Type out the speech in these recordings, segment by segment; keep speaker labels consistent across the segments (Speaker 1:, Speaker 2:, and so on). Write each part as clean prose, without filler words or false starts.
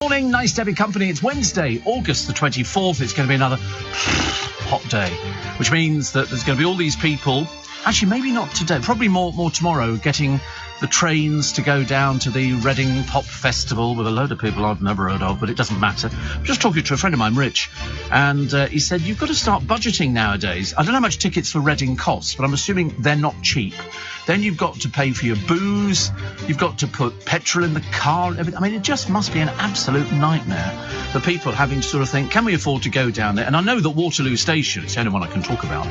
Speaker 1: Morning, nice to have your company. It's Wednesday, August the 24th. It's going to be another hot day, which means that there's going to be all these people, actually maybe not today, probably more tomorrow, getting the trains to go down to the Reading Pop Festival with a load of people I've never heard of, but it doesn't matter. I'm just talking to a friend of mine, Rich, and he said, you've got to start budgeting nowadays. I don't know how much tickets for Reading cost, but I'm assuming they're not cheap. Then you've got to pay for your booze, you've got to put petrol in the car, and everything. I mean, it just must be an absolute nightmare for people having to sort of think, can we afford to go down there? And I know that Waterloo Station, it's the only one I can talk about,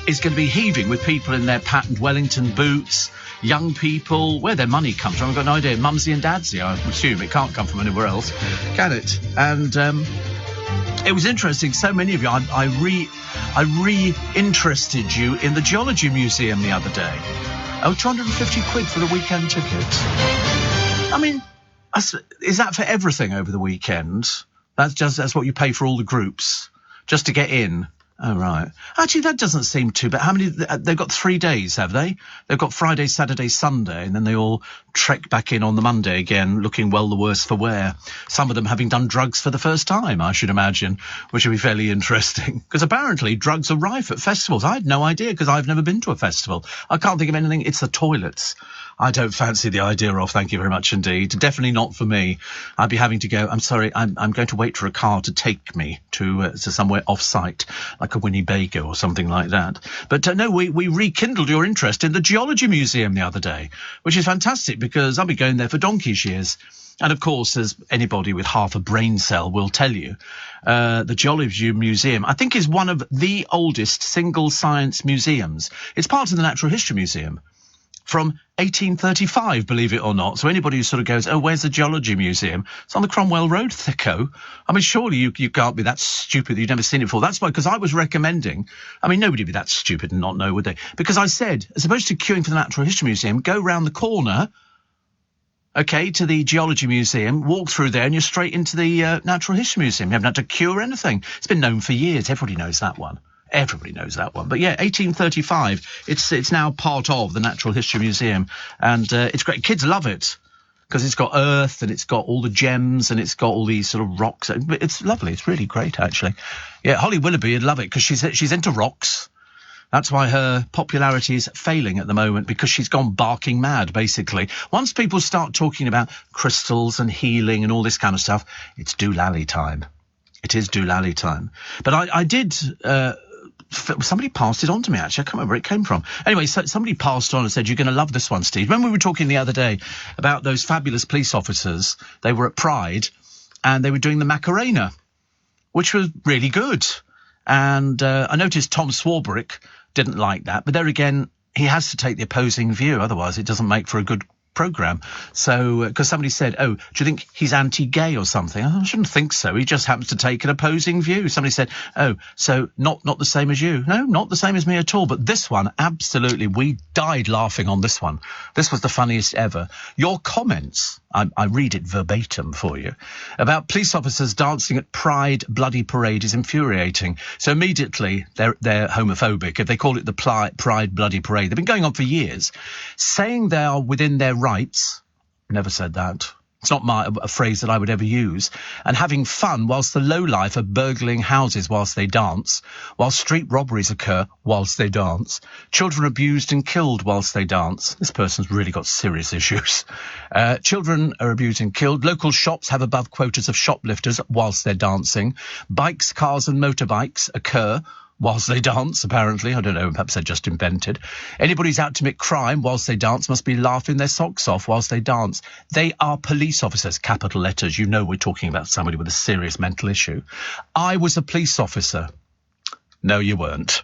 Speaker 1: is going to be heaving with people in their patent Wellington boots, young people, where their money comes from. I've got no idea. Mumsy and Dadsy, I assume. It can't come from anywhere else, can it? And it was interesting. So many of you, I re-interested you in the Geology Museum the other day. Oh, 250 quid for the weekend ticket. I mean, is that for everything over the weekend? That's what you pay for all the groups, just to get in? Oh, right. Actually, that doesn't seem too bad. How many? They've got 3 days, have they? They've got Friday, Saturday, Sunday, and then they all trek back in on the Monday again, looking well the worse for wear. Some of them having done drugs for the first time, I should imagine, which would be fairly interesting. Because apparently drugs are rife at festivals. I had no idea, because I've never been to a festival. I can't think of anything. It's the toilets. I don't fancy the idea of, thank you very much indeed. Definitely not for me. I'd be having to go, I'm sorry, I'm going to wait for a car to take me to somewhere off-site, like a Winnebago or something like that. But no, we rekindled your interest in the Geology Museum the other day, which is fantastic because I've been going there for donkey's years. And of course, as anybody with half a brain cell will tell you, the Geology Museum, I think, is one of the oldest single science museums. It's part of the Natural History Museum. From 1835, believe it or not. So anybody who sort of goes, oh, where's the Geology Museum? It's on the Cromwell Road, thicko. I mean, surely you can't be that stupid that you've never seen it before. That's why, because I was recommending, I mean, nobody would be that stupid and not know, would they? Because I said, as opposed to queuing for the Natural History Museum, go round the corner, okay, to the Geology Museum, walk through there, and you're straight into the Natural History Museum. You haven't had to queue or anything. It's been known for years. Everybody knows that one. Everybody knows that one. But yeah, 1835, it's now part of the Natural History Museum. And it's great. Kids love it because it's got earth and it's got all the gems and it's got all these sort of rocks. It's lovely. It's really great, actually. Yeah, Holly Willoughby would love it because she's into rocks. That's why her popularity is failing at the moment, because she's gone barking mad, basically. Once people start talking about crystals and healing and all this kind of stuff, it's doolally time. It is doolally time. But I did... somebody passed it on to me, actually. I can't remember where it came from. Anyway, so somebody passed on and said, you're going to love this one, Steve. Remember we were talking the other day about those fabulous police officers? They were at Pride and they were doing the Macarena, which was really good. And I noticed Tom Swarbrick didn't like that. But there again, he has to take the opposing view. Otherwise, it doesn't make for a good program. So, because somebody said, oh, do you think he's anti-gay or something? I shouldn't think so. He just happens to take an opposing view. Somebody said, oh, so not the same as you. No, not the same as me at all. But this one, absolutely, we died laughing on this one. This was the funniest ever. Your comments, I read it verbatim for you, about police officers dancing at Pride bloody parade is infuriating. So immediately they're homophobic. If they call it the Pride bloody parade, they've been going on for years, saying they are within their rights. Never said that. It's not a phrase that I would ever use. And having fun whilst the lowlife are burgling houses whilst they dance, while street robberies occur whilst they dance, children abused and killed whilst they dance. This person's really got serious issues. Children are abused and killed. Local shops have above quotas of shoplifters whilst they're dancing. Bikes, cars and motorbikes occur whilst they dance, apparently. I don't know, perhaps they're just invented. Anybody who's out to commit crime whilst they dance must be laughing their socks off whilst they dance. They are police officers, capital letters. You know we're talking about somebody with a serious mental issue. I was a police officer. No, you weren't.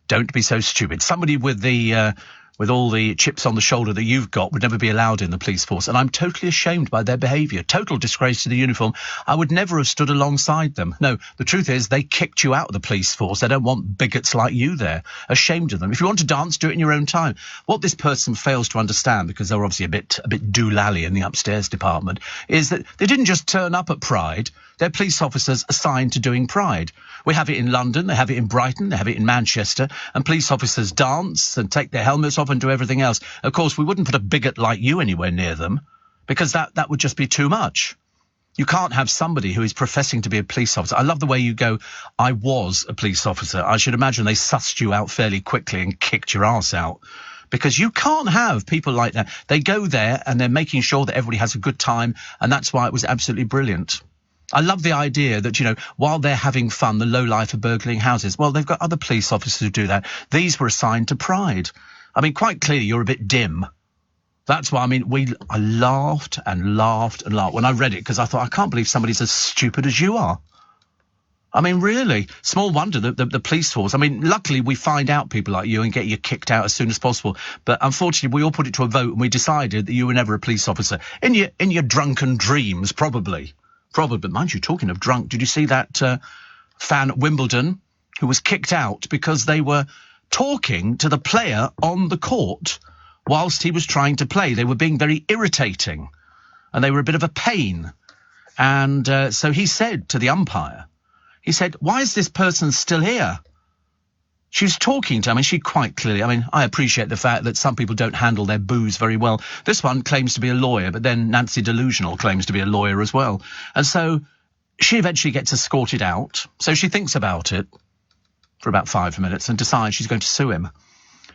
Speaker 1: Don't be so stupid. Somebody with all the chips on the shoulder that you've got would never be allowed in the police force. And I'm totally ashamed by their behaviour. Total disgrace to the uniform. I would never have stood alongside them. No, the truth is they kicked you out of the police force. They don't want bigots like you there. Ashamed of them. If you want to dance, do it in your own time. What this person fails to understand, because they're obviously a bit doolally in the upstairs department, is that they didn't just turn up at Pride. They're police officers assigned to doing Pride. We have it in London, they have it in Brighton, they have it in Manchester, and police officers dance and take their helmets off and do everything else. Of course, we wouldn't put a bigot like you anywhere near them, because that would just be too much. You can't have somebody who is professing to be a police officer. I love the way you go, I was a police officer. I should imagine they sussed you out fairly quickly and kicked your ass out. Because you can't have people like that. They go there and they're making sure that everybody has a good time, and that's why it was absolutely brilliant. I love the idea that, you know, while they're having fun, the lowlife are burgling houses. Well, they've got other police officers who do that. These were assigned to Pride. I mean, quite clearly, you're a bit dim. That's why, I mean, I laughed and laughed and laughed when I read it, because I thought, I can't believe somebody's as stupid as you are. I mean, really, small wonder that the police force, I mean, luckily we find out people like you and get you kicked out as soon as possible. But unfortunately, we all put it to a vote and we decided that you were never a police officer. In your drunken dreams, probably. But mind you, talking of drunk, did you see that fan at Wimbledon who was kicked out because they were talking to the player on the court whilst he was trying to play? They were being very irritating and they were a bit of a pain. And so he said to the umpire, he said, why is this person still here? She was talking to him, and she quite clearly, I mean, I appreciate the fact that some people don't handle their booze very well. This one claims to be a lawyer, but then Nancy Delusional claims to be a lawyer as well. And so she eventually gets escorted out. So she thinks about it for about 5 minutes and decides she's going to sue him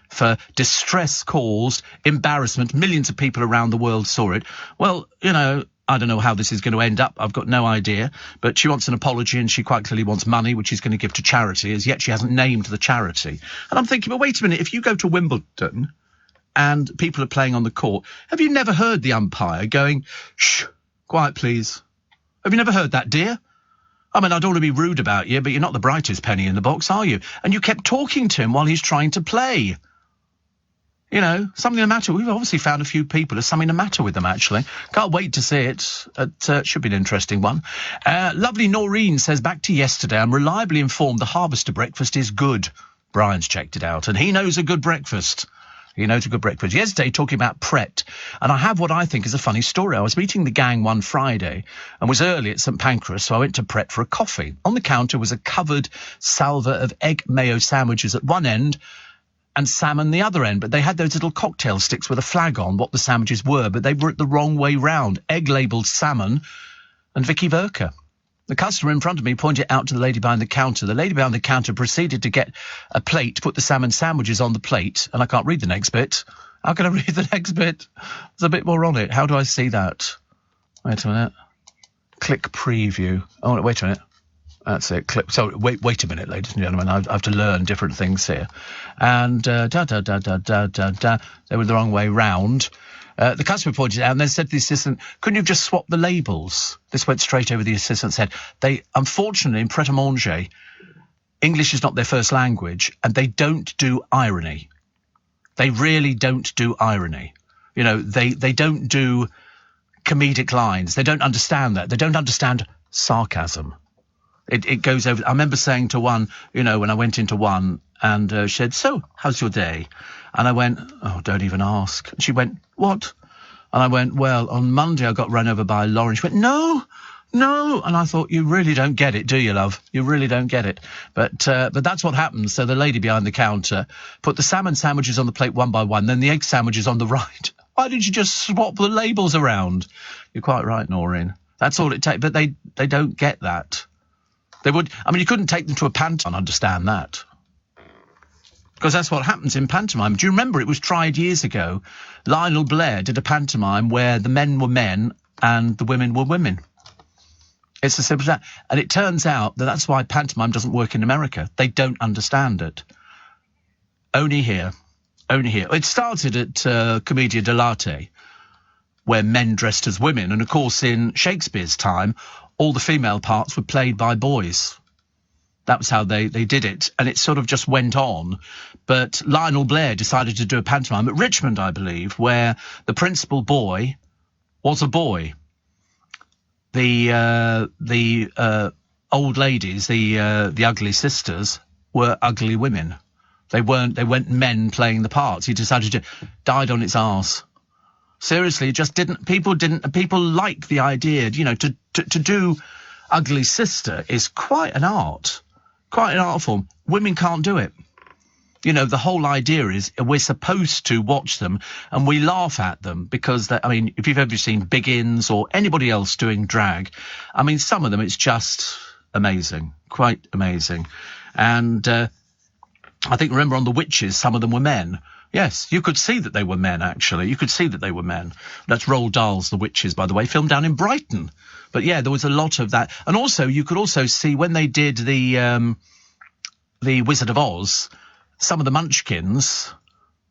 Speaker 1: for distress caused, embarrassment. Millions of people around the world saw it. Well, you know, I don't know how this is going to end up. I've got no idea. But she wants an apology, and she quite clearly wants money, which she's going to give to charity. As yet, she hasn't named the charity. And I'm thinking, well, wait a minute. If you go to Wimbledon and people are playing on the court, have you never heard the umpire going, shh, quiet, please? Have you never heard that, dear? I mean, I don't want to be rude about you, but you're not the brightest penny in the box, are you? And you kept talking to him while he's trying to play. You know, something the matter. We've obviously found a few people. There's something the matter with them, actually. Can't wait to see it. It should be an interesting one. Lovely Noreen says, back to yesterday, I'm reliably informed the Harvester breakfast is good. Brian's checked it out, and he knows a good breakfast. He knows a good breakfast. Yesterday, talking about Pret, and I have what I think is a funny story. I was meeting the gang one Friday and was early at St Pancras, so I went to Pret for a coffee. On the counter was a covered salver of egg mayo sandwiches at one end, and salmon the other end, but they had those little cocktail sticks with a flag on what the sandwiches were, but they were the wrong way round. Egg labelled salmon and Vicky Verka. The customer in front of me pointed out to the lady behind the counter. The lady behind the counter proceeded to get a plate, put the salmon sandwiches on the plate, and I can't read the next bit. How can I read the next bit? There's a bit more on it. How do I see that? Wait a minute. Click preview. Oh, wait a minute. That's it. So wait a minute, ladies and gentlemen. I have to learn different things here. And they were the wrong way round. The customer pointed out and then said to the assistant, couldn't you just swap the labels? This went straight over the assistant's head. They, unfortunately, in Pret-a-Manger, English is not their first language, and they don't do irony. They really don't do irony. You know, they don't do comedic lines. They don't understand that. They don't understand sarcasm. It goes over. I remember saying to one, you know, when I went into one, and she said, so, how's your day? And I went, oh, don't even ask. And she went, what? And I went, well, on Monday I got run over by a lorry. And she went, no. And I thought, you really don't get it, do you, love? You really don't get it. But that's what happens. So the lady behind the counter put the salmon sandwiches on the plate one by one, then the egg sandwiches on the right. Why did you just swap the labels around? You're quite right, Noreen. That's all it takes. But they don't get that. They would, I mean, you couldn't take them to a pantomime and understand that. Because that's what happens in pantomime. Do you remember it was tried years ago? Lionel Blair did a pantomime where the men were men and the women were women. It's as simple as that. And it turns out that that's why pantomime doesn't work in America. They don't understand it. Only here. It started at Commedia dell'arte, where men dressed as women. And, of course, in Shakespeare's time, all the female parts were played by boys. That was how they did it. And it sort of just went on. But Lionel Blair decided to do a pantomime at Richmond, I believe, where the principal boy was a boy. The old ladies, the ugly sisters, were ugly women. They weren't men playing the parts. He decided to died on its arse. Seriously, just people like the idea, you know, to do ugly sister is quite an art form. Women can't do it. You know, the whole idea is we're supposed to watch them and we laugh at them because, I mean, if you've ever seen Biggins or anybody else doing drag, I mean, some of them, it's just amazing, quite amazing. And I think, remember, on The Witches, some of them were men. Yes, you could see that they were men, actually. You could see that they were men. That's Roald Dahl's The Witches, by the way, filmed down in Brighton. But, yeah, there was a lot of that. And also, you could also see when they did the Wizard of Oz, some of the Munchkins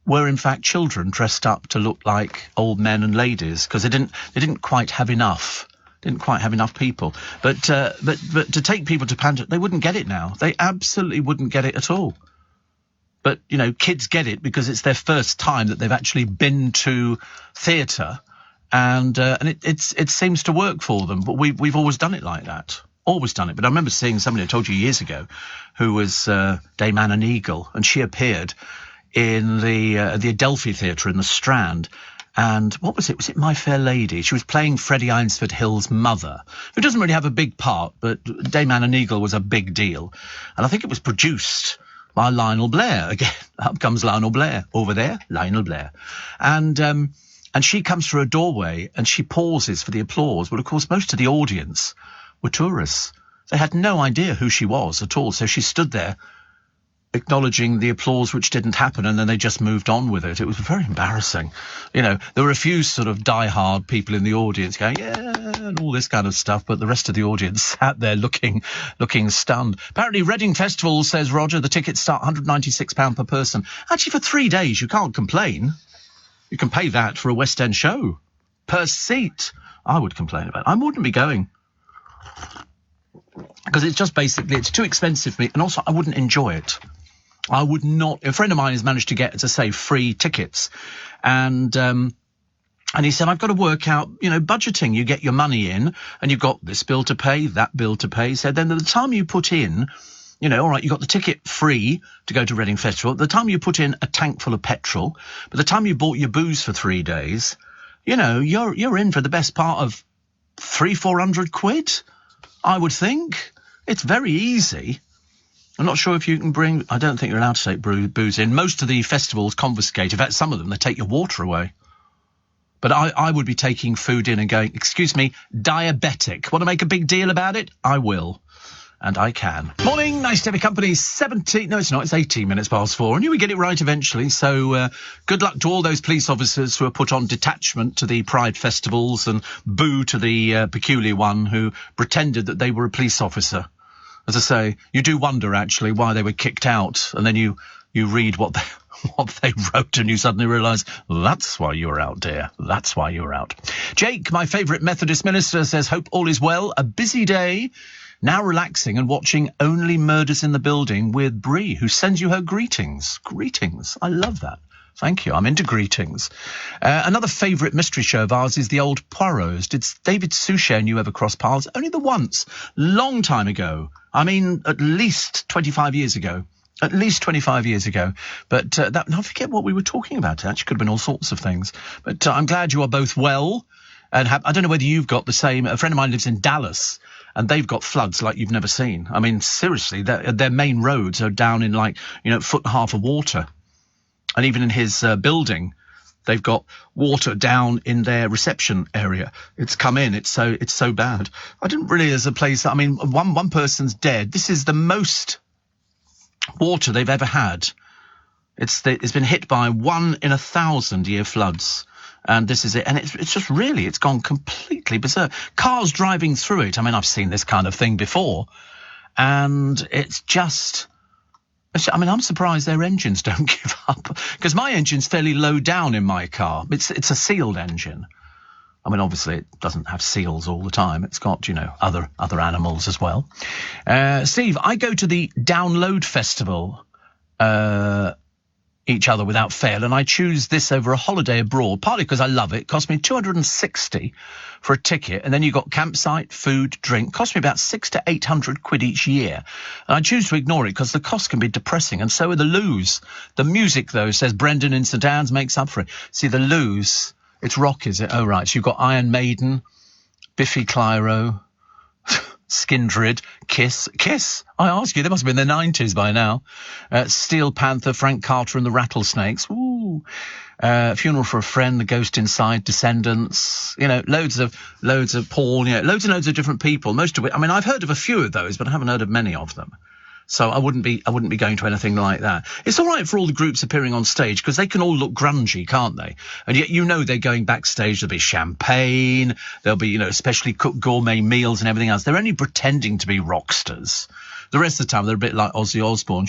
Speaker 1: were, in fact, children dressed up to look like old men and ladies because they didn't quite have enough. Didn't quite have enough people. But to take people to Panto, they wouldn't get it now. They absolutely wouldn't get it at all. But, you know, kids get it because it's their first time that they've actually been to theatre, and it seems to work for them. But we've always done it like that, always done it. But I remember seeing somebody I told you years ago, who was Dame Anna Neagle, and she appeared in the Adelphi Theatre in the Strand. And what was it? Was it My Fair Lady? She was playing Freddie Eynsford Hill's mother, who doesn't really have a big part, but Dame Anna Neagle was a big deal, and I think it was produced by Lionel Blair. Again, up comes Lionel Blair. Over there, Lionel Blair. And she comes through a doorway and she pauses for the applause. Well, of course, most of the audience were tourists. They had no idea who she was at all. So she stood there acknowledging the applause which didn't happen, and then they just moved on with it. It was very embarrassing. You know, there were a few sort of die-hard people in the audience going, yeah, and all this kind of stuff, but the rest of the audience sat there looking stunned. Apparently, Reading Festival, says Roger, the tickets start £196 per person. Actually, for 3 days, you can't complain. You can pay that for a West End show. Per seat. I would complain about it. I wouldn't be going. Because it's just basically, it's too expensive for me, and also I wouldn't enjoy it. I would not. A friend of mine has managed to get, as I say, free tickets, and he said, I've got to work out, you know, budgeting. You get your money in, and you've got this bill to pay, that bill to pay. He said, then at the time you put in, you know, all right, you got the ticket free to go to Reading Festival. At the time you put in a tank full of petrol, by the time you bought your booze for 3 days, you know, you're in for the best part of 300-400 quid, I would think. It's very easy. I'm not sure if you can bring... I don't think you're allowed to take booze in. Most of the festivals confiscate. In fact, some of them, they take your water away. But I would be taking food in and going, excuse me, diabetic. Want to make a big deal about it? I will. And I can. Morning, nice to have your company. 17... No, it's not. It's 18 minutes past 4. I knew we'd get it right eventually. So good luck to all those police officers who are put on detachment to the Pride festivals, and boo to the peculiar one who pretended that they were a police officer. As I say, you do wonder, actually, why they were kicked out. And then you read what they wrote, and you suddenly realise, that's why you were out, dear. That's why you were out. Jake, my favourite Methodist minister, says, hope all is well. A busy day. Now relaxing and watching Only Murders in the Building with Brie, who sends you her greetings. Greetings. I love that. Thank you. I'm into greetings. Another favourite mystery show of ours is The Old Poirots. Did David Suchet and you ever cross paths? Only the once. Long time ago. I mean, at least 25 years ago. At least 25 years ago. But I forget what we were talking about. It actually could have been all sorts of things. But I'm glad you are both well. And I don't know whether you've got the same. A friend of mine lives in Dallas, and they've got floods like you've never seen. I mean, seriously, their main roads are down in, like, you know, foot and a half of water. And even in his building, they've got water down in their reception area. It's come in. It's so bad. I didn't really, as a place, I mean, one person's dead. This is the most water they've ever had. It's been hit by 1 in 1,000-year floods. And this is it. And it's just really, it's gone completely berserk. Cars driving through it. I mean, I've seen this kind of thing before. And it's just... I mean, I'm surprised their engines don't give up, because my engine's fairly low down in my car. It's a sealed engine. I mean, obviously, it doesn't have seals all the time. It's got, you know, other animals as well. Steve, I go to the Download Festival each other without fail, and I choose this over a holiday abroad, partly because I love it. It cost me $260 for a ticket, and then you got campsite, food, drink. Cost me about £600 to £800 each year, and I choose to ignore it because the cost can be depressing, and so are the loos. The music, though, says Brendan in St Anne's, makes up for it. See, the loos, it's rock, is it? Oh right, so you've got Iron Maiden, Biffy Clyro, Skindred, Kiss. I ask you, they must have been in the 90s by now. Steel Panther, Frank Carter and the Rattlesnakes. Ooh. Funeral for a Friend, The Ghost Inside, Descendants. Loads of Paul. Loads and loads of different people. Most of it. I mean, I've heard of a few of those, but I haven't heard of many of them. So I wouldn't be going to anything like that. It's all right for all the groups appearing on stage because they can all look grungy, can't they? And yet they're going backstage. There'll be champagne. There'll be specially cooked gourmet meals and everything else. They're only pretending to be rock stars. The rest of the time they're a bit like Ozzy Osbourne.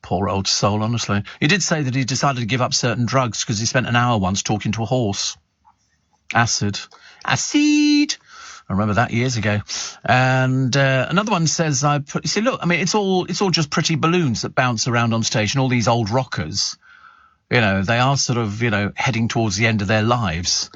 Speaker 1: Poor old soul, honestly. He did say that he decided to give up certain drugs because he spent an hour once talking to a horse. Acid. I remember that years ago. And another one says, look, I mean, it's all just pretty balloons that bounce around on stage, and all these old rockers, they are sort of, heading towards the end of their lives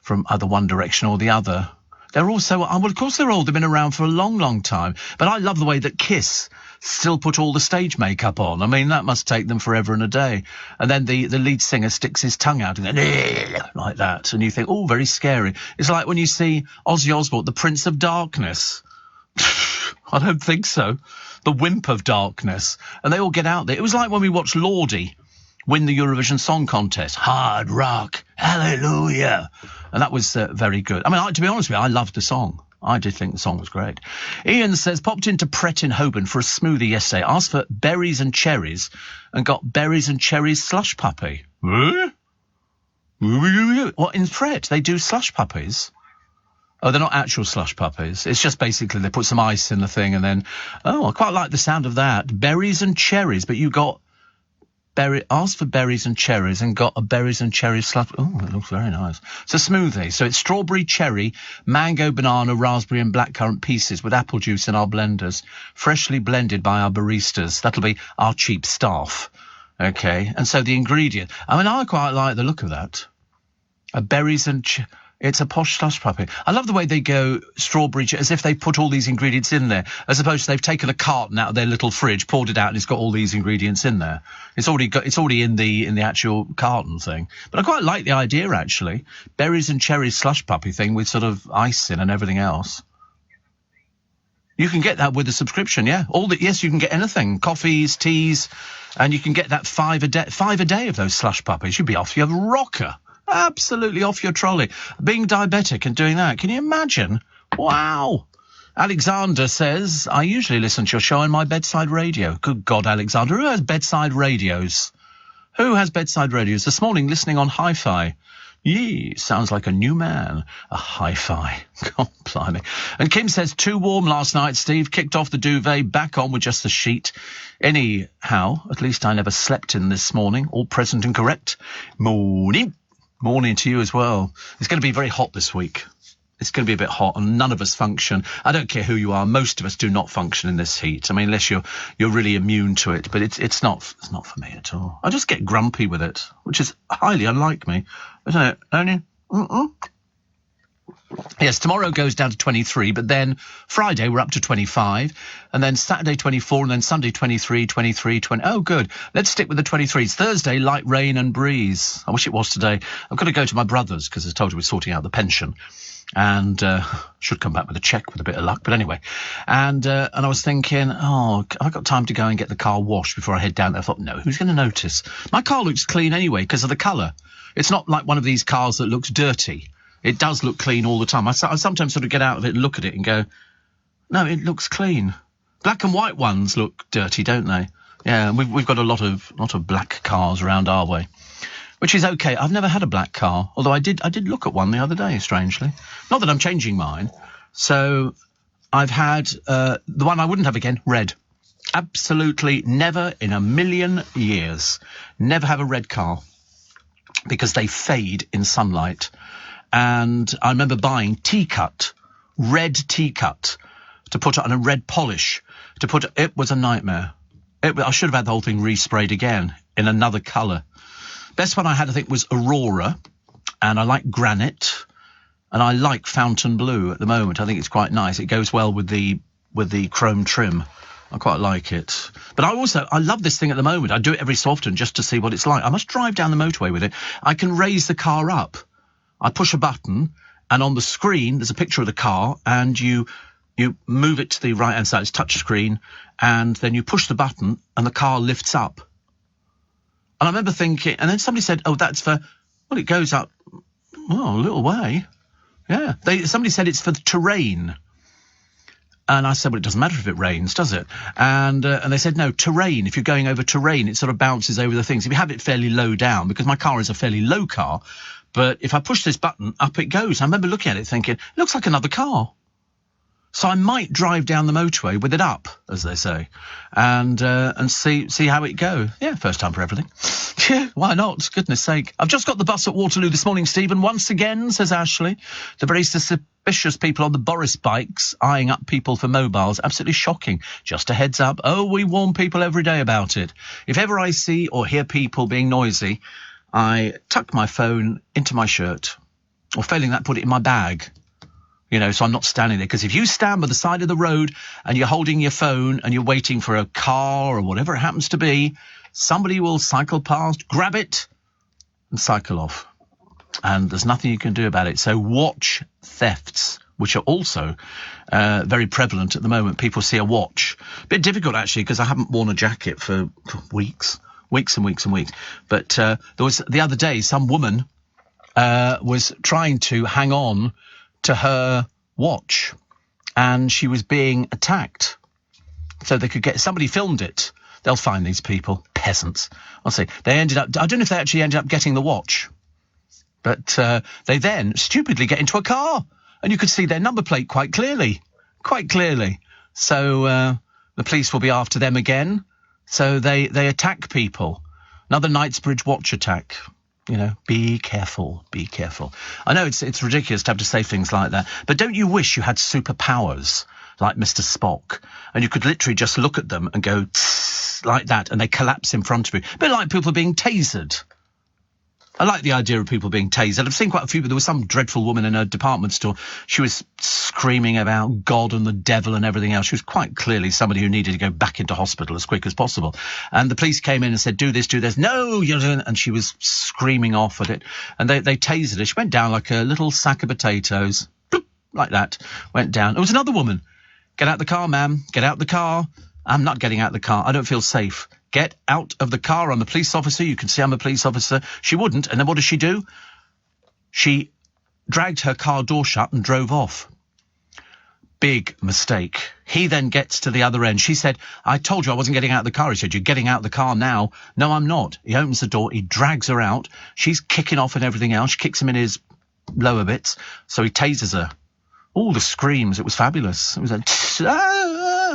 Speaker 1: from either one direction or the other. They're also, well, of course they're old. They've been around for a long, long time. But I love the way that Kiss still put all the stage makeup on. I mean, that must take them forever and a day. And then the lead singer sticks his tongue out and then like that. And you think, oh, very scary. It's like when you see Ozzy Osbourne, the Prince of Darkness. I don't think so. The Wimp of Darkness. And they all get out there. It was like when we watched Lordi win the Eurovision Song Contest. Hard rock, hallelujah. And that was very good. I mean, to be honest with you, I loved the song. I did think the song was great. Ian says, popped into Pret in Holborn for a smoothie yesterday, asked for berries and cherries, and got berries and cherries slush puppy. What, in Pret? They do slush puppies? Oh, they're not actual slush puppies. It's just basically they put some ice in the thing and then, I quite like the sound of that. Berries and cherries, but you got asked for berries and cherries and got a berries and cherries slush. Oh, it looks very nice. It's a smoothie. So it's strawberry, cherry, mango, banana, raspberry and blackcurrant pieces with apple juice in our blenders, freshly blended by our baristas. That'll be our cheap staff. Okay. And so the ingredient, I mean, I quite like the look of that. Berries and it's a posh slush puppy. I love the way they go strawberry, as if they put all these ingredients in there, as opposed to they've taken a carton out of their little fridge, poured it out, and it's got all these ingredients in there. It's already in the actual carton thing. But I quite like the idea, actually. Berries and cherries slush puppy thing with sort of ice in and everything else. You can get that with a subscription, yeah. Yes, you can get anything, coffees, teas, and you can get that 5 a day of those slush puppies. You'd be off your rocker. Absolutely off your trolley. Being diabetic and doing that. Can you imagine? Wow. Alexander says, I usually listen to your show on my bedside radio. Good God, Alexander. Who has bedside radios? This morning, listening on Hi-Fi. Yee, sounds like a new man. A Hi-Fi. God, blimey. And Kim says, too warm last night, Steve. Kicked off the duvet, back on with just the sheet. Anyhow, at least I never slept in this morning. All present and correct. Morning to you as well. It's going to be very hot this week. It's going to be a bit hot and none of us function. I don't care who you are. Most of us do not function in this heat. I mean, unless you're really immune to it, but it's not for me at all. I just get grumpy with it, which is highly unlike me. Isn't it? Only? Yes, tomorrow goes down to 23, but then Friday we're up to 25, and then Saturday 24, and then Sunday 23, 23, 20. Oh, good. Let's stick with the 23s. Thursday, light rain and breeze. I wish it was today. I've got to go to my brother's because I told you we're sorting out the pension, and should come back with a cheque with a bit of luck. But anyway, and I was thinking, have I got time to go and get the car washed before I head down there? I thought, no, who's going to notice? My car looks clean anyway because of the colour. It's not like one of these cars that looks dirty. It does look clean all the time. I sometimes sort of get out of it and look at it and go, no, it looks clean. Black and white ones look dirty, don't they? Yeah, and we've got a lot of black cars around our way, which is okay. I've never had a black car, although I did look at one the other day, strangely. Not that I'm changing mine. So I've had the one I wouldn't have again, red. Absolutely never in a million years. Never have a red car because they fade in sunlight. And I remember buying red tea-cut, to put it on a red polish. It was a nightmare. I should have had the whole thing resprayed again in another colour. Best one I had, I think, was Aurora, and I like granite, and I like fountain blue at the moment. I think it's quite nice. It goes well with the chrome trim. I quite like it. But I love this thing at the moment. I do it every so often just to see what it's like. I must drive down the motorway with it. I can raise the car up. I push a button and on the screen there's a picture of the car, and you move it to the right-hand side, it's touch screen, and then you push the button and the car lifts up. And I remember thinking, and then somebody said, oh, that's for, well, it goes up, well, a little way. Yeah. Somebody said it's for the terrain. And I said, well, it doesn't matter if it rains, does it? And they said, no, terrain. If you're going over terrain, it sort of bounces over the things. If you have it fairly low down, because my car is a fairly low car, but if I push this button, up it goes. I remember looking at it thinking, it looks like another car. So I might drive down the motorway with it up, as they say, and see how it go. Yeah, first time for everything. Yeah, why not? Goodness sake. I've just got the bus at Waterloo this morning, Stephen. Once again, says Ashley, the very suspicious people on the Boris bikes eyeing up people for mobiles. Absolutely shocking. Just a heads up. Oh, we warn people every day about it. If ever I see or hear people being noisy, I tuck my phone into my shirt, or failing that, put it in my bag. You know, so I'm not standing there. Because if you stand by the side of the road and you're holding your phone and you're waiting for a car or whatever it happens to be, somebody will cycle past, grab it and cycle off. And there's nothing you can do about it. So watch thefts, which are also very prevalent at the moment. People see a watch. A bit difficult, actually, because I haven't worn a jacket for weeks and weeks and weeks. But there was the other day, some woman was trying to hang on to her watch, and she was being attacked. So they could get, somebody filmed it. They'll find these people, peasants. I'll say they ended up, I don't know if they actually ended up getting the watch, but they then stupidly get into a car, and you could see their number plate quite clearly. So the police will be after them again. So they attack people. Another Knightsbridge watch attack. You know, be careful. I know it's ridiculous to have to say things like that, but don't you wish you had superpowers like Mr. Spock, and you could literally just look at them and go like that, and they collapse in front of you? A bit like people being tasered. I like the idea of people being tasered. I've seen quite a few, but there was some dreadful woman in a department store. She was screaming about God and the devil and everything else. She was quite clearly somebody who needed to go back into hospital as quick as possible. And the police came in and said, do this. No, you're doing it. And she was screaming off at it. And they tasered her. She went down like a little sack of potatoes. Bloop, like that. Went down. There was another woman. Get out the car, ma'am. Get out the car. I'm not getting out the car. I don't feel safe. Get out of the car. I'm a police officer. You can see I'm a police officer. She wouldn't. And then what does she do? She dragged her car door shut and drove off. Big mistake. He then gets to the other end. She said, I told you I wasn't getting out of the car. He said, you're getting out of the car now. No, I'm not. He opens the door. He drags her out. She's kicking off and everything else. She kicks him in his lower bits. So he tases her. All the screams. It was fabulous. It was like,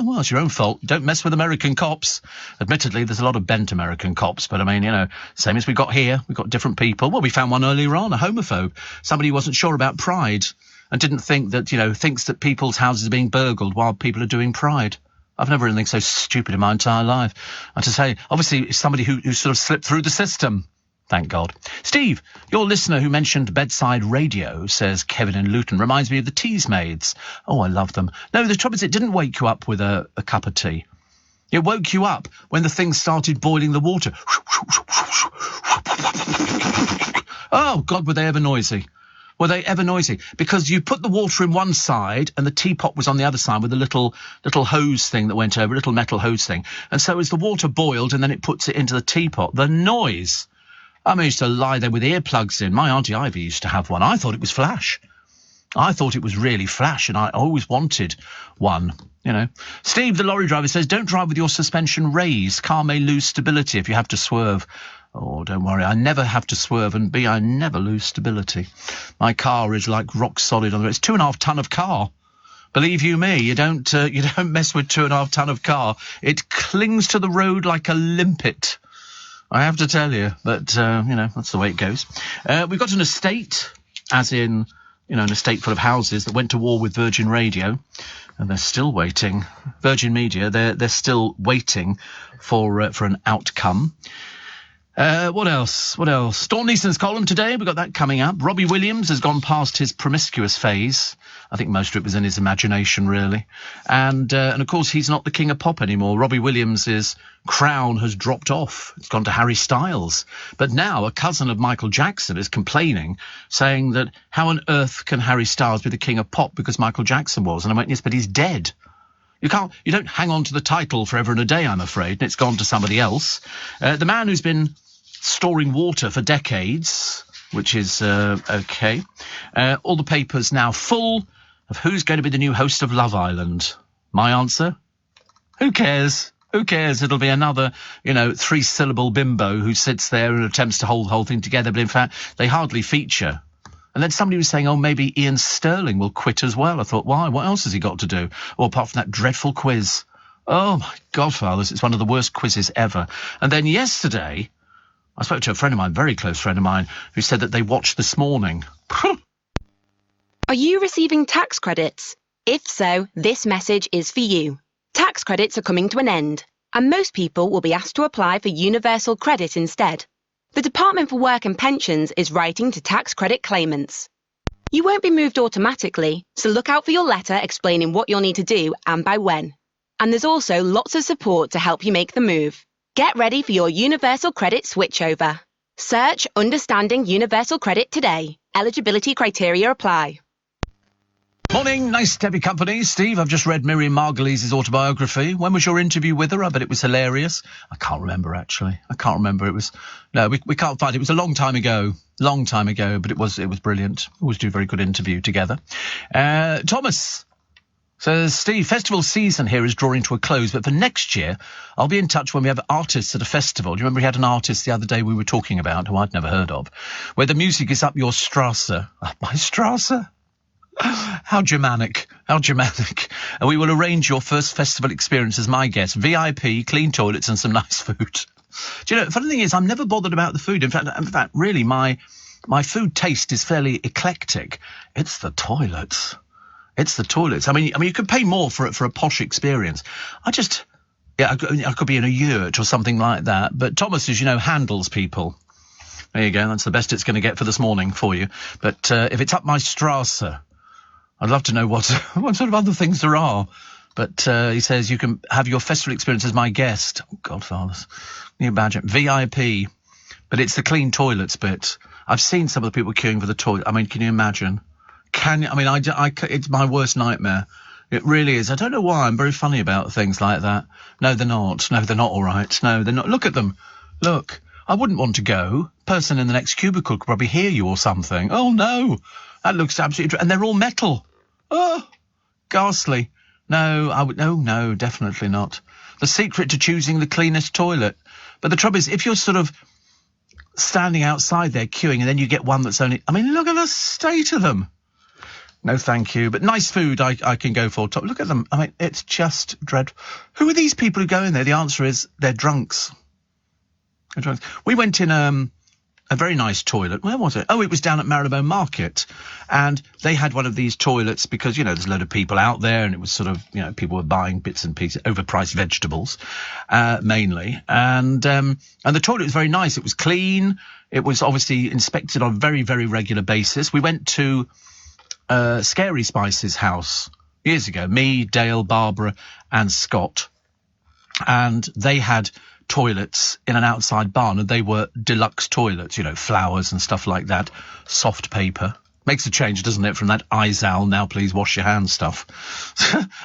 Speaker 1: well, it's your own fault. Don't mess with American cops. Admittedly, there's a lot of bent American cops, but I mean, you know, same as we got here. We've got different people. Well, we found one earlier on, a homophobe. Somebody who wasn't sure about Pride and didn't think that, you know, thinks that people's houses are being burgled while people are doing Pride. I've never heard anything so stupid in my entire life. And to say, obviously, it's somebody who sort of slipped through the system. Thank God. Steve, your listener who mentioned bedside radio, says Kevin in Luton, reminds me of the Teasmaids. Oh, I love them. No, the trouble is it didn't wake you up with a cup of tea. It woke you up when the thing started boiling the water. Oh, God, were they ever noisy? Because you put the water in one side and the teapot was on the other side with a little hose thing that went over, a little metal hose thing. And so as the water boiled and then it puts it into the teapot, the noise... I used to lie there with earplugs in. My Auntie Ivy used to have one. I thought it was flash. I thought it was really flash, and I always wanted one, you know. Steve, the lorry driver, says, don't drive with your suspension raised. Car may lose stability if you have to swerve. Oh, don't worry. I never have to swerve, and B, I never lose stability. My car is like rock solid on the road. It's 2.5 ton of car. Believe you me, you don't mess with 2.5 ton of car. It clings to the road like a limpet. I have to tell you, but, you know, that's the way it goes. We've got an estate, as in, you know, an estate full of houses that went to war with Virgin Radio, and they're still waiting. Virgin Media, they're still waiting for an outcome. What else? Storm Neeson's column today, we've got that coming up. Robbie Williams has gone past his promiscuous phase. I think most of it was in his imagination, really. And of course, he's not the king of pop anymore. Robbie Williams' crown has dropped off. It's gone to Harry Styles. But now a cousin of Michael Jackson is complaining, saying that how on earth can Harry Styles be the king of pop because Michael Jackson was? And I went, yes, but he's dead. You don't hang on to the title forever and a day, I'm afraid, and it's gone to somebody else. The man who's been storing water for decades, which is okay. All the papers now full of who's going to be the new host of Love Island. My answer? Who cares? Who cares? It'll be another, 3-syllable bimbo who sits there and attempts to hold the whole thing together, but in fact, they hardly feature. And then somebody was saying, oh, maybe Ian Sterling will quit as well. I thought, why? What else has he got to do? Well, apart from that dreadful quiz. Oh, my godfathers, it's one of the worst quizzes ever. And then yesterday, I spoke to a friend of mine, very close friend of mine, who said that they watched This Morning.
Speaker 2: Are you receiving tax credits? If so, this message is for you. Tax credits are coming to an end, and most people will be asked to apply for universal credit instead. The Department for Work and Pensions is writing to tax credit claimants. You won't be moved automatically, so look out for your letter explaining what you'll need to do and by when. And there's also lots of support to help you make the move. Get ready for your universal credit switchover. Search Understanding Universal Credit today. Eligibility criteria apply.
Speaker 1: Morning, nice to have your company. Steve, I've just read Miriam Margolyes' autobiography. When was your interview with her? I bet it was hilarious. I can't remember, actually. I can't remember. It was... No, we can't find it. It was a long time ago, but it was brilliant. Always do a very good interview together. Thomas says, Steve, festival season here is drawing to a close, but for next year, I'll be in touch when we have artists at a festival. Do you remember we had an artist the other day we were talking about, who I'd never heard of, where the music is up your Strasse. Up my Strasse? How Germanic. And we will arrange your first festival experience as my guest. VIP, clean toilets and some nice food. Do you know, the funny thing is, I'm never bothered about the food. In fact, really, my food taste is fairly eclectic. It's the toilets. I mean, you could pay more for a posh experience. I could be in a yurt or something like that. But Thomas, as you know, handles people. There you go. That's the best it's going to get for this morning for you. But if it's up my Strasse, I'd love to know what sort of other things there are. But he says you can have your festival experience as my guest. Oh, Godfathers. New badge. VIP. But it's the clean toilets bit. I've seen some of the people queuing for the toilet. I mean, can you imagine? It's my worst nightmare. It really is. I don't know why. I'm very funny about things like that. No, they're not. No, they're not all right. No, they're not. Look at them. Look. I wouldn't want to go. Person in the next cubicle could probably hear you or something. Oh, no. That looks absolutely... And they're all metal. Oh, ghastly. No, no, definitely not. The secret to choosing the cleanest toilet. But the trouble is, if you're sort of standing outside there queuing and then you get one that's only... I mean, look at the state of them. No, thank you. But nice food I can go for. Look at them. I mean, it's just dreadful. Who are these people who go in there? The answer is they're drunks. We went in a very nice toilet. Where was it? Oh, it was down at Marylebone Market. And they had one of these toilets because, there's a load of people out there and it was sort of, people were buying bits and pieces, overpriced vegetables, mainly. And the toilet was very nice. It was clean. It was obviously inspected on a very, very regular basis. We went to Scary Spice's house years ago. Me, Dale, Barbara and Scott. And they had toilets in an outside barn, and they were deluxe toilets, flowers and stuff like that, soft paper. Makes a change, doesn't it, from that Izal, now please wash your hands stuff.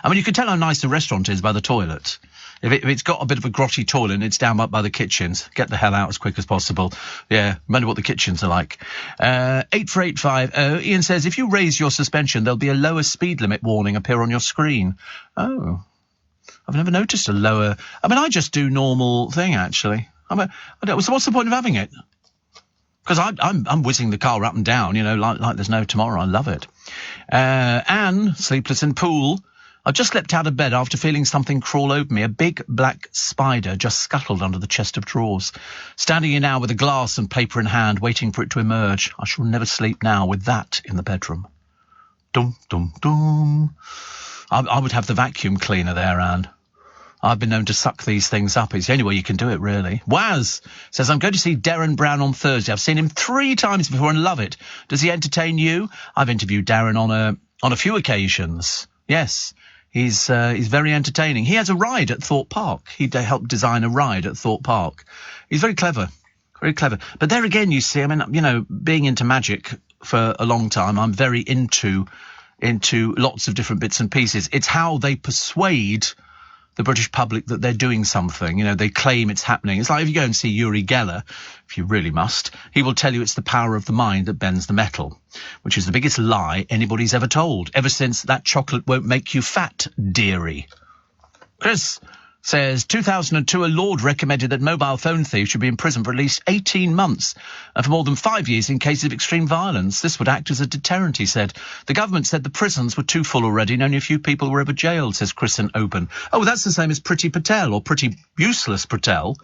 Speaker 1: I mean, you can tell how nice the restaurant is by the toilet. If it's got a bit of a grotty toilet and it's down up by the kitchens, get the hell out as quick as possible. Yeah, remember what the kitchens are like. 84850, Ian says, if you raise your suspension, there'll be a lower speed limit warning appear on your screen. Oh, I've never noticed a lower... I mean, I just do normal thing, actually. So what's the point of having it? Because I'm whizzing the car up and down, like there's no tomorrow. I love it. Anne, sleepless in pool. I just leapt out of bed after feeling something crawl over me. A big black spider just scuttled under the chest of drawers. Standing here now with a glass and paper in hand, waiting for it to emerge. I shall never sleep now with that in the bedroom. Dum, dum, dum. I would have the vacuum cleaner there, Anne. I've been known to suck these things up. It's the only way you can do it, really. Waz says, I'm going to see Darren Brown on Thursday. I've seen him 3 times before and love it. Does he entertain you? I've interviewed Darren on a few occasions. Yes, he's very entertaining. He has a ride at Thorpe Park. He helped design a ride at Thorpe Park. He's very clever. Very clever. But there again, you see, I mean, you know, being into magic for a long time, I'm very into lots of different bits and pieces. It's how they persuade the British public that they're doing something. You know, they claim it's happening. It's like if you go and see Uri Geller, if you really must, he will tell you it's the power of the mind that bends the metal, which is the biggest lie anybody's ever told, ever since that chocolate won't make you fat, dearie. Chris says, 2002, a Lord recommended that mobile phone thieves should be in prison for at least 18 months and for more than 5 years in cases of extreme violence. This would act as a deterrent, he said. The government said the prisons were too full already and only a few people were ever jailed, says Chris in Open. Oh, that's the same as Priti Patel, or Pretty Useless Patel.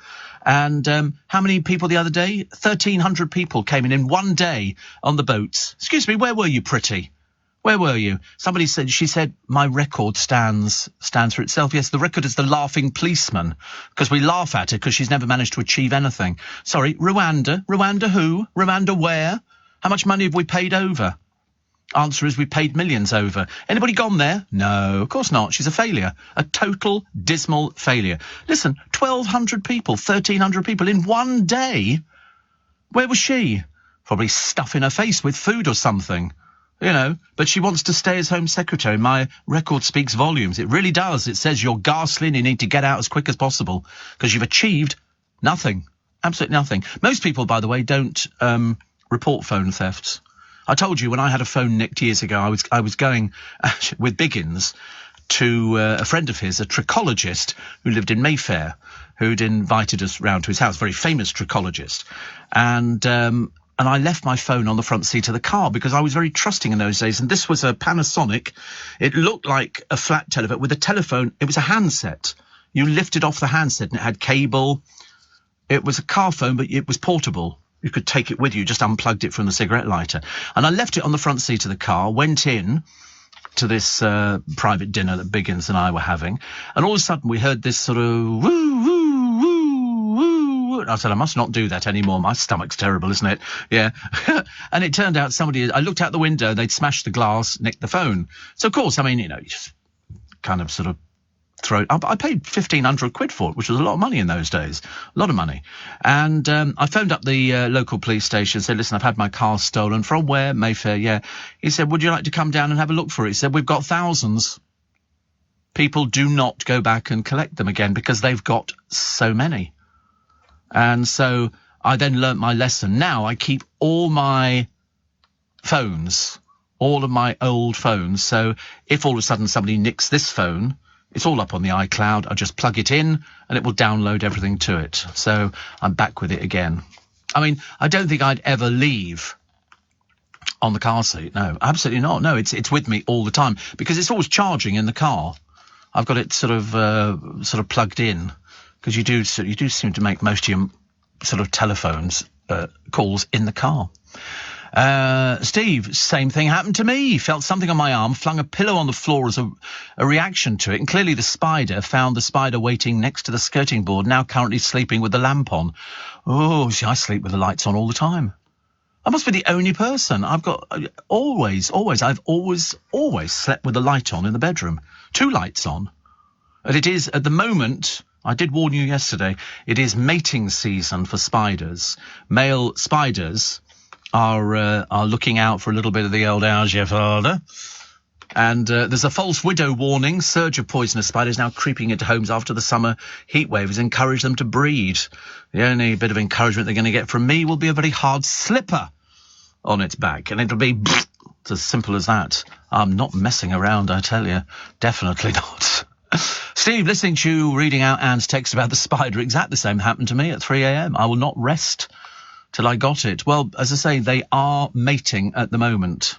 Speaker 1: And how many people the other day? 1,300 people came in one day on the boats. Excuse me, where were you, Priti? Where were you? Somebody said, she said, my record stands for itself. Yes, the record is the laughing policeman, because we laugh at her because she's never managed to achieve anything. Sorry, Rwanda? Rwanda who? Rwanda where? How much money have we paid over? Answer is we paid millions over. Anybody gone there? No, of course not. She's a failure. A total dismal failure. Listen, 1,200 people, 1,300 people in one day. Where was she? Probably stuffing her face with food or something. You know, but she wants to stay as Home Secretary. My record speaks volumes. It really does. It says you're ghastly and you need to get out as quick as possible because you've achieved nothing. Absolutely nothing. Most people, by the way, don't report phone thefts. I told you when I had a phone nicked years ago, I was going with Biggins to a friend of his, a trichologist who lived in Mayfair, who'd invited us round to his house, very famous trichologist. And I left my phone on the front seat of the car because I was very trusting in those days. And this was a Panasonic. It looked like a flat telephone with a telephone. It was a handset. You lifted off the handset and it had cable. It was a car phone, but it was portable. You could take it with you, just unplugged it from the cigarette lighter. And I left it on the front seat of the car, went in to this private dinner that Biggins and I were having. And all of a sudden we heard this sort of woo, woo, woo, woo. And I said, I must not do that anymore. My stomach's terrible, isn't it? Yeah. And it turned out I looked out the window, they'd smashed the glass, nicked the phone. So, of course, I mean, you know, you just kind of sort of I paid 1,500 quid for it, which was a lot of money in those days. A lot of money. And I phoned up the local police station and said, listen, I've had my car stolen. From where? Mayfair, yeah. He said, would you like to come down and have a look for it? He said, we've got thousands. People do not go back and collect them again because they've got so many. And so I then learnt my lesson. Now I keep all my phones, all of my old phones. So if all of a sudden somebody nicks this phone, it's all up on the iCloud. I just plug it in and it will download everything to it. So I'm back with it again. I mean, I don't think I'd ever leave on the car seat. No, absolutely not. No, it's with me all the time because it's always charging in the car. I've got it sort of plugged in because you do seem to make most of your sort of telephones calls in the car. Steve, same thing happened to me. Felt something on my arm, flung a pillow on the floor as a reaction to it, and clearly the spider found the spider waiting next to the skirting board, now currently sleeping with the lamp on. Oh, see, I sleep with the lights on all the time. I must be the only person. I've always slept with the light on in the bedroom. 2 lights on. And it is, at the moment, I did warn you yesterday, it is mating season for spiders. Male spiders are looking out for a little bit of the old how's your father. And there's a false widow warning. Surge of poisonous spiders now creeping into homes after the summer heat wave has encouraged them to breed. The only bit of encouragement they're going to get from me will be a very hard slipper on its back. And it'll be it's as simple as that. I'm not messing around, I tell you. Definitely not. Steve, listening to you reading out Anne's text about the spider, exactly the same happened to me at 3 a.m. I will not rest till I got it. Well, as I say, they are mating at the moment.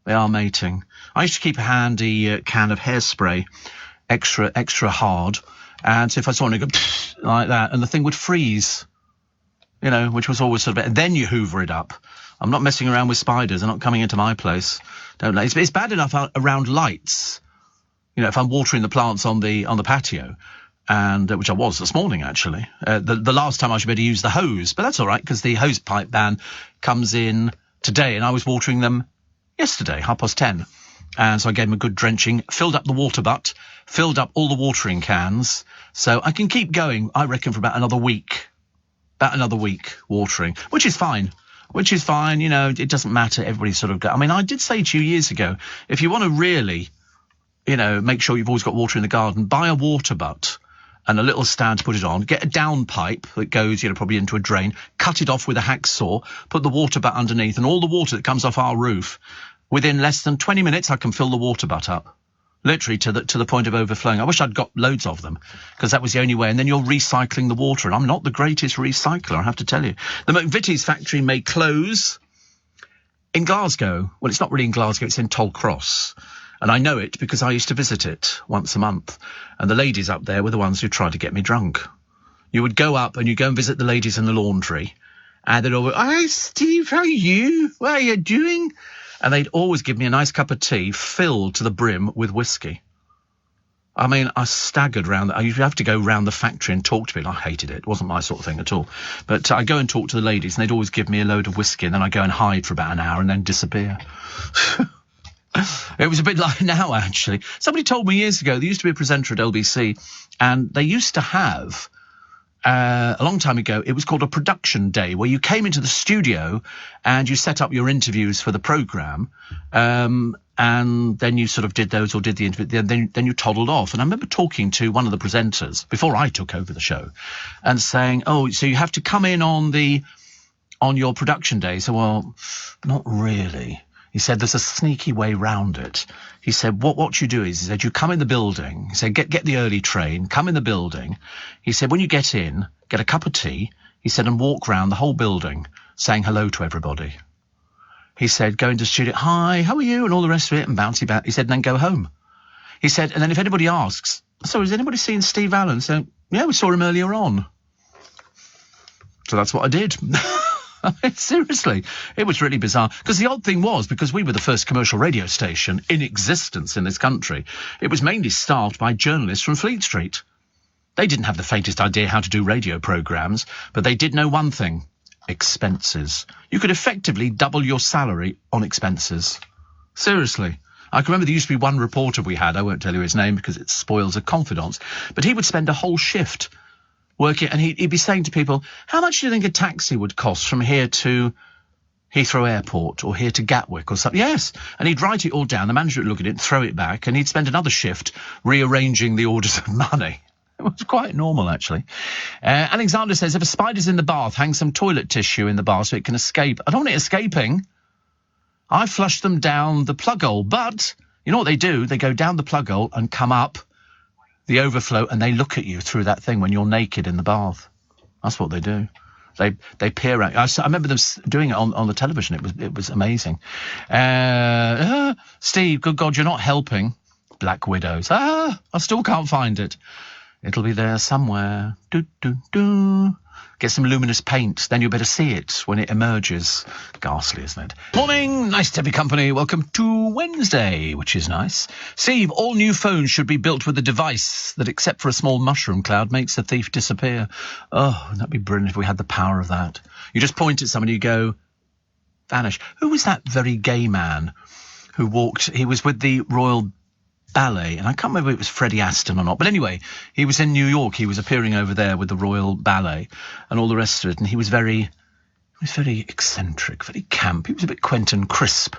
Speaker 1: They are mating. I used to keep a handy can of hairspray, extra hard, and so if I saw it go like that, and the thing would freeze, you know, which was always sort of. Then you hoover it up. I'm not messing around with spiders. They're not coming into my place. Don't let. It's bad enough around lights. You know, if I'm watering the plants on the patio, and which I was this morning, actually. The last time I should be able to use the hose, but that's all right, because the hose pipe ban comes in today, and I was watering them yesterday, 10:30. And so I gave them a good drenching, filled up the water butt, filled up all the watering cans, so I can keep going, I reckon, for about another week watering, which is fine. You know, it doesn't matter. Everybody sort of I mean, I did say to you years ago, if you want to really, you know, make sure you've always got water in the garden, buy a water butt and a little stand to put it on, get a down pipe that goes, you know, probably into a drain, cut it off with a hacksaw, put the water butt underneath, and all the water that comes off our roof, within less than 20 minutes, I can fill the water butt up. Literally to the point of overflowing. I wish I'd got loads of them, because that was the only way. And then you're recycling the water, and I'm not the greatest recycler, I have to tell you. The McVitie's factory may close in Glasgow. Well, it's not really in Glasgow, it's in Tollcross. And I know it because I used to visit it once a month. And the ladies up there were the ones who tried to get me drunk. You would go up and you go and visit the ladies in the laundry, and they'd all go, "Hi, Steve, how are you? What are you doing?" And they'd always give me a nice cup of tea filled to the brim with whiskey. I mean, I staggered round. I used to have to go round the factory and talk to people. I hated it. It wasn't my sort of thing at all. But I go and talk to the ladies, and they'd always give me a load of whiskey, and then I go and hide for about an hour and then disappear. It was a bit like now, actually. Somebody told me years ago, there used to be a presenter at LBC, and they used to have, a long time ago, it was called a production day, where you came into the studio and you set up your interviews for the programme, and then you sort of did those or did the interview, then you toddled off. And I remember talking to one of the presenters before I took over the show and saying, "Oh, so you have to come in on your production day?" So, well, not really. He said, "There's a sneaky way round it." He said, what you do is, he said, you come in the building. He said, get the early train, come in the building. He said, when you get in, get a cup of tea. He said, and walk round the whole building saying hello to everybody. He said, go into the studio, "Hi, how are you?" and all the rest of it, and bouncy back. He said, and then go home. He said, and then if anybody asks, "So has anybody seen Steve Allen?" So, "Yeah, we saw him earlier on." So that's what I did. Seriously, it was really bizarre. Because the odd thing was, because we were the first commercial radio station in existence in this country, it was mainly staffed by journalists from Fleet Street. They didn't have the faintest idea how to do radio programmes, but they did know one thing: expenses. You could effectively double your salary on expenses. Seriously. I can remember there used to be one reporter we had, I won't tell you his name because it spoils a confidence, but he would spend a whole shift working, and he'd be saying to people, "How much do you think a taxi would cost from here to Heathrow Airport or here to Gatwick or something?" Yes. And he'd write it all down. The manager would look at it and throw it back, and he'd spend another shift rearranging the orders of money. It was quite normal, actually. Alexander says, if a spider's in the bath, hang some toilet tissue in the bath so it can escape. I don't want it escaping. I flush them down the plug hole. But you know what they do? They go down the plug hole and come up the overflow, and they look at you through that thing when you're naked in the bath. That's what they do. They peer at you. I remember them doing it on the television. It was amazing. Steve, good God, you're not helping. Black Widows. I still can't find it. It'll be there somewhere. Do, do, do. Get some luminous paint, then you better see it when it emerges. Ghastly, isn't it? Morning, nice to be company. Welcome to Wednesday, which is nice. Steve, all new phones should be built with a device that, except for a small mushroom cloud, makes the thief disappear. Oh, wouldn't that be brilliant if we had the power of that? You just point at somebody, you go, vanish. Who was that very gay man who walked? He was with the Royal Ballet, and I can't remember if it was Freddie Aston or not, but anyway, he was in New York. He was appearing over there with the Royal Ballet and all the rest of it, and he was very eccentric, very camp. He was a bit Quentin Crisp,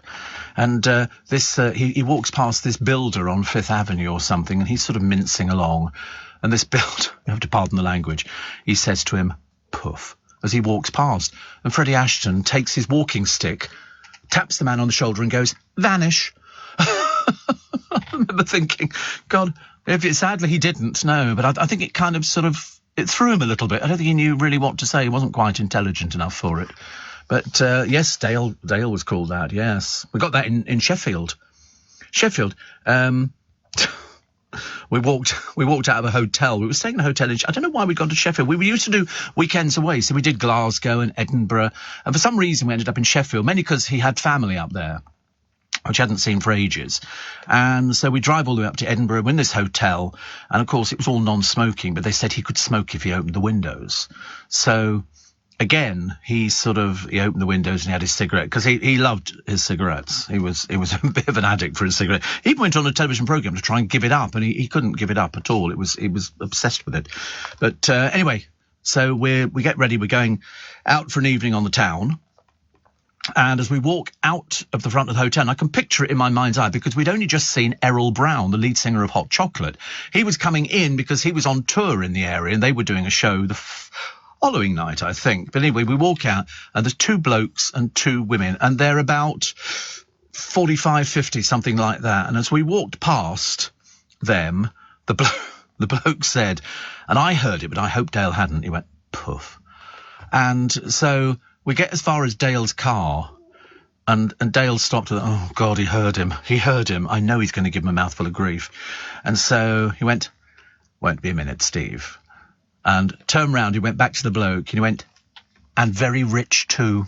Speaker 1: and he walks past this builder on Fifth Avenue or something, and he's sort of mincing along, and this builder, you have to pardon the language, he says to him, "Poof," as he walks past, and Freddie Ashton takes his walking stick, taps the man on the shoulder and goes, "Vanish." I remember thinking, God, sadly he didn't, no, but I think it kind of it threw him a little bit. I don't think he knew really what to say. He wasn't quite intelligent enough for it. But, yes, Dale was called that, yes. We got that in Sheffield. We walked out of a hotel. We were staying in a hotel I don't know why we'd gone to Sheffield. We used to do weekends away, so we did Glasgow and Edinburgh. And for some reason we ended up in Sheffield, mainly because he had family up there. which I hadn't seen for ages. And so we drive all the way up to Edinburgh, we're in this hotel, and of course it was all non-smoking, but they said he could smoke if he opened the windows. So again, he opened the windows and he had his cigarette, because he loved his cigarettes. He was a bit of an addict for his cigarette. He even went on a television programme to try and give it up, and he couldn't give it up at all. He was obsessed with it. But anyway, so we get ready, we're going out for an evening on the town. And as we walk out of the front of the hotel, and I can picture it in my mind's eye, because we'd only just seen Errol Brown, the lead singer of Hot Chocolate. He was coming in because he was on tour in the area, and they were doing a show the following night, I think. But anyway, we walk out, and there's 2 blokes and 2 women, and they're about 45, 50, something like that. And as we walked past them, the bloke said, and I heard it, but I hope Dale hadn't, he went, "Poof." And so we get as far as Dale's car, and Dale stopped with, "Oh, God, he heard him. I know he's going to give him a mouthful of grief." And so he went, "Won't be a minute, Steve." And turned round, he went back to the bloke, and he went, "And very rich too."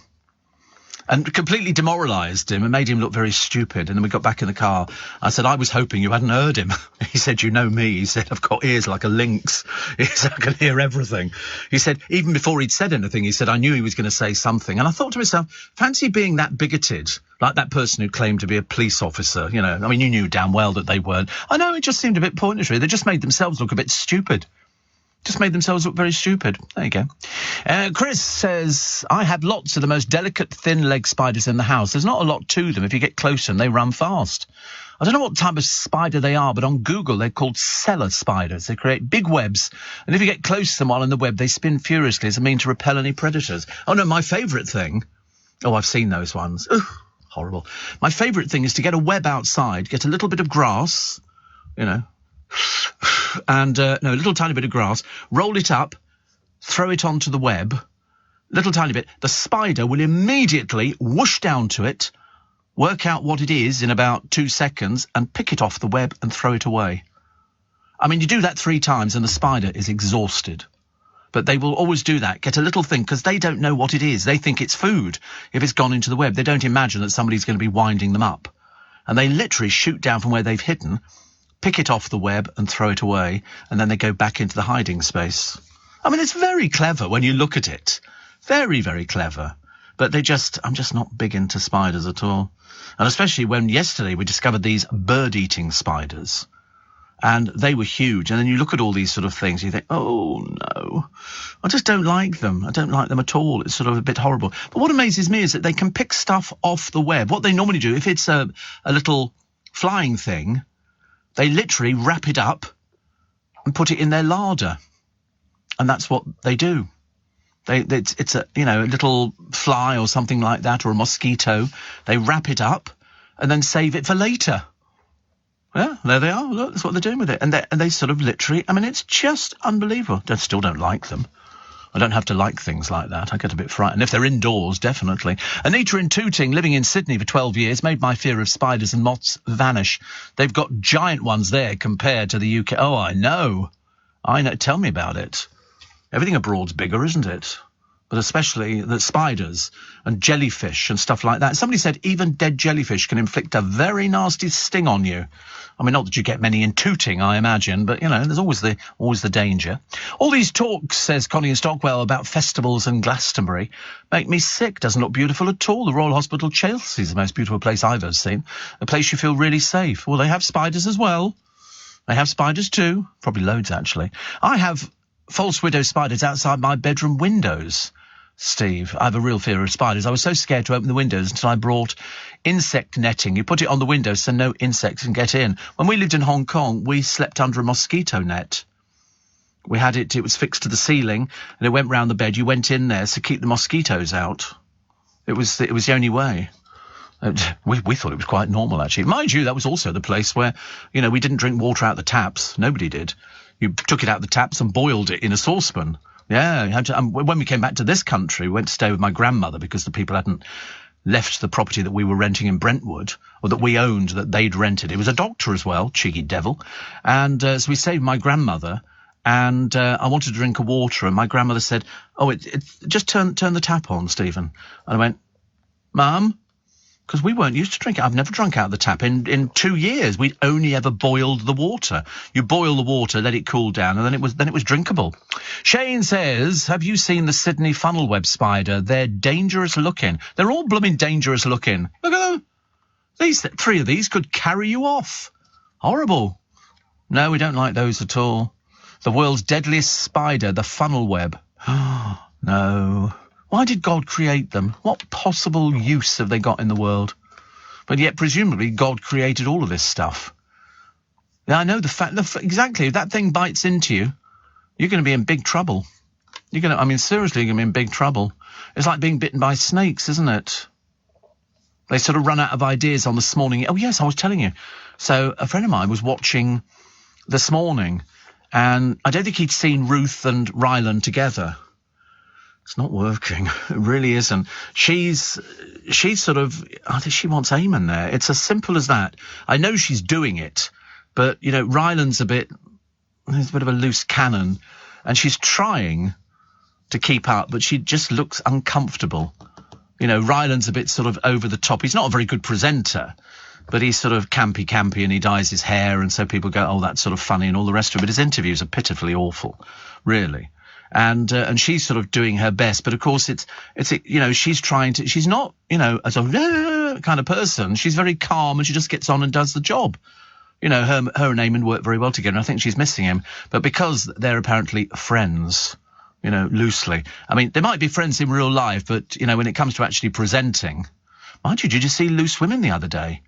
Speaker 1: And completely demoralised him and made him look very stupid. And then we got back in the car. I said, "I was hoping you hadn't heard him." He said, "You know me." He said, "I've got ears like a lynx." He said, "I can hear everything." He said, even before he'd said anything, he said, "I knew he was going to say something." And I thought to myself, fancy being that bigoted, like that person who claimed to be a police officer. You know, I mean, you knew damn well that they weren't. I know, it just seemed a bit pointless, really. They just made themselves look a bit stupid. Just made themselves look very stupid. There you go. Chris says, "I have lots of the most delicate thin leg spiders in the house. There's not a lot to them if you get close to them. They run fast. I don't know what type of spider they are, but on Google they're called cellar spiders. They create big webs, and if you get close to them while in the web, they spin furiously as a mean to repel any predators." Oh no, my favourite thing... Oh, I've seen those ones. Ugh, horrible. My favourite thing is to get a web outside, get a little bit of grass, you know, and a little tiny bit of grass, roll it up, throw it onto the web, little tiny bit. The spider will immediately whoosh down to it, work out what it is in about 2 seconds, and pick it off the web and throw it away. I mean, you do that 3 times and the spider is exhausted. But they will always do that, get a little thing, because they don't know what it is. They think it's food if it's gone into the web. They don't imagine that somebody's going to be winding them up. And they literally shoot down from where they've hidden, pick it off the web and throw it away, and then they go back into the hiding space. I mean, it's very clever when you look at it. Very, very clever. But I'm just not big into spiders at all. And especially when yesterday we discovered these bird-eating spiders. And they were huge. And then you look at all these sort of things, you think, oh, no, I just don't like them. I don't like them at all. It's sort of a bit horrible. But what amazes me is that they can pick stuff off the web. What they normally do, if it's a little flying thing, they literally wrap it up and put it in their larder. And that's what they do. It's a little fly or something like that, or a mosquito. They wrap it up and then save it for later. Yeah, there they are. Look, that's what they're doing with it. And they sort of literally, I mean, it's just unbelievable. I still don't like them. I don't have to like things like that. I get a bit frightened. If they're indoors, definitely. Anita in Tooting, living in Sydney for 12 years, made my fear of spiders and moths vanish. They've got giant ones there compared to the UK. Oh, I know. Tell me about it. Everything abroad's bigger, isn't it? But especially the spiders and jellyfish and stuff like that. Somebody said even dead jellyfish can inflict a very nasty sting on you. I mean, not that you get many in Tooting, I imagine, but, there's always the danger. All these talks, says Connie in Stockwell, about festivals and Glastonbury make me sick. Doesn't look beautiful at all. The Royal Hospital Chelsea is the most beautiful place I've ever seen. A place you feel really safe. Well, they have spiders as well. They have spiders too. Probably loads, actually. I have false widow spiders outside my bedroom windows. Steve, I have a real fear of spiders. I was so scared to open the windows until I brought insect netting. You put it on the windows so no insects can get in. When we lived in Hong Kong, we slept under a mosquito net. We had it was fixed to the ceiling, and it went round the bed. You went in there to keep the mosquitoes out. It was the only way. We thought it was quite normal, actually. Mind you, that was also the place where, we didn't drink water out the taps. Nobody did. You took it out the taps and boiled it in a saucepan. Yeah, you had to, when we came back to this country, we went to stay with my grandmother because the people hadn't left the property that we were renting in Brentwood, or that we owned, that they'd rented. It was a doctor as well, cheeky devil. And so we stayed with my grandmother, and I wanted to drink a water, and my grandmother said, "Oh, just turn the tap on, Stephen." And I went, "Mum, because we weren't used to drinking. I've never drunk out of the tap in 2 years. We'd only ever boiled the water. You boil the water, let it cool down, and then it was drinkable. Shane says, have you seen the Sydney funnel web spider? They're dangerous looking. They're all blooming dangerous looking. Look at them. These 3 of these could carry you off. Horrible. No, we don't like those at all. The world's deadliest spider, the funnel web. No. Why did God create them? What possible use have they got in the world? But yet, presumably, God created all of this stuff. Yeah, I know exactly. If that thing bites into you, you're going to be in big trouble. Seriously, you're going to be in big trouble. It's like being bitten by snakes, isn't it? They sort of run out of ideas on This Morning. Oh, yes, I was telling you. So a friend of mine was watching This Morning, and I don't think he'd seen Ruth and Ryland together. It's not working. It really isn't. She's sort of, I think she wants Eamon there. It's as simple as that. I know she's doing it, but, Ryland's he's a bit of a loose cannon, and she's trying to keep up, but she just looks uncomfortable. Ryland's a bit sort of over the top. He's not a very good presenter, but he's sort of campy, and he dyes his hair, and so people go, oh, that's sort of funny, and all the rest of it. But his interviews are pitifully awful, really. And she's sort of doing her best, but of course she's trying to, she's not, as a kind of person. She's very calm, and she just gets on and does the job. Her and Eamon work very well together. I think she's missing him, but because they're apparently friends, loosely. I mean, they might be friends in real life, but, when it comes to actually presenting, mind you, did you see Loose Women the other day?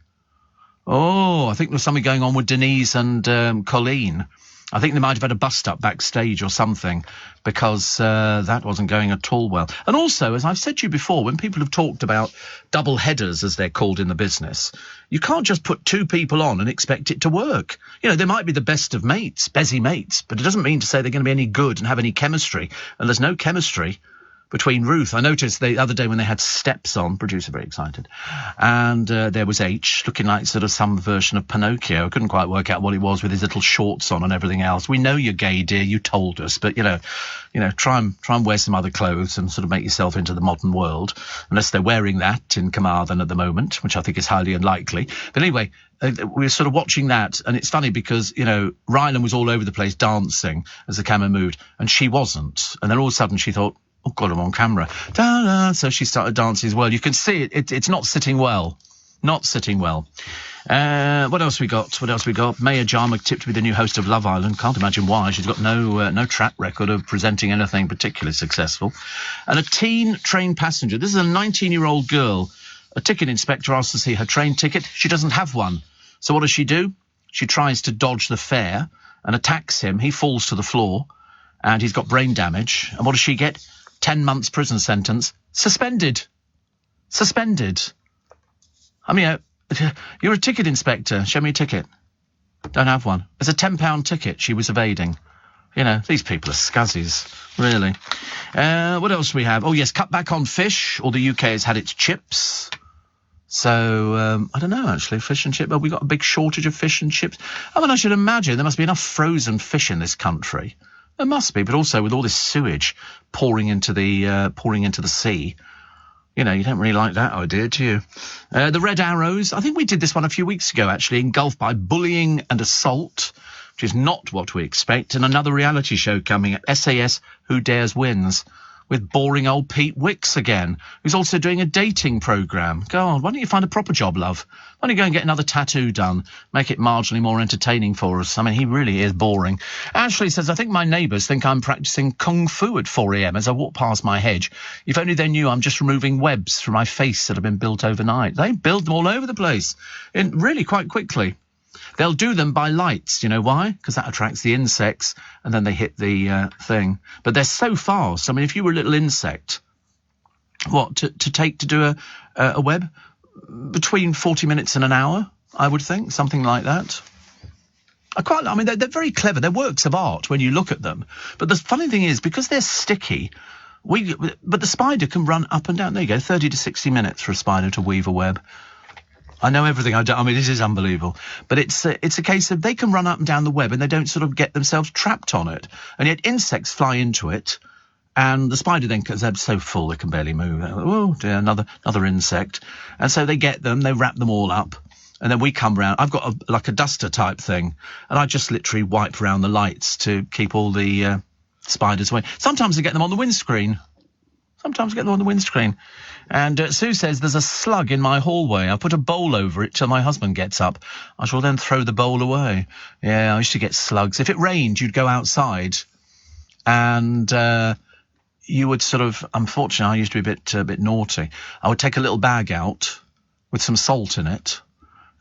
Speaker 1: Oh, I think there was something going on with Denise and Colleen. I think they might have had a bust-up backstage or something, because that wasn't going at all well. And also, as I've said to you before, when people have talked about double headers, as they're called in the business, you can't just put 2 people on and expect it to work. They might be the best of mates, busy mates, but it doesn't mean to say they're going to be any good and have any chemistry. And there's no chemistry between Ruth. I noticed the other day when they had Steps on, producer very excited, and there was H looking like sort of some version of Pinocchio. I couldn't quite work out what it was with his little shorts on and everything else. We know you're gay, dear, you told us, but try and wear some other clothes and sort of make yourself into the modern world, unless they're wearing that in Carmarthen at the moment, which I think is highly unlikely. But anyway, we were sort of watching that, and it's funny because, Ryland was all over the place dancing as the camera moved, and she wasn't. And then all of a sudden she thought, oh, God, I'm on camera. Da-da. So she started dancing as well. You can see it's not sitting well. Not sitting well. What else we got? Maya Jama tipped to be the new host of Love Island. Can't imagine why. She's got no track record of presenting anything particularly successful. And a teen train passenger. This is a 19-year-old girl. A ticket inspector asks to see her train ticket. She doesn't have one. So what does she do? She tries to dodge the fare and attacks him. He falls to the floor, and he's got brain damage. And what does she get? 10 months prison sentence. Suspended. I mean, you're a ticket inspector. Show me a ticket. Don't have one. It's a £10 ticket she was evading. These people are scuzzies, really. What else do we have? Oh, yes, cut back on fish. Or the UK has had its chips. So, I don't know, actually, fish and chips. Well, we got a big shortage of fish and chips. I mean, I should imagine there must be enough frozen fish in this country. There must be, but also with all this sewage pouring into the sea, you don't really like that idea, do you? The Red Arrows, I think we did this one a few weeks ago, actually, engulfed by bullying and assault, which is not what we expect, and another reality show coming at SAS Who Dares Wins, with boring old Pete Wicks again, who's also doing a dating programme. God, why don't you find a proper job, love? Why don't you go and get another tattoo done? Make it marginally more entertaining for us. I mean, he really is boring. Ashley says, I think my neighbours think I'm practising kung fu at 4 a.m. as I walk past my hedge. If only they knew I'm just removing webs from my face that have been built overnight. They build them all over the place, really quite quickly. They'll do them by lights. You know why? Because that attracts the insects, and then they hit the thing. But they're so fast. I mean, if you were a little insect, to do a web? Between 40 minutes and an hour, I would think, something like that. They're very clever. They're works of art when you look at them. But the funny thing is, because they're sticky, but the spider can run up and down. There you go, 30 to 60 minutes for a spider to weave a web. I know everything. This is unbelievable. But it's a case of they can run up and down the web and they don't sort of get themselves trapped on it. And yet insects fly into it And the spider then, because they're so full they can barely move. Oh dear, another insect. And so they get them, they wrap them all up, and then we come round. I've got like a duster type thing, and I just literally wipe around the lights to keep all the spiders away. Sometimes I get them on the windscreen. And Sue says, there's a slug in my hallway. I put a bowl over it till my husband gets up. I shall then throw the bowl away. Yeah, I used to get slugs. If it rained, you'd go outside and you would sort of, unfortunately, I used to be a bit naughty. I would take a little bag out with some salt in it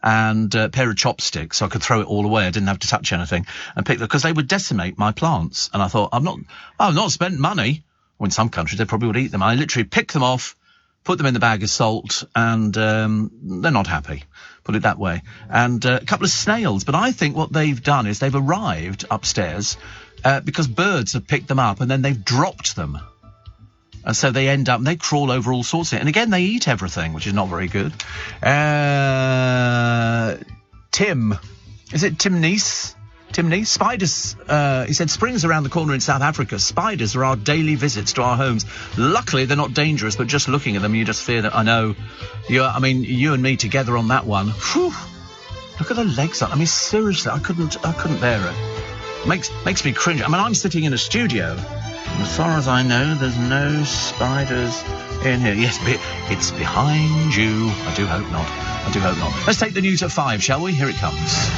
Speaker 1: and a pair of chopsticks so I could throw it all away. I didn't have to touch anything and pick them, because they would decimate my plants. And I thought, I've not spent money. Well, in some countries, they probably would eat them. I literally pick them off, put them in the bag of salt, and they're not happy, put it that way. And a couple of snails. But I think what they've done is they've arrived upstairs because birds have picked them up and then they've dropped them. And so they end up, and they crawl over all sorts of it. And again, they eat everything, which is not very good. Tim. Is it Tim Neese? Tim Neese? Spiders, he said, spring's around the corner in South Africa. Spiders are our daily visits to our homes. Luckily, they're not dangerous, but just looking at them, you just fear that. I know. You and me together on that one. Whew. Look at the legs. I mean, seriously, I couldn't bear it. Makes me cringe. I mean, I'm sitting in a studio. As far as I know, there's no spiders in here. Yes, it's behind you. I do hope not. Let's take the news at 5, shall we? Here it comes.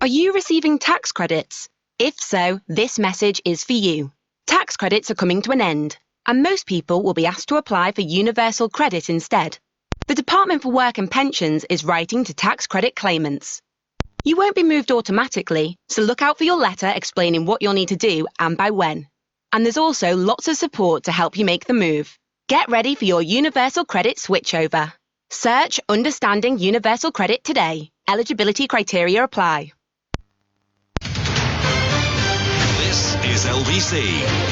Speaker 2: Are you receiving tax credits? If so, this message is for you. Tax credits are coming to an end, and most people will be asked to apply for universal credit instead. The Department for Work and Pensions is writing to tax credit claimants. You won't be moved automatically, so look out for your letter explaining what you'll need to do and by when. And there's also lots of support to help you make the move. Get ready for your universal credit switchover. Search Understanding Universal Credit today. Eligibility criteria apply.
Speaker 3: This is LBC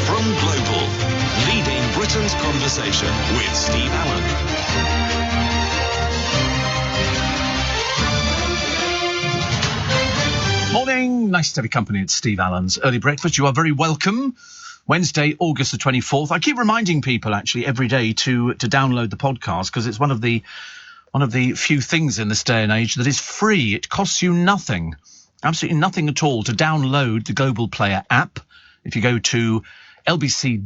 Speaker 3: from Global, leading Britain's conversation with Steve Allen.
Speaker 1: Morning, nice to have your company at Steve Allen's Early Breakfast. You are very welcome. Wednesday, August the 24th. I keep reminding people actually every day to download the podcast, because it's one of the few things in this day and age that is free. It costs you nothing, absolutely nothing at all, to download the Global Player app. If you go to lbc.co.uk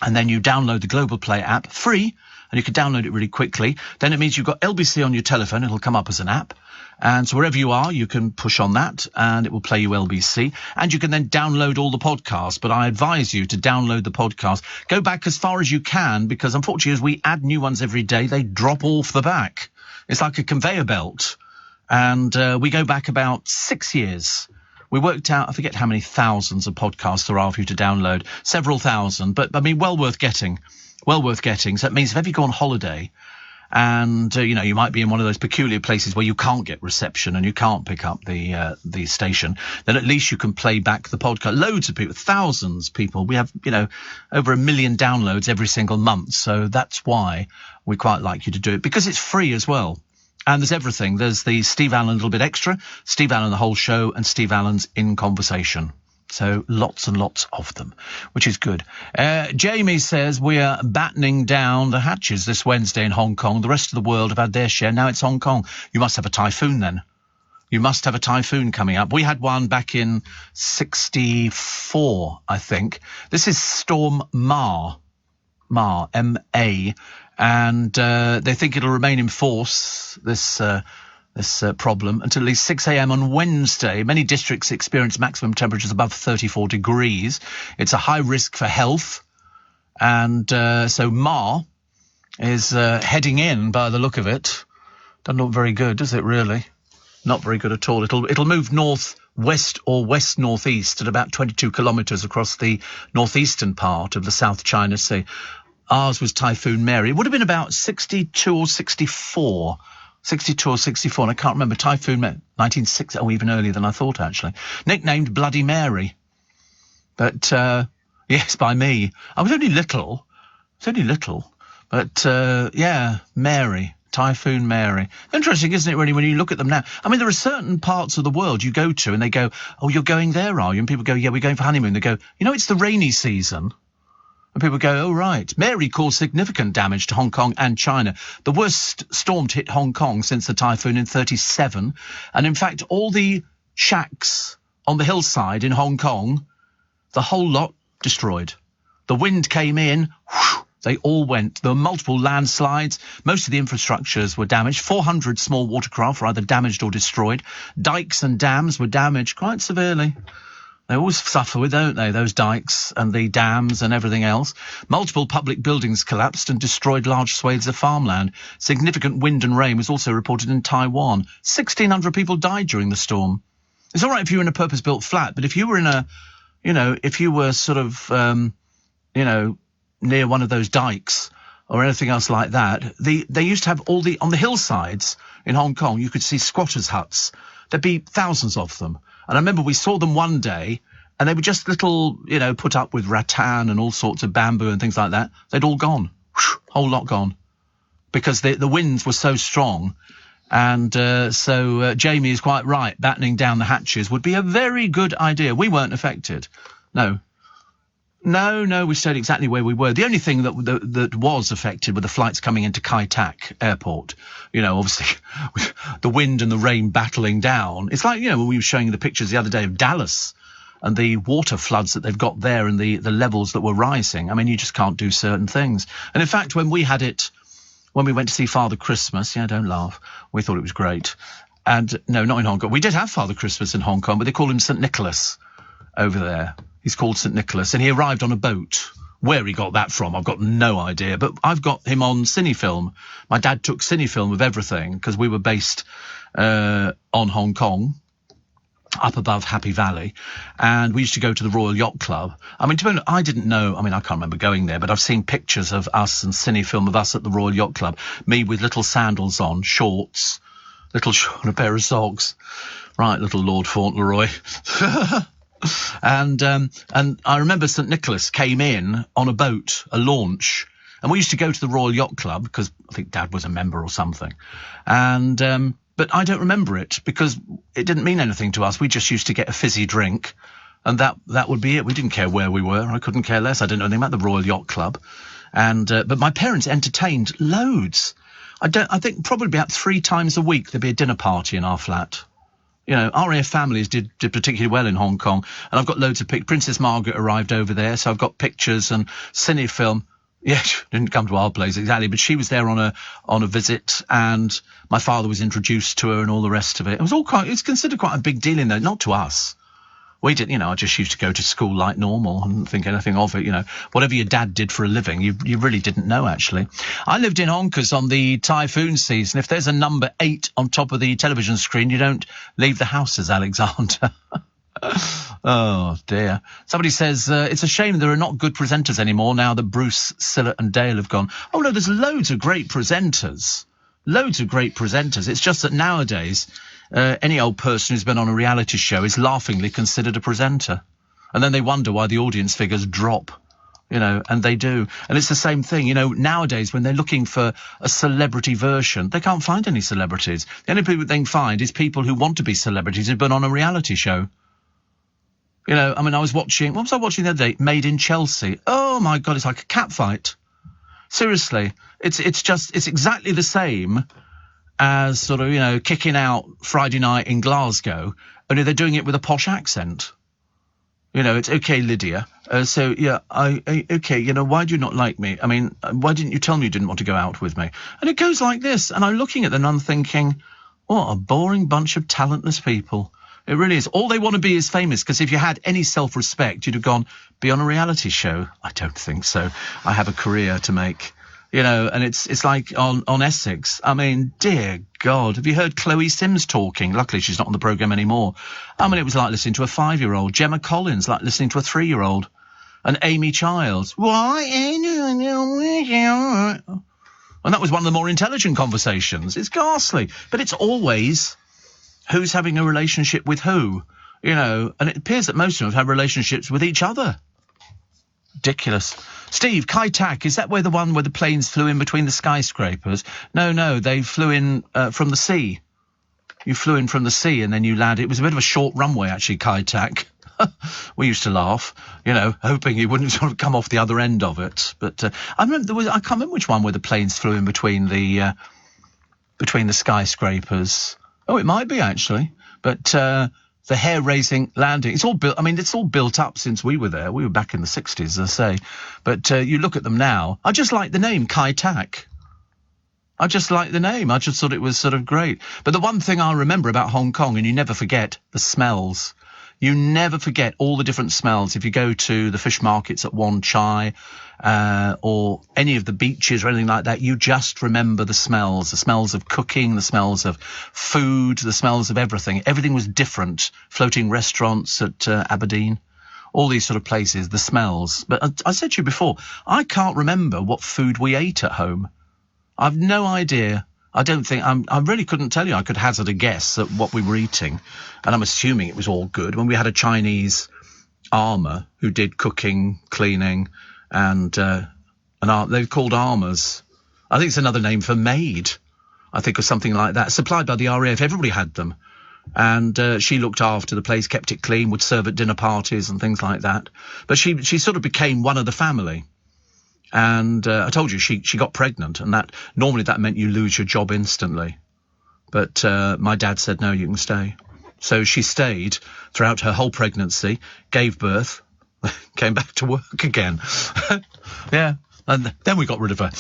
Speaker 1: and then you download the Global Player app, free, and you can download it really quickly, then it means you've got LBC on your telephone. It'll come up as an app. And so wherever you are, you can push on that and it will play you LBC. And you can then download all the podcasts. But I advise you to download the podcast. Go back as far as you can, because unfortunately, as we add new ones every day, they drop off the back. It's like a conveyor belt. And we go back about 6 years. We worked out, I forget how many thousands of podcasts there are for you to download. Several thousand. But, I mean, well worth getting. Well worth getting. So it means if ever you go on holiday, and, you might be in one of those peculiar places where you can't get reception and you can't pick up the station, then at least you can play back the podcast. Loads of people, thousands of people. We have, over 1 million downloads every single month. So that's why we quite like you to do it, because it's free as well. And there's everything. There's the Steve Allen Little Bit Extra, Steve Allen The Whole Show, and Steve Allen's In Conversation. So lots and lots of them, which is good. Jamie says we are battening down the hatches this Wednesday in Hong Kong. The rest of the world have had their share. Now it's Hong Kong. You must have a typhoon then. You must have a typhoon coming up. We had one back in 64, I think. This is Storm Ma, M-A. And they think it'll remain in force, this problem, until at least 6 a.m. on Wednesday. Many districts experience maximum temperatures above 34 degrees. It's a high risk for health. And so Ma is heading in by the look of it. Doesn't look very good, does it, really? Not very good at all. It'll move north-west or west-northeast at about 22 kilometres across the northeastern part of the South China Sea. Ours was Typhoon Mary. It would have been about 62 or 64. 62 or 64, and I can't remember. Typhoon 1960, even earlier than I thought, actually. Nicknamed Bloody Mary. But, yes, by me. I was only little. But, Mary. Typhoon Mary. Interesting, isn't it, really, when you look at them now? I mean, there are certain parts of the world you go to and they go, oh, you're going there, are you? And people go, yeah, we're going for honeymoon. They go, you know, it's the rainy season. And people go, oh, right. Mary caused significant damage to Hong Kong and China. The worst storm to hit Hong Kong since the typhoon in 1937. And in fact, all the shacks on the hillside in Hong Kong, the whole lot destroyed. The wind came in, whoosh, they all went. There were multiple landslides. Most of the infrastructures were damaged. 400 small watercraft were either damaged or destroyed. Dikes and dams were damaged quite severely. They always suffer with, don't they, those dikes and the dams and everything else. Multiple public buildings collapsed and destroyed large swathes of farmland. Significant wind and rain was also reported in Taiwan. 1,600 people died during the storm. It's all right if you were in a purpose-built flat, but if you were in a, you know, if you were sort of, you know, near one of those dikes or anything else like that, they used to have all the, on the hillsides in Hong Kong, you could see squatters' huts. There'd be thousands of them. And I remember we saw them one day, and they were just little, you know, put up with rattan and all sorts of bamboo and things like that. They'd all gone, whole lot gone, because the winds were so strong. And so Jamie is quite right. Battening down the hatches would be a very good idea. We weren't affected. No, we stayed exactly where we were. The only thing that was affected were the flights coming into Kai Tak Airport. You know, obviously, with the wind and the rain battling down. It's like, you know, when we were showing you the pictures the other day of Dallas and the water floods that they've got there and the levels that were rising. I mean, you just can't do certain things. And in fact, when we went to see Father Christmas, yeah, don't laugh, we thought it was great. And no, not in Hong Kong. We did have Father Christmas in Hong Kong, but they call him St. Nicholas over there. He's called St. Nicholas, and he arrived on a boat. Where he got that from, I've got no idea. But I've got him on Cinefilm. My dad took Cinefilm of everything because we were based on Hong Kong, up above Happy Valley. And we used to go to the Royal Yacht Club. I mean, to be honest, I didn't know. I mean, I can't remember going there, but I've seen pictures of us and Cinefilm of us at the Royal Yacht Club. Me with little sandals on, shorts, a pair of socks. Right, little Lord Fauntleroy. And I remember St. Nicholas came in on a boat, a launch, and we used to go to the Royal Yacht Club because I think Dad was a member or something. And but I don't remember it because it didn't mean anything to us. We just used to get a fizzy drink, and that would be it. We didn't care where we were. I couldn't care less. I didn't know anything about the Royal Yacht Club, and but my parents entertained loads. I think probably about 3 times a week there'd be a dinner party in our flat. You know, RAF families did particularly well in Hong Kong. And I've got loads of pictures. Princess Margaret arrived over there, so I've got pictures and Cinefilm. Yeah, she didn't come to our place exactly, but she was there on a visit, and my father was introduced to her and all the rest of it. It's considered quite a big deal in there, not to us. We didn't, you know, I just used to go to school like normal and didn't think anything of it, you know. Whatever your dad did for a living, you really didn't know, actually. I lived in Honkers on the typhoon season. If there's a number 8 on top of the television screen, you don't leave the house, says Alexander. Oh, dear. Somebody says, it's a shame there are not good presenters anymore now that Bruce, Sillett and Dale have gone. Oh, no, there's loads of great presenters. It's just that nowadays, any old person who's been on a reality show is laughingly considered a presenter. And then they wonder why the audience figures drop, you know, and they do. And it's the same thing, you know, nowadays when they're looking for a celebrity version, they can't find any celebrities. The only people they can find is people who want to be celebrities who've been on a reality show. You know, I mean, what was I watching the other day? Made in Chelsea. Oh, my God, it's like a cat fight. Seriously, it's exactly the same as sort of, you know, Kicking Out Friday Night in Glasgow, only they're doing it with a posh accent. You know, it's okay, Lydia. So, yeah, okay, you know, why do you not like me? I mean, why didn't you tell me you didn't want to go out with me? And it goes like this, and I'm looking at them and I'm thinking, what a boring bunch of talentless people. It really is. All they want to be is famous, because if you had any self-respect, you'd have gone, be on a reality show. I don't think so. I have a career to make, you know, and it's like on Essex. I mean, dear God, have you heard Chloe Sims talking? Luckily, she's not on the programme anymore. I mean, it was like listening to a 5-year-old. Gemma Collins, like listening to a 3-year-old. And Amy Childs. Why? And that was one of the more intelligent conversations. It's ghastly. But it's always who's having a relationship with who, you know, and it appears that most of them have relationships with each other. ridiculous. Steve, Kai Tak, is that where the planes flew in between the skyscrapers? No, they flew in from the sea. You flew in from the sea and then you landed. It was a bit of a short runway, actually, Kai Tak. We used to laugh, hoping he wouldn't sort of come off the other end of it. But I can't remember which one where the planes flew in between the skyscrapers. Oh, it might be, actually. But the hair-raising landing, it's all built up since we were there. We were back in the 60s, as I say. But you look at them now. I just like the name, Kai Tak. I just like the name. I just thought it was sort of great. But the one thing I remember about Hong Kong, and you never forget, the smells. You never forget all the different smells. If you go to the fish markets at Wan Chai or any of the beaches or anything like that, you just remember the smells of cooking, the smells of food, the smells of everything. Everything was different. Floating restaurants at Aberdeen, all these sort of places, the smells. But I said to you before, I can't remember what food we ate at home. I've no idea. I don't think I really couldn't tell you. I could hazard a guess at what we were eating, and I'm assuming it was all good. When we had a Chinese armour who did cooking, cleaning, and they're called armours. I think it's another name for maid. I think, or something like that. Supplied by the RAF. Everybody had them, and she looked after the place, kept it clean, would serve at dinner parties and things like that. But she sort of became one of the family. And I told you she got pregnant, and that normally that meant you lose your job instantly. But my dad said, no, you can stay. So she stayed throughout her whole pregnancy, gave birth, came back to work again. Yeah, and then we got rid of her.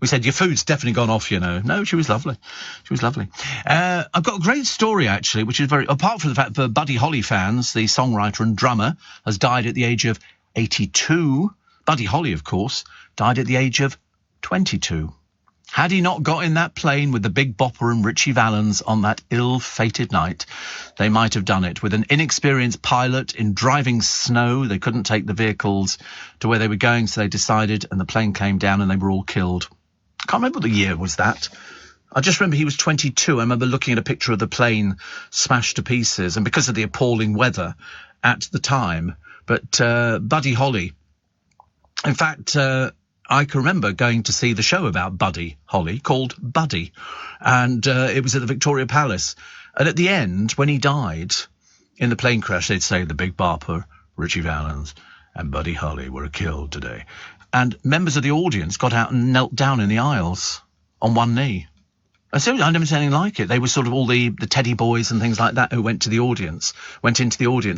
Speaker 1: We said, your food's definitely gone off, No, she was lovely. She was lovely. I've got a great story, actually, which is apart from the fact that Buddy Holly fans, the songwriter and drummer, has died at the age of 82. Buddy Holly, of course, died at the age of 22. Had he not got in that plane with the Big Bopper and Richie Valens on that ill-fated night, they might have done it. With an inexperienced pilot in driving snow, they couldn't take the vehicles to where they were going, so they decided, and the plane came down and they were all killed. Can't remember what the year was that. I just remember he was 22. I remember looking at a picture of the plane smashed to pieces, and because of the appalling weather at the time. But Buddy Holly, in fact, I can remember going to see the show about Buddy Holly called Buddy, and it was at the Victoria Palace. And at the end, when he died in the plane crash, they'd say the Big Bopper, Richie Valens, and Buddy Holly were killed today. And members of the audience got out and knelt down in the aisles on one knee. I've never seen anything like it. They were sort of all the teddy boys and things like that who went into the audience,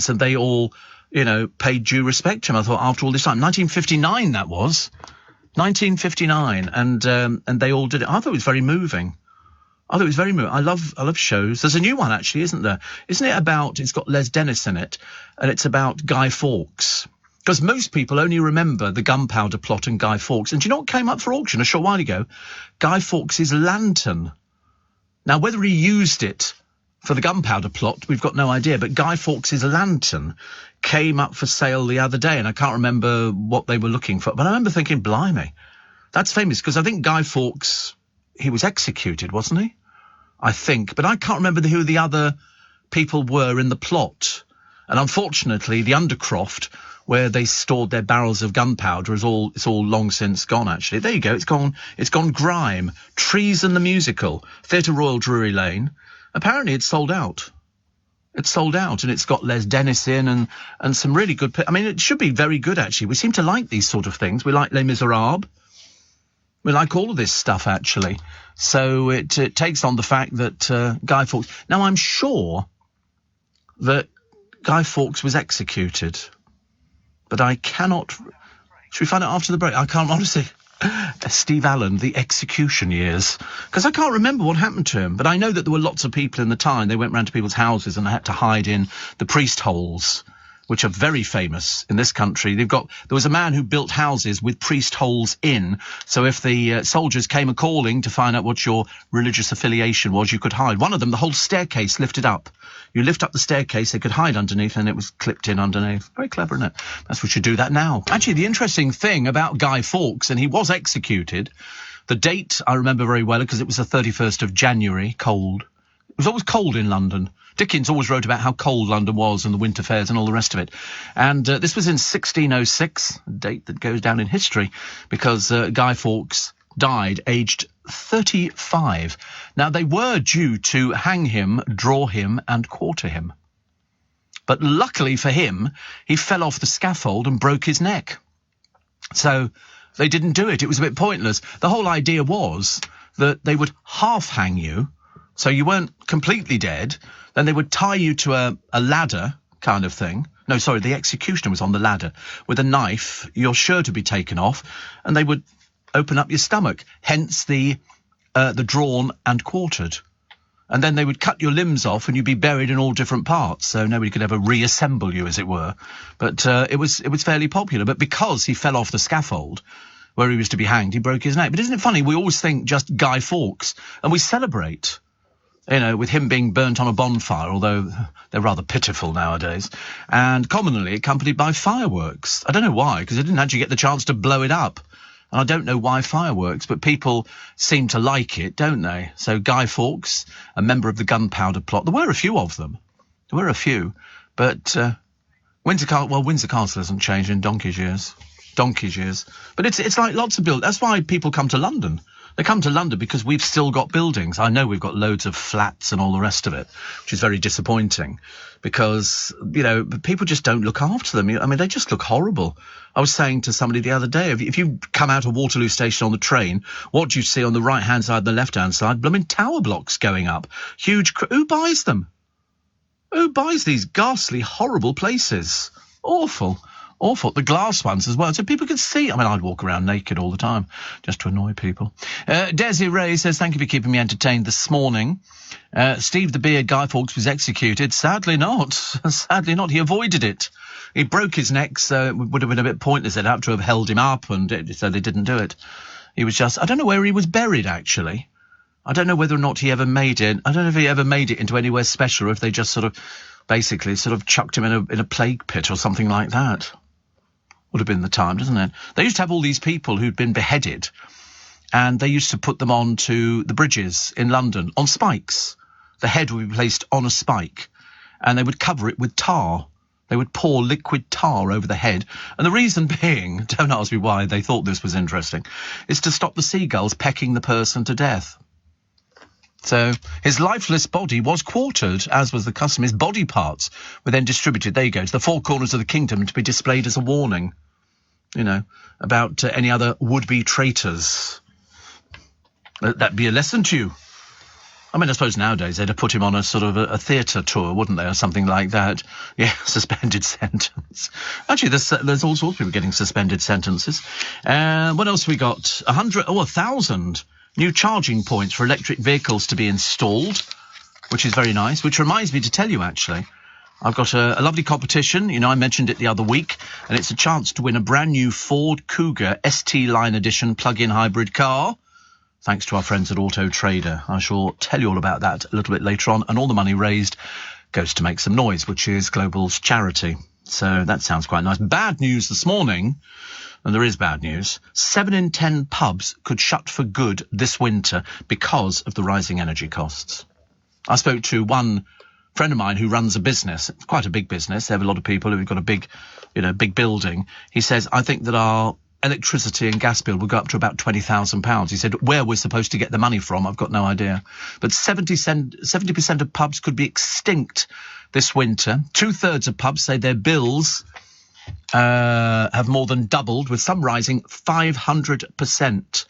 Speaker 1: and they all, paid due respect to him. I thought, after all this time, 1959 that was. 1959, and they all did it. I thought it was very moving. I love shows. There's a new one, actually, isn't there? Isn't it about, it's got Les Dennis in it, and it's about Guy Fawkes. Because most people only remember the Gunpowder Plot and Guy Fawkes. And do you know what came up for auction a short while ago? Guy Fawkes' lantern. Now, whether he used it for the Gunpowder Plot, we've got no idea, but Guy Fawkes' lantern came up for sale the other day, and I can't remember what they were looking for, but I remember thinking, blimey, that's famous, because I think Guy Fawkes, he was executed, wasn't he? I think, but I can't remember who the other people were in the plot. And unfortunately, the Undercroft, where they stored their barrels of gunpowder, it's all long since gone, actually. There you go, it's gone grime. Treason the Musical, Theatre Royal, Drury Lane. Apparently it's sold out. It's sold out, and it's got Les Dennis in and some really good... I mean, it should be very good, actually. We seem to like these sort of things. We like Les Miserables. We like all of this stuff, actually. So it takes on the fact that Guy Fawkes... Now, I'm sure that Guy Fawkes was executed, but I cannot... Should we find out after the break? I can't honestly... Steve Allen, the execution years, because I can't remember what happened to him, but I know that there were lots of people in the time. They went round to people's houses and they had to hide in the priest holes, which are very famous in this country. There was a man who built houses with priest holes in, so if the soldiers came a-calling to find out what your religious affiliation was, you could hide. One of them, the whole staircase lifted up. You lift up the staircase, they could hide underneath, and it was clipped in underneath. Very clever, isn't it? That's we should do that now. Actually, the interesting thing about Guy Fawkes, and he was executed, the date I remember very well because it was the 31st of January, cold. It was always cold in London. Dickens always wrote about how cold London was and the winter fairs and all the rest of it. And this was in 1606, a date that goes down in history, because Guy Fawkes died aged 35. Now, they were due to hang him, draw him and quarter him. But luckily for him, he fell off the scaffold and broke his neck. So they didn't do it. It was a bit pointless. The whole idea was that they would half hang you, so you weren't completely dead. Then they would tie you to a ladder kind of thing. No, sorry, the executioner was on the ladder with a knife. You're sure to be taken off, and they would open up your stomach. Hence the drawn and quartered. And then they would cut your limbs off, and you'd be buried in all different parts, so nobody could ever reassemble you, as it were. But it was fairly popular. But because he fell off the scaffold where he was to be hanged, he broke his neck. But isn't it funny? We always think just Guy Fawkes, and we celebrate, with him being burnt on a bonfire, although they're rather pitiful nowadays, and commonly accompanied by fireworks. I don't know why, because they didn't actually get the chance to blow it up. And I don't know why fireworks, but people seem to like it, don't they? So Guy Fawkes, a member of the gunpowder plot. There were a few of them. There were a few. But Windsor Castle hasn't changed in donkey's years. But it's like lots of buildings. That's why people come to London. They come to London because we've still got buildings. I know we've got loads of flats and all the rest of it, which is very disappointing because, people just don't look after them. I mean, they just look horrible. I was saying to somebody the other day, if you come out of Waterloo Station on the train, what do you see on the right-hand side and the left-hand side? Blooming tower blocks going up. Huge. Who buys them? Who buys these ghastly, horrible places? Awful. The glass ones as well, so people could see. I mean, I'd walk around naked all the time just to annoy people. Desi Ray says, thank you for keeping me entertained this morning. Steve the Beard, Guy Fawkes was executed. Sadly not. Sadly not. He avoided it. He broke his neck, so it would have been a bit pointless. They'd have to have held him up, so they didn't do it. He was just, I don't know where he was buried, actually. I don't know whether or not he ever made it. I don't know if he ever made it into anywhere special, or if they just sort of chucked him in a plague pit or something like that. Would have been the time, doesn't it? They used to have all these people who'd been beheaded, and they used to put them onto the bridges in London on spikes. The head would be placed on a spike, and they would cover it with tar. They would pour liquid tar over the head. And the reason being, don't ask me why they thought this was interesting, is to stop the seagulls pecking the person to death. So his lifeless body was quartered, as was the custom. His body parts were then distributed, there you go, to the four corners of the kingdom to be displayed as a warning, about any other would-be traitors. That'd be a lesson to you. I mean, I suppose nowadays they'd have put him on a sort of a theatre tour, wouldn't they, or something like that? Yeah, suspended sentence. Actually, there's all sorts of people getting suspended sentences. What else we got? 1,000 new charging points for electric vehicles to be installed, which is very nice. Which reminds me to tell you, actually, I've got a lovely competition. I mentioned it the other week, and it's a chance to win a brand new Ford Cougar ST Line Edition plug-in hybrid car, thanks to our friends at Auto Trader. I shall tell you all about that a little bit later on, and all the money raised goes to Make Some Noise, which is Global's charity. So that sounds quite nice. Bad news this morning, and there is bad news. 7 in 10 pubs could shut for good this winter because of the rising energy costs. I spoke to one friend of mine who runs a business. It's quite a big business. They have a lot of people who've got a big building. He says, I think that our electricity and gas bill will go up to about £20,000. He said, where we're supposed to get the money from, I've got no idea. But 70% of pubs could be extinct this winter. 2/3 of pubs say their bills have more than doubled, with some rising 500%.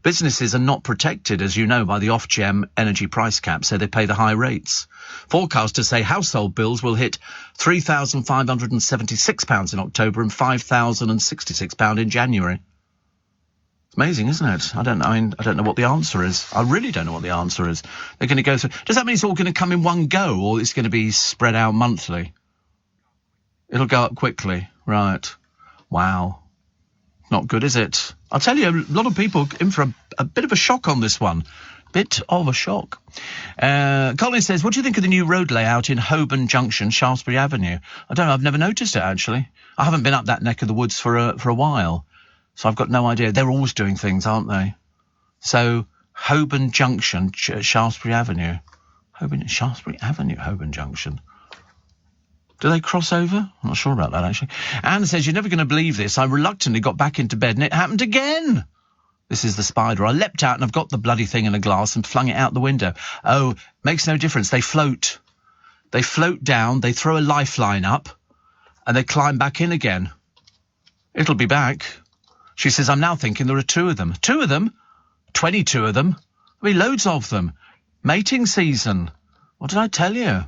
Speaker 1: Businesses are not protected, as you know, by the Ofgem energy price cap, so they pay the high rates. Forecasters say household bills will hit £3,576 in October and £5,066 in January. It's amazing, isn't it? I don't know what the answer is. I really don't know what the answer is. They're going to go through. Does that mean it's all going to come in one go, or it's going to be spread out monthly? It'll go up quickly, right? Wow. Not good, is it? I'll tell you, a lot of people in for a bit of a shock on this one. Bit of a shock. Colin says, what do you think of the new road layout in Holborn Junction, Shaftesbury Avenue? I don't know, I've never noticed it, actually. I haven't been up that neck of the woods for a while, so I've got no idea. They're always doing things, aren't they? So, Holborn Junction, Shaftesbury Avenue. Shaftesbury Avenue, Holborn Junction. Do they cross over? I'm not sure about that, actually. Anne says, you're never going to believe this. I reluctantly got back into bed and it happened again. This is the spider. I leapt out and I've got the bloody thing in a glass and flung it out the window. Oh, makes no difference. They float. They float down, they throw a lifeline up, and they climb back in again. It'll be back. She says, I'm now thinking there are 2 of them. 2 of them? 22 of them? There'll be loads of them. Mating season. What did I tell you?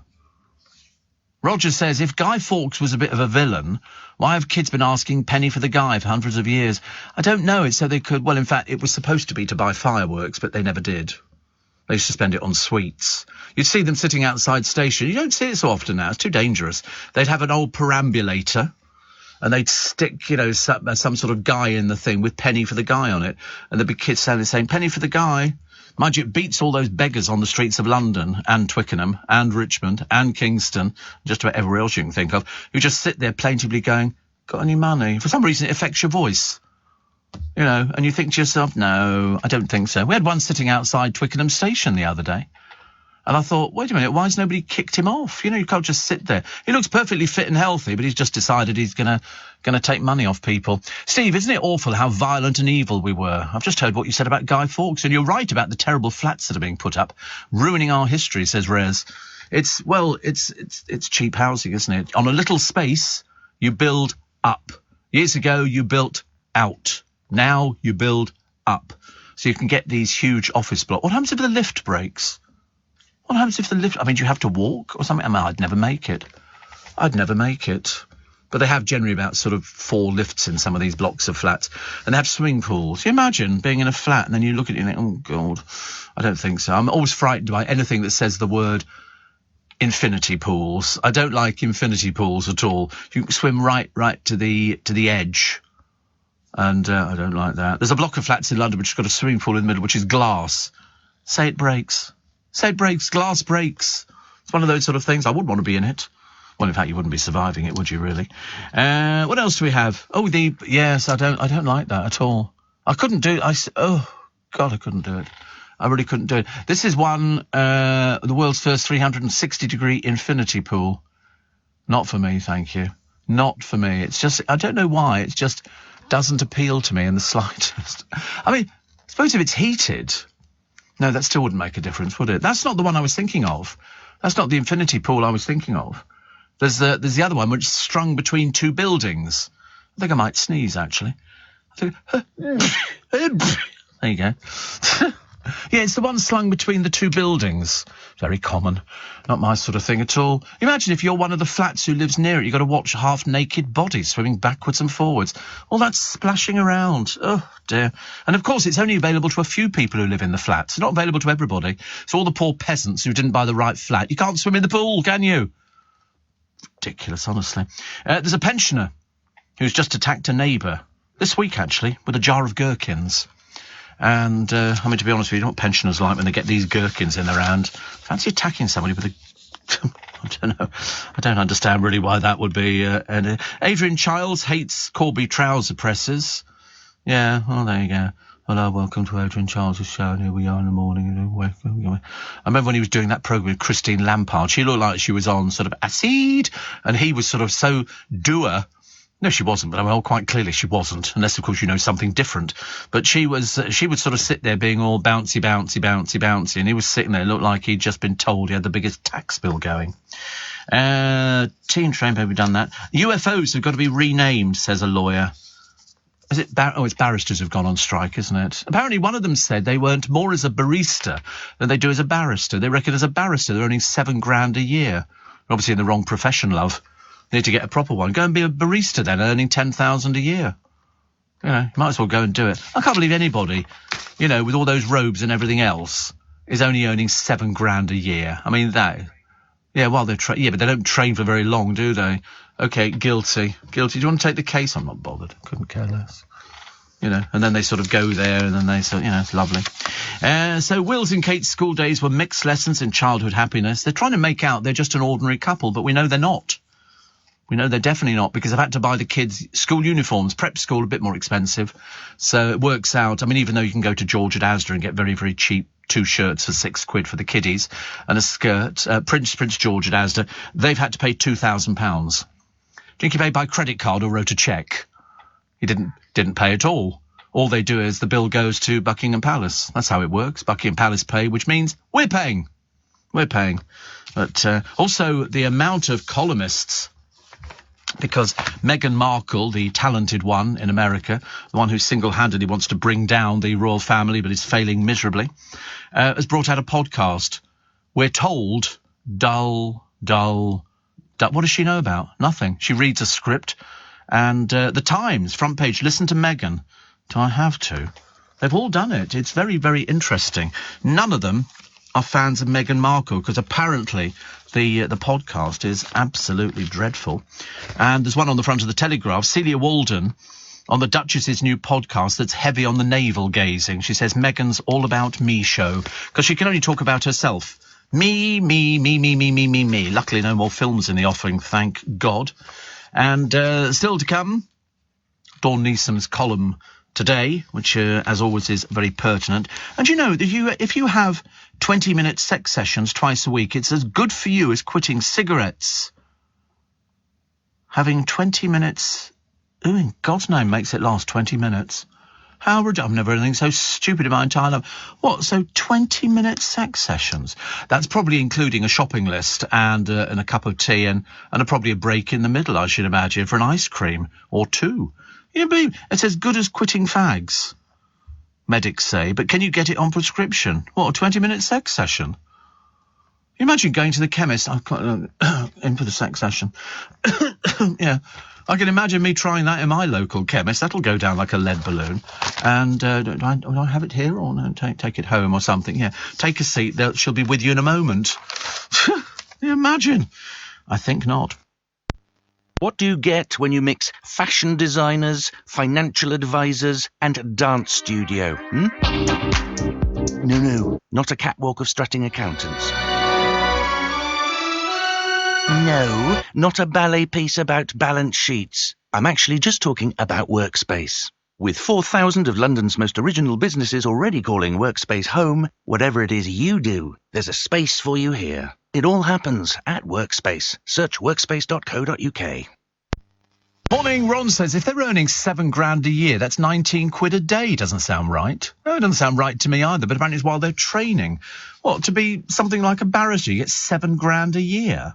Speaker 1: Roger says, if Guy Fawkes was a bit of a villain, why have kids been asking penny for the guy for hundreds of years? I don't know. It's so they could... Well, in fact, it was supposed to be to buy fireworks, but they never did. They used to spend it on sweets. You'd see them sitting outside station. You don't see it so often now. It's too dangerous. They'd have an old perambulator, and they'd stick, you know, some sort of guy in the thing with penny for the guy on it. And there'd be kids standing saying, penny for the guy. Mind you, it beats all those beggars on the streets of London and Twickenham and Richmond and Kingston, just about everywhere else you can think of, who just sit there plaintively going, got any money? For some reason, it affects your voice. You know, and you think to yourself, no, I don't think so. We had one sitting outside Twickenham station the other day. And I thought, wait a minute, why has nobody kicked him off? You know, you can't just sit there. He looks perfectly fit and healthy, but he's just decided he's gonna take money off people. Steve, isn't it awful how violent and evil we were? I've just heard what you said about Guy Fawkes, and you're right about the terrible flats that are being put up, ruining our history, says Rez. It's cheap housing, isn't it? On a little space, you build up. Years ago, you built out. Now you build up. So you can get these huge office blocks. What happens if the lift breaks? What happens if the lift... I mean, do you have to walk or something? I mean, I'd never make it. But they have generally about sort of 4 lifts in some of these blocks of flats. And they have swimming pools. You imagine being in a flat and then you look at it and think, oh, God, I don't think so. I'm always frightened by anything that says the word infinity pools. I don't like infinity pools at all. You can swim right to the edge. And I don't like that. There's a block of flats in London which has got a swimming pool in the middle, which is glass. Say it breaks. Say it breaks. Glass breaks. It's one of those sort of things. I wouldn't want to be in it. Well, in fact, you wouldn't be surviving it, would you, really? What else do we have? Oh, yes, I don't like that at all. I couldn't do it. Oh, God, I couldn't do it. I really couldn't do it. This is the world's first 360-degree infinity pool. Not for me, thank you. Not for me. It's just, I don't know why. It's just... doesn't appeal to me in the slightest. I mean, I suppose if it's heated, no, that still wouldn't make a difference, would it? That's not the one I was thinking of. That's not the infinity pool I was thinking of. There's the other one which is strung between 2 buildings. I think I might sneeze, actually. There you go. Yeah, it's the one slung between the 2 buildings. Very common. Not my sort of thing at all. Imagine if you're one of the flats who lives near it, you've got to watch half-naked bodies swimming backwards and forwards. All that splashing around. Oh, dear. And, of course, it's only available to a few people who live in the flats. It's not available to everybody. So all the poor peasants who didn't buy the right flat, you can't swim in the pool, can you? Ridiculous, honestly. There's a pensioner who's just attacked a neighbour. This week, actually, with a jar of gherkins. And, I mean, to be honest with you, you know what pensioners like when they get these gherkins in their hand? Fancy attacking somebody with a... I don't know. I don't understand really why that would be. Adrian Childs hates Corby trouser presses. Yeah, well, there you go. Hello, welcome to Adrian Childs' show, and here we are in the morning. I remember when he was doing that programme with Christine Lampard. She looked like she was on sort of acid, and he was sort of so dour. No, she wasn't, but well, quite clearly she wasn't, unless, of course, you know something different. But she would sort of sit there being all bouncy, and he was sitting there, looked like he'd just been told he had the biggest tax bill going. Teen train, have we done that? UFOs have got to be renamed, says a lawyer. Is it? It's barristers who've gone on strike, isn't it? Apparently one of them said they weren't more as a barista than they do as a barrister. They reckon as a barrister they're earning $7,000 a year. They're obviously in the wrong profession, love. Need to get a proper one. Go and be a barista then, earning $10,000 a year. You know, you might as well go and do it. I can't believe anybody, you know, with all those robes and everything else, is only earning $7,000 a year. I mean, that... Yeah, well, but they don't train for very long, do they? Okay, guilty. Do you want to take the case? I'm not bothered. Couldn't care less. You know, and then they sort of go there, and then they sort, you know, it's lovely. So Will's and Kate's school days were mixed lessons in childhood happiness. They're trying to make out they're just an ordinary couple, but we know they're not. We know they're definitely not, because I've had to buy the kids school uniforms. Prep school, a bit more expensive. So it works out. I mean, even though you can go to George at Asda and get very, very cheap 2 shirts for £6 for the kiddies and a skirt. Prince George at Asda, they've had to pay £2,000. Do you think he paid by credit card or wrote a cheque? He didn't pay at all. All they do is the bill goes to Buckingham Palace. That's how it works. Buckingham Palace pay, which means we're paying. We're paying. But also the amount of columnists, because Meghan Markle, the talented one in America, the one who single-handedly wants to bring down the royal family but is failing miserably, has brought out a podcast. We're told, dull. What does she know about? Nothing. She reads a script. And the Times, front page, listen to Meghan. Do I have to? They've all done it. It's very, very interesting. None of them are fans of Meghan Markle, because apparently the podcast is absolutely dreadful. And there's one on the front of the Telegraph, Celia Walden, on the Duchess's new podcast that's heavy on the navel gazing. She says Meghan's all about me show, because she can only talk about herself. Me. Luckily, no more films in the offering, thank God. And still to come, Dawn Neeson's column today, which, as always, is very pertinent. And you know, if you have 20-minute sex sessions twice a week, it's as good for you as quitting cigarettes. Having 20 minutes, who in God's name makes it last 20 minutes? How I've never heard anything so stupid in my entire life. What, so 20-minute sex sessions? That's probably including a shopping list and a cup of tea and probably a break in the middle, I should imagine, for an ice cream or 2. It's as good as quitting fags, medics say, but can you get it on prescription? What, a 20-minute sex session? You imagine going to the chemist, I've got in for the sex session. Yeah, I can imagine me trying that in my local chemist. That'll go down like a lead balloon. And do I have it here or no? Take it home or something? Yeah, take a seat. She'll be with you in a moment. Can you imagine? I think not.
Speaker 4: What do you get when you mix fashion designers, financial advisors, and dance studio? No, not a catwalk of strutting accountants. No, not a ballet piece about balance sheets. I'm actually just talking about Workspace. With 4,000 of London's most original businesses already calling Workspace home, whatever it is you do, there's a space for you here. It all happens at Workspace. Search workspace.co.uk.
Speaker 1: Morning, Ron says, if they're earning £7,000 a year, that's £19 a day. Doesn't sound right. No, it doesn't sound right to me either, but apparently it's while they're training. What, to be something like a barrister, you get £7,000 a year?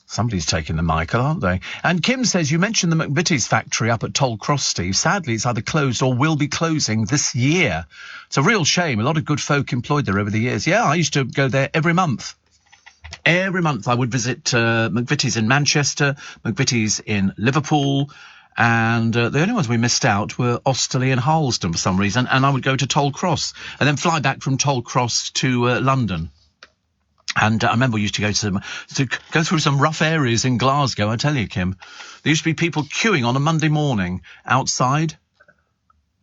Speaker 1: Somebody's taking the mic, aren't they? And Kim says, you mentioned the McVitie's factory up at Toll Cross, Steve. Sadly, it's either closed or will be closing this year. It's a real shame. A lot of good folk employed there over the years. Yeah, I used to go there every month. Every month I would visit McVitie's in Manchester, McVitie's in Liverpool, and the only ones we missed out were Osterley and Harlesden for some reason, and I would go to Toll Cross and then fly back from Toll Cross to London. And I remember we used to go through some rough areas in Glasgow, I tell you, Kim. There used to be people queuing on a Monday morning outside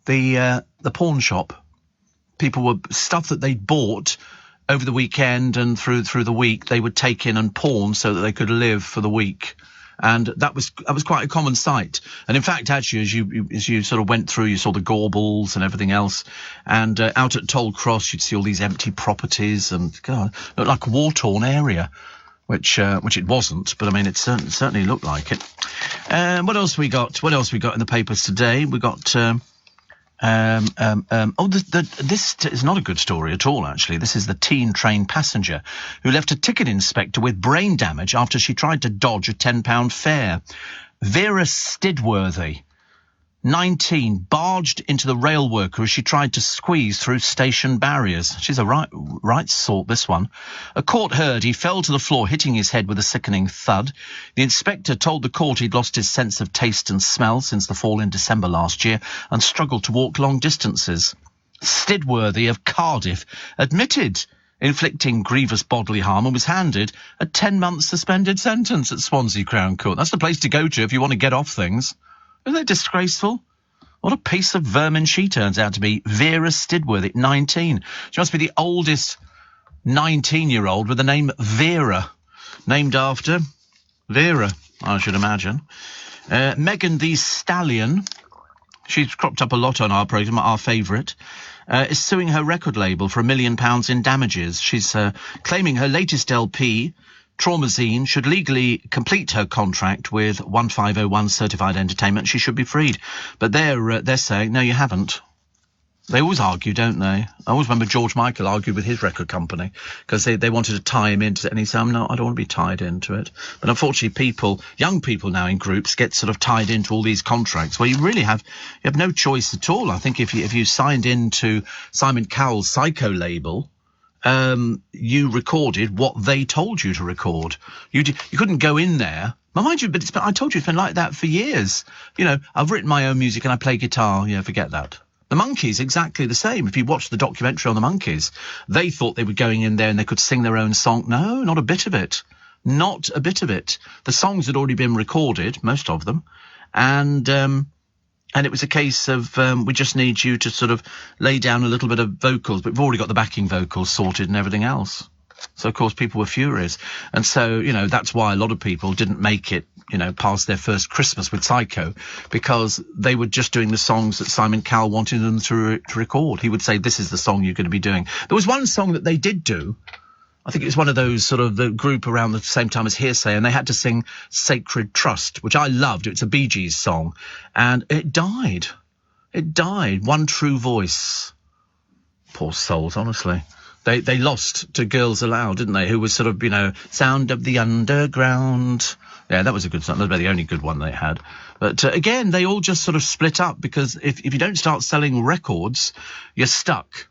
Speaker 1: the pawn shop. People were stuff that they'd bought over the weekend and through the week they would take in and pawn so that they could live for the week. And that was quite a common sight. And in fact, actually, as you sort of went through, you saw the Gaubles and everything else. And out at Toll Cross, you'd see all these empty properties and, God, it looked like a war-torn area, which it wasn't. But I mean, it certainly looked like it. What else we got? What else we got in the papers today? We got this is not a good story at all, actually. This is the teen train passenger who left a ticket inspector with brain damage after she tried to dodge a £10 fare. Vera Stidworthy, 19, barged into the rail worker as she tried to squeeze through station barriers. She's a right sort, this one. A court heard he fell to the floor, hitting his head with a sickening thud. The inspector told the court he'd lost his sense of taste and smell since the fall in December last year and struggled to walk long distances. Stidworthy of Cardiff admitted inflicting grievous bodily harm and was handed a 10-month suspended sentence at Swansea Crown Court. That's the place to go to if you want to get off things. Isn't that disgraceful? What a piece of vermin she turns out to be. Vera Stidworthy, 19. She must be the oldest 19-year-old with the name Vera. Named after Vera, I should imagine. Megan Thee Stallion. She's cropped up a lot on our programme, our favourite. is suing her record label for £1 million in damages. She's claiming her latest LP, Traumazine, should legally complete her contract with 1501 Certified Entertainment. She should be freed. But they're saying, no, you haven't. They always argue, don't they? I always remember George Michael argued with his record company because they wanted to tie him into it, and he said, no, I don't want to be tied into it. But unfortunately, young people now in groups get sort of tied into all these contracts where you have no choice at all. I think if you signed into Simon Cowell's Psycho label, you recorded what they told you to record. You couldn't go in there. Mind you, but I told you it's been like that for years. You know, I've written my own music and I play guitar. Yeah, forget that. The Monkees, exactly the same. If you watch the documentary on the Monkees, they thought they were going in there and they could sing their own song. No, not a bit of it. Not a bit of it. The songs had already been recorded, most of them, and it was a case of we just need you to sort of lay down a little bit of vocals, but we've already got the backing vocals sorted and everything else. So, of course, people were furious. And so, you know, that's why a lot of people didn't make it, you know, past their first Christmas with Psycho, because they were just doing the songs that Simon Cowell wanted them to record. He would say, this is the song you're going to be doing. There was one song that they did do. I think it was one of those sort of the group around the same time as Hearsay, and they had to sing Sacred Trust, which I loved. It's a Bee Gees song. And it died. It died. One True Voice. Poor souls, honestly. They lost to Girls Aloud, didn't they? Who was sort of, you know, Sound of the Underground. Yeah, that was a good song. That was the only good one they had. But again, they all just sort of split up because if you don't start selling records, you're stuck.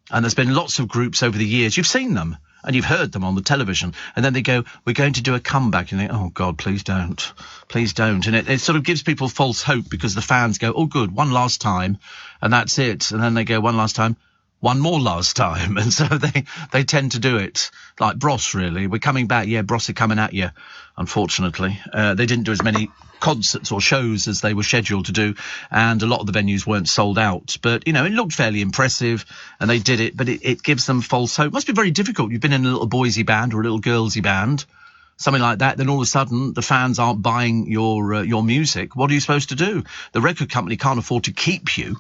Speaker 1: And there's been lots of groups over the years. You've seen them and you've heard them on the television. And then they go, we're going to do a comeback. And you think, oh, God, please don't. Please don't. And it sort of gives people false hope because the fans go, oh, good, one last time. And that's it. And then they go, one last time. One more last time, and so they tend to do it like Bros. Really, we're coming back. Yeah, Bros are coming at you. Unfortunately, they didn't do as many concerts or shows as they were scheduled to do, and a lot of the venues weren't sold out. But you know, it looked fairly impressive, and they did it. But it gives them false hope. It must be very difficult. You've been in a little boysy band or a little girlsy band, something like that. Then all of a sudden, the fans aren't buying your music. What are you supposed to do? The record company can't afford to keep you.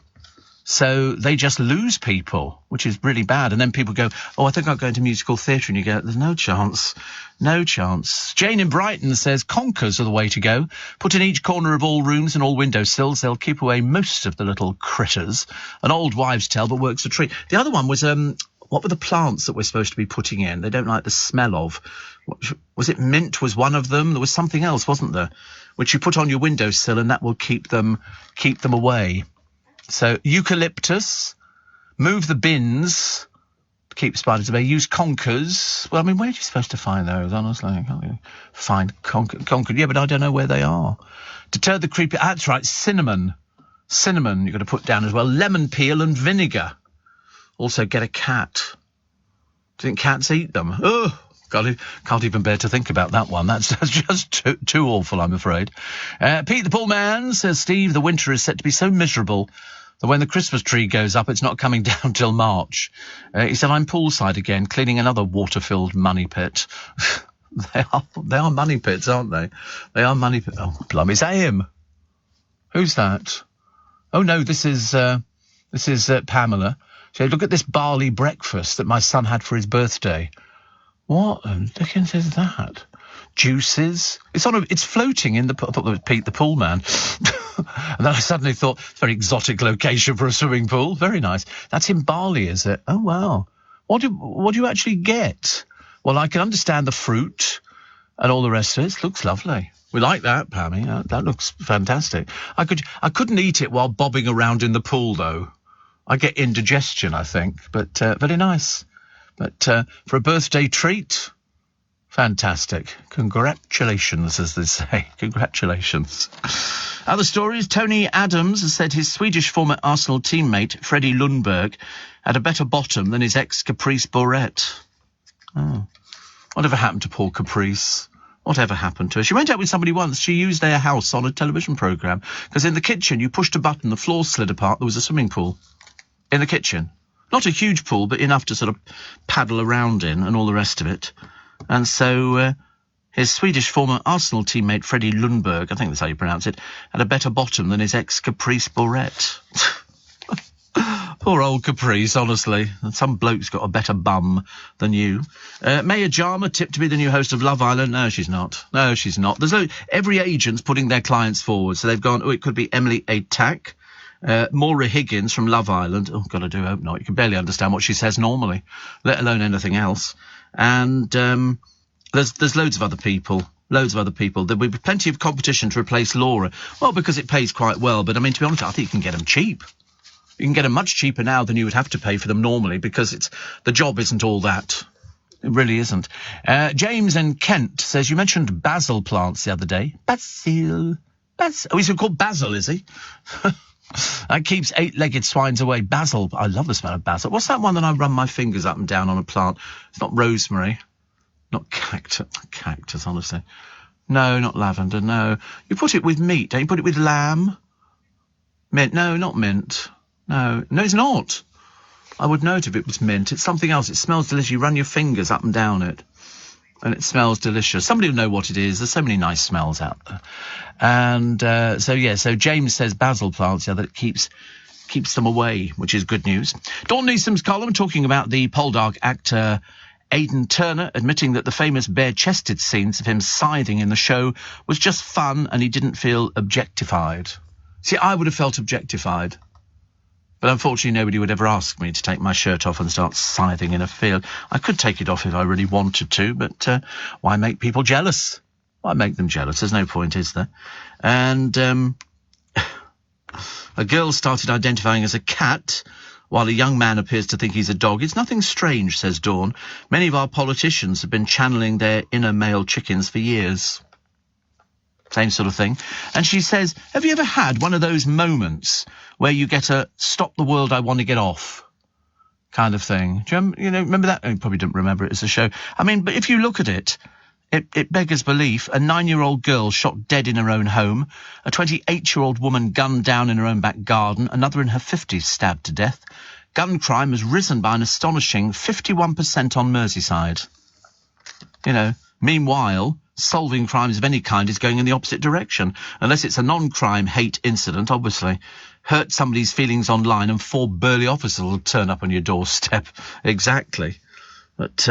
Speaker 1: So they just lose people, which is really bad. And then people go, oh, I think I'll go into musical theatre. And you go, there's no chance. No chance. Jane in Brighton says, conkers are the way to go. Put in each corner of all rooms and all windowsills. They'll keep away most of the little critters. An old wives' tale, but works a treat. The other one was, what were the plants that we're supposed to be putting in? They don't like the smell of. Was it mint was one of them? There was something else, wasn't there? Which you put on your windowsill and that will keep them away. So eucalyptus, move the bins, keep spiders away, use conkers. Well, I mean, where are you supposed to find those, honestly? I can't find conker. Yeah, but I don't know where they are. Deter the creepy... That's right, cinnamon. Cinnamon you've got to put down as well. Lemon peel and vinegar. Also get a cat. Do you think cats eat them? Oh, God, can't even bear to think about that one. That's just too awful, I'm afraid. Pete the Pool Man says, Steve, the winter is set to be so miserable that when the Christmas tree goes up, it's not coming down till March. He said, I'm poolside again, cleaning another water-filled money pit. They are money pits, aren't they? They are money pits. Oh, plum, is that him? Who's that? Oh, no, this is Pamela. She said, look at this barley breakfast that my son had for his birthday. What the dickens is that? Juices. It's floating in the Pete the Pool Man. And then I suddenly thought, very exotic location for a swimming pool. Very nice. That's in Bali, is it? Oh, wow. What do you actually get? Well, I can understand the fruit and all the rest of it. It looks lovely. We like that, Pammy. That looks fantastic. I couldn't eat it while bobbing around in the pool, though. I get indigestion, I think. But very nice. But for a birthday treat, fantastic. Congratulations, as they say. Congratulations. Other stories, Tony Adams has said his Swedish former Arsenal teammate, Freddie Lundberg, had a better bottom than his ex-Caprice Borette. Oh. Whatever happened to poor Caprice? Whatever happened to her? She went out with somebody once. She used their house on a television programme. Because in the kitchen, you pushed a button, the floor slid apart, there was a swimming pool. In the kitchen. Not a huge pool, but enough to sort of paddle around in and all the rest of it. And so his Swedish former Arsenal teammate, Freddie Lundberg, I think that's how you pronounce it, had a better bottom than his ex-Caprice Borette. Poor old Caprice, honestly. Some bloke's got a better bum than you. Maya Jama tipped to be the new host of Love Island. No, she's not. No, she's not. Every agent's putting their clients forward. So they've gone, it could be Emily Atack, Maura Higgins from Love Island. Oh, God, I do hope not. You can barely understand what she says normally, let alone anything else. And there's loads of other people. Loads of other people. There'll be plenty of competition to replace Laura. Well, because it pays quite well. But, I mean, to be honest, I think you can get them cheap. You can get them much cheaper now than you would have to pay for them normally, because the job isn't all that. It really isn't. James in Kent says, you mentioned basil plants the other day. Basil. Oh, he's called Basil, is he? That keeps eight-legged swines away. Basil. I love the smell of basil. What's that one that I run my fingers up and down on a plant? It's not rosemary. Not cactus, honestly. No, not lavender, no. You put it with meat, don't you? Put it with lamb? Mint. No, not mint. No, it's not. I would know it if it was mint. It's something else. It smells delicious. You run your fingers up and down it, and it smells delicious. Somebody will know what it is. There's so many nice smells out there. And so James says basil plants, that it keeps them away, which is good news. Dawn Neeson's column talking about the Poldark actor Aidan Turner, admitting that the famous bare-chested scenes of him scything in the show was just fun and he didn't feel objectified. See, I would have felt objectified. But unfortunately, nobody would ever ask me to take my shirt off and start scything in a field. I could take it off if I really wanted to, but why make people jealous? Why make them jealous? There's no point, is there? And a girl started identifying as a cat, while a young man appears to think he's a dog. It's nothing strange, says Dawn. Many of our politicians have been channeling their inner male chickens for years. Same sort of thing. And she says, have you ever had one of those moments where you get a stop the world, I want to get off kind of thing? Do you remember that? You probably didn't remember it as a show. I mean, but if you look at it, it beggars belief. A 9-year-old girl shot dead in her own home. A 28-year-old woman gunned down in her own back garden. Another in her 50s stabbed to death. Gun crime has risen by an astonishing 51% on Merseyside. Meanwhile, solving crimes of any kind is going in the opposite direction. Unless it's a non-crime hate incident, obviously. Hurt somebody's feelings online and 4 burly officers will turn up on your doorstep. Exactly. But,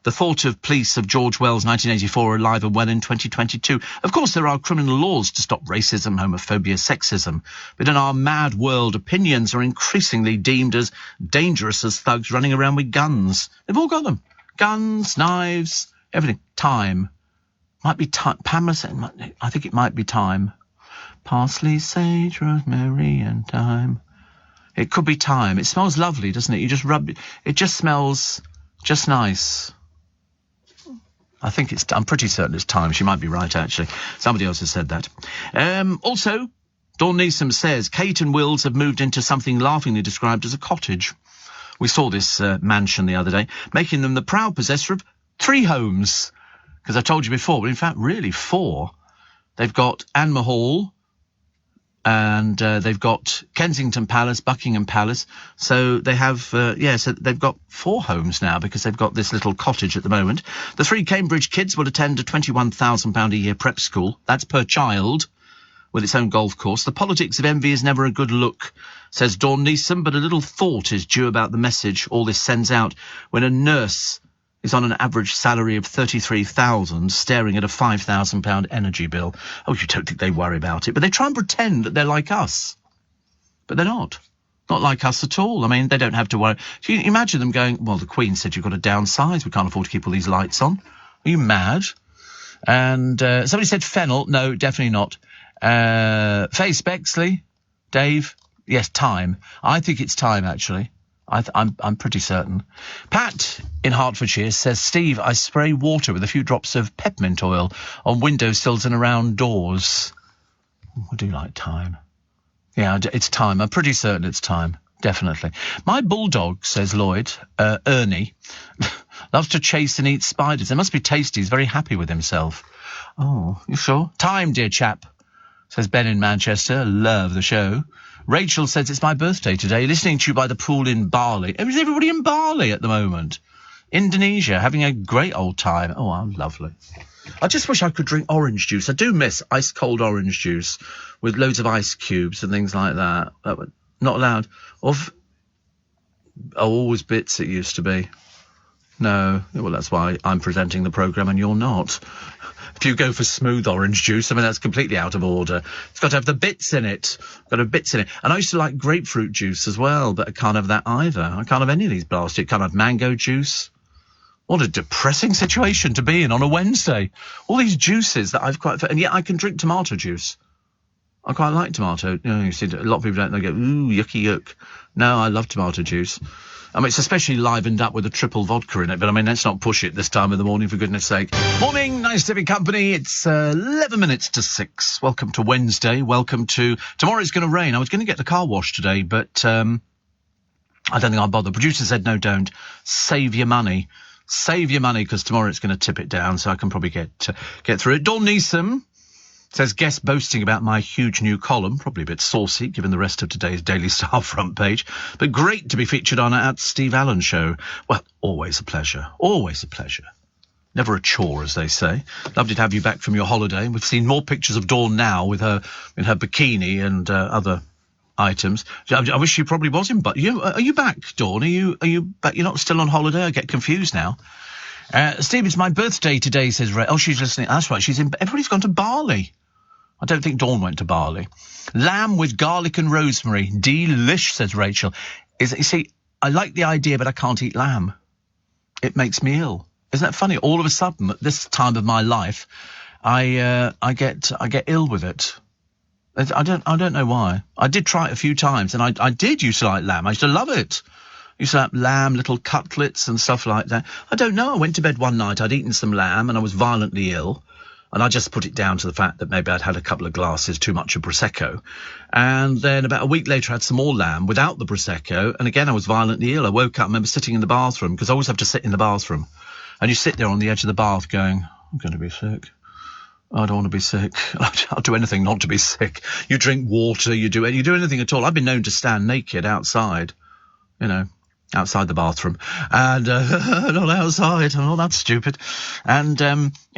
Speaker 1: the thought of police of George Wells 1984 are alive and well in 2022. Of course, there are criminal laws to stop racism, homophobia, sexism. But in our mad world, opinions are increasingly deemed as dangerous as thugs running around with guns. They've all got them. Guns, knives, everything. Time. Might be time. Pamela said, I think it might be time. Parsley, sage, rosemary and thyme. It could be time. It smells lovely, doesn't it? You just rub it. It just smells just nice. I'm pretty certain it's time. She might be right, actually. Somebody else has said that. Also, Dawn Neeson says Kate and Wills have moved into something laughingly described as a cottage. We saw this mansion the other day, making them the proud possessor of 3 homes. Because I told you before, but in fact, really 4. They've got Anne Hall, and they've got Kensington Palace, Buckingham Palace. So they have, so they've got 4 homes now because they've got this little cottage at the moment. The 3 Cambridge kids will attend a £21,000 a year prep school. That's per child, with its own golf course. The politics of envy is never a good look, says Dawn Neeson, but a little thought is due about the message all this sends out when a nurse is on an average salary of $33,000, staring at a £5,000 energy bill. Oh, you don't think they worry about it, but they try and pretend that they're like us. But they're not. Not like us at all. I mean, they don't have to worry. So you imagine them going, well, the Queen said you've got to downsize. We can't afford to keep all these lights on. Are you mad? And somebody said fennel. No, definitely not. Face Bexley. Dave. Yes, time. I think it's time, actually. I'm pretty certain. Pat in Hertfordshire says, Steve, I spray water with a few drops of peppermint oil on windowsills and around doors. I do like time. Yeah, it's time. I'm pretty certain it's time. Definitely. My bulldog, says Lloyd, Ernie, loves to chase and eat spiders. They must be tasty. He's very happy with himself. Oh, you sure? Time, dear chap, says Ben in Manchester. Love the show. Rachel says, it's my birthday today, listening to you by the pool in Bali. Is everybody in Bali at the moment? Indonesia, having a great old time. Oh, how lovely. I just wish I could drink orange juice. I do miss ice-cold orange juice with loads of ice cubes and things like that. That were not allowed. Always bits it used to be. No, well, that's why I'm presenting the programme and you're not. If you go for smooth orange juice, I mean, that's completely out of order. It's got to have the bits in it. Got to have bits in it. And I used to like grapefruit juice as well, but I can't have that either. I can't have any of these blasted. Can't have mango juice. What a depressing situation to be in on a Wednesday. All these juices that I've quite... And yet I can drink tomato juice. I quite like tomato. You know, you see, a lot of people don't. They go, ooh, yucky yuck. No, I love tomato juice. I mean, it's especially livened up with a triple vodka in it, but I mean, let's not push it this time of the morning, for goodness sake. Morning, nice to be company. It's 11 minutes to 6. Welcome to Wednesday. Welcome to... Tomorrow it's going to rain. I was going to get the car washed today, but I don't think I'll bother. Producer said, no, don't. Save your money. Save your money, because tomorrow it's going to tip it down, so I can probably get through it. Dawn Neeson says, guest boasting about my huge new column. Probably a bit saucy, given the rest of today's Daily Star front page. But great to be featured on at Steve Allen Show. Well, always a pleasure. Always a pleasure. Never a chore, as they say. Lovely to have you back from your holiday. We've seen more pictures of Dawn now with her in her bikini and other items. I wish she probably was in, but are you back, Dawn? Are you back? You're not still on holiday? I get confused now. Steve, it's my birthday today, says Ray. Oh, she's listening. That's right. Everybody's gone to Bali. I don't think Dawn went to Bali. Lamb with garlic and rosemary. Delish, says Rachel. You see, I like the idea, but I can't eat lamb. It makes me ill. Isn't that funny? All of a sudden, at this time of my life, I get ill with it. I don't know why. I did try it a few times, and I did used to like lamb. I used to love it. I used to have lamb, little cutlets and stuff like that. I don't know. I went to bed one night. I'd eaten some lamb, and I was violently ill. And I just put it down to the fact that maybe I'd had a couple of glasses too much of Prosecco. And then about a week later, I had some more lamb without the Prosecco. And again, I was violently ill. I woke up, I remember sitting in the bathroom, because I always have to sit in the bathroom. And you sit there on the edge of the bath going, I'm going to be sick. I don't want to be sick. I'll do anything not to be sick. You drink water, you do anything at all. I've been known to stand naked outside, outside the bathroom, and not outside. I'm not that stupid, and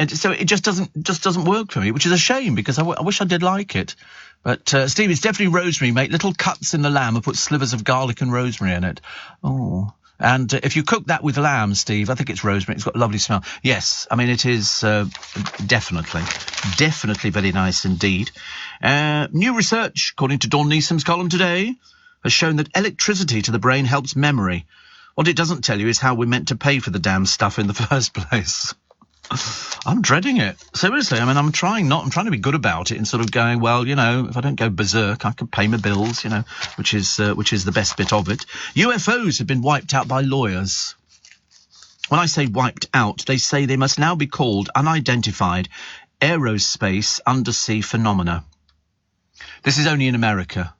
Speaker 1: so it just doesn't work for me, which is a shame, because I wish I did like it. But Steve, it's definitely rosemary, mate. Little cuts in the lamb and put slivers of garlic and rosemary in it. Oh. And if you cook that with lamb, Steve, I think it's rosemary. It's got a lovely smell. Yes, I mean, it is definitely very nice indeed. New research, according to Dawn Neeson's column today, has shown that electricity to the brain helps memory. What it doesn't tell you is how we're meant to pay for the damn stuff in the first place. I'm dreading it. Seriously, I mean, I'm trying to be good about it and sort of going, well, if I don't go berserk, I can pay my bills, which is the best bit of it. UFOs have been wiped out by lawyers. When I say wiped out, they say they must now be called unidentified aerospace undersea phenomena. This is only in America.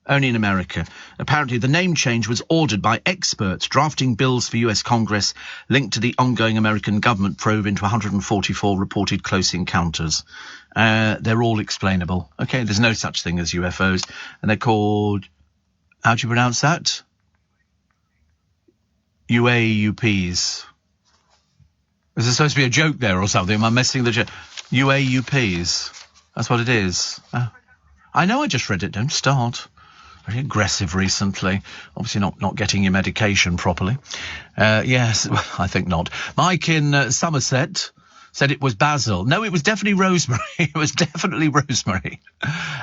Speaker 1: Only in America. Apparently, the name change was ordered by experts drafting bills for US Congress linked to the ongoing American government probe into 144 reported close encounters. They're all explainable. Okay, there's no such thing as UFOs. And they're called... How do you pronounce that? UAUPs. Is there supposed to be a joke there or something? Am I messing the joke? UAUPs. That's what it is. I know I just read it. Don't start. Very aggressive recently. Obviously not getting your medication properly. Yes, well, I think not. Mike in Somerset said it was basil. No, it was definitely rosemary. It was definitely rosemary.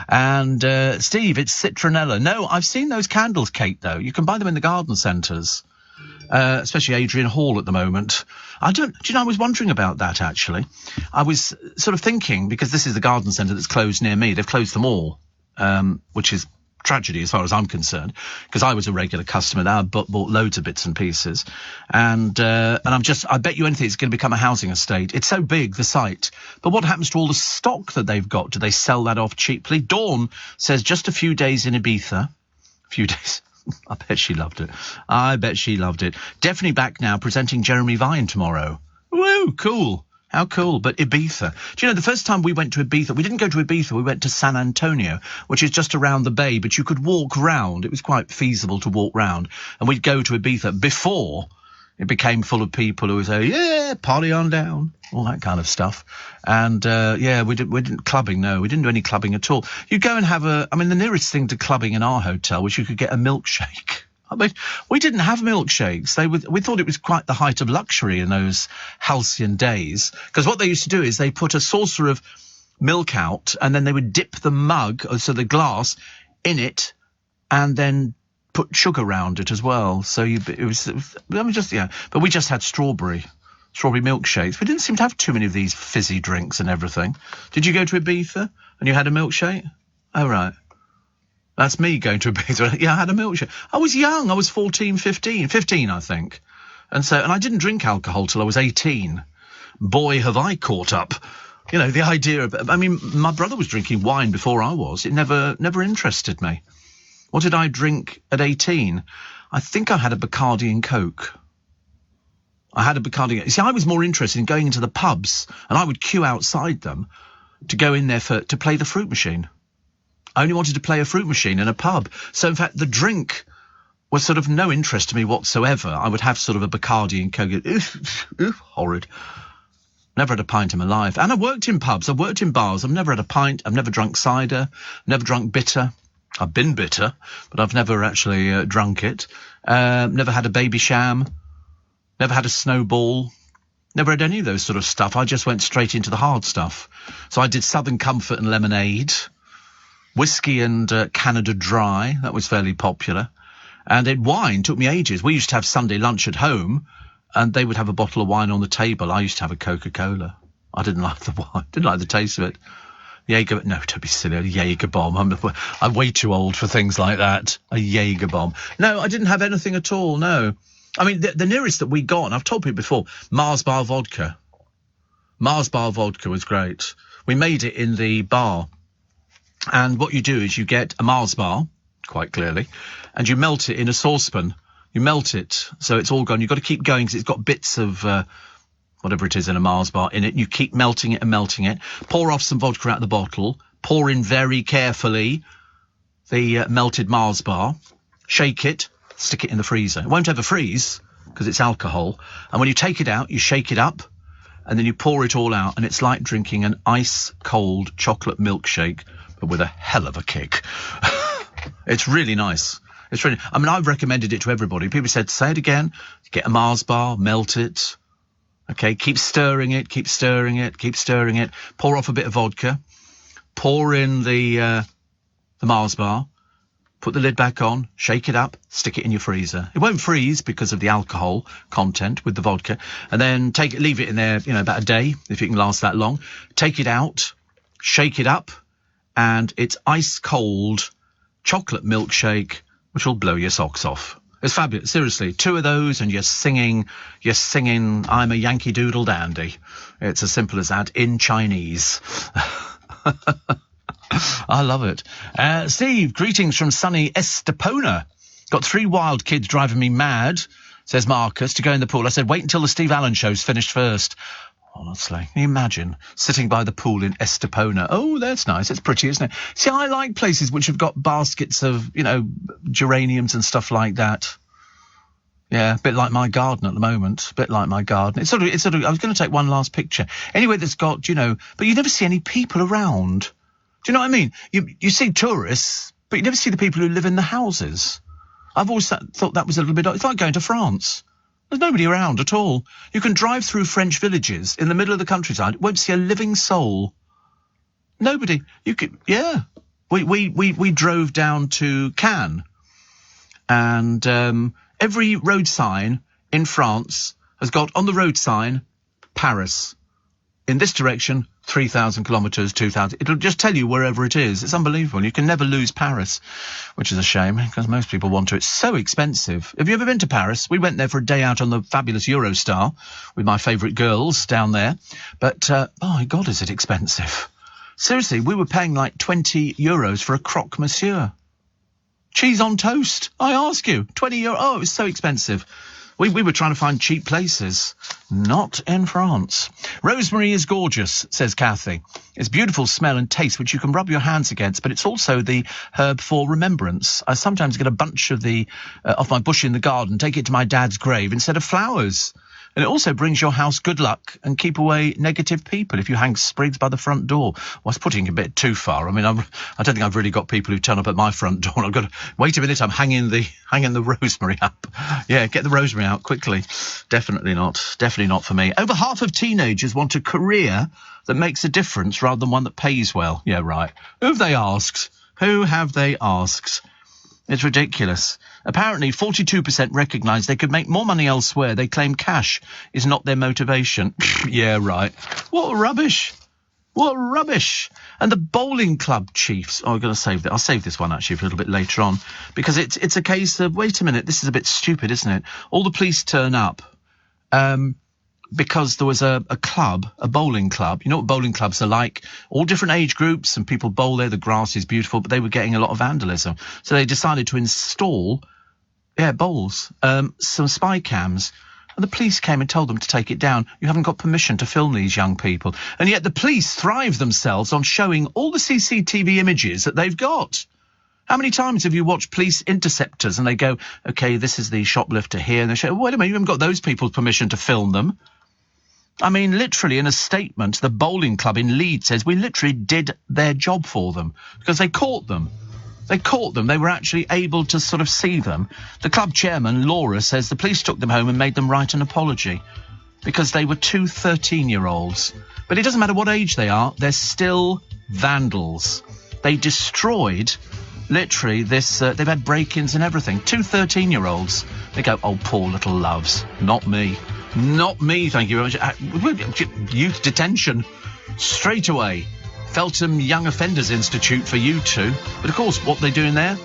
Speaker 1: And Steve, it's citronella. No, I've seen those candles, Kate, though. You can buy them in the garden centres, especially Adrian Hall at the moment. Do you know, I was wondering about that, actually. I was sort of thinking, because this is the garden centre that's closed near me. They've closed them all, which is tragedy as far as I'm concerned, because I was a regular customer there. I bought loads of bits and pieces, and I bet you anything it's going to become a housing estate. It's so big, the site. But what happens to all the stock that they've got? Do they sell that off cheaply? Dawn says just a few days in Ibiza. A few days. I bet she loved it. I bet she loved it. Definitely back now, presenting Jeremy Vine tomorrow. Woo, cool. How cool. But Ibiza. Do you know, the first time we went to Ibiza, we didn't go to Ibiza, we went to San Antonio, which is just around the bay, but you could walk round. It was quite feasible to walk round. And we'd go to Ibiza before it became full of people who would say, yeah, party on down, all that kind of stuff. And, we didn't clubbing, no, we didn't do any clubbing at all. You go and have the nearest thing to clubbing in our hotel was you could get a milkshake. I mean, we didn't have milkshakes. We thought it was quite the height of luxury in those halcyon days. Because what they used to do is they put a saucer of milk out, and then they would dip the mug, so the glass, in it, and then put sugar around it as well. So but we just had strawberry milkshakes. We didn't seem to have too many of these fizzy drinks and everything. Did you go to Ibiza and you had a milkshake? Oh, right. That's me going to Ibiza. Yeah, I had a milkshake. I was young. I was 15, I think. And I didn't drink alcohol till I was 18. Boy, have I caught up. You know, the idea of, I mean, my brother was drinking wine before I was. It never interested me. What did I drink at 18? I think I had a Bacardi and Coke. See, I was more interested in going into the pubs, and I would queue outside them to go in there to play the fruit machine. I only wanted to play a fruit machine in a pub. So, in fact, the drink was sort of no interest to me whatsoever. I would have sort of a Bacardi and Coke. Horrid. Never had a pint in my life. And I worked in pubs. I've worked in bars. I've never had a pint. I've never drunk cider. Never drunk bitter. I've been bitter, but I've never actually drunk it. Never had a baby sham. Never had a snowball. Never had any of those sort of stuff. I just went straight into the hard stuff. So I did Southern Comfort and lemonade. Whiskey and Canada Dry. That was fairly popular. And wine took me ages. We used to have Sunday lunch at home, and they would have a bottle of wine on the table. I used to have a Coca-Cola. I didn't like the wine. Didn't like the taste of it. Jaeger, no, don't be silly. A Jaeger bomb. I'm way too old for things like that. A Jaeger bomb. No, I didn't have anything at all. No. I mean, the nearest that we got, and I've told people before, Mars Bar vodka. Mars Bar vodka was great. We made it in the bar. And what you do is you get a Mars bar, quite clearly, and you melt it in a saucepan. You melt it, so it's all gone. You've got to keep going because it's got bits of whatever it is in a Mars bar in it. You keep melting it and melting it. Pour off some vodka out of the bottle. Pour in very carefully the melted Mars bar. Shake it. Stick it in the freezer. It won't ever freeze because it's alcohol. And when you take it out, you shake it up, and then you pour it all out, and it's like drinking an ice-cold chocolate milkshake, but with a hell of a kick. It's really nice. I mean, I've recommended it to everybody. People said, say it again. Get a Mars bar, melt it. Okay, keep stirring it. Pour off a bit of vodka. Pour in the Mars bar. Put the lid back on, shake it up, stick it in your freezer. It won't freeze because of the alcohol content with the vodka. And then leave it in there, about a day, if it can last that long. Take it out, shake it up, and it's ice cold chocolate milkshake, which will blow your socks off. It's fabulous. Seriously, 2 of those and you're singing, I'm a Yankee Doodle Dandy. It's as simple as that in Chinese. I love it. Steve, greetings from sunny Estepona. Got 3 wild kids driving me mad, says Marcus, to go in the pool. I said, wait until the Steve Allen show's finished first. Honestly, can you imagine sitting by the pool in Estepona? Oh, that's nice. It's pretty, isn't it? See, I like places which have got baskets of, geraniums and stuff like that. Yeah, a bit like my garden at the moment. It's sort of, I was going to take one last picture. Anyway, that's got, but you never see any people around. Do you know what I mean? You see tourists, but you never see the people who live in the houses. I've always thought that was a little bit... It's like going to France. There's nobody around at all. You can drive through French villages in the middle of the countryside. Won't see a living soul. Nobody. You could... Yeah. We drove down to Cannes. And every road sign in France has got on the road sign, Paris. In this direction, 3,000 kilometres, 2,000. It'll just tell you wherever it is. It's unbelievable. You can never lose Paris, which is a shame because most people want to. It's so expensive. Have you ever been to Paris? We went there for a day out on the fabulous Eurostar with my favourite girls down there. But, oh my God, is it expensive? Seriously, we were paying like €20 for a croque monsieur. Cheese on toast, I ask you. €20. Oh, it was so expensive. We were trying to find cheap places. Not in France. Rosemary is gorgeous, says Kathy. It's beautiful smell and taste, which you can rub your hands against, but it's also the herb for remembrance. I sometimes get a bunch of off my bush in the garden, take it to my dad's grave instead of flowers. And it also brings your house good luck and keep away negative people if you hang sprigs by the front door. Well, it's putting it a bit too far. I mean, I don't think I've really got people who turn up at my front door. I've got to wait a minute. I'm hanging the rosemary up. Yeah, get the rosemary out quickly. Definitely not for me. Over half of teenagers want a career that makes a difference rather than one that pays well. Yeah, right. Who have they asked? It's ridiculous. Apparently, 42% recognise they could make more money elsewhere. They claim cash is not their motivation. Yeah, right. What rubbish. And the bowling club chiefs. Oh, I'm going to save that. I'll save this one, actually, for a little bit later on. Because it's a case of, wait a minute, this is a bit stupid, isn't it? All the police turn up because there was a club, a bowling club. You know what bowling clubs are like? All different age groups and people bowl there. The grass is beautiful, but they were getting a lot of vandalism. So they decided to install, bowls, some spy cams. And the police came and told them to take it down. You haven't got permission to film these young people. And yet the police thrive themselves on showing all the CCTV images that they've got. How many times have you watched police interceptors and they go, okay, this is the shoplifter here. And they say, wait a minute, you haven't got those people's permission to film them. I mean, literally in a statement, the bowling club in Leeds says we literally did their job for them because they caught them. They were actually able to sort of see them. The club chairman, Laura, says the police took them home and made them write an apology because they were two 13-year-olds. But it doesn't matter what age they are, they're still vandals. They destroyed, literally, this. They've had break-ins and everything. Two 13-year-olds. They go, oh, poor little loves. Not me. Not me, thank you very much. Youth detention. Straight away. Feltham Young Offenders Institute for you two. But of course, what they're doing there,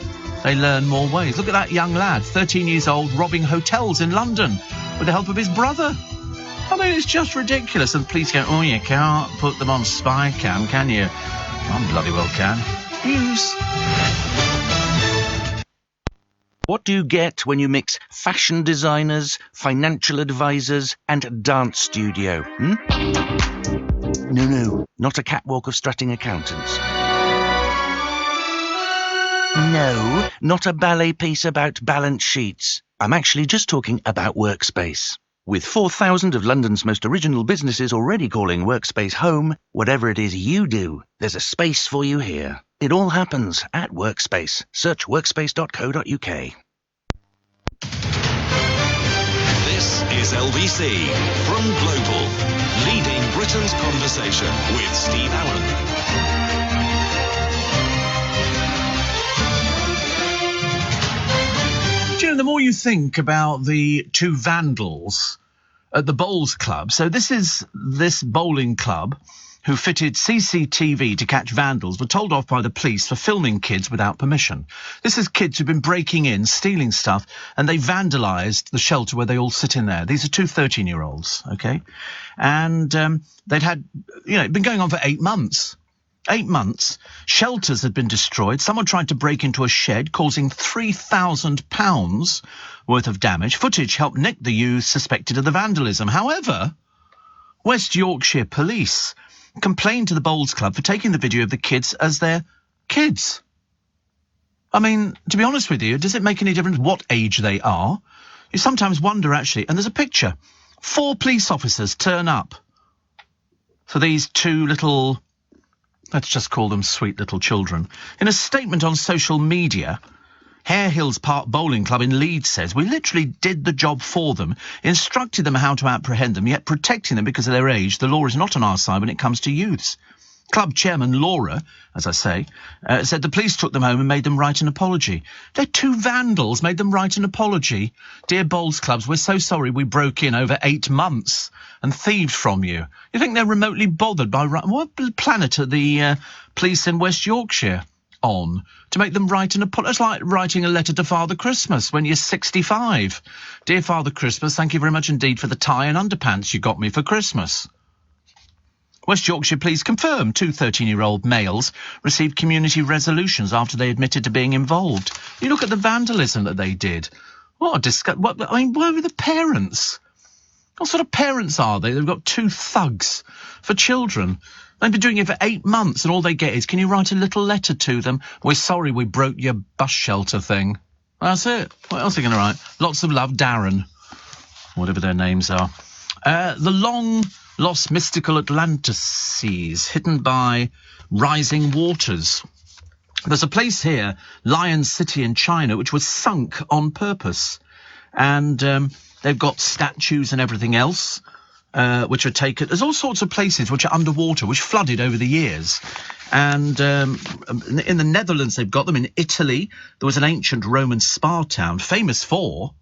Speaker 1: they learn more ways. Look at that young lad, 13 years old, robbing hotels in London with the help of his brother. I mean, it's just ridiculous. And the police go, oh, you can't put them on spy cam, can you? I bloody well can. News.
Speaker 4: What do you get when you mix fashion designers, financial advisors, and dance studio? No, not a catwalk of strutting accountants. No, not a ballet piece about balance sheets. I'm actually just talking about Workspace. With 4,000 of London's most original businesses already calling Workspace home, whatever it is you do, there's a space for you here. It all happens at Workspace. Search workspace.co.uk.
Speaker 3: This is LBC from Global, leading Britain's conversation with Steve Allen.
Speaker 1: Do you know, the more you think about the two vandals at the bowls club, so this bowling club who fitted CCTV to catch vandals were told off by the police for filming kids without permission. This is kids who've been breaking in, stealing stuff, and they vandalised the shelter where they all sit in there. These are two 13-year-olds, okay? And they'd had, it'd been going on for 8 months. 8 months. Shelters had been destroyed. Someone tried to break into a shed, causing £3,000 worth of damage. Footage helped nick the youth suspected of the vandalism. However, West Yorkshire Police complained to the Bowls Club for taking the video of the kids as their kids. I mean, to be honest with you, does it make any difference what age they are? You sometimes wonder, actually, and there's a picture. 4 police officers turn up for these two little, let's just call them sweet little children. In a statement on social media, Hare Hills Park Bowling Club in Leeds says, we literally did the job for them, instructed them how to apprehend them, yet protecting them because of their age. The law is not on our side when it comes to youths. Club chairman Laura, as I say, said the police took them home and made them write an apology. They're two vandals, made them write an apology. Dear Bowls Clubs, we're so sorry we broke in over 8 months and thieved from you. You think they're remotely bothered by what planet are the police in West Yorkshire on to make them write an apology? It's like writing a letter to Father Christmas when you're 65. Dear Father Christmas, thank you very much indeed for the tie and underpants you got me for Christmas. West Yorkshire Police confirmed 2 13-year-old males received community resolutions after they admitted to being involved. You look at the vandalism that they did. What a disgust! Where were the parents? What sort of parents are they? They've got 2 thugs for children. They've been doing it for 8 months, and all they get is, can you write a little letter to them? We're sorry we broke your bus shelter thing. That's it. What else are you going to write? Lots of love, Darren. Whatever their names are. The long-lost mystical Atlantis seas, hidden by rising waters. There's a place here, Lion City in China, which was sunk on purpose. And they've got statues and everything else, which are taken. There's all sorts of places which are underwater, which flooded over the years. And in the Netherlands, they've got them. In Italy, there was an ancient Roman spa town, famous for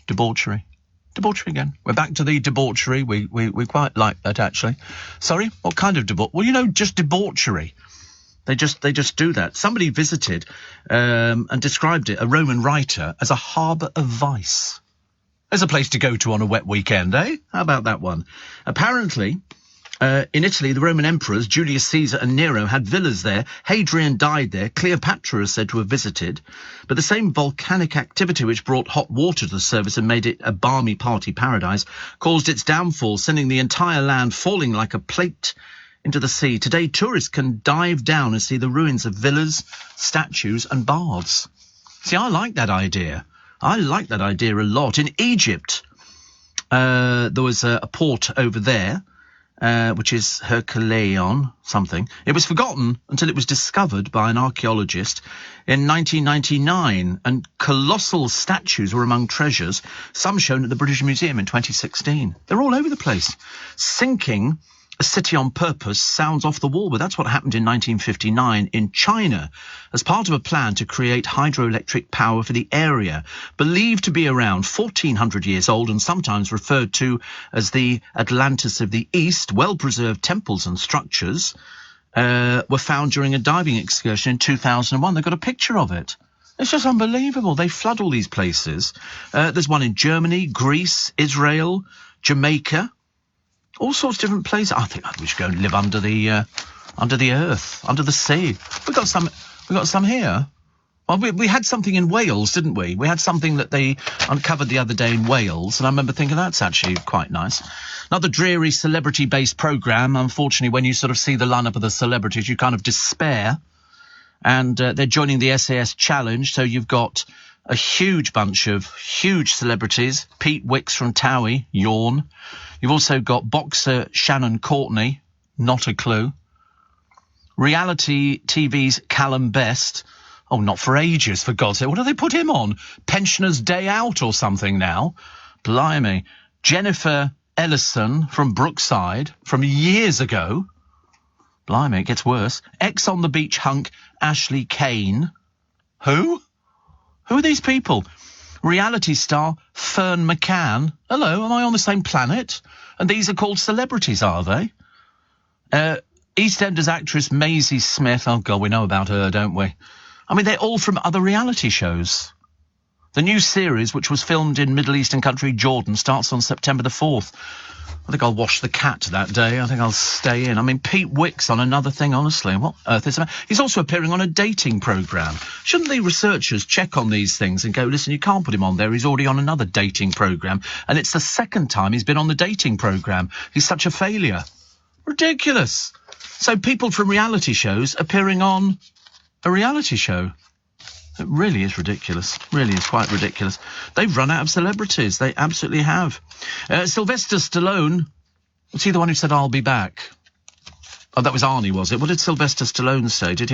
Speaker 1: debauchery. Debauchery again. We're back to the debauchery. We quite like that, actually. Sorry? What kind of debauchery? Well, you know, just debauchery. They just do that. Somebody visited and described it, a Roman writer, as a harbour of vice. There's a place to go to on a wet weekend, eh? How about that one? Apparently, in Italy, the Roman emperors, Julius Caesar and Nero, had villas there. Hadrian died there. Cleopatra is said to have visited. But the same volcanic activity which brought hot water to the surface and made it a balmy party paradise caused its downfall, sending the entire land falling like a plate into the sea. Today, tourists can dive down and see the ruins of villas, statues and baths. See, I like that idea. I like that idea a lot. In Egypt, there was a port over there, which is Herculeion something. It was forgotten until it was discovered by an archaeologist in 1999, and colossal statues were among treasures, some shown at the British Museum in 2016. They're all over the place. Sinking a city on purpose sounds off the wall, but that's what happened in 1959 in China as part of a plan to create hydroelectric power for the area, believed to be around 1400 years old and sometimes referred to as the Atlantis of the East. Well-preserved temples and structures were found during a diving excursion in 2001. They've got a picture of it. It's just unbelievable. They flood all these places. There's one in Germany, Greece, Israel, Jamaica. All sorts of different places. I think we should go and live under the earth, under the sea. We got some here. Well, we had something in Wales, didn't we? We had something that they uncovered the other day in Wales, and I remember thinking that's actually quite nice. Another dreary celebrity-based programme. Unfortunately, when you sort of see the lineup of the celebrities, you kind of despair. And they're joining the SAS Challenge, so you've got a huge bunch of huge celebrities. Pete Wicks from Towie, yawn. You've also got boxer Shannon Courtney, not a clue. Reality TV's Callum Best. Oh, not for ages, for God's sake. What do they put him on? Pensioner's Day Out or something now? Blimey. Jennifer Ellison from Brookside from years ago. Blimey, it gets worse. Ex on the Beach hunk Ashley Kane. Who? Who are these people? Reality star Fern McCann. Hello, am I on the same planet? And these are called celebrities, are they? EastEnders actress Maisie Smith. Oh, God, we know about her, don't we? I mean, they're all from other reality shows. The new series, which was filmed in Middle Eastern country Jordan, starts on September the 4th. I think I'll wash the cat that day. I think I'll stay in. I mean, Pete Wicks on another thing, honestly. What earth is that? He's also appearing on a dating programme. Shouldn't the researchers check on these things and go, listen, you can't put him on there. He's already on another dating programme. And it's the second time he's been on the dating programme. He's such a failure. Ridiculous. So people from reality shows appearing on a reality show. It really is ridiculous. Really is quite ridiculous. They've run out of celebrities. They absolutely have. Sylvester Stallone. Was he the one who said, I'll be back? Oh, that was Arnie, was it? What did Sylvester Stallone say? Did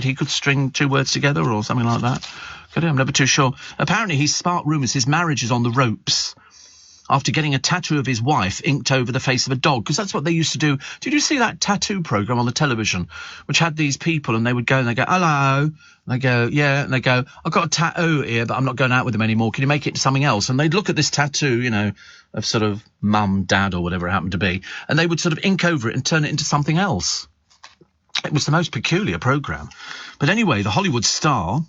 Speaker 1: he could string two words together or something like that? I'm never too sure. Apparently he's sparked rumours his marriage is on the ropes after getting a tattoo of his wife inked over the face of a dog, because that's what they used to do. Did you see that tattoo programme on the television, which had these people, and they would go and they go, hello, and they go, yeah, and they go, I've got a tattoo here, but I'm not going out with them anymore. Can you make it to something else? And they'd look at this tattoo, you know, of sort of mum, dad, or whatever it happened to be, and they would sort of ink over it and turn it into something else. It was the most peculiar programme. But anyway, the Hollywood star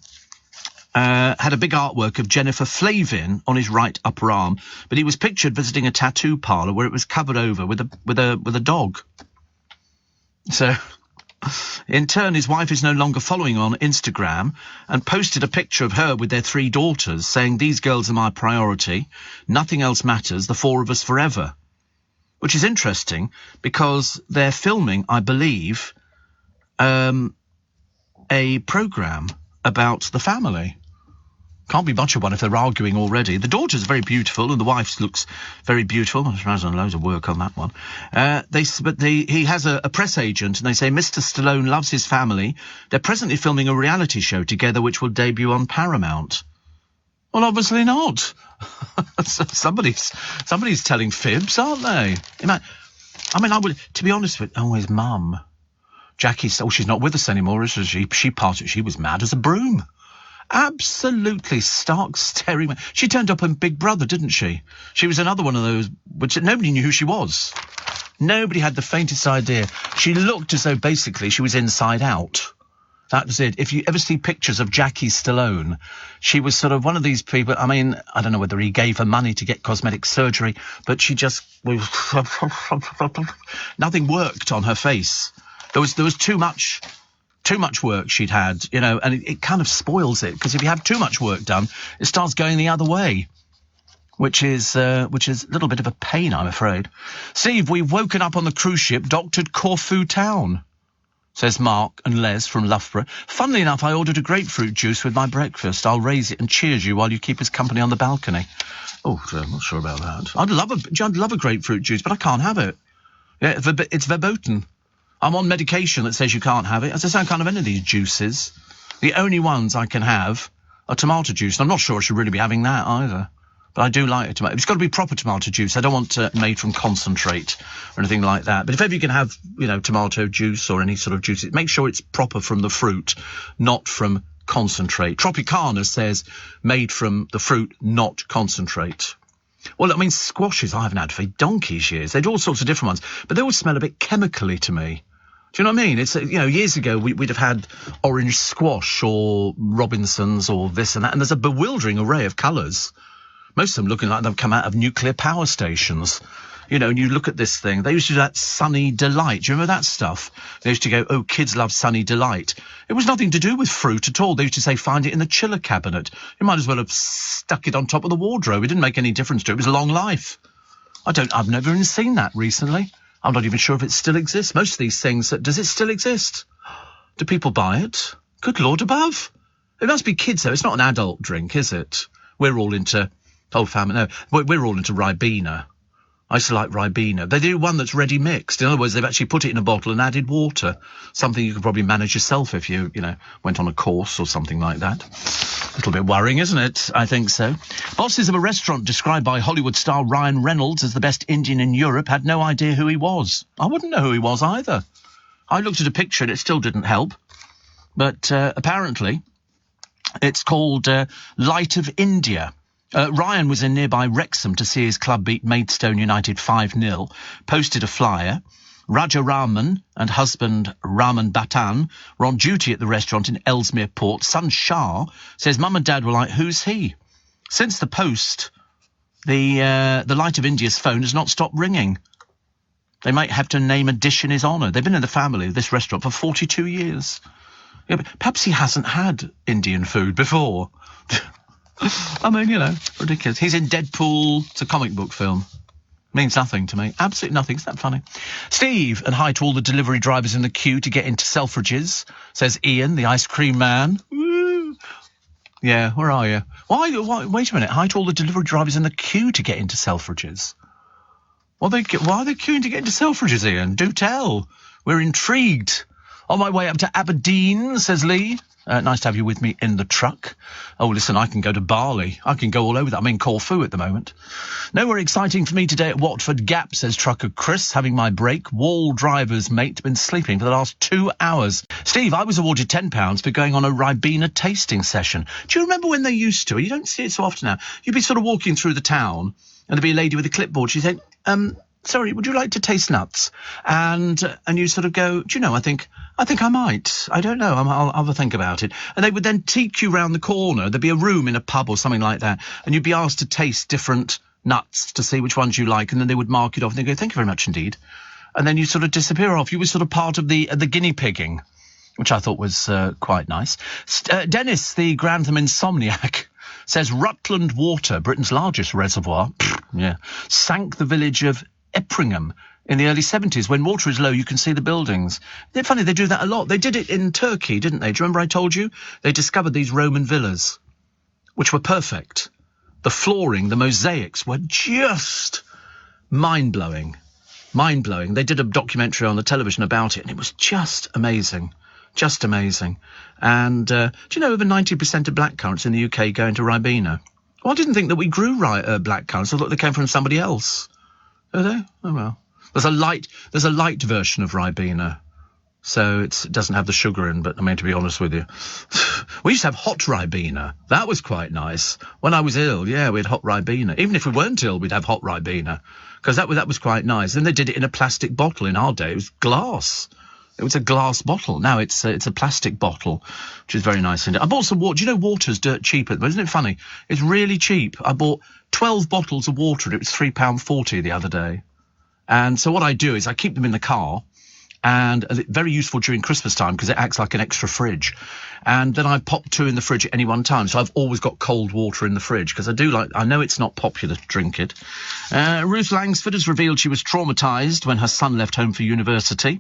Speaker 1: had a big artwork of Jennifer Flavin on his right upper arm, but he was pictured visiting a tattoo parlour where it was covered over with a dog. So, in turn, his wife is no longer following on Instagram and posted a picture of her with their 3 daughters, saying, "These girls are my priority. Nothing else matters. The 4 of us forever." Which is interesting because they're filming, I believe, a programme about the family. Can't be much of one if they're arguing already. The daughter's very beautiful, and the wife looks very beautiful. There's loads of work on that one. He has a press agent, and they say Mr. Stallone loves his family. They're presently filming a reality show together, which will debut on Paramount. Well, obviously not. Somebody's telling fibs, aren't they? I would, to be honest with his mum. Jackie, she's not with us anymore, is she? She was mad as a broom. Absolutely stark, staring. She turned up in Big Brother, didn't she? She was another one of those, which nobody knew who she was. Nobody had the faintest idea. She looked as though basically she was inside out. That was it. If you ever see pictures of Jackie Stallone, she was sort of one of these people. I mean, I don't know whether he gave her money to get cosmetic surgery, but she just nothing worked on her face. There was too much work she'd had, and it kind of spoils it, because if you have too much work done, it starts going the other way, which is a little bit of a pain, I'm afraid. Steve, we've woken up on the cruise ship, doctored Corfu town, says Mark and Les from Loughborough. Funnily enough, I ordered a grapefruit juice with my breakfast. I'll raise it and cheers you while you keep us company on the balcony. Oh, I'm not sure about that. I'd love a grapefruit juice, but I can't have it. Yeah, it's verboten. I'm on medication that says you can't have it. As I say, I can't have any of these juices. The only ones I can have are tomato juice. And I'm not sure I should really be having that either. But I do like it. It's got to be proper tomato juice. I don't want made from concentrate or anything like that. But if ever you can have, tomato juice or any sort of juice, make sure it's proper from the fruit, not from concentrate. Tropicana says made from the fruit, not concentrate. Well, I mean, squashes I haven't had for donkey's years. They do all sorts of different ones, but they all smell a bit chemically to me. Do you know what I mean? It's, years ago we'd have had orange squash or Robinsons or this and that, and there's a bewildering array of colours. Most of them looking like they've come out of nuclear power stations. And you look at this thing. They used to do that Sunny Delight. Do you remember that stuff? They used to go, oh, kids love Sunny Delight. It was nothing to do with fruit at all. They used to say, find it in the chiller cabinet. You might as well have stuck it on top of the wardrobe. It didn't make any difference to it. It was long life. I've never even seen that recently. I'm not even sure if it still exists. Most of these things, does it still exist? Do people buy it? Good Lord above. It must be kids, though. It's not an adult drink, is it? We're all into, we're all into Ribena. I used to like Ribena. They do one that's ready mixed. In other words, they've actually put it in a bottle and added water. Something you could probably manage yourself if you, went on a course or something like that. A little bit worrying, isn't it? I think so. Bosses of a restaurant described by Hollywood star Ryan Reynolds as the best Indian in Europe had no idea who he was. I wouldn't know who he was either. I looked at a picture and it still didn't help. But apparently it's called Light of India. Ryan was in nearby Wrexham to see his club beat Maidstone United 5-0, posted a flyer. Raja Raman and husband Raman Batan were on duty at the restaurant in Ellesmere Port. Son Shah says mum and dad were like, who's he? Since the post, the Light of India's phone has not stopped ringing. They might have to name a dish in his honour. They've been in the family of this restaurant for 42 years. Yeah, but perhaps he hasn't had Indian food before. I mean, ridiculous. He's in Deadpool. It's a comic book film. Means nothing to me. Absolutely nothing. Isn't that funny? Steve, and hi to all the delivery drivers in the queue to get into Selfridges, says Ian, the ice cream man. Woo. Yeah, where are you? Why, wait a minute. Hi to all the delivery drivers in the queue to get into Selfridges. Why are they queuing to get into Selfridges, Ian? Do tell. We're intrigued. On my way up to Aberdeen, says Lee. Nice to have you with me in the truck. Oh, listen, I can go to Bali. I can go all over that. I'm in Corfu at the moment. Nowhere exciting for me today at Watford Gap, says trucker Chris, having my break. Wall driver's mate, been sleeping for the last 2 hours. Steve, I was awarded £10 for going on a Ribena tasting session. Do you remember when they used to? You don't see it so often now. You'd be sort of walking through the town and there'd be a lady with a clipboard. She'd say, sorry, would you like to taste nuts? And you sort of go, do you know, I think I might. I don't know. I'll have a think about it. And they would then take you round the corner. There'd be a room in a pub or something like that. And you'd be asked to taste different nuts to see which ones you like. And then they would mark it off and they'd go, thank you very much indeed. And then you sort of disappear off. You were sort of part of the guinea pigging, which I thought was quite nice. Dennis, the Grantham insomniac, says Rutland Water, Britain's largest reservoir, sank the village of Epringham in the early 70s. When water is low, you can see the buildings. They're funny, they do that a lot. They did it in Turkey, didn't they? Do you remember I told you? They discovered these Roman villas which were perfect. The flooring, the mosaics were just mind-blowing. Mind-blowing. They did a documentary on the television about it, and it was just amazing. Just amazing. And do you know over 90% of blackcurrants in the UK go into Ribena? Well, I didn't think that we grew blackcurrants. I thought they came from somebody else. Are they? Oh, well. There's a light version of Ribena. So it doesn't have the sugar in, but I mean, to be honest with you, we used to have hot Ribena. That was quite nice. When I was ill, yeah, we had hot Ribena. Even if we weren't ill, we'd have hot Ribena, because that was quite nice. And they did it in a plastic bottle. In our day, it was glass. It was a glass bottle. Now it's a plastic bottle, which is very nice. I bought some water. Do you know water's dirt cheap at the moment? Isn't it funny? It's really cheap. I bought 12 bottles of water, and it was £3.40 the other day. And so what I do is I keep them in the car. And very useful during Christmas time because it acts like an extra fridge. And then I pop 2 in the fridge at any one time. So I've always got cold water in the fridge because I know it's not popular to drink it. Ruth Langsford has revealed she was traumatised when her son left home for university.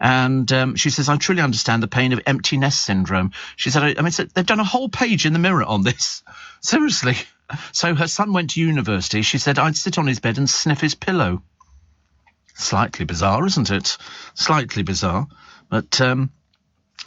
Speaker 1: And she says, I truly understand the pain of empty nest syndrome. She said, I mean, they've done a whole page in the Mirror on this. Seriously. So her son went to university. She said, I'd sit on his bed and sniff his pillow. Slightly bizarre, isn't it? Slightly bizarre. But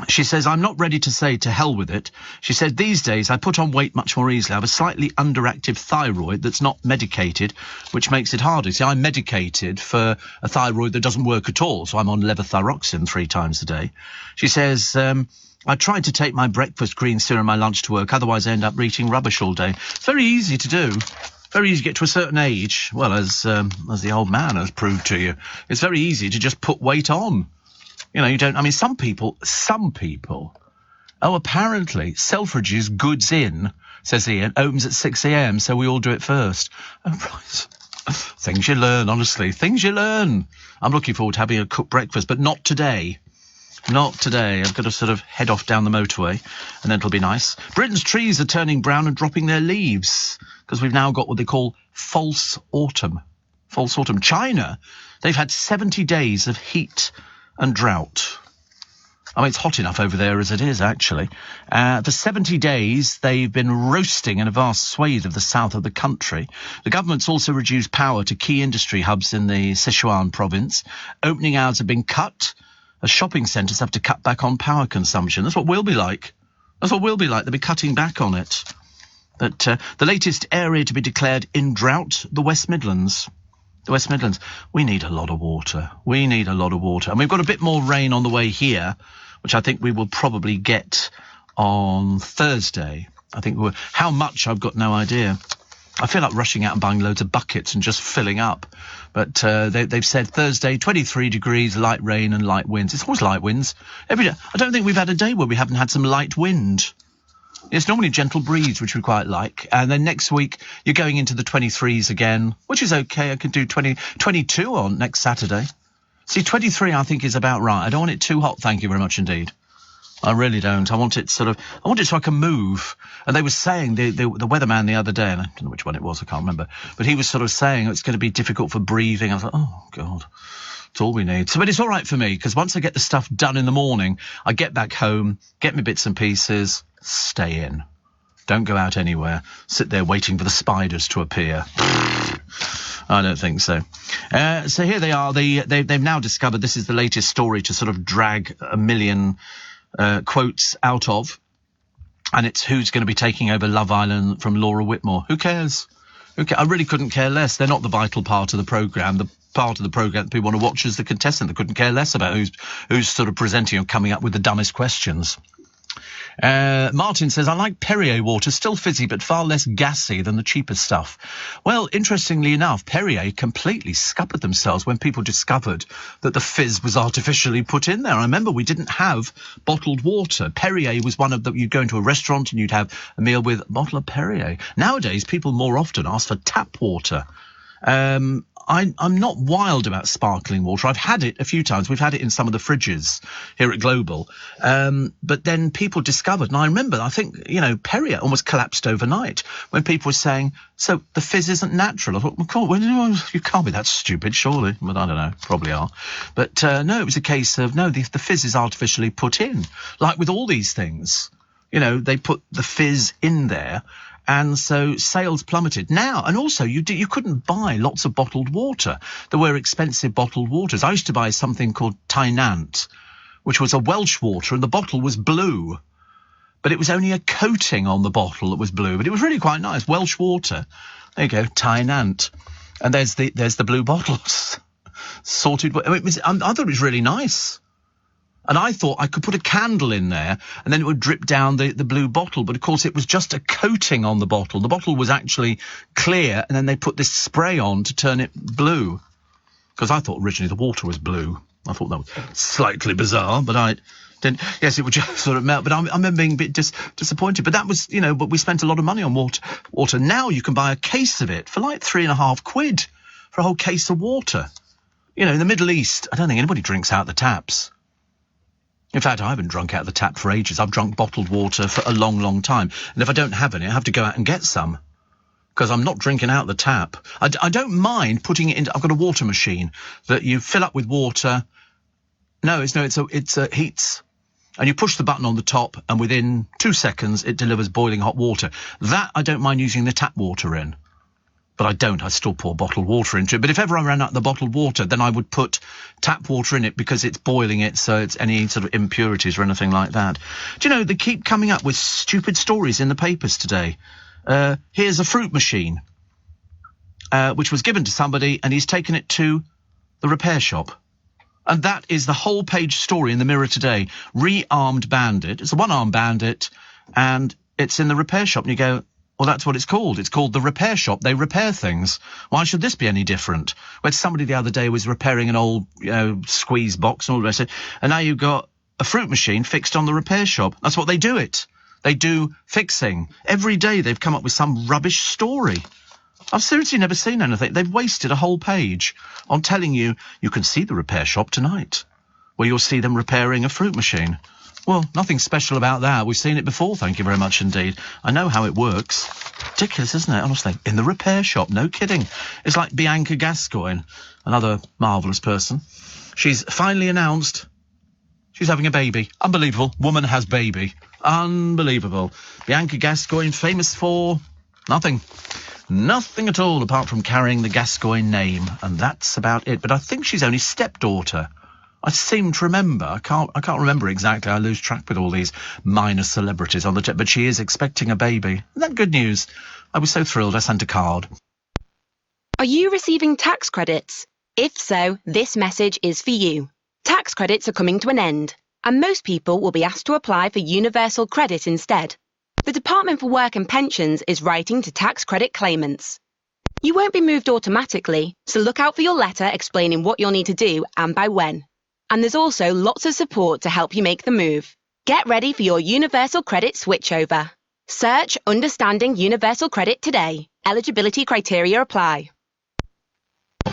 Speaker 1: she says, I'm not ready to say to hell with it. She said, these days I put on weight much more easily. I have a slightly underactive thyroid that's not medicated, which makes it harder. See, I'm medicated for a thyroid that doesn't work at all, so I'm on levothyroxine 3 times a day. She says, I tried to take my breakfast green cereal and my lunch to work, otherwise I end up eating rubbish all day. It's very easy to do. Very easy to get to a certain age. Well, as the old man has proved to you, it's very easy to just put weight on. You know, you don't. I mean, some people. Oh, apparently, Selfridges Goods Inn, says Ian, opens at 6 a.m. So we all do it first. Oh, right. Things you learn, honestly. Things you learn. I'm looking forward to having a cooked breakfast, but not today. Not today. I've got to sort of head off down the motorway, and then it'll be nice. Britain's trees are turning brown and dropping their leaves, because we've now got what they call false autumn. False autumn. China, they've had 70 days of heat and drought. I mean, it's hot enough over there as it is, actually. For 70 days, they've been roasting in a vast swathe of the south of the country. The government's also reduced power to key industry hubs in the Sichuan province. Opening hours have been cut, as shopping centres have to cut back on power consumption. That's what we'll be like. That's what we'll be like. They'll be cutting back on it. But the latest area to be declared in drought, the West Midlands. The West Midlands. We need a lot of water. We need a lot of water. And we've got a bit more rain on the way here, which I think we will probably get on Thursday. I think how much, I've got no idea. I feel like rushing out and buying loads of buckets and just filling up. But they've said Thursday, 23 degrees, light rain and light winds. It's always light winds. Every day. I don't think we've had a day where we haven't had some light wind. It's normally a gentle breeze, which we quite like. And then next week, you're going into the 23s again, which is okay. I could do 22 on next Saturday. See, 23 I think is about right. I don't want it too hot, thank you very much indeed. I really don't. I want it so I can move. And they were saying, the weatherman the other day, and I don't know which one it was, I can't remember, but he was sort of saying it's going to be difficult for breathing. I was like, oh, God. It's all we need. So, but it's all right for me, because once I get the stuff done in the morning, I get back home, get me bits and pieces, stay in. Don't go out anywhere. Sit there waiting for the spiders to appear. I don't think so. So here they are. They've now discovered, this is the latest story to sort of drag a million quotes out of. And it's who's going to be taking over Love Island from Laura Whitmore. Who cares? I really couldn't care less. They're not the vital part of the programme. The part of the programme that people want to watch is the contestant. They couldn't care less about who's sort of presenting or coming up with the dumbest questions. Martin says, I like Perrier water, still fizzy but far less gassy than the cheaper stuff. Well, interestingly enough, Perrier completely scuppered themselves when people discovered that the fizz was artificially put in there. I remember we didn't have bottled water. Perrier was one of the, you'd go into a restaurant and you'd have a meal with a bottle of Perrier. Nowadays, people more often ask for tap water. I'm not wild about sparkling water. I've had it a few times. We've had it in some of the fridges here at Global. But then people discovered, and I remember, I think, Perrier almost collapsed overnight when people were saying, so the fizz isn't natural. I thought, well, you can't be that stupid, surely. But I don't know, probably are. But no, it was a case of, no, the fizz is artificially put in. Like with all these things. They put the fizz in there, and so sales plummeted. Now, and also you couldn't buy lots of bottled water. There were expensive bottled waters. I used to buy something called Tynant, which was a Welsh water, and the bottle was blue. But it was only a coating on the bottle that was blue, but it was really quite nice. Welsh water. There you go, Tynant. And there's the blue bottles. Sorted. I thought it was really nice. And I thought I could put a candle in there and then it would drip down the blue bottle. But, of course, it was just a coating on the bottle. The bottle was actually clear, and then they put this spray on to turn it blue. Because I thought originally the water was blue. I thought that was slightly bizarre, but I didn't. Yes, it would just sort of melt. But I remember being a bit disappointed. But that was, but we spent a lot of money on water. Now you can buy a case of it for like £3.50 for a whole case of water. In the Middle East, I don't think anybody drinks out the taps. In fact, I haven't drunk out of the tap for ages. I've drunk bottled water for a long, long time. And if I don't have any, I have to go out and get some. Because I'm not drinking out the tap. I don't mind putting it into... I've got a water machine that you fill up with water. It's heats. And you push the button on the top, and within 2 seconds, it delivers boiling hot water. That I don't mind using the tap water in. But I don't. I still pour bottled water into it. But if ever I ran out of the bottled water, then I would put tap water in it because it's boiling it, so it's any sort of impurities or anything like that. Do you know, they keep coming up with stupid stories in the papers today. Here's a fruit machine, which was given to somebody, and he's taken it to the repair shop. And that is the whole page story in the Mirror today. Rearmed bandit. It's a one-armed bandit, and it's in the repair shop. And you go... Well, that's what it's called. It's called the repair shop. They repair things. Why should this be any different? Where somebody the other day was repairing an old, squeeze box and all the rest of it, and now you've got a fruit machine fixed on the repair shop. That's what they do it. They do fixing. Every day they've come up with some rubbish story. I've seriously never seen anything. They've wasted a whole page on telling you can see the repair shop tonight, where you'll see them repairing a fruit machine. Well, nothing special about that. We've seen it before, thank you very much indeed. I know how it works. Ridiculous, isn't it, honestly? In the repair shop, no kidding. It's like Bianca Gascoigne, another marvellous person. She's finally announced she's having a baby. Unbelievable. Woman has baby. Unbelievable. Bianca Gascoigne, famous for nothing. Nothing at all apart from carrying the Gascoigne name. And that's about it. But I think she's only stepdaughter. I seem to remember. I can't remember exactly. I lose track with all these minor celebrities on the tip. But she is expecting a baby. Isn't that good news? I was so thrilled I sent a card.
Speaker 2: Are you receiving tax credits? If so, this message is for you. Tax credits are coming to an end, and most people will be asked to apply for universal credit instead. The Department for Work and Pensions is writing to tax credit claimants. You won't be moved automatically, so look out for your letter explaining what you'll need to do and by when. And there's also lots of support to help you make the move. Get ready for your universal credit switchover. Search Understanding Universal Credit today. Eligibility criteria apply.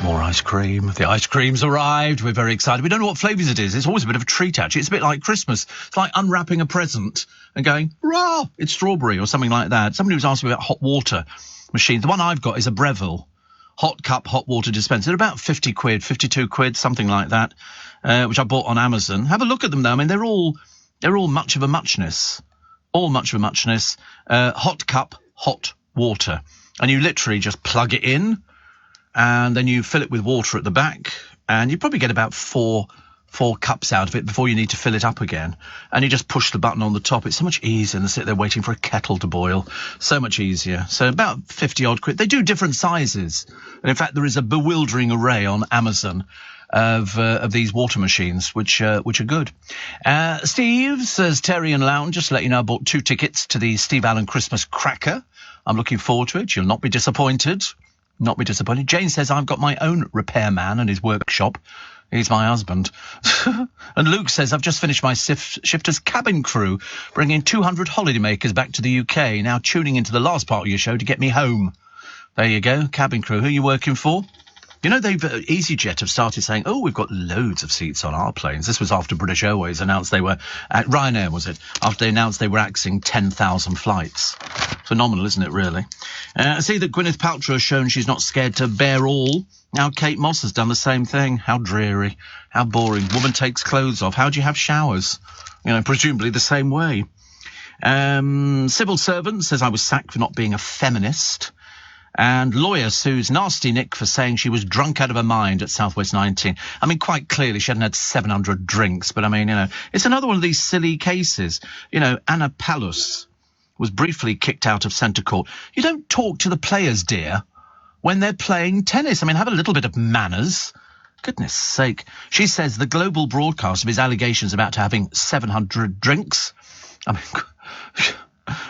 Speaker 1: More ice cream. The ice cream's arrived. We're very excited. We don't know what flavours it is. It's always a bit of a treat, actually. It's a bit like Christmas. It's like unwrapping a present and going, hurrah, it's strawberry or something like that. Somebody was asking me about hot water machines. The one I've got is a Breville hot cup hot water dispenser. They're about 50 quid, 52 quid, something like that, which I bought on Amazon. Have a look at them, though. I mean, they're all much of a muchness. All much of a muchness. Hot cup hot water. And you literally just plug it in, and then you fill it with water at the back, and you probably get about four cups out of it before you need to fill it up again. And you just push the button on the top. It's so much easier than sit there waiting for a kettle to boil. So much easier. So about 50 odd quid. They do different sizes. And in fact, there is a bewildering array on Amazon of these water machines, which are good. Steve says, Terry and Lounge, just to let you know, I bought 2 tickets to the Steve Allen Christmas Cracker. I'm looking forward to it. You'll not be disappointed. Not be disappointed. Jane says, I've got my own repairman and his workshop. He's my husband. And Luke says, I've just finished my shift as cabin crew, bringing 200 holidaymakers back to the UK, now tuning into the last part of your show to get me home. There you go, cabin crew. Who are you working for? You know, EasyJet have started saying, we've got loads of seats on our planes. This was after British Airways announced they were, Ryanair was it, after they announced they were axing 10,000 flights. Phenomenal, isn't it, really? I see that Gwyneth Paltrow has shown she's not scared to bear all. Now Kate Moss has done the same thing. How dreary, how boring. Woman takes clothes off. How do you have showers? You know, presumably the same way. Civil servant says I was sacked for not being a feminist. And lawyer sues Nasty Nick for saying she was drunk out of her mind at Southwest 19. I mean, quite clearly she hadn't had 700 drinks, but I mean, it's another one of these silly cases. Anna Palus was briefly kicked out of centre court. You don't talk to the players, dear, when they're playing tennis. I mean, have a little bit of manners. Goodness sake. She says the global broadcast of his allegations about having 700 drinks, I mean,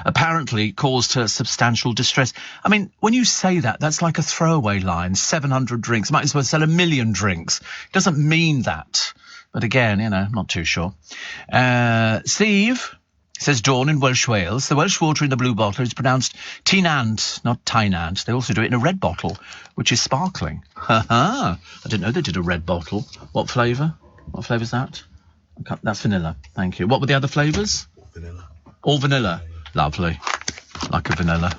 Speaker 1: apparently caused her substantial distress. I mean, when you say that, that's like a throwaway line. 700 drinks. Might as well sell 1 million drinks. It doesn't mean that. But again, I'm not too sure. Steve, says Dawn in Welsh Wales, the Welsh water in the blue bottle is pronounced Tynant, not Tynant. They also do it in a red bottle, which is sparkling. I didn't know they did a red bottle. What flavour? What flavour's that? That's vanilla. Thank you. What were the other flavours?
Speaker 5: Vanilla.
Speaker 1: All vanilla. Lovely. Like a vanilla.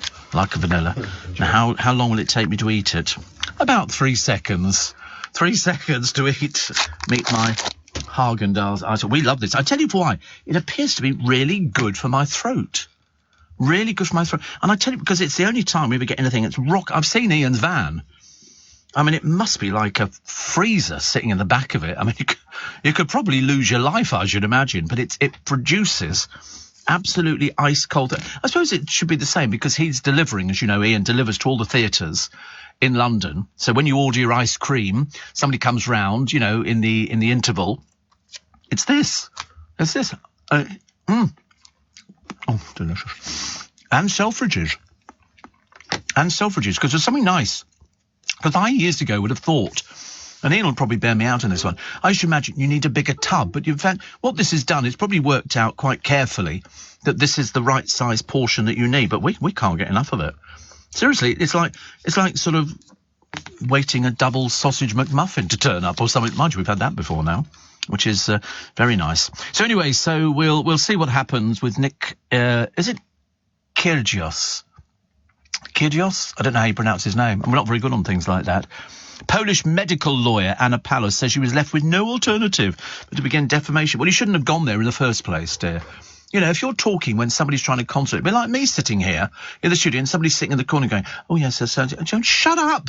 Speaker 1: Now, how long will it take me to eat it? About 3 seconds. 3 seconds to meet my Haagen-Dazs. We love this. I tell you why. It appears to be really good for my throat. Really good for my throat. And I tell you, because it's the only time we ever get anything that's rock. I've seen Ian's van. I mean, it must be like a freezer sitting in the back of it. I mean, you could probably lose your life, I should imagine. But it produces absolutely ice cold. I suppose it should be the same because he's delivering, as you know, Ian delivers to all the theatres in London. So when you order your ice cream, somebody comes round, in the interval. It's this. Oh, delicious. And Selfridges. Because there's something nice. Because I years ago would have thought, and Ian will probably bear me out on this one, I should imagine you need a bigger tub. But you've found what this has done, it's probably worked out quite carefully that this is the right size portion that you need. But we can't get enough of it. Seriously, it's like sort of waiting a double sausage McMuffin to turn up or something. Mind you, we've had that before now, which is very nice. So anyway, we'll see what happens with Nick. Is it Kyrgios? Kyrgios? I don't know how you pronounce his name. I'm not very good on things like that. Polish medical lawyer Anna Palus says she was left with no alternative but to begin defamation. Well, you shouldn't have gone there in the first place, dear. If you're talking when somebody's trying to concentrate, it'd be like me sitting here in the studio and somebody's sitting in the corner going, oh, yes, sir, shut up.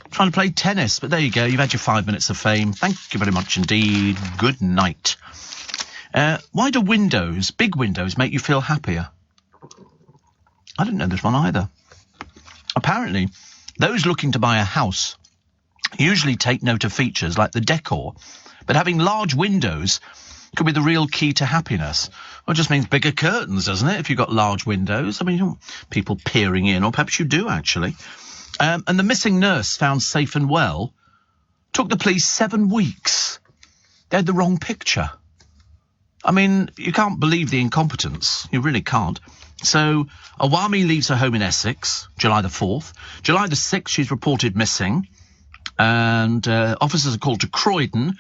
Speaker 1: I'm trying to play tennis. But there you go. You've had your 5 minutes of fame. Thank you very much indeed. Good night. Why do big windows, make you feel happier? I didn't know this one either. Apparently, those looking to buy a house usually take note of features like the decor, but having large windows could be the real key to happiness. Well, it just means bigger curtains, doesn't it, if you've got large windows? I mean, you don't want people peering in, or perhaps you do, actually. And the missing nurse found safe and well took the police 7 weeks. They had the wrong picture. I mean, you can't believe the incompetence. You really can't. So, Awami leaves her home in Essex, July the 4th. July the 6th, she's reported missing. And officers are called to Croydon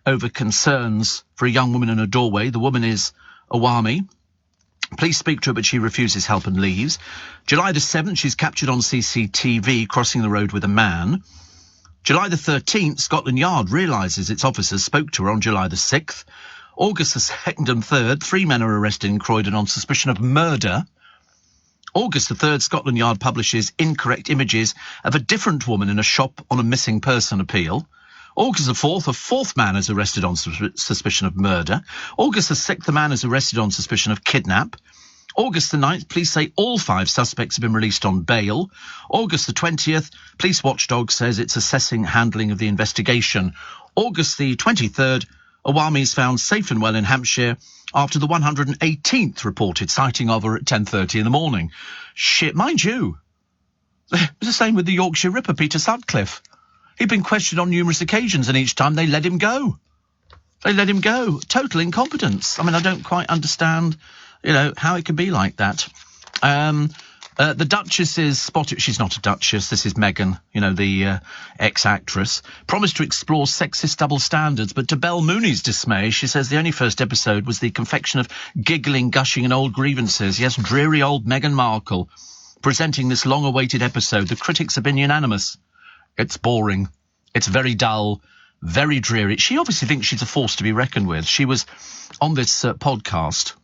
Speaker 1: over concerns for a young woman in a doorway. The woman is Awami. Police speak to her, but she refuses help and leaves. July the 7th, she's captured on CCTV crossing the road with a man. July the 13th, Scotland Yard realises its officers spoke to her on July the 6th. August the 2nd and 3rd, 3 men are arrested in Croydon on suspicion of murder. August the 3rd, Scotland Yard publishes incorrect images of a different woman in a shop on a missing person appeal. August the 4th, a 4th man is arrested on suspicion of murder. August the 6th, a man is arrested on suspicion of kidnap. August the 9th, police say all 5 suspects have been released on bail. August the 20th, police watchdog says it's assessing handling of the investigation. August the 23rd, Awami is found safe and well in Hampshire after the 118th reported sighting of her at 10:30 in the morning. Shit, mind you, it was the same with the Yorkshire Ripper, Peter Sutcliffe. He'd been questioned on numerous occasions, and each time they let him go. Total incompetence. I mean, I don't quite understand, how it could be like that. The Duchess is spotted. She's not a Duchess. This is Meghan, the ex-actress. Promised to explore sexist double standards, but to Belle Mooney's dismay, she says the only first episode was the confection of giggling, gushing and old grievances. Yes, dreary old Meghan Markle presenting this long-awaited episode. The critics have been unanimous. It's boring. It's very dull, very dreary. She obviously thinks she's a force to be reckoned with. She was on this podcast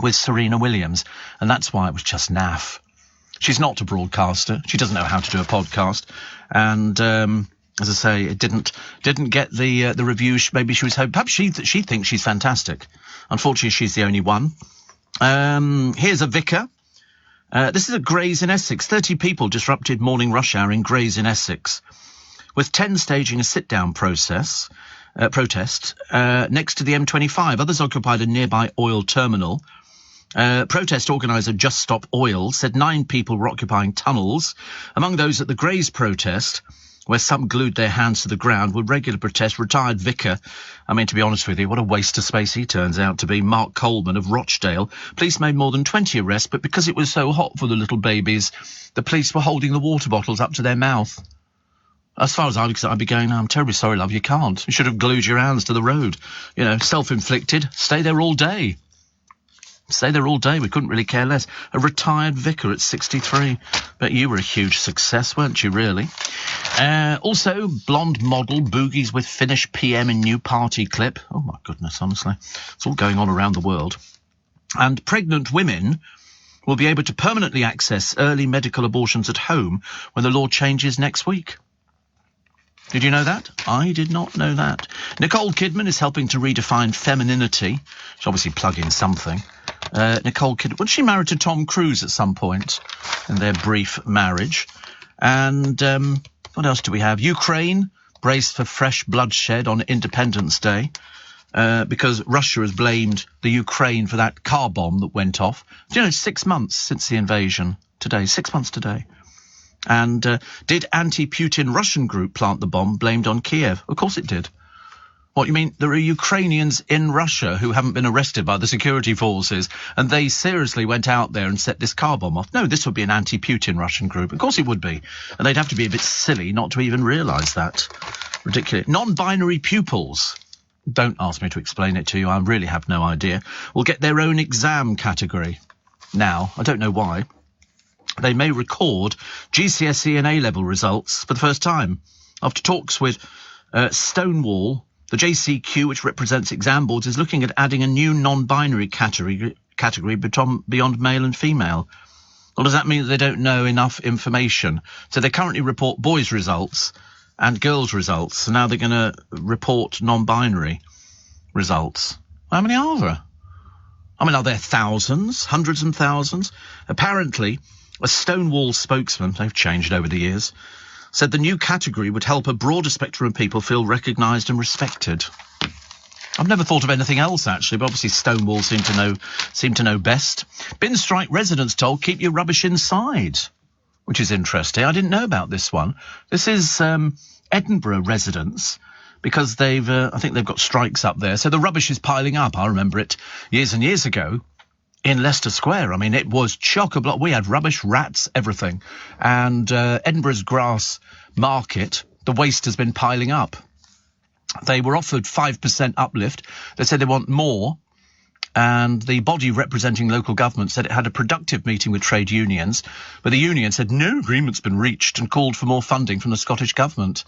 Speaker 1: with Serena Williams, and that's why it was just naff. She's not a broadcaster. She doesn't know how to do a podcast, and as I say, it didn't get the review maybe she was hoping. Perhaps she thinks she's fantastic. Unfortunately, she's the only one. Here's a vicar. This is at Grays in Essex. 30 people disrupted morning rush hour in Grays in Essex, with 10 staging a sit-down protest next to the M25. Others occupied a nearby oil terminal. Protest organiser Just Stop Oil said 9 people were occupying tunnels. Among those at the Grays protest, where some glued their hands to the ground, were regular protest retired vicar. I mean, to be honest with you, what a waste of space he turns out to be. Mark Coleman of Rochdale. Police made more than 20 arrests, but because it was so hot for the little babies, the police were holding the water bottles up to their mouth. As far as I'm concerned, I'd be going, I'm terribly sorry, love, you can't. You should have glued your hands to the road. You know, self-inflicted. Stay there all day. Stay there all day. We couldn't really care less. A retired vicar at 63. But you were a huge success, weren't you, really? Also, blonde model boogies with Finnish PM in new party clip. Oh, my goodness, honestly. It's all going on around the world. And pregnant women will be able to permanently access early medical abortions at home when the law changes next week. Did you know that? I did not know that. Nicole Kidman is helping to redefine femininity. She's obviously plugging something. Nicole Kidman, was she married to Tom Cruise at some point in their brief marriage? And what else do we have? Ukraine braced for fresh bloodshed on Independence Day because Russia has blamed the Ukraine for that car bomb that went off. Do you know, 6 months since the invasion today, 6 months today. And did anti-Putin Russian group plant the bomb blamed on Kiev? Of course it did. What, you mean there are Ukrainians in Russia who haven't been arrested by the security forces and they seriously went out there and set this car bomb off? No, this would be an anti-Putin Russian group. Of course it would be. And they'd have to be a bit silly not to even realise that. Ridiculous. Non-binary pupils. Don't ask me to explain it to you. I really have no idea. Will get their own exam category. Now, I don't know why. They may record GCSE and A-level results for the first time. After talks with Stonewall, the JCQ, which represents exam boards, is looking at adding a new non-binary category beyond male and female. Well, does that mean that they don't know enough information? So they currently report boys' results and girls' results. So now they're going to report non-binary results. How many are there? I mean, are there thousands, hundreds and thousands? Apparently, a Stonewall spokesman, they've changed over the years, said the new category would help a broader spectrum of people feel recognised and respected. I've never thought of anything else, actually, but obviously Stonewall seem to know best. Bin strike residents told keep your rubbish inside, which is interesting. I didn't know about this one. This is Edinburgh residents, because I think they've got strikes up there. So the rubbish is piling up. I remember it years and years ago. In Leicester Square, I mean, it was chock-a-block. We had rubbish, rats, everything. And Edinburgh's Grass Market, the waste has been piling up. They were offered 5% uplift. They said they want more. And the body representing local government said it had a productive meeting with trade unions. But the union said no agreement's been reached and called for more funding from the Scottish government.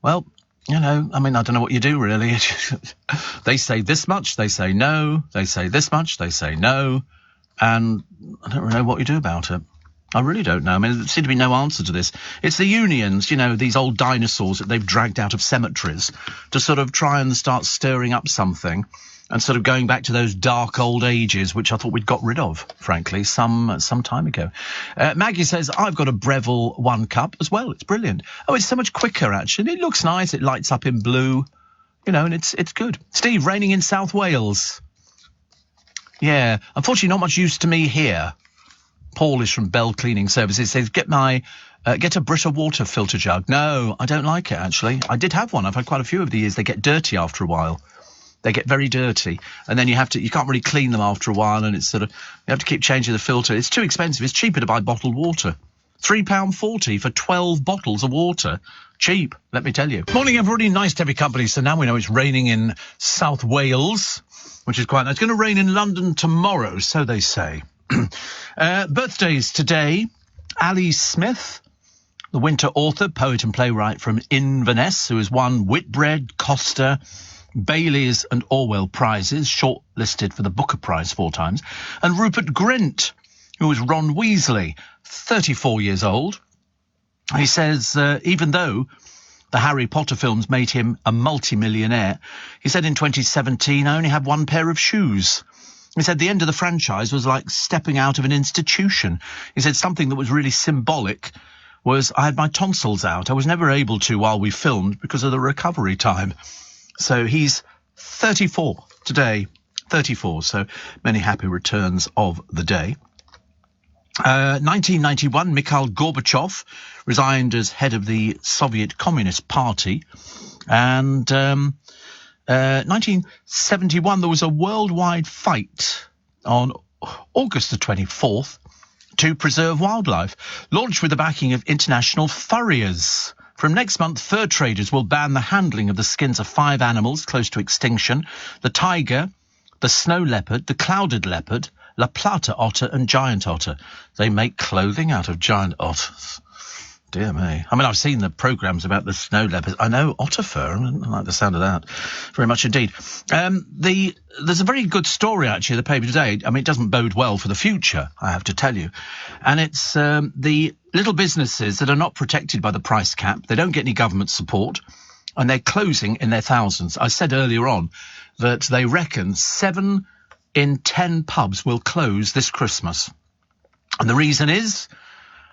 Speaker 1: Well, you know, I mean, I don't know what you do, really. They say this much, they say no. They say this much, they say no. And I don't really know what you do about it. I really don't know. I mean, there seems to be no answer to this. It's the unions, you know, these old dinosaurs that they've dragged out of cemeteries to sort of try and start stirring up something and sort of going back to those dark old ages, which I thought we'd got rid of, frankly, some time ago. Maggie says, I've got a Breville 1 cup as well. It's brilliant. Oh, it's so much quicker, actually. It looks nice. It lights up in blue, you know, and it's good. Steve, raining in South Wales. Yeah, unfortunately not much use to me here. Paul is from Bell Cleaning Services, says, get a Brita water filter jug. No, I don't like it, actually. I did have one. I've had quite a few over the years. They get dirty after a while. They get very dirty. And then you can't really clean them after a while, and it's sort of, you have to keep changing the filter. It's too expensive. It's cheaper to buy bottled water. £3.40 for 12 bottles of water. Cheap, let me tell you. Morning, everybody. Nice to have your company. So now we know it's raining in South Wales, which is quite nice. It's going to rain in London tomorrow, so they say. Birthdays today. Ali Smith, the winter author, poet and playwright from Inverness, who has won Whitbread, Costa, Baileys and Orwell Prizes, shortlisted for the Booker Prize 4 times. And Rupert Grint, who was Ron Weasley, 34 years old. He says, even though the Harry Potter films made him a multi-millionaire, he said in 2017, I only had one pair of shoes. He said the end of the franchise was like stepping out of an institution. He said something that was really symbolic was I had my tonsils out. I was never able to while we filmed because of the recovery time. So he's 34 today, 34. So many happy returns of the day. 1991, Mikhail Gorbachev resigned as head of the Soviet Communist Party. And 1971, there was a worldwide fight on August the 24th to preserve wildlife, launched with the backing of international furriers. From next month, fur traders will ban the handling of the skins of 5 animals close to extinction: the tiger, the snow leopard, the clouded leopard, La Plata otter and giant otter. They make clothing out of giant otters. Dear me. I mean, I've seen the programmes about the snow leopards. I know otter fur. I like the sound of that very much indeed. There's a very good story, actually, in the paper today. I mean, it doesn't bode well for the future, I have to tell you. And it's the little businesses that are not protected by the price cap. They don't get any government support, and they're closing in their thousands. I said earlier on that they reckon 7 in 10 pubs will close this Christmas. And the reason is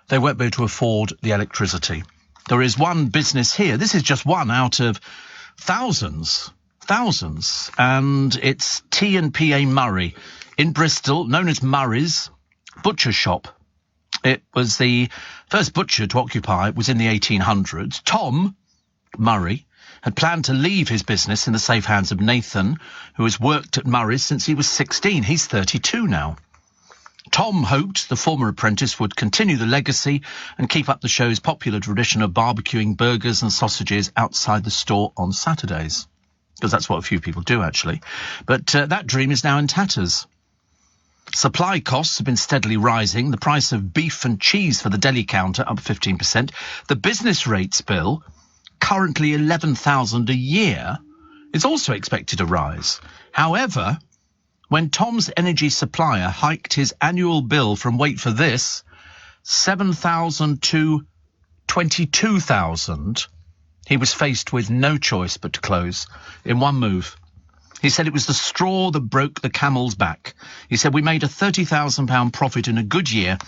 Speaker 1: they won't be able to afford the electricity. There is one business here. This is just one out of thousands, and it's T&PA Murray in Bristol, known as Murray's Butcher Shop. It was the first butcher to occupy, was in the 1800s. Tom Murray had planned to leave his business in the safe hands of Nathan, who has worked at Murray's since he was 16. He's 32 now. Tom hoped the former apprentice would continue the legacy and keep up the show's popular tradition of barbecuing burgers and sausages outside the store on Saturdays, because that's what a few people do, actually. But that dream is now in tatters. Supply costs have been steadily rising. The price of beef and cheese for the deli counter up 15%. The business rates bill, currently $11,000 a year, is also expected to rise. However, when Tom's energy supplier hiked his annual bill from, wait for this, $7,000 to $22,000, he was faced with no choice but to close in one move. He said it was the straw that broke the camel's back. He said, we made a £30,000 profit in a good year,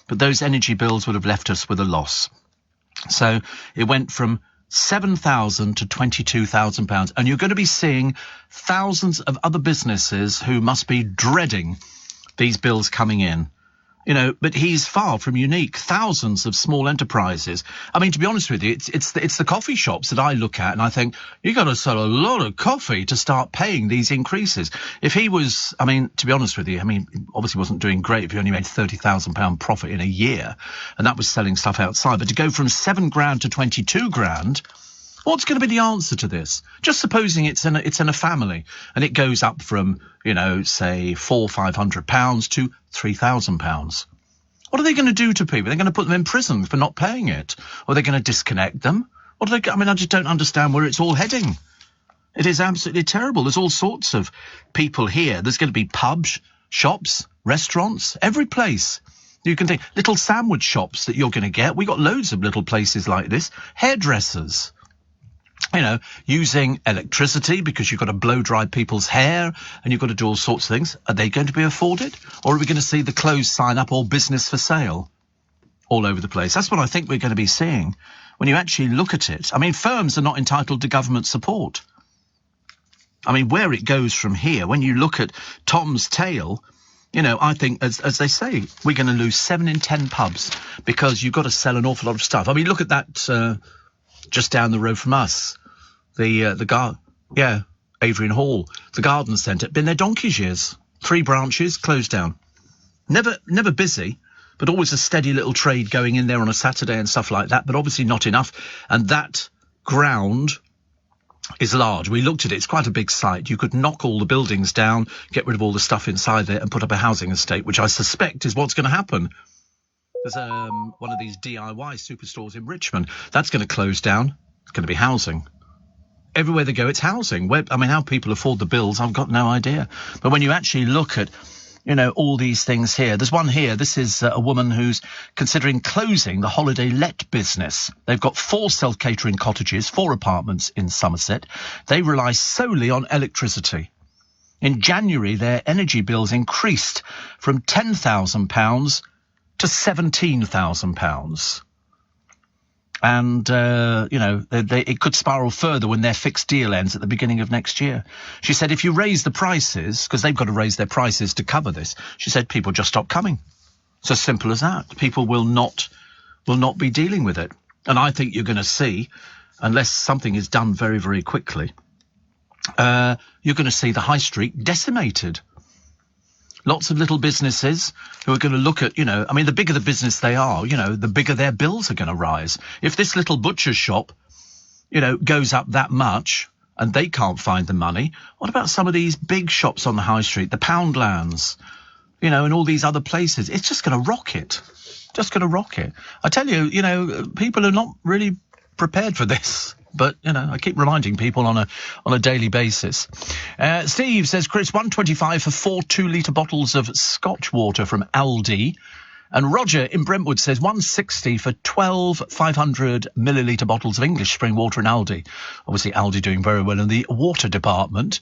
Speaker 1: but those energy bills would have left us with a loss. So it went from £7,000 to £22,000, and you're going to be seeing thousands of other businesses who must be dreading these bills coming in. You know, but he's far from unique. Thousands of small enterprises. I mean, to be honest with you, it's the coffee shops that I look at and I think, you got to sell a lot of coffee to start paying these increases. If he was, I mean, to be honest with you, I mean, obviously wasn't doing great if he only made £30,000 profit in a year, and that was selling stuff outside. But to go from £7,000 to £22,000, what's going to be the answer to this? Just supposing it's in a family and it goes up from, you know, say £400 or £500 to £3,000. What are they going to do to people? They're going to put them in prison for not paying it, or they're going to disconnect them. What are they? I mean, I just don't understand where it's all heading. It is absolutely terrible. There's all sorts of people here. There's going to be pubs, shops, restaurants, every place. You can think little sandwich shops that you're going to get. We got loads of little places like this. Hairdressers. You know, using electricity because you've got to blow dry people's hair and you've got to do all sorts of things. Are they going to be afforded? Or are we going to see the closed sign up, or business for sale, all over the place? That's what I think we're going to be seeing when you actually look at it. I mean, firms are not entitled to government support. I mean, where it goes from here, when you look at Tom's tale, you know, I think, as they say, we're going to lose 7 in 10 pubs because you've got to sell an awful lot of stuff. I mean, look at that just down the road from us, Adrian Hall, the garden centre. Been there donkey's years. 3 branches closed down. Never busy, but always a steady little trade going in there on a Saturday and stuff like that. But obviously not enough. And that ground is large. We looked at it. It's quite a big site. You could knock all the buildings down, get rid of all the stuff inside there, and put up a housing estate, which I suspect is what's going to happen. There's one of these DIY superstores in Richmond. That's going to close down. It's going to be housing. everywhere they go, it's housing. How people afford the bills, I've got no idea. But when you actually look at, all these things here, there's one here. This is a woman who's considering closing the holiday let business. They've got 4 self-catering cottages, 4 apartments in Somerset. They rely solely on electricity. In January, their energy bills increased from £10,000 to £17,000. And, it could spiral further when their fixed deal ends at the beginning of next year. She said if you raise the prices, because they've got to raise their prices to cover this, she said people just stop coming. It's as simple as that. People will not be dealing with it. And I think you're going to see, unless something is done very, very quickly, you're going to see the high street decimated. Lots of little businesses who are going to look at, the bigger the business they are, the bigger their bills are going to rise. If this little butcher's shop, goes up that much and they can't find the money, what about some of these big shops on the high street, the Poundlands, and all these other places? It's just going to rocket. Just going to rocket. I tell you, people are not really prepared for this. But, I keep reminding people on a daily basis. Steve says, Chris, £1.25 for 4 2-litre bottles of Scotch water from Aldi. And Roger in Brentwood says £1.60 for 12 500 millilitre bottles of English spring water in Aldi. Obviously, Aldi doing very well in the water department.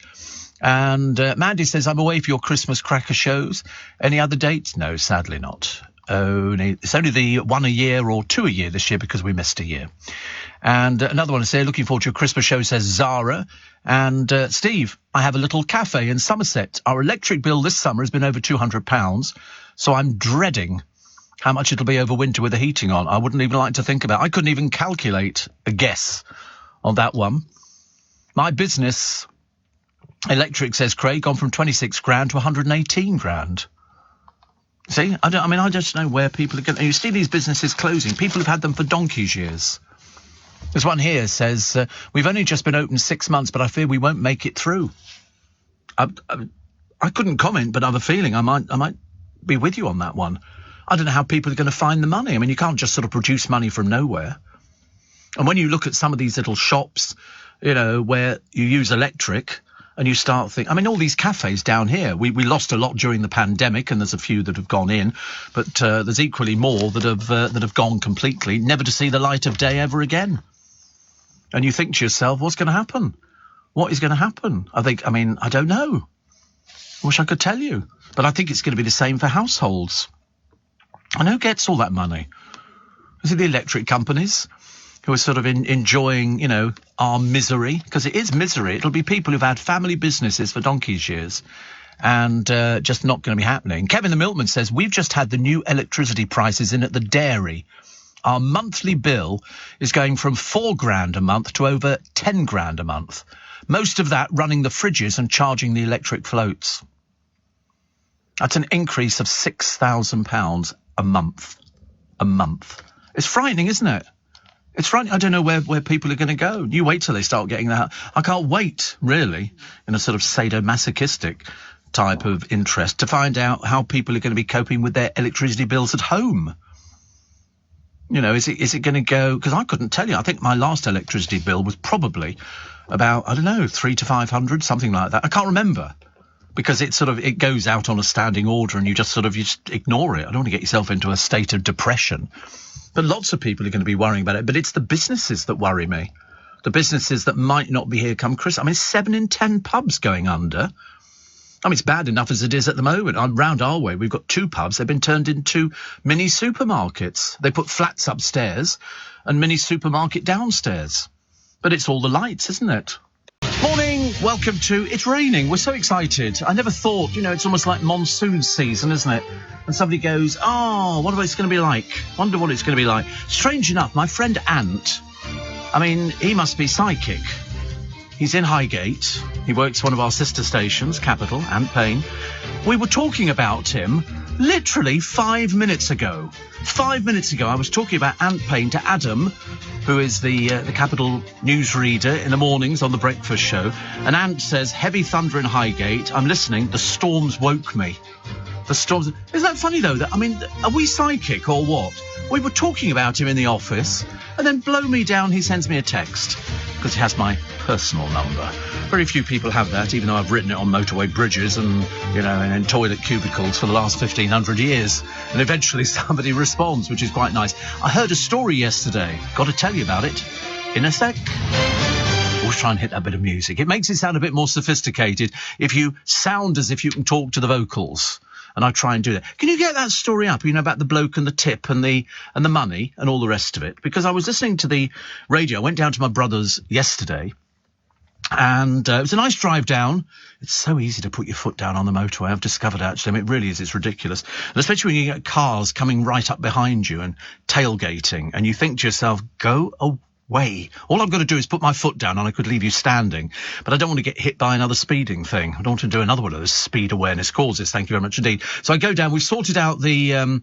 Speaker 1: And Mandy says, I'm away for your Christmas cracker shows. Any other dates? No, sadly not. It's only the 1 a year or 2 a year this year because we missed a year. And another one to say, looking forward to your Christmas show, says Zara. And Steve, I have a little cafe in Somerset. Our electric bill this summer has been over £200, so I'm dreading how much it'll be over winter with the heating on. I wouldn't even like to think about it. I couldn't even calculate a guess on that one. My business, electric, says Craig, gone from 26 grand to 118 grand. See, I just know where people are going. You see these businesses closing. People have had them for donkey's years. There's one here says, we've only just been open 6 months, but I fear we won't make it through. I couldn't comment, but I have a feeling I might be with you on that one. I don't know how people are going to find the money. You can't just sort of produce money from nowhere. And when you look at some of these little shops, where you use electric and you start thinking, all these cafes down here, we lost a lot during the pandemic and there's a few that have gone in, but there's equally more that have gone completely, never to see the light of day ever again. And you think to yourself, what's going to happen? What is going to happen? I don't know. I wish I could tell you. But I think it's going to be the same for households. And who gets all that money? Is it the electric companies who are sort of enjoying, our misery? Because it is misery. It'll be people who've had family businesses for donkey's years and just not going to be happening. Kevin the Milkman says, we've just had the new electricity prices in at the dairy. Our monthly bill is going from 4 grand a month to over 10 grand a month. Most of that running the fridges and charging the electric floats. That's an increase of £6,000 a month. A month. It's frightening, isn't it? It's frightening. I don't know where people are going to go. You wait till they start getting that. I can't wait, really, in a sort of sadomasochistic type of interest, to find out how people are going to be coping with their electricity bills at home. Is it going to go? Because I couldn't tell you. I think my last electricity bill was probably about, 300 to 500, something like that. I can't remember because it goes out on a standing order and you just ignore it. I don't want to get yourself into a state of depression. But lots of people are going to be worrying about it. But it's the businesses that worry me. The businesses that might not be here come Christmas. 7 in 10 pubs going under. It's bad enough as it is at the moment. Round our way, we've got 2 pubs. They've been turned into mini supermarkets. They put flats upstairs and mini supermarket downstairs. But it's all the lights, isn't it? Morning, welcome to It's Raining. We're so excited. I never thought, it's almost like monsoon season, isn't it? And somebody goes, wonder what it's going to be like. Wonder what it's going to be like. Strange enough, my friend Ant, he must be psychic. He's in Highgate. He works one of our sister stations, Capital, Ant Payne. We were talking about him literally 5 minutes ago. 5 minutes ago, I was talking about Ant Payne to Adam, who is the Capital newsreader in the mornings on the breakfast show. And Ant says, heavy thunder in Highgate. I'm listening. The storms woke me. The storms. Isn't that funny, though? Are we psychic or what? We were talking about him in the office, and then blow me down, he sends me a text. because it has my personal number. Very few people have that, even though I've written it on motorway bridges and, and in toilet cubicles for the last 1,500 years. And eventually somebody responds, which is quite nice. I heard a story yesterday. Got to tell you about it in a sec. Always try and hit that bit of music. It makes it sound a bit more sophisticated if you sound as if you can talk to the vocals. And I try and do that. Can you get that story up, about the bloke and the tip and the money and all the rest of it? Because I was listening to the radio. I went down to my brother's yesterday, and it was a nice drive down. It's so easy to put your foot down on the motorway, I've discovered, actually. It really is. It's ridiculous. And especially when you get cars coming right up behind you and tailgating, and you think to yourself, go away. All I've got to do is put my foot down and I could leave you standing. But I don't want to get hit by another speeding thing. I don't want to do another one of those speed awareness courses. Thank you very much indeed. So I go down. We've sorted out the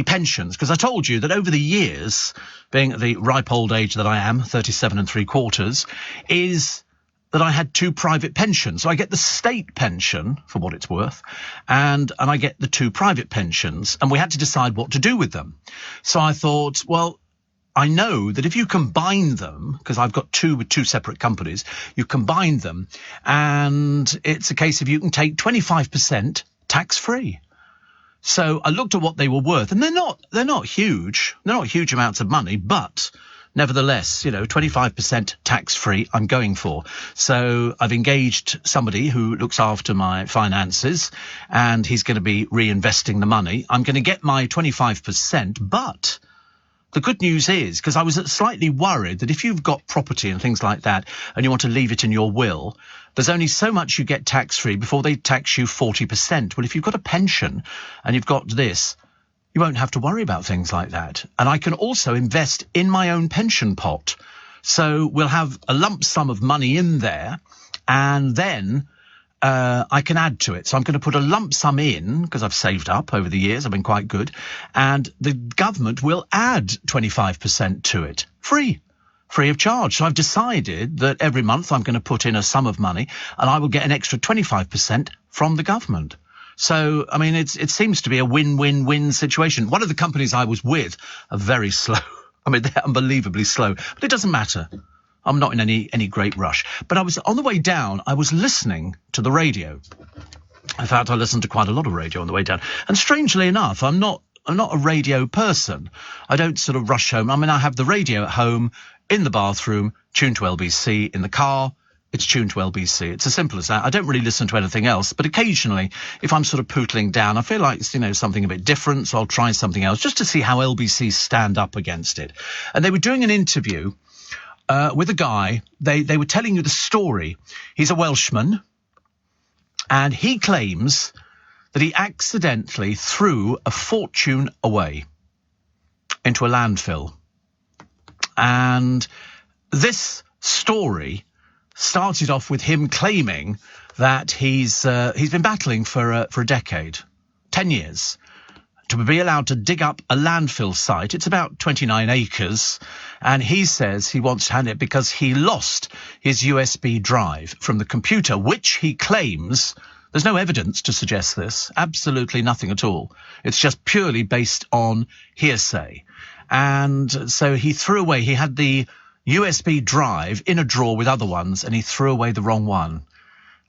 Speaker 1: pensions, because I told you that over the years, being at the ripe old age that I am, 37 3/4, is that I had 2 private pensions. So I get the state pension, for what it's worth, and I get the 2 private pensions, and we had to decide what to do with them. So I thought, well, I know that if you combine them, because I've got 2 with 2 separate companies, you combine them, and it's a case of you can take 25% tax-free. So I looked at what they were worth, and they're not huge. They're not huge amounts of money, but nevertheless, 25% tax-free I'm going for. So I've engaged somebody who looks after my finances, and he's going to be reinvesting the money. I'm going to get my 25%, but the good news is, because I was slightly worried that if you've got property and things like that and you want to leave it in your will, there's only so much you get tax-free before they tax you 40%. Well, if you've got a pension and you've got this, you won't have to worry about things like that. And I can also invest in my own pension pot. So we'll have a lump sum of money in there, and then I can add to it. So I'm going to put a lump sum in, because I've saved up over the years. I've been quite good. And the government will add 25% to it, free of charge. So I've decided that every month I'm going to put in a sum of money, and I will get an extra 25% from the government. So, I mean, it seems to be a win-win-win situation. One of the companies I was with are very slow. I mean, they're unbelievably slow, but it doesn't matter. I'm not in any great rush. But I was on the way down, I was listening to the radio. In fact, I listened to quite a lot of radio on the way down. And strangely enough, I'm not a radio person. I don't sort of rush home. I mean, I have the radio at home, in the bathroom, tuned to LBC, in the car, it's tuned to LBC. It's as simple as that. I don't really listen to anything else, but occasionally, if I'm sort of pootling down, I feel like it's, something a bit different, so I'll try something else just to see how LBC stand up against it. And they were doing an interview with a guy. They were telling you the story. He's a Welshman, and he claims that he accidentally threw a fortune away into a landfill. And this story started off with him claiming that he's been battling for a decade, 10 years, to be allowed to dig up a landfill site. It's about 29 acres, and he says he wants to hand it because he lost his USB drive from the computer, which he claims, there's no evidence to suggest this, absolutely nothing at all. It's just purely based on hearsay. And so he threw away, he had the USB drive in a drawer with other ones, and he threw away the wrong one.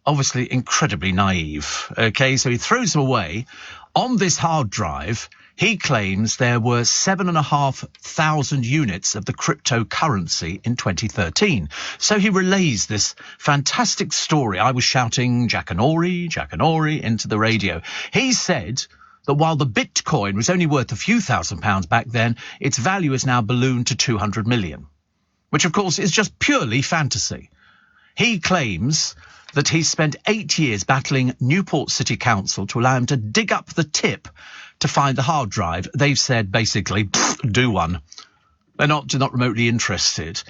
Speaker 1: Obviously incredibly naive. Okay, so he throws them away. On this hard drive, he claims there were 7,500 units of the cryptocurrency in 2013. So he relays this fantastic story. I was shouting Jackanory into the radio. He said that while the Bitcoin was only worth a few £1,000s back then, its value is now ballooned to 200 million, which of course is just purely fantasy. He claims that he spent 8 years battling Newport City Council to allow him to dig up the tip to find the hard drive. They've said basically, do one. They're not remotely interested.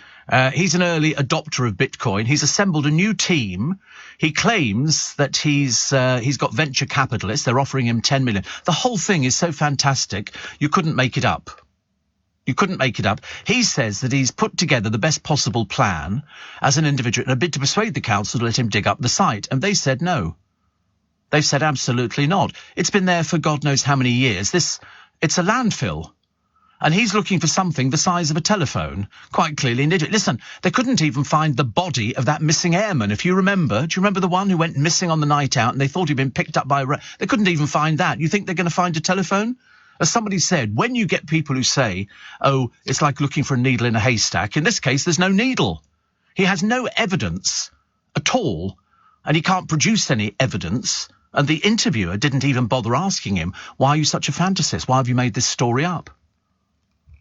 Speaker 1: He's an early adopter of Bitcoin. He's assembled a new team. He claims that he's got venture capitalists. They're offering him 10 million. The whole thing is so fantastic, you couldn't make it up. You couldn't make it up. He says that he's put together the best possible plan as an individual in a bid to persuade the council to let him dig up the site. And they said no. They've said absolutely not. It's been there for God knows how many years. It's a landfill. And he's looking for something the size of a telephone, quite clearly an idiot. Listen, they couldn't even find the body of that missing airman, if you remember. Do you remember the one who went missing on the night out and they thought he'd been picked up by they couldn't even find that. You think they're going to find a telephone? As somebody said, when you get people who say, oh, it's like looking for a needle in a haystack, in this case, there's no needle. He has no evidence at all, and he can't produce any evidence. And the interviewer didn't even bother asking him, why are you such a fantasist? Why have you made this story up?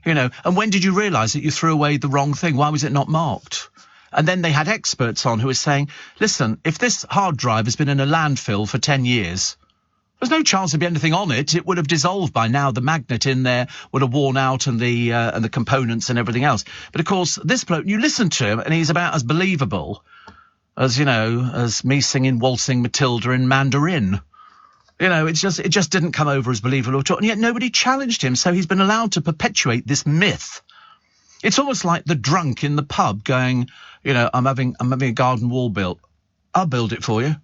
Speaker 1: You know, and when did you realise that you threw away the wrong thing? Why was it not marked? And then they had experts on who were saying, listen, if this hard drive has been in a landfill for 10 years, there's no chance there'd be anything on it. It would have dissolved by now. The magnet in there would have worn out and the components and everything else. But of course, this bloke, you listen to him and he's about as believable as, you know, as me singing Waltzing Matilda in Mandarin. You know, it just didn't come over as believable at all. And yet nobody challenged him, so he's been allowed to perpetuate this myth. It's almost like the drunk in the pub going, you know, I'm having a garden wall built. I'll build it for you.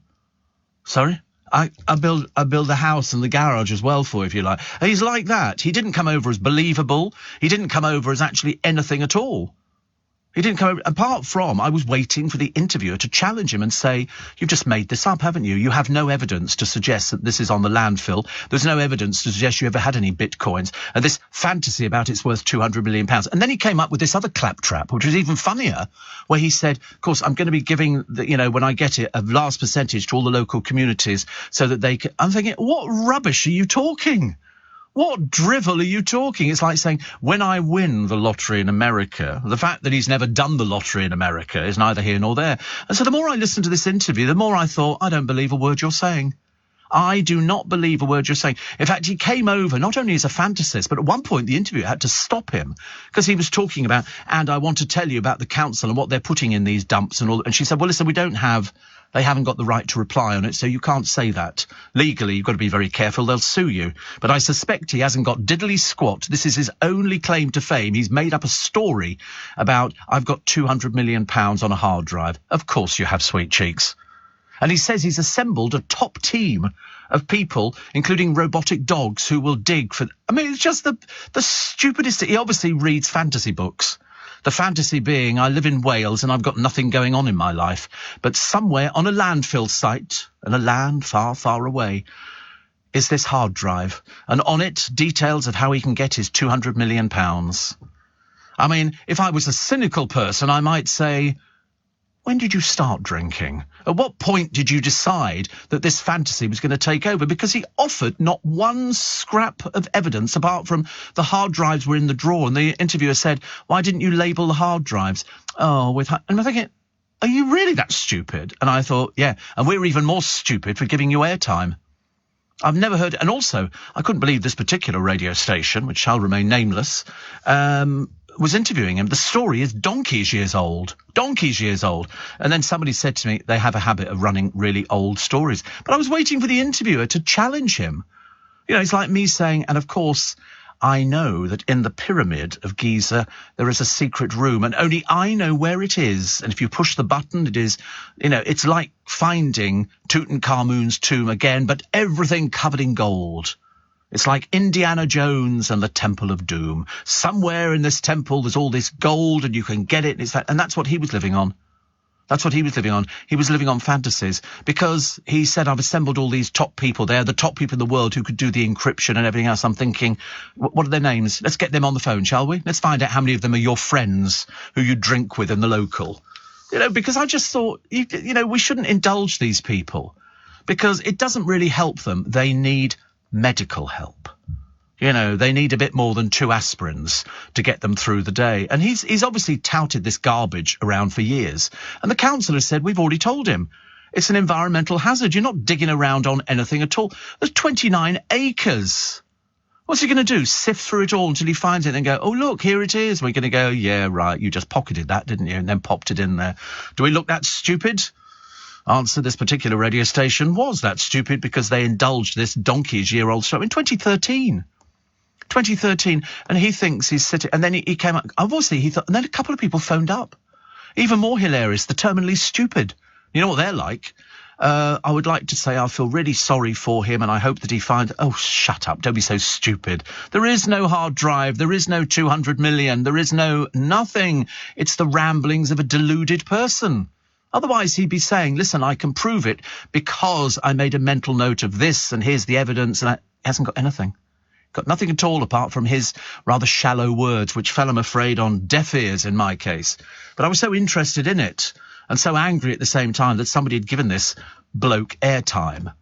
Speaker 1: Sorry? I build the house and the garage as well for you, if you like. And he's like that. He didn't come over as believable. He didn't come over as actually anything at all. He didn't come over, apart from, I was waiting for the interviewer to challenge him and say, you've just made this up, haven't you? You have no evidence to suggest that this is on the landfill. There's no evidence to suggest you ever had any bitcoins. And this fantasy about it's worth £200 million. And then he came up with this other claptrap, which was even funnier, where he said, of course, I'm going to be giving, when I get it, a last percentage to all the local communities so that they can... I'm thinking, what rubbish are you talking? What drivel are you talking? It's like saying, when I win the lottery in America, the fact that he's never done the lottery in America is neither here nor there. And so the more I listened to this interview, the more I thought, I don't believe a word you're saying. I do not believe a word you're saying. In fact, he came over not only as a fantasist, but at one point the interviewer had to stop him because he was talking about, and I want to tell you about the council and what they're putting in these dumps and all. And she said, well, listen, they haven't got the right to reply on it, so you can't say that. Legally, you've got to be very careful. They'll sue you. But I suspect he hasn't got diddly squat. This is his only claim to fame. He's made up a story about, I've got £200 million on a hard drive. Of course you have, sweet cheeks. And he says he's assembled a top team of people, including robotic dogs, who will dig for... I mean, it's just the stupidest... He obviously reads fantasy books. The fantasy being, I live in Wales and I've got nothing going on in my life. But somewhere on a landfill site, in a land far, far away, is this hard drive. And on it, details of how he can get his £200 million. I mean, if I was a cynical person, I might say... When did you start drinking? At what point did you decide that this fantasy was going to take over? Because he offered not one scrap of evidence apart from the hard drives were in the drawer. And the interviewer said, why didn't you label the hard drives? And I'm thinking, are you really that stupid? And I thought, yeah, and we're even more stupid for giving you airtime. I've never heard, and also, I couldn't believe this particular radio station, which shall remain nameless, was interviewing him. The story is donkey's years old. And then somebody said to me, they have a habit of running really old stories. But I was waiting for the interviewer to challenge him. You know, it's like me saying, and of course, I know that in the pyramid of Giza, there is a secret room, and only I know where it is. And if you push the button, it is, it's like finding Tutankhamun's tomb again, but everything covered in gold. It's like Indiana Jones and the Temple of Doom. Somewhere in this temple, there's all this gold and you can get it. And that's what he was living on. He was living on fantasies because he said, I've assembled all these top people. They're the top people in the world who could do the encryption and everything else. I'm thinking, what are their names? Let's get them on the phone, shall we? Let's find out how many of them are your friends who you drink with in the local. Because I just thought, we shouldn't indulge these people because it doesn't really help them. They need medical help. They need a bit more than 2 aspirins to get them through the day. And he's obviously touted this garbage around for years. And the council has said, we've already told him, it's an environmental hazard. You're not digging around on anything at all. There's 29 acres. What's he going to do? Sift through it all until he finds it and go, oh, look, here it is. We're going to go, yeah, right, you just pocketed that, didn't you? And then popped it in there. Do we look that stupid? Answer, this particular radio station was that stupid because they indulged this donkey's year old story in 2013. And he thinks he's sitting, and then he came up, obviously he thought, and then a couple of people phoned up. Even more hilarious, the terminally stupid. You know what they're like? I would like to say I feel really sorry for him, and I hope that he finds... Oh, shut up. Don't be so stupid. There is no hard drive. There is no 200 million. There is no nothing. It's the ramblings of a deluded person. Otherwise, he'd be saying, listen, I can prove it because I made a mental note of this, and here's the evidence, and he hasn't got anything. Got nothing at all apart from his rather shallow words, which fell, I'm afraid, on deaf ears in my case. But I was so interested in it, and so angry at the same time that somebody had given this bloke airtime.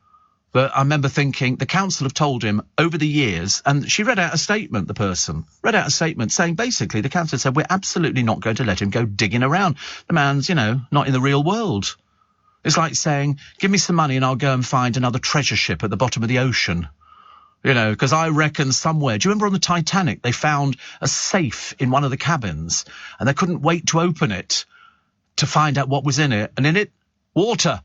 Speaker 1: But I remember thinking, the council have told him over the years, and she read out a statement, the person, read out a statement saying basically the council said, we're absolutely not going to let him go digging around. The man's, not in the real world. It's like saying, give me some money and I'll go and find another treasure ship at the bottom of the ocean. Because I reckon somewhere, do you remember on the Titanic, they found a safe in one of the cabins and they couldn't wait to open it to find out what was in it. And in it, water.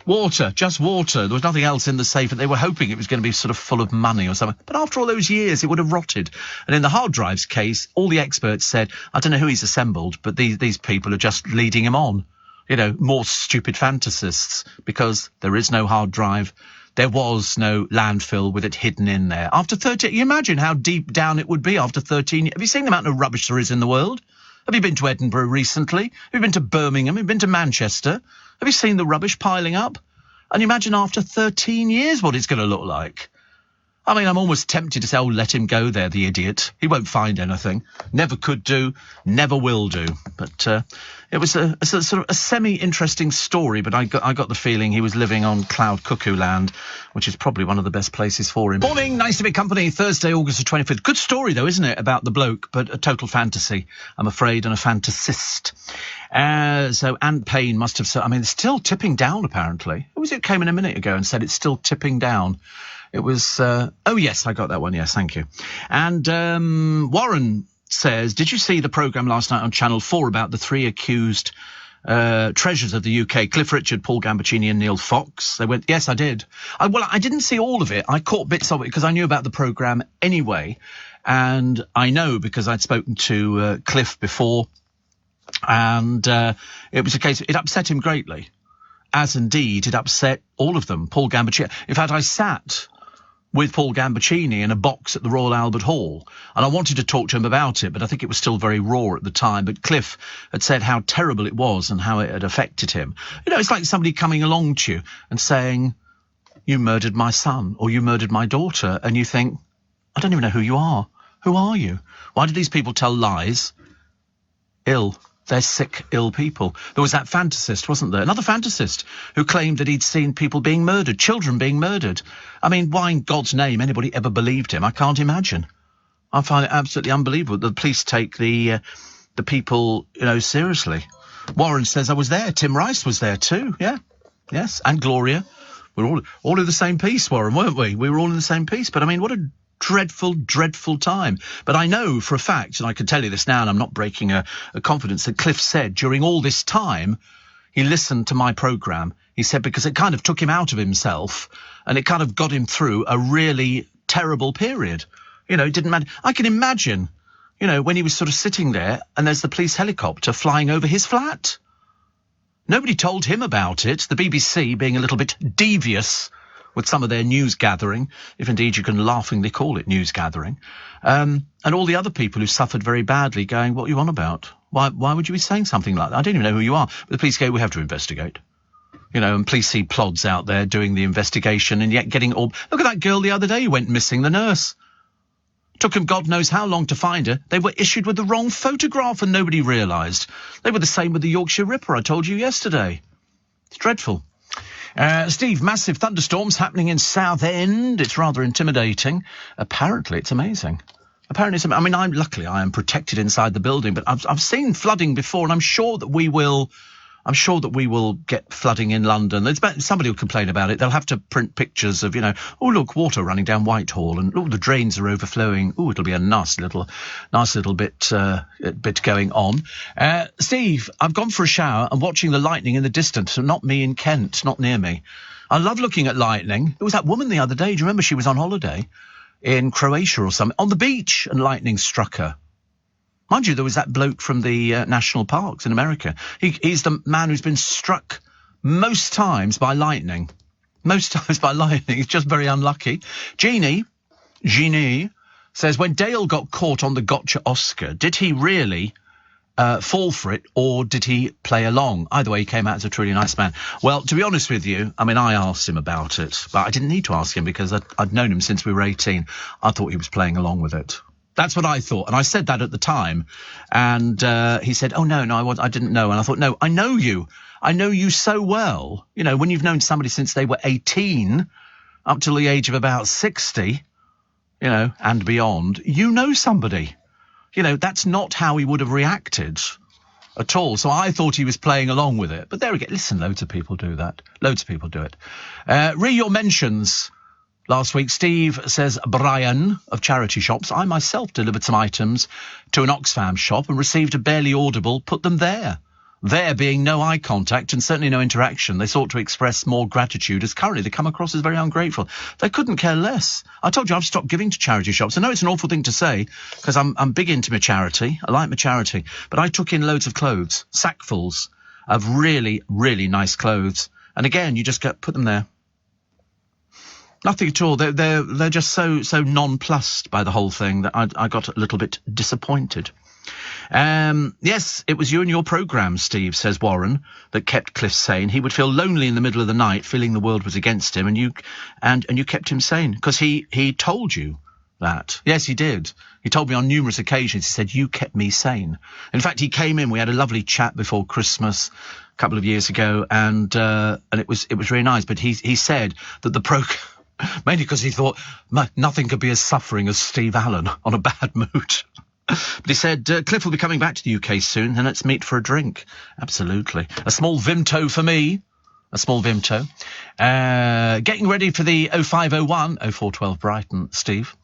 Speaker 1: Water, just water. There was nothing else in the safe, and they were hoping it was going to be sort of full of money or something. But after all those years, it would have rotted. And in the hard drives case, all the experts said, I don't know who he's assembled, but these people are just leading him on. More stupid fantasists, because there is no hard drive. There was no landfill with it hidden in there. After 13, you imagine how deep down it would be after 13 years. Have you seen the amount of rubbish there is in the world? Have you been to Edinburgh recently? Have you been to Birmingham? Have you been to Manchester? Have you seen the rubbish piling up? And imagine after 13 years what it's going to look like. I mean, I'm almost tempted to say, let him go there, the idiot. He won't find anything. Never could do, never will do. But it was a sort of a semi-interesting story, but I got the feeling he was living on cloud cuckoo land, which is probably one of the best places for him. Morning, nice to be company. Thursday, August the 25th. Good story, though, isn't it, about the bloke, but a total fantasy, I'm afraid, and a fantasist. So Ant Payne must have... it's still tipping down, apparently. Who was it came in a minute ago and said it's still tipping down? It was... oh, yes, I got that one. Yes, thank you. And Warren says, did you see the programme last night on Channel 4 about the three accused treasures of the UK, Cliff Richard, Paul Gambaccini and Neil Fox? They went, yes, I did. I didn't see all of it. I caught bits of it because I knew about the programme anyway. And I know because I'd spoken to Cliff before. And it was a case, it upset him greatly. As indeed, it upset all of them. Paul Gambaccini. In fact, I sat with Paul Gambaccini in a box at the Royal Albert Hall, and I wanted to talk to him about it, but I think it was still very raw at the time. But Cliff had said how terrible it was and how it had affected him. It's like somebody coming along to you and saying, you murdered my son or you murdered my daughter, and you think, I don't even know who you are. Who are you? Why do these people tell lies? They're sick, ill people. There was that fantasist, wasn't there? Another fantasist who claimed that he'd seen people being murdered, children being murdered. I mean, why in God's name anybody ever believed him? I can't imagine. I find it absolutely unbelievable that the police take the people, seriously. Warren says I was there. Tim Rice was there too. Yeah. Yes. And Gloria. We're all in the same piece, Warren, weren't we? We were all in the same piece. But I mean, what a dreadful, dreadful time. But I know for a fact, and I can tell you this now, and I'm not breaking a confidence, that Cliff said during all this time, he listened to my programme. He said because it kind of took him out of himself and it kind of got him through a really terrible period. It didn't matter. I can imagine, when he was sort of sitting there and there's the police helicopter flying over his flat. Nobody told him about it. The BBC being a little bit devious with some of their news gathering, if indeed you can laughingly call it news gathering, and all the other people who suffered very badly going, what are you on about? Why would you be saying something like that? I don't even know who you are. But the police go, we have to investigate. And police see plods out there doing the investigation and yet getting all... Look at that girl the other day who went missing, the nurse. Took them God knows how long to find her. They were issued with the wrong photograph and nobody realised. They were the same with the Yorkshire Ripper, I told you yesterday. It's dreadful. Steve, massive thunderstorms happening in Southend. It's rather intimidating. Apparently, it's amazing. Luckily I am protected inside the building, but I've seen flooding before, and I'm sure that we will get flooding in London. Somebody will complain about it. They'll have to print pictures of, oh look, water running down Whitehall, and oh, the drains are overflowing. Oh, it'll be a nice little bit going on. Steve, I've gone for a shower and watching the lightning in the distance. So not me in Kent, not near me. I love looking at lightning. There was that woman the other day. Do you remember she was on holiday in Croatia or something on the beach, and lightning struck her? Mind you, there was that bloke from the national parks in America. He's the man who's been struck most times by lightning. Most times by lightning. It's just very unlucky. Jeannie says, when Dale got caught on the gotcha Oscar, did he really fall for it, or did he play along? Either way, he came out as a truly nice man. Well, to be honest with you, I mean, I asked him about it, but I didn't need to ask him because I'd known him since we were 18. I thought he was playing along with it. That's what I thought, and I said that at the time. And he said, oh, no, I didn't know. And I thought, no, I know you. I know you so well. You know, when you've known somebody since they were 18 up till the age of about 60, you know, and beyond, you know somebody. You know, that's not how he would have reacted at all. So I thought he was playing along with it. But there we go. Listen, loads of people do that. Loads of people do it. Read your mentions. Last week, Steve says, Brian of Charity Shops. I myself delivered some items to an Oxfam shop and received a barely audible, put them there. There being no eye contact and certainly no interaction. They sought to express more gratitude, as currently they come across as very ungrateful. They couldn't care less. I told you I've stopped giving to charity shops. I know it's an awful thing to say, because I'm big into my charity. I like my charity. But I took in loads of clothes, sackfuls of really, really nice clothes. And again, you just put them there. Nothing at all. They're just so nonplussed by the whole thing that I got a little bit disappointed. Yes, it was you and your programme, Steve, says Warren, that kept Cliff sane. He would feel lonely in the middle of the night, feeling the world was against him, and you kept him sane because he told you that. Yes, he did. He told me on numerous occasions. He said, you kept me sane. In fact, he came in. We had a lovely chat before Christmas a couple of years ago, and it was really nice. But he said that the program, mainly because he thought nothing could be as suffering as Steve Allen on a bad mood. But he said, Cliff will be coming back to the UK soon, and let's meet for a drink. Absolutely. A small Vimto for me. A small Vimto. Getting ready for the 0501, 0412 Brighton, Steve.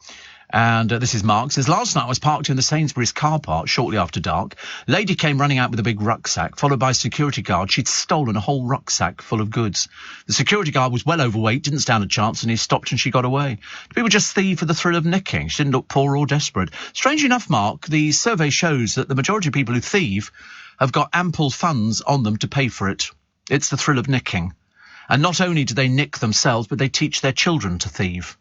Speaker 1: And this is Mark. Says, last night I was parked in the Sainsbury's car park shortly after dark. Lady came running out with a big rucksack, followed by a security guard. She'd stolen a whole rucksack full of goods. The security guard was well overweight, didn't stand a chance, and he stopped and she got away. People just thieve for the thrill of nicking. She didn't look poor or desperate. Strange enough, Mark, the survey shows that the majority of people who thieve have got ample funds on them to pay for it. It's the thrill of nicking. And not only do they nick themselves, but they teach their children to thieve.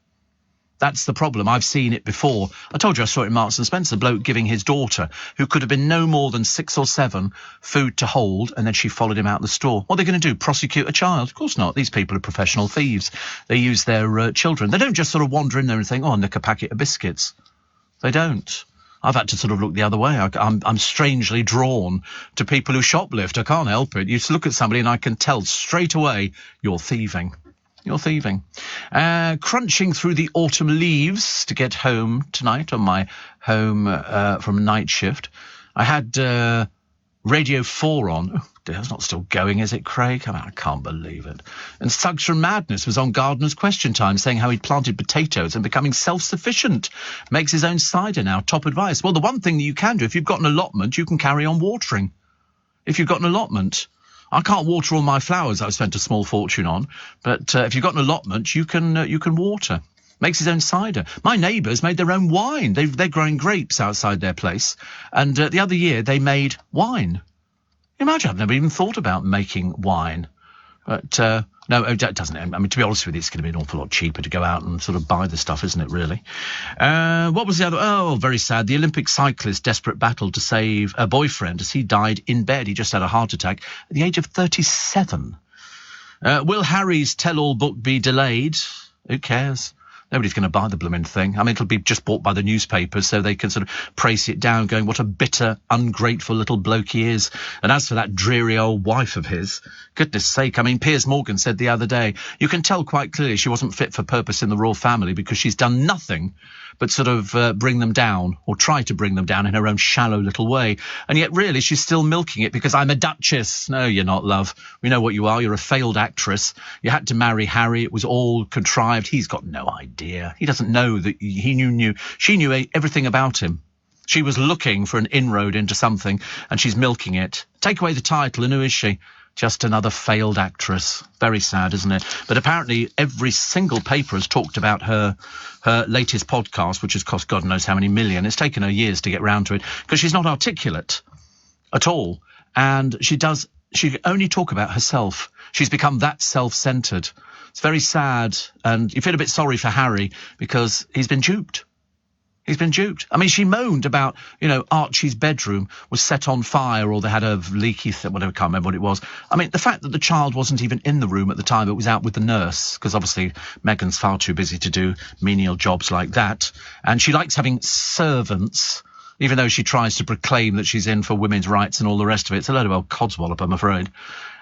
Speaker 1: That's the problem. I've seen it before. I told you I saw it in Marks and Spencer, a bloke giving his daughter, who could have been no more than 6 or 7, food to hold, and then she followed him out the store. What are they going to do, prosecute a child? Of course not. These people are professional thieves. They use their children. They don't just sort of wander in there and think, oh, nick a packet of biscuits. They don't. I've had to sort of look the other way. I'm strangely drawn to people who shoplift. I can't help it. You just look at somebody and I can tell straight away you're thieving. You're thieving. Crunching through the autumn leaves to get home tonight on my home from night shift. I had Radio 4 on. Oh, dear, it's not still going, is it, Craig? I can't believe it. And Suggs from Madness was on Gardener's Question Time, saying how he'd planted potatoes and becoming self-sufficient. Makes his own cider now. Top advice. Well, the one thing that you can do, if you've got an allotment, you can carry on watering. If you've got an allotment. I can't water all my flowers I've spent a small fortune on, but if you've got an allotment, you can water. Makes his own cider. My neighbours made their own wine. They're growing grapes outside their place, and the other year they made wine. Imagine, I've never even thought about making wine. But no, it doesn't. I mean, to be honest with you, it's going to be an awful lot cheaper to go out and sort of buy the stuff, isn't it, really? What was the other? Oh, very sad. The Olympic cyclist desperate battle to save a boyfriend as he died in bed. He just had a heart attack at the age of 37. Will Harry's tell-all book be delayed? Who cares? Nobody's going to buy the blooming thing. I mean, it'll be just bought by the newspapers so they can sort of praise it down, going, what a bitter, ungrateful little bloke he is. And as for that dreary old wife of his, goodness sake, I mean, Piers Morgan said the other day, you can tell quite clearly she wasn't fit for purpose in the royal family because she's done nothing but sort of bring them down or try to bring them down in her own shallow little way. And yet, really, she's still milking it because I'm a duchess. No, you're not, love. We know what you are. You're a failed actress. You had to marry Harry. It was all contrived. He's got no idea. He doesn't know that she knew everything about him. She was looking for an inroad into something, and she's milking it. Take away the title, and who is she? Just another failed actress. Very sad, isn't it? But apparently every single paper has talked about her latest podcast, which has cost God knows how many million. It's taken her years to get round to it because she's not articulate at all. And she does she could only talk about herself. She's become that self-centred. It's very sad, and you feel a bit sorry for Harry because he's been duped. He's been duped. I mean, she moaned about, Archie's bedroom was set on fire, or they had a leaky whatever, I can't remember what it was. I mean, the fact that the child wasn't even in the room at the time, it was out with the nurse, because obviously Meghan's far too busy to do menial jobs like that. And she likes having servants, even though she tries to proclaim that she's in for women's rights and all the rest of it. It's a load of old codswallop, I'm afraid.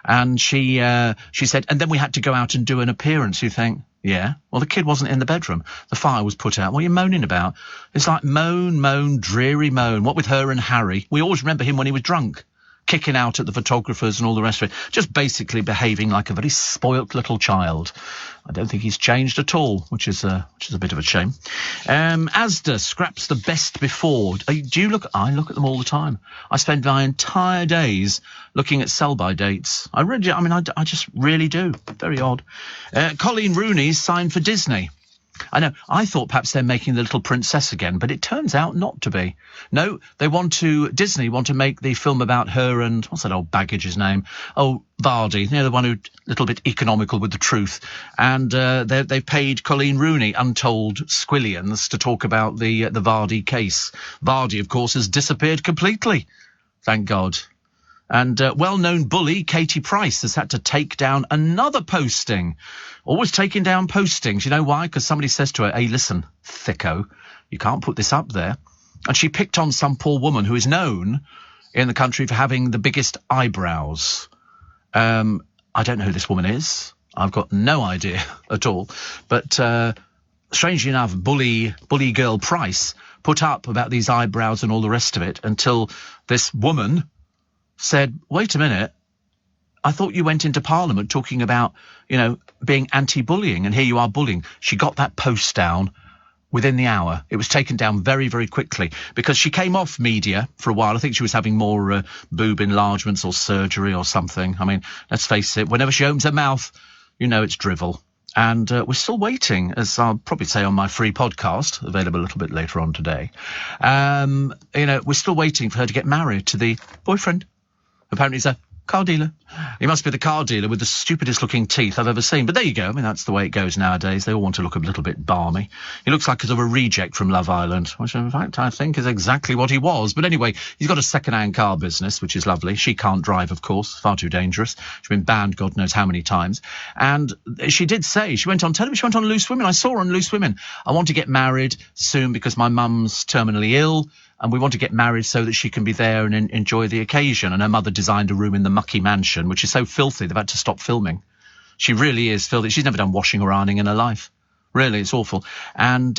Speaker 1: And she said, and then we had to go out and do an appearance. You think, yeah, well, the kid wasn't in the bedroom. The fire was put out. What are you moaning about? It's like moan, dreary moan. What with her and Harry? We always remember him when he was drunk, kicking out at the photographers and all the rest of it, just basically behaving like a very spoilt little child. I don't think he's changed at all, which is a bit of a shame. Asda scraps the best before. Do you look? I look at them all the time. I spend my entire days looking at sell-by dates. I just really do. Very odd. Colleen Rooney's signed for Disney. I know, I thought perhaps they're making the Little Princess again, but it turns out not to be. No, Disney want to make the film about her and, what's that old baggage's name? Oh, Vardy, the one who's a little bit economical with the truth. And they've paid Colleen Rooney untold squillions to talk about the Vardy case. Vardy, of course, has disappeared completely. Thank God. And well-known bully Katie Price has had to take down another posting. Always taking down postings. You know why? Because somebody says to her, hey, listen, thicko, you can't put this up there. And she picked on some poor woman who is known in the country for having the biggest eyebrows. I don't know who this woman is. I've got no idea at all. But strangely enough, bully girl Price put up about these eyebrows and all the rest of it until this woman said, wait a minute, I thought you went into Parliament talking about, being anti-bullying, and here you are bullying. She got that post down within the hour. It was taken down very, very quickly because she came off media for a while. I think she was having more boob enlargements or surgery or something. I mean, let's face it, whenever she opens her mouth, it's drivel. And we're still waiting, as I'll probably say on my free podcast, available a little bit later on today. We're still waiting for her to get married to the boyfriend. Apparently he's a car dealer. He must be the car dealer with the stupidest looking teeth I've ever seen. But there you go. I mean, that's the way it goes nowadays. They all want to look a little bit balmy. He looks like a sort of a reject from Love Island, which in fact I think is exactly what he was. But anyway, he's got a second-hand car business, which is lovely. She can't drive, of course. Far too dangerous. She's been banned God knows how many times. And she did say, she went on television, she went on Loose Women. I saw her on Loose Women. I want to get married soon because my mum's terminally ill. And we want to get married so that she can be there and enjoy the occasion. And her mother designed a room in the mucky mansion, which is so filthy they've had to stop filming. She really is filthy. She's never done washing or ironing in her life. Really, it's awful. And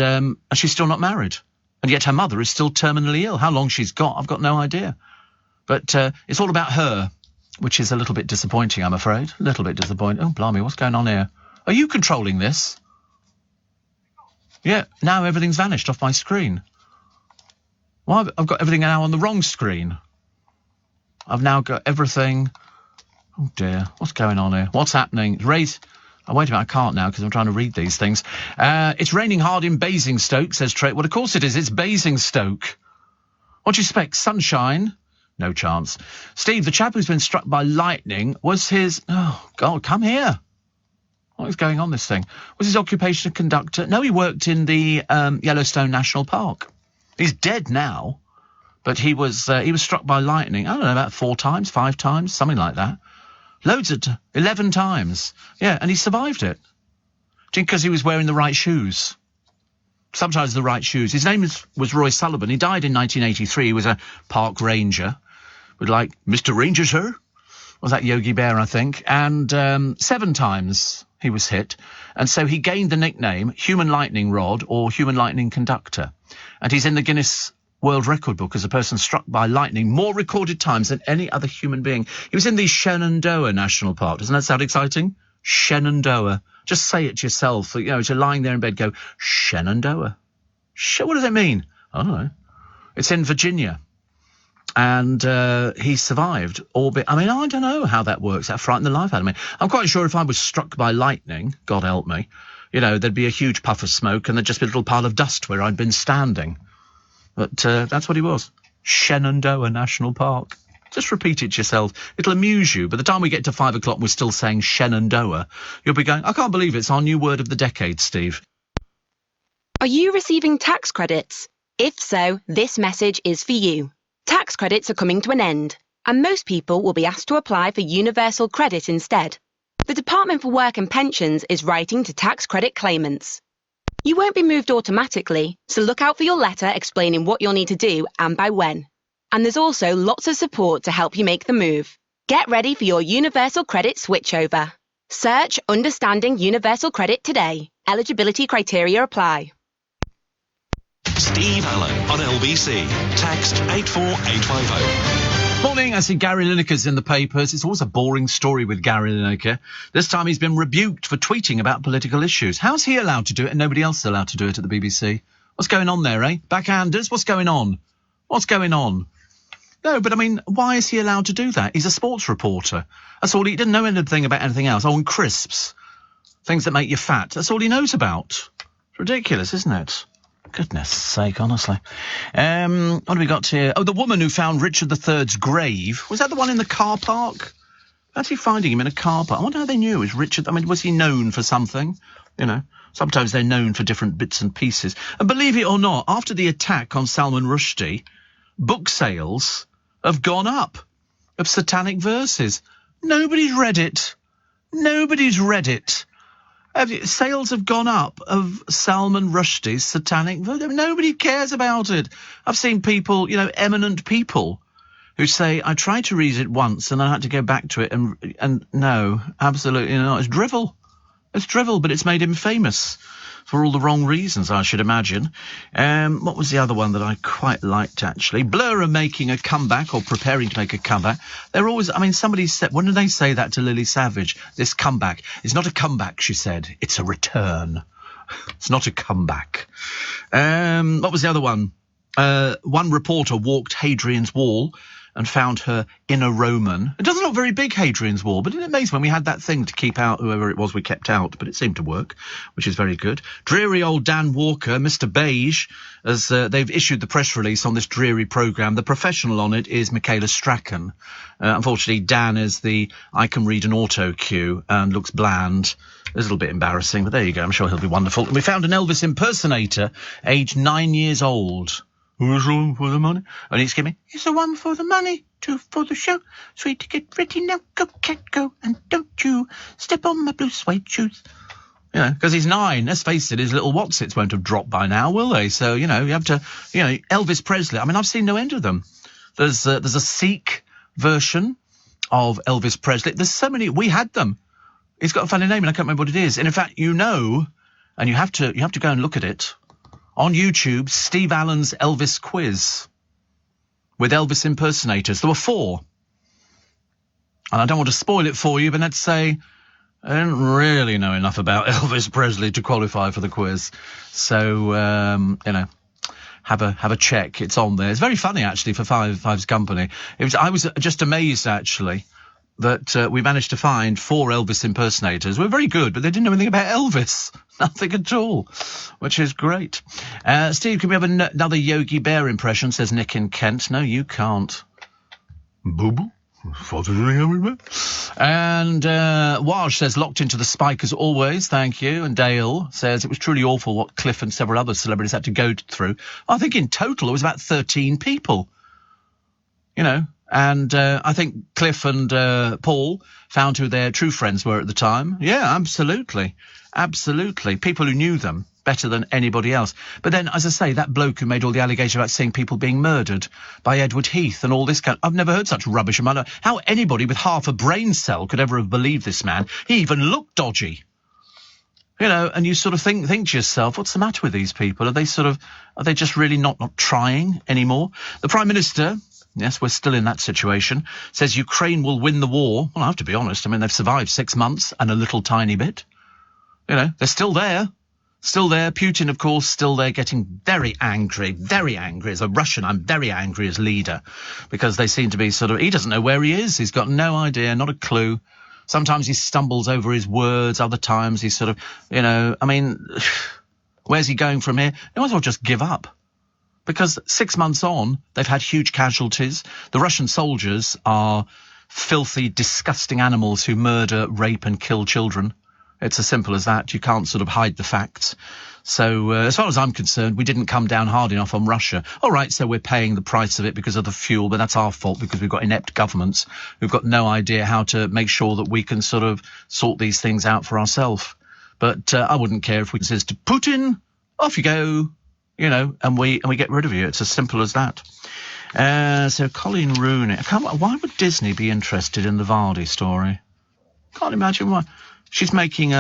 Speaker 1: she's still not married. And yet her mother is still terminally ill. How long she's got, I've got no idea. But it's all about her, which is a little bit disappointing, I'm afraid. A little bit disappointing. Oh, blimey, what's going on here? Are you controlling this? Yeah, now everything's vanished off my screen. Well, I've got everything now on the wrong screen. I've now got everything. Oh dear, what's going on here? What's happening? Oh, wait a minute, I can't now because I'm trying to read these things. It's raining hard in Basingstoke, says Trey. Well, of course it is. It's Basingstoke. What do you expect? Sunshine? No chance. Steve, the chap who's been struck by lightning was his... Oh, God, come here. What is going on, this thing? Was his occupation a conductor? No, he worked in the Yellowstone National Park. He's dead now, but he was struck by lightning, I don't know, about 4 times, 5 times, something like that. Loads of 11 times. Yeah, and he survived it. Because he was wearing the right shoes. Sometimes the right shoes. His name was Roy Sullivan. He died in 1983. He was a park ranger. With like, Mr. Ranger, sir? Was that Yogi Bear, I think? And 7 times he was hit. And so he gained the nickname Human Lightning Rod or Human Lightning Conductor. And he's in the Guinness World Record book as a person struck by lightning more recorded times than any other human being. He was in the Shenandoah National Park. Doesn't that sound exciting? Shenandoah. Just say it yourself. As you're lying there in bed, go, Shenandoah. What does it mean? I don't know. It's in Virginia. And he survived. I don't know how that works. That frightened the life out of me. I'm quite sure if I was struck by lightning, God help me, there'd be a huge puff of smoke and there'd just be a little pile of dust where I'd been standing. But that's what he was. Shenandoah National Park. Just repeat it yourself. It'll amuse you. By the time we get to 5 o'clock, we're still saying Shenandoah. You'll be going, I can't believe it's our new word of the decade, Steve.
Speaker 2: Are you receiving tax credits? If so, this message is for you. Tax credits are coming to an end, and most people will be asked to apply for universal credit instead. The Department for Work and Pensions is writing to tax credit claimants. You won't be moved automatically, so look out for your letter explaining what you'll need to do and by when. And there's also lots of support to help you make the move. Get ready for your universal credit switchover. Search Understanding Universal Credit today. Eligibility criteria apply.
Speaker 3: Steve Allen on LBC. Text 84850.
Speaker 1: Morning, I see Gary Lineker's in the papers. It's always a boring story with Gary Lineker. This time he's been rebuked for tweeting about political issues. How's he allowed to do it and nobody else is allowed to do it at the BBC? What's going on there, eh? Backhanders, what's going on? What's going on? No, but I mean, why is he allowed to do that? He's a sports reporter. That's all he didn't know anything about anything else. Oh, and crisps. Things that make you fat. That's all he knows about. It's ridiculous, isn't it? Goodness sake, honestly. What have we got here? Oh, the woman who found Richard III's grave. Was that the one in the car park? Actually finding him in a car park. I wonder how they knew it was Richard. I mean, was he known for something? You know, sometimes they're known for different bits and pieces. And believe it or not, after the attack on Salman Rushdie, book sales have gone up of satanic verses. Nobody's read it. Nobody's read it. Sales have gone up of Salman Rushdie's satanic verse. Nobody cares about it. I've seen people, you know, eminent people who say, I tried to read it once and I had to go back to it and no, absolutely not. It's drivel. It's drivel, but it's made him famous for all the wrong reasons, I should imagine. What was the other one that I quite liked, actually? Blur are making a comeback, or preparing to make a comeback. They're always, I mean, somebody said, when did they say that to Lily Savage? This comeback. It's not a comeback, she said. It's a return. It's not a comeback. What was the other one? One reporter walked Hadrian's Wall and found her in a Roman. It doesn't look very big, Hadrian's Wall, but it's amazing when we had that thing to keep out whoever it was we kept out, but it seemed to work, which is very good. Dreary old Dan Walker, Mr. Beige, as they've issued the press release on this dreary programme. The professional on it is Michaela Strachan. Unfortunately, Dan is the I can read an auto cue and looks bland. It's a little bit embarrassing, but there you go. I'm sure he'll be wonderful. And we found an Elvis impersonator, aged 9 years old. Who's the one for the money? And he's giving me, here's the one for the money, two for the show. Sweet to get ready now, go cat go, and don't you step on my blue suede shoes. You know, because he's 9. Let's face it, his little Watsits won't have dropped by now, will they? So, you know, you have to, you know, Elvis Presley. I mean, I've seen no end of them. There's a Sikh version of Elvis Presley. There's so many. We had them. He's got a funny name, and I can't remember what it is. And in fact, you know, and you have to go and look at it. On YouTube, Steve Allen's Elvis quiz with Elvis impersonators. There were 4. And I don't want to spoil it for you, but let's say I don't really know enough about Elvis Presley to qualify for the quiz. So, you know, have a check. It's on there. It's very funny, actually, for Five's company. I was just amazed, actually, that we managed to find 4 Elvis impersonators. We're very good, but they didn't know anything about Elvis. Nothing at all, which is great. Steve, can we have another Yogi Bear impression, says Nick in Kent. No, you can't. Boo-boo. And Waj says, locked into the spike as always, thank you. And Dale says, it was truly awful what Cliff and several other celebrities had to go through. I think in total it was about 13 people, you know. And I think Cliff and Paul found who their true friends were at the time. Yeah, absolutely. Absolutely. People who knew them better than anybody else. But then, as I say, that bloke who made all the allegations about seeing people being murdered by Edward Heath and all this kind, I've never heard such rubbish about how anybody with half a brain cell could ever have believed this man. He even looked dodgy. You know, and you sort of think to yourself, what's the matter with these people? Are they just really not trying anymore? The Prime Minister, yes, we're still in that situation, says Ukraine will win the war. Well, I have to be honest. I mean, they've survived 6 months and a little tiny bit. You know, they're still there. Still there. Putin, of course, still there, getting very angry as a Russian. I'm very angry as leader because they seem to be he doesn't know where he is. He's got no idea, not a clue. Sometimes he stumbles over his words. Other times he's you know, I mean, where's he going from here? He might as well just give up. Because 6 months on, they've had huge casualties. The Russian soldiers are filthy, disgusting animals who murder, rape and kill children. It's as simple as that. You can't sort of hide the facts. So as far as I'm concerned, we didn't come down hard enough on Russia. All right, so we're paying the price of it because of the fuel, but that's our fault because we've got inept governments who've got no idea how to make sure that we can sort of sort these things out for ourselves. But I wouldn't care if we says to Putin, off you go, you know, and we get rid of you. It's as simple as that. So Colleen Rooney, why would Disney be interested in the Vardy story? Can't imagine why. She's making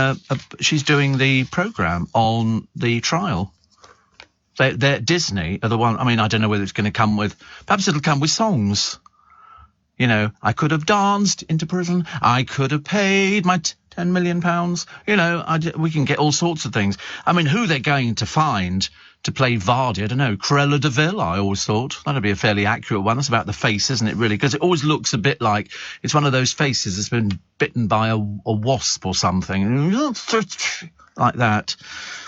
Speaker 1: she's doing the programme on the trial. They're Disney are the one. I mean, I don't know whether it's going to come with. Perhaps it'll come with songs. You know, I could have danced into prison. I could have paid my £10 million. You know, we can get all sorts of things. I mean, who they're going to find to play Vardy, I don't know. Cruella de Vil, I always thought. That'd be a fairly accurate one. That's about the face, isn't it, really? Because it always looks a bit like it's one of those faces that's been bitten by a wasp or something. Like that.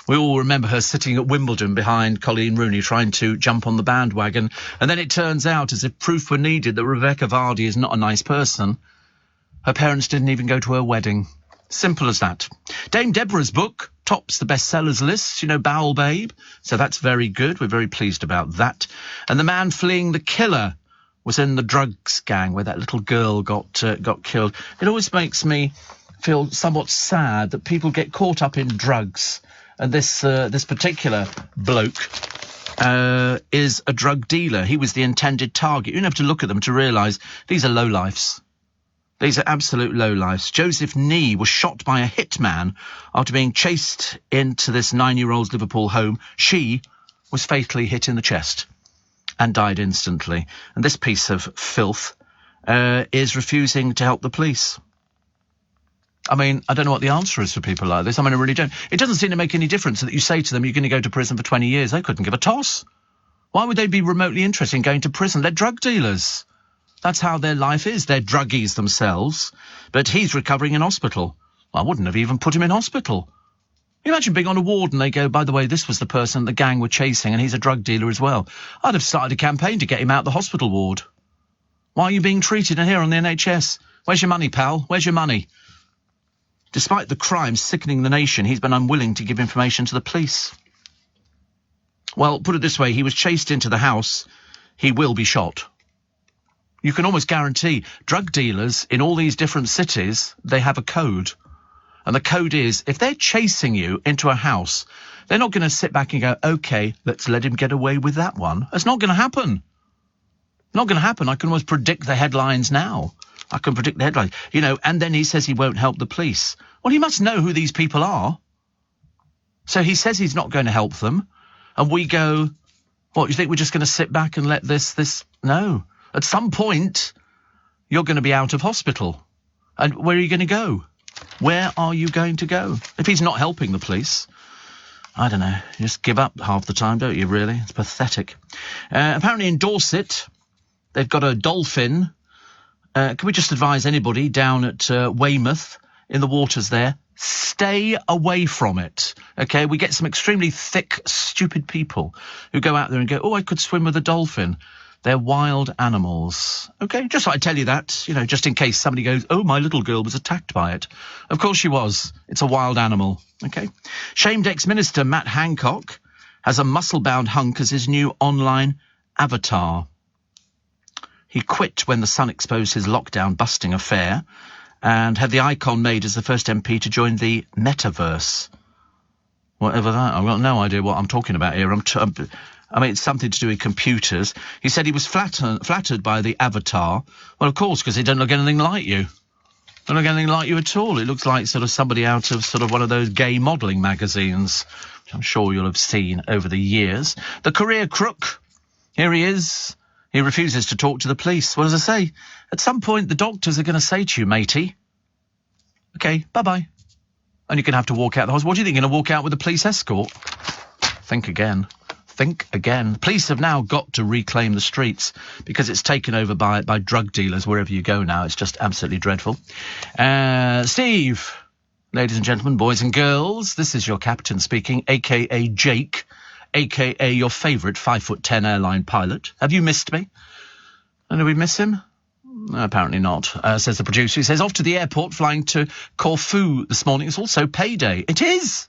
Speaker 1: We all remember her sitting at Wimbledon behind Colleen Rooney trying to jump on the bandwagon. And then it turns out, as if proof were needed, that Rebecca Vardy is not a nice person. Her parents didn't even go to her wedding. Simple as that. Dame Deborah's book tops the bestsellers list, you know, Bowel Babe. So that's very good. We're very pleased about that. And the man fleeing the killer was in the drugs gang where that little girl got killed. It always makes me feel somewhat sad that people get caught up in drugs. And this particular bloke is a drug dealer. He was the intended target. You don't have to look at them to realise these are lowlifes. These are absolute lowlifes. Joseph Nee was shot by a hitman after being chased into this 9-year-old's Liverpool home. She was fatally hit in the chest and died instantly. And this piece of filth is refusing to help the police. I mean, I don't know what the answer is for people like this. I mean, I really don't. It doesn't seem to make any difference that you say to them you're going to go to prison for 20 years. They couldn't give a toss. Why would they be remotely interested in going to prison? They're drug dealers. That's how their life is. They're druggies themselves. But he's recovering in hospital. Well, I wouldn't have even put him in hospital. You imagine being on a ward and they go, by the way, this was the person the gang were chasing and he's a drug dealer as well. I'd have started a campaign to get him out the hospital ward. Why are you being treated in here on the NHS? Where's your money, pal? Where's your money? Despite the crime sickening the nation, he's been unwilling to give information to the police. Well, put it this way, he was chased into the house. He will be shot. You can almost guarantee drug dealers in all these different cities, they have a code. And the code is, if they're chasing you into a house, they're not going to sit back and go, OK, let's let him get away with that one. It's not going to happen. Not going to happen. I can almost predict the headlines now. I can predict the headlines. You know, and then he says he won't help the police. Well, he must know who these people are. So he says he's not going to help them. And we go, what, you think we're just going to sit back and let this? No. At some point, you're going to be out of hospital. And where are you going to go? Where are you going to go? If he's not helping the police, I don't know, you just give up half the time, don't you, really? It's pathetic. Apparently in Dorset, they've got a dolphin. Can we just advise anybody down at Weymouth, in the waters there, stay away from it, OK? We get some extremely thick, stupid people who go out there and go, oh, I could swim with a dolphin. They're wild animals. OK, just thought I'd tell you that, you know, just in case somebody goes, oh, my little girl was attacked by it. Of course she was. It's a wild animal. OK. Shamed ex-minister Matt Hancock has a muscle-bound hunk as his new online avatar. He quit when the Sun exposed his lockdown-busting affair and had the icon made as the first MP to join the metaverse. Whatever that, I've got no idea what I'm talking about here. I mean, it's something to do with computers. He said he was flattered by the avatar. Well, of course, because it doesn't look anything like you. Doesn't look anything like you at all. It looks like sort of somebody out of sort of one of those gay modelling magazines, which I'm sure you'll have seen over the years. The career crook. Here he is. He refuses to talk to the police. What does I say? At some point, the doctors are going to say to you, matey, OK, bye-bye. And you're going to have to walk out the hospital. What do you think? You're going to walk out with a police escort? Think again. Think again. Police have now got to reclaim the streets because it's taken over by drug dealers wherever you go now. It's just absolutely dreadful. Steve, ladies and gentlemen, boys and girls, this is your captain speaking, a.k.a. Jake, a.k.a. your favourite 5'10" airline pilot. Have you missed me? And did we miss him? No, apparently not, says the producer. He says, off to the airport, flying to Corfu this morning. It's also payday. It is.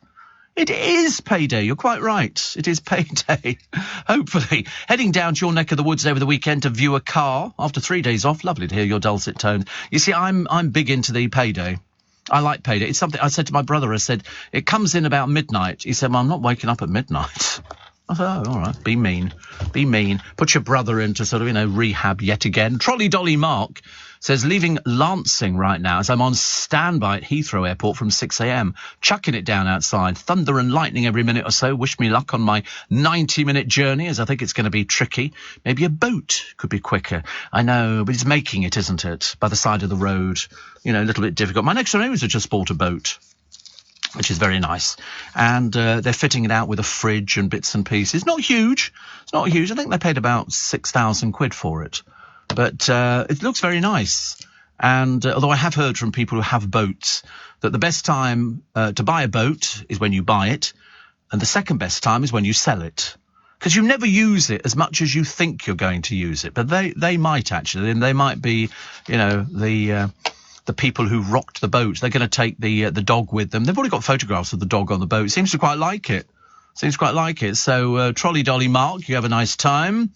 Speaker 1: It is payday. You're quite right. It is payday. Hopefully. Heading down to your neck of the woods over the weekend to view a car after 3 days off. Lovely to hear your dulcet tones. You see, I'm big into the payday. I like payday. It's something I said to my brother. I said, it comes in about midnight. He said, well, I'm not waking up at midnight. I thought, oh, all right, be mean. Be mean. Put your brother into sort of, rehab yet again. Trolley Dolly Mark says, leaving Lancing right now as I'm on standby at Heathrow Airport from 6 a.m. Chucking it down outside. Thunder and lightning every minute or so. Wish me luck on my 90-minute journey, as I think it's going to be tricky. Maybe a boat could be quicker. I know, but it's making it, isn't it? By the side of the road. A little bit difficult. My next door neighbours have just bought a boat, which is very nice. And they're fitting it out with a fridge and bits and pieces. Not huge. It's not huge. I think they paid about 6,000 quid for it. But it looks very nice. And although I have heard from people who have boats that the best time to buy a boat is when you buy it. And the second best time is when you sell it. Because you never use it as much as you think you're going to use it. But they might actually. And they might be, the people who rocked the boat. They're going to take the dog with them. They've already got photographs of the dog on the boat. Seems to quite like it. So, Trolley Dolly Mark, you have a nice time.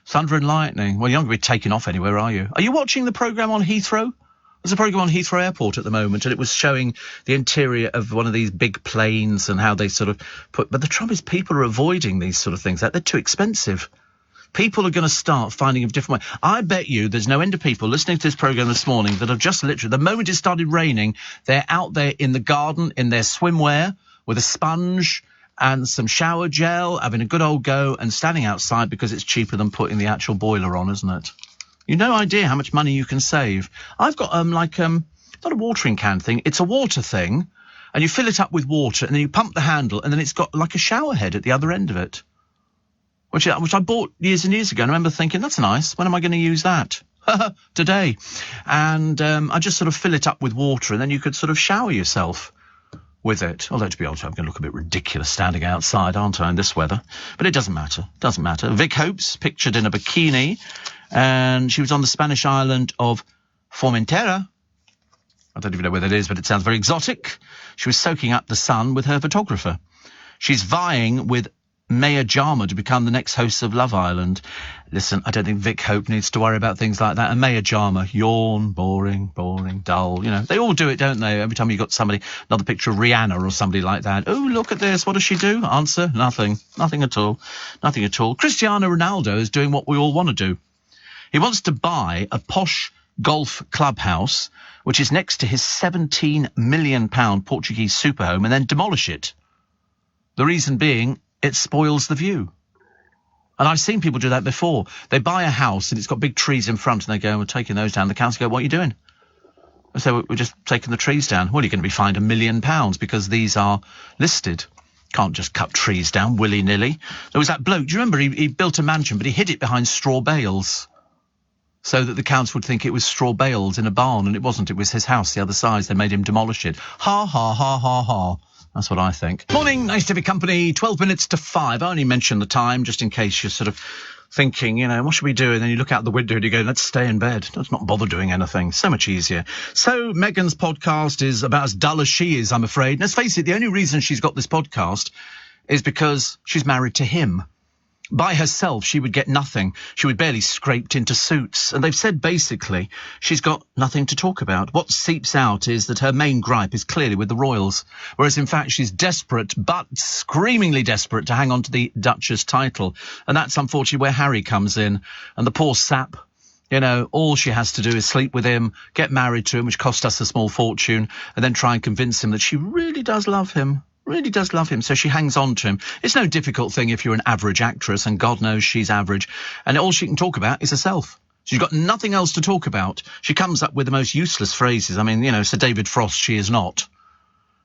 Speaker 1: Thunder and lightning. Well, you're not going to be taking off anywhere, are you? Are you watching the programme on Heathrow? There's a programme on Heathrow Airport at the moment, and it was showing the interior of one of these big planes and how they sort of put... But the trouble is people are avoiding these sort of things. They're too expensive. People are going to start finding a different way. I bet you there's no end of people listening to this programme this morning that have just literally, the moment it started raining, they're out there in the garden in their swimwear with a sponge and some shower gel, having a good old go and standing outside because it's cheaper than putting the actual boiler on, isn't it? You've no idea how much money you can save. I've got, not a watering can thing. It's a water thing, and you fill it up with water, and then you pump the handle, and then it's got like a shower head at the other end of it. Which I bought years and years ago, and I remember thinking, that's nice. When am I going to use that? Today. And I just sort of fill it up with water, and then you could sort of shower yourself with it. Although, to be honest, I'm going to look a bit ridiculous standing outside, aren't I, in this weather? But it doesn't matter. Doesn't matter. Vic Hopes, pictured in a bikini, and she was on the Spanish island of Formentera. I don't even know where that is, but it sounds very exotic. She was soaking up the sun with her photographer. She's vying with Maya Jama to become the next host of Love Island. Listen, I don't think Vic Hope needs to worry about things like that. And Maya Jama, yawn, boring, dull. They all do it, don't they? Every time you got another picture of Rihanna or somebody like that. Oh, look at this. What does she do? Answer, nothing. Nothing at all. Nothing at all. Cristiano Ronaldo is doing what we all want to do. He wants to buy a posh golf clubhouse, which is next to his £17 million Portuguese super home, and then demolish it. The reason being, it spoils the view. And I've seen people do that before. They buy a house and it's got big trees in front, and they go, we're taking those down. The council go, what are you doing? I say, we're just taking the trees down. Well, you're going to be fined £1 million because these are listed. Can't just cut trees down willy-nilly. There was that bloke, do you remember? He built a mansion, but he hid it behind straw bales so that the council would think it was straw bales in a barn, and it wasn't. It was his house, the other side. They made him demolish it. Ha, ha, ha, ha, ha. That's what I think. Morning, nice to be company. 12 minutes to 5. I only mention the time just in case you're sort of thinking, what should we do? And then you look out the window and you go, let's stay in bed. Let's not bother doing anything. So much easier. So Meghan's podcast is about as dull as she is, I'm afraid. And let's face it, the only reason she's got this podcast is because she's married to him. By herself, she would get nothing. She would barely scraped into Suits. And they've said basically she's got nothing to talk about. What seeps out is that her main gripe is clearly with the royals, whereas in fact she's desperate, but screamingly desperate, to hang on to the Duchess title. And that's unfortunately where Harry comes in. And the poor sap, all she has to do is sleep with him, get married to him, which cost us a small fortune, and then try and convince him that she really does love him. Really does love him, so she hangs on to him. It's no difficult thing if you're an average actress, and God knows she's average, and all she can talk about is herself. She's got nothing else to talk about. She comes up with the most useless phrases. I mean, Sir David Frost, she is not.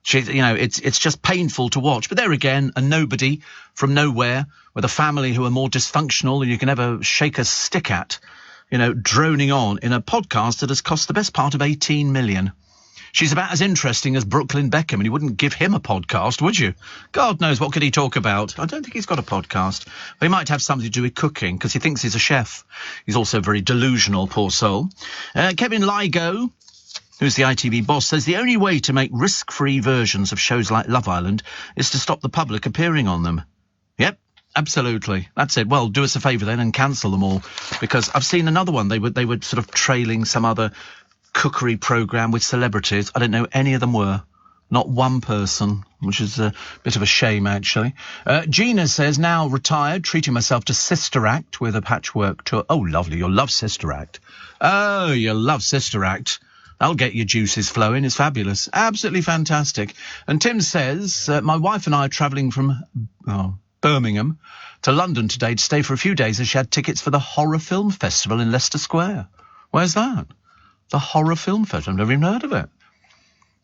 Speaker 1: She, it's just painful to watch. But there again, a nobody from nowhere with a family who are more dysfunctional than you can ever shake a stick at, droning on in a podcast that has cost the best part of 18 million. She's about as interesting as Brooklyn Beckham, and you wouldn't give him a podcast, would you? God knows, what could he talk about? I don't think he's got a podcast. But he might have something to do with cooking, because he thinks he's a chef. He's also very delusional, poor soul. Kevin Lygo, who's the ITV boss, says the only way to make risk-free versions of shows like Love Island is to stop the public appearing on them. Yep. Absolutely. That's it. Well, do us a favour then and cancel them all, because I've seen another one. They were sort of trailing some other cookery programme with celebrities. I didn't know any of them were. Not one person, which is a bit of a shame, actually. Gina says, now retired, treating myself to Sister Act with a patchwork tour. Oh, lovely. You'll love Sister Act. Oh, you'll love Sister Act. That'll get your juices flowing. It's fabulous. Absolutely fantastic. And Tim says, my wife and I are travelling from Birmingham to London today to stay for a few days as she had tickets for the Horror Film Festival in Leicester Square. Where's that? The Horror Film Festival. I've never even heard of it.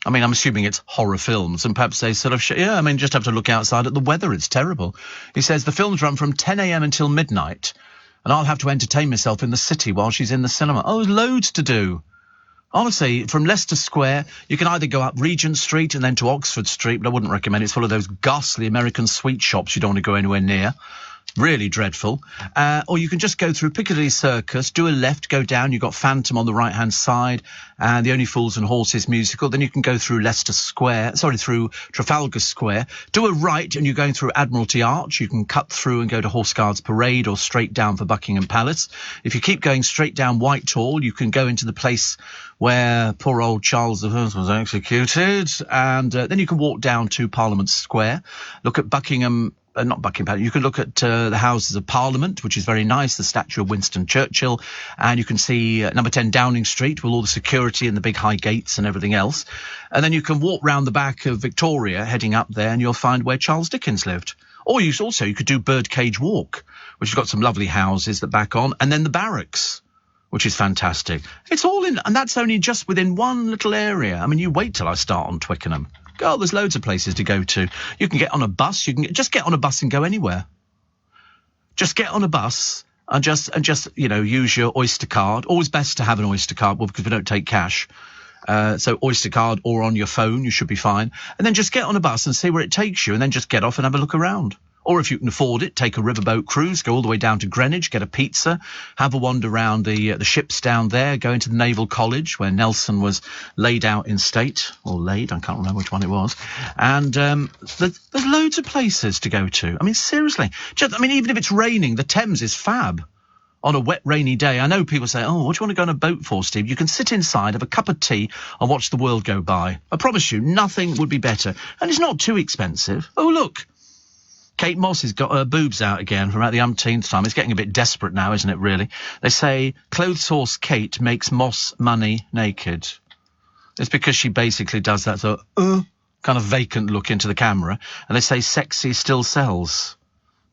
Speaker 1: I mean, I'm assuming it's horror films, and perhaps they sort of... just have to look outside at the weather. It's terrible. He says the films run from 10 a.m. until midnight, and I'll have to entertain myself in the city while she's in the cinema. Oh, there's loads to do. Honestly, from Leicester Square, you can either go up Regent Street and then to Oxford Street, but I wouldn't recommend it. It's full of those ghastly American sweet shops you don't want to go anywhere near. Really dreadful. Or you can just go through Piccadilly Circus, do a left, go down. You've got Phantom on the right-hand side and the Only Fools and Horses musical. Then you can go through through Trafalgar Square. Do a right and you're going through Admiralty Arch. You can cut through and go to Horse Guards Parade or straight down for Buckingham Palace. If you keep going straight down Whitehall, you can go into the place where poor old Charles I was executed. And then you can walk down to Parliament Square, look at not Buckingham Palace. You can look at the Houses of Parliament, which is very nice, the statue of Winston Churchill, and you can see number 10 Downing Street with all the security and the big high gates and everything else. And then you can walk round the back of Victoria, heading up there, and you'll find where Charles Dickens lived. Or you could do Birdcage Walk, which has got some lovely houses that back on, and then the Barracks, which is fantastic. It's all in, and that's only just within one little area. I mean, you wait till I start on Twickenham. God, there's loads of places to go to. You can get on a bus. You can just get on a bus and go anywhere. Just get on a bus and just use your Oyster card. Always best to have an Oyster card, well, because we don't take cash. So Oyster card or on your phone, you should be fine. And then just get on a bus and see where it takes you, and then just get off and have a look around. Or if you can afford it, take a riverboat cruise, go all the way down to Greenwich, get a pizza, have a wander around the ships down there, go into the Naval College where Nelson was laid out in state, or laid, I can't remember which one it was. And there's loads of places to go to. I mean, seriously. Even if it's raining, the Thames is fab. On a wet, rainy day, I know people say, oh, what do you want to go on a boat for, Steve? You can sit inside, have a cup of tea and watch the world go by. I promise you, nothing would be better. And it's not too expensive. Oh, look. Kate Moss has got her boobs out again from about the umpteenth time. It's getting a bit desperate now, isn't it, really? They say clothes horse Kate makes Moss money naked. It's because she basically does that sort of kind of vacant look into the camera. And they say sexy still sells.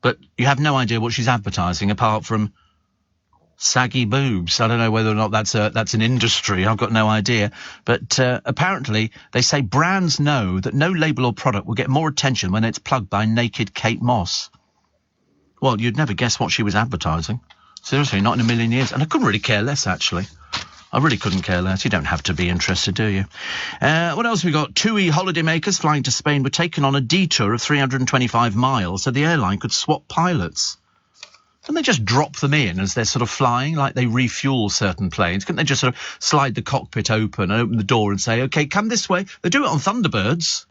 Speaker 1: But you have no idea what she's advertising apart from saggy boobs. I don't know whether or not that's an industry. I've got no idea. But apparently they say brands know that no label or product will get more attention when it's plugged by naked Kate Moss. Well, you'd never guess what she was advertising. Seriously, not in a million years. And I couldn't really care less, actually. I really couldn't care less. You don't have to be interested, do you? What else we got? TUI holidaymakers flying to Spain were taken on a detour of 325 miles so the airline could swap pilots. Couldn't they just drop them in as they're sort of flying, like they refuel certain planes? Couldn't they just sort of slide the cockpit open and open the door and say, OK, come this way? They do it on Thunderbirds.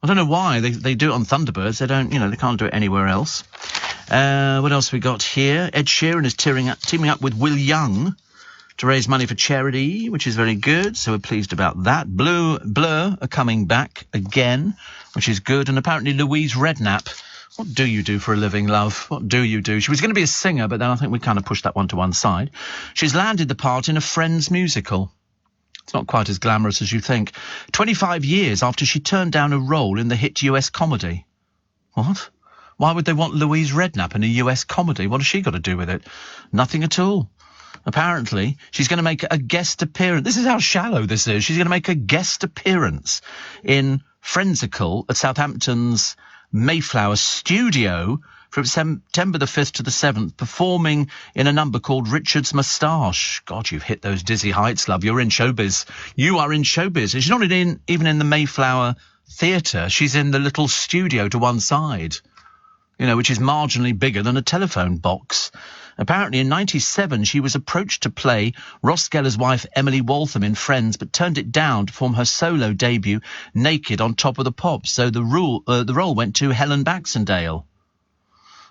Speaker 1: I don't know why. They do it on Thunderbirds. They don't, they can't do it anywhere else. What else we got here? Ed Sheeran is teaming up with Will Young to raise money for charity, which is very good. So we're pleased about that. Blur are coming back again, which is good. And apparently Louise Redknapp. What do you do for a living, love? What do you do? She was going to be a singer, but then I think we kind of pushed that one to one side. She's landed the part in a Friends musical. It's not quite as glamorous as you think. 25 years after she turned down a role in the hit US comedy. What? Why would they want Louise Redknapp in a US comedy? What has she got to do with it? Nothing at all. Apparently, she's going to make a guest appearance. This is how shallow this is. She's going to make a guest appearance in Friendsicle at Southampton's Mayflower studio from September the 5th to the 7th, performing in a number called Richard's Moustache. God, you've hit those dizzy heights, love. You're in showbiz. You are in showbiz. She's not even in the Mayflower Theatre. She's in the little studio to one side, which is marginally bigger than a telephone box. Apparently, in 1997, she was approached to play Ross Geller's wife, Emily Waltham, in Friends, but turned it down to perform her solo debut naked on Top of the Pops. So the role went to Helen Baxendale.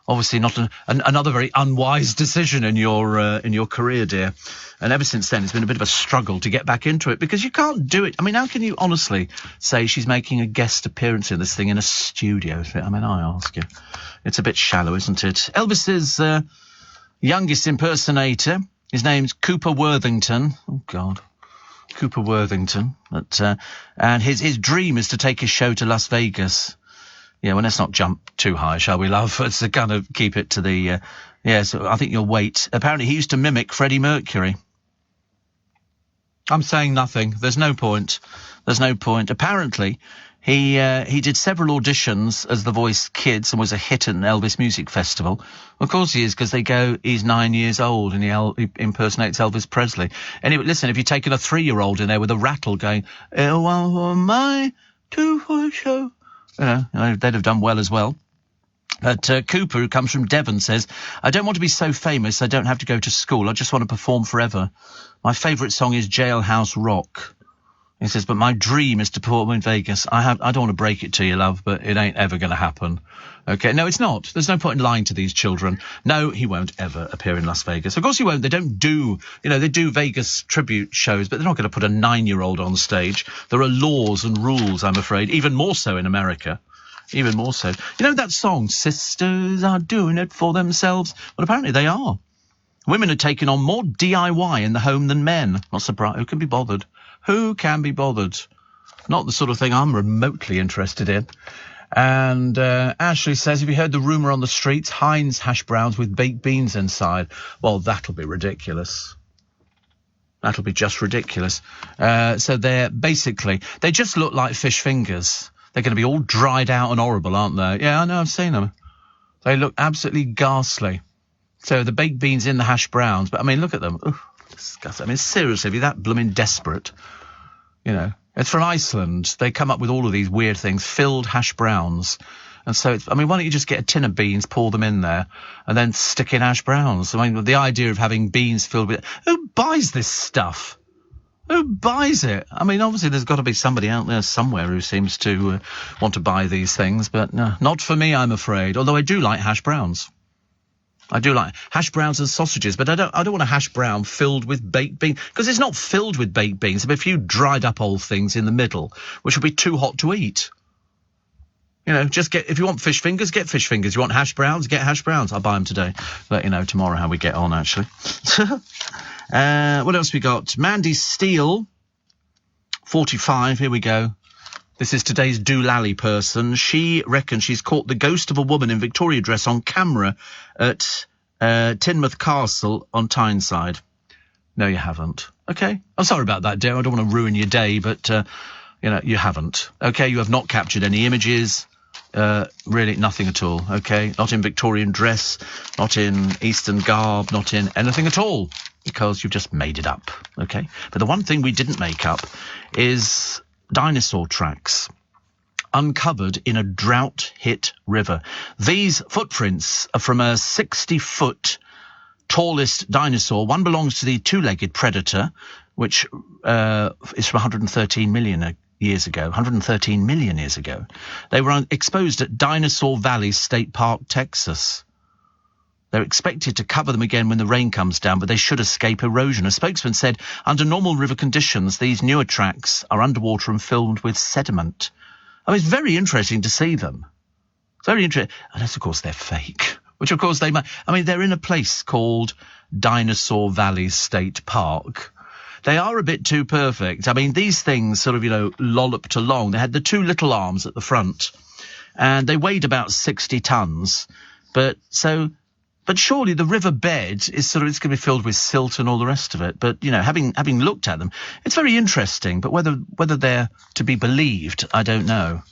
Speaker 1: Obviously, not another very unwise decision in your career, dear. And ever since then, it's been a bit of a struggle to get back into it, because you can't do it. I mean, how can you honestly say she's making a guest appearance in this thing in a studio? I mean, I ask you. It's a bit shallow, isn't it? Elvis's youngest impersonator, his name's Cooper Worthington. Oh, God. Cooper Worthington. And his dream is to take his show to Las Vegas. Yeah, well, let's not jump too high, shall we, love? Let's kind of keep it to the... so I think you'll wait. Apparently, he used to mimic Freddie Mercury. I'm saying nothing. There's no point. Apparently, he did several auditions as The Voice Kids and was a hit at an Elvis Music Festival. Of course he is, because they go, he's 9 years old and he impersonates Elvis Presley. Anyway, listen, if you'd taken a 3-year-old in there with a rattle going, my 2 for a show, they'd have done well as well. But Cooper, who comes from Devon, says, I don't want to be so famous I don't have to go to school. I just want to perform forever. My favourite song is Jailhouse Rock. He says, but my dream is to perform in Vegas. I don't want to break it to you, love, but it ain't ever going to happen. Okay, no, it's not. There's no point in lying to these children. No, he won't ever appear in Las Vegas. Of course he won't. They don't do, they do Vegas tribute shows, but they're not going to put a 9-year-old on stage. There are laws and rules, I'm afraid, even more so in America. Even more so. That song, Sisters Are Doing It For Themselves? Well, apparently they are. Women are taking on more DIY in the home than men. Not surprised. Who can be bothered? Who can be bothered? Not the sort of thing I'm remotely interested in. And Ashley says, have you heard the rumour on the streets? Heinz hash browns with baked beans inside. Well, that'll be ridiculous. That'll be just ridiculous. So they just look like fish fingers. They're going to be all dried out and horrible, aren't they? Yeah, I know, I've seen them. They look absolutely ghastly. So the baked beans in the hash browns, but I mean, look at them. Ooh, disgusting. I mean, seriously, if you're that blooming desperate, It's from Iceland. They come up with all of these weird things, filled hash browns. And so, why don't you just get a tin of beans, pour them in there, and then stick in hash browns? I mean, the idea of having beans filled with... Who buys this stuff? Who buys it? I mean, obviously there's got to be somebody out there somewhere who seems to want to buy these things, but no, not for me, I'm afraid. Although I do like hash browns. I do like hash browns and sausages, but I don't want a hash brown filled with baked beans, because it's not filled with baked beans. There'll be a few dried up old things in the middle, which will be too hot to eat. If you want fish fingers, get fish fingers. You want hash browns, get hash browns. I'll buy them today. Let you know tomorrow how we get on, actually. What else we got? Mandy Steele, 45. Here we go. This is today's doolally person. She reckons she's caught the ghost of a woman in Victoria dress on camera at Teignmouth Castle on Tyneside. No, you haven't. Okay. I'm sorry about that, dear. I don't want to ruin your day, but, you haven't. Okay, you have not captured any images. Really nothing at all, okay? Not in Victorian dress, not in Eastern garb, not in anything at all, because you've just made it up, okay? But the one thing we didn't make up is dinosaur tracks uncovered in a drought-hit river. These footprints are from a 60-foot tallest dinosaur. One belongs to the two-legged predator, which is from 113 million years ago. They were exposed at Dinosaur Valley State Park, Texas. They're expected to cover them again when the rain comes down, but they should escape erosion. A spokesman said, under normal river conditions, these newer tracks are underwater and filled with sediment. I mean, it's very interesting to see them. Very interesting. Unless, of course, they're fake, which, of course, they might. I mean, they're in a place called Dinosaur Valley State Park. They are a bit too perfect. I mean, these things sort of, lolloped along. They had the two little arms at the front, and they weighed about 60 tons. But surely the river bed is it's going to be filled with silt and all the rest of it. But, having looked at them, it's very interesting. But whether they're to be believed, I don't know.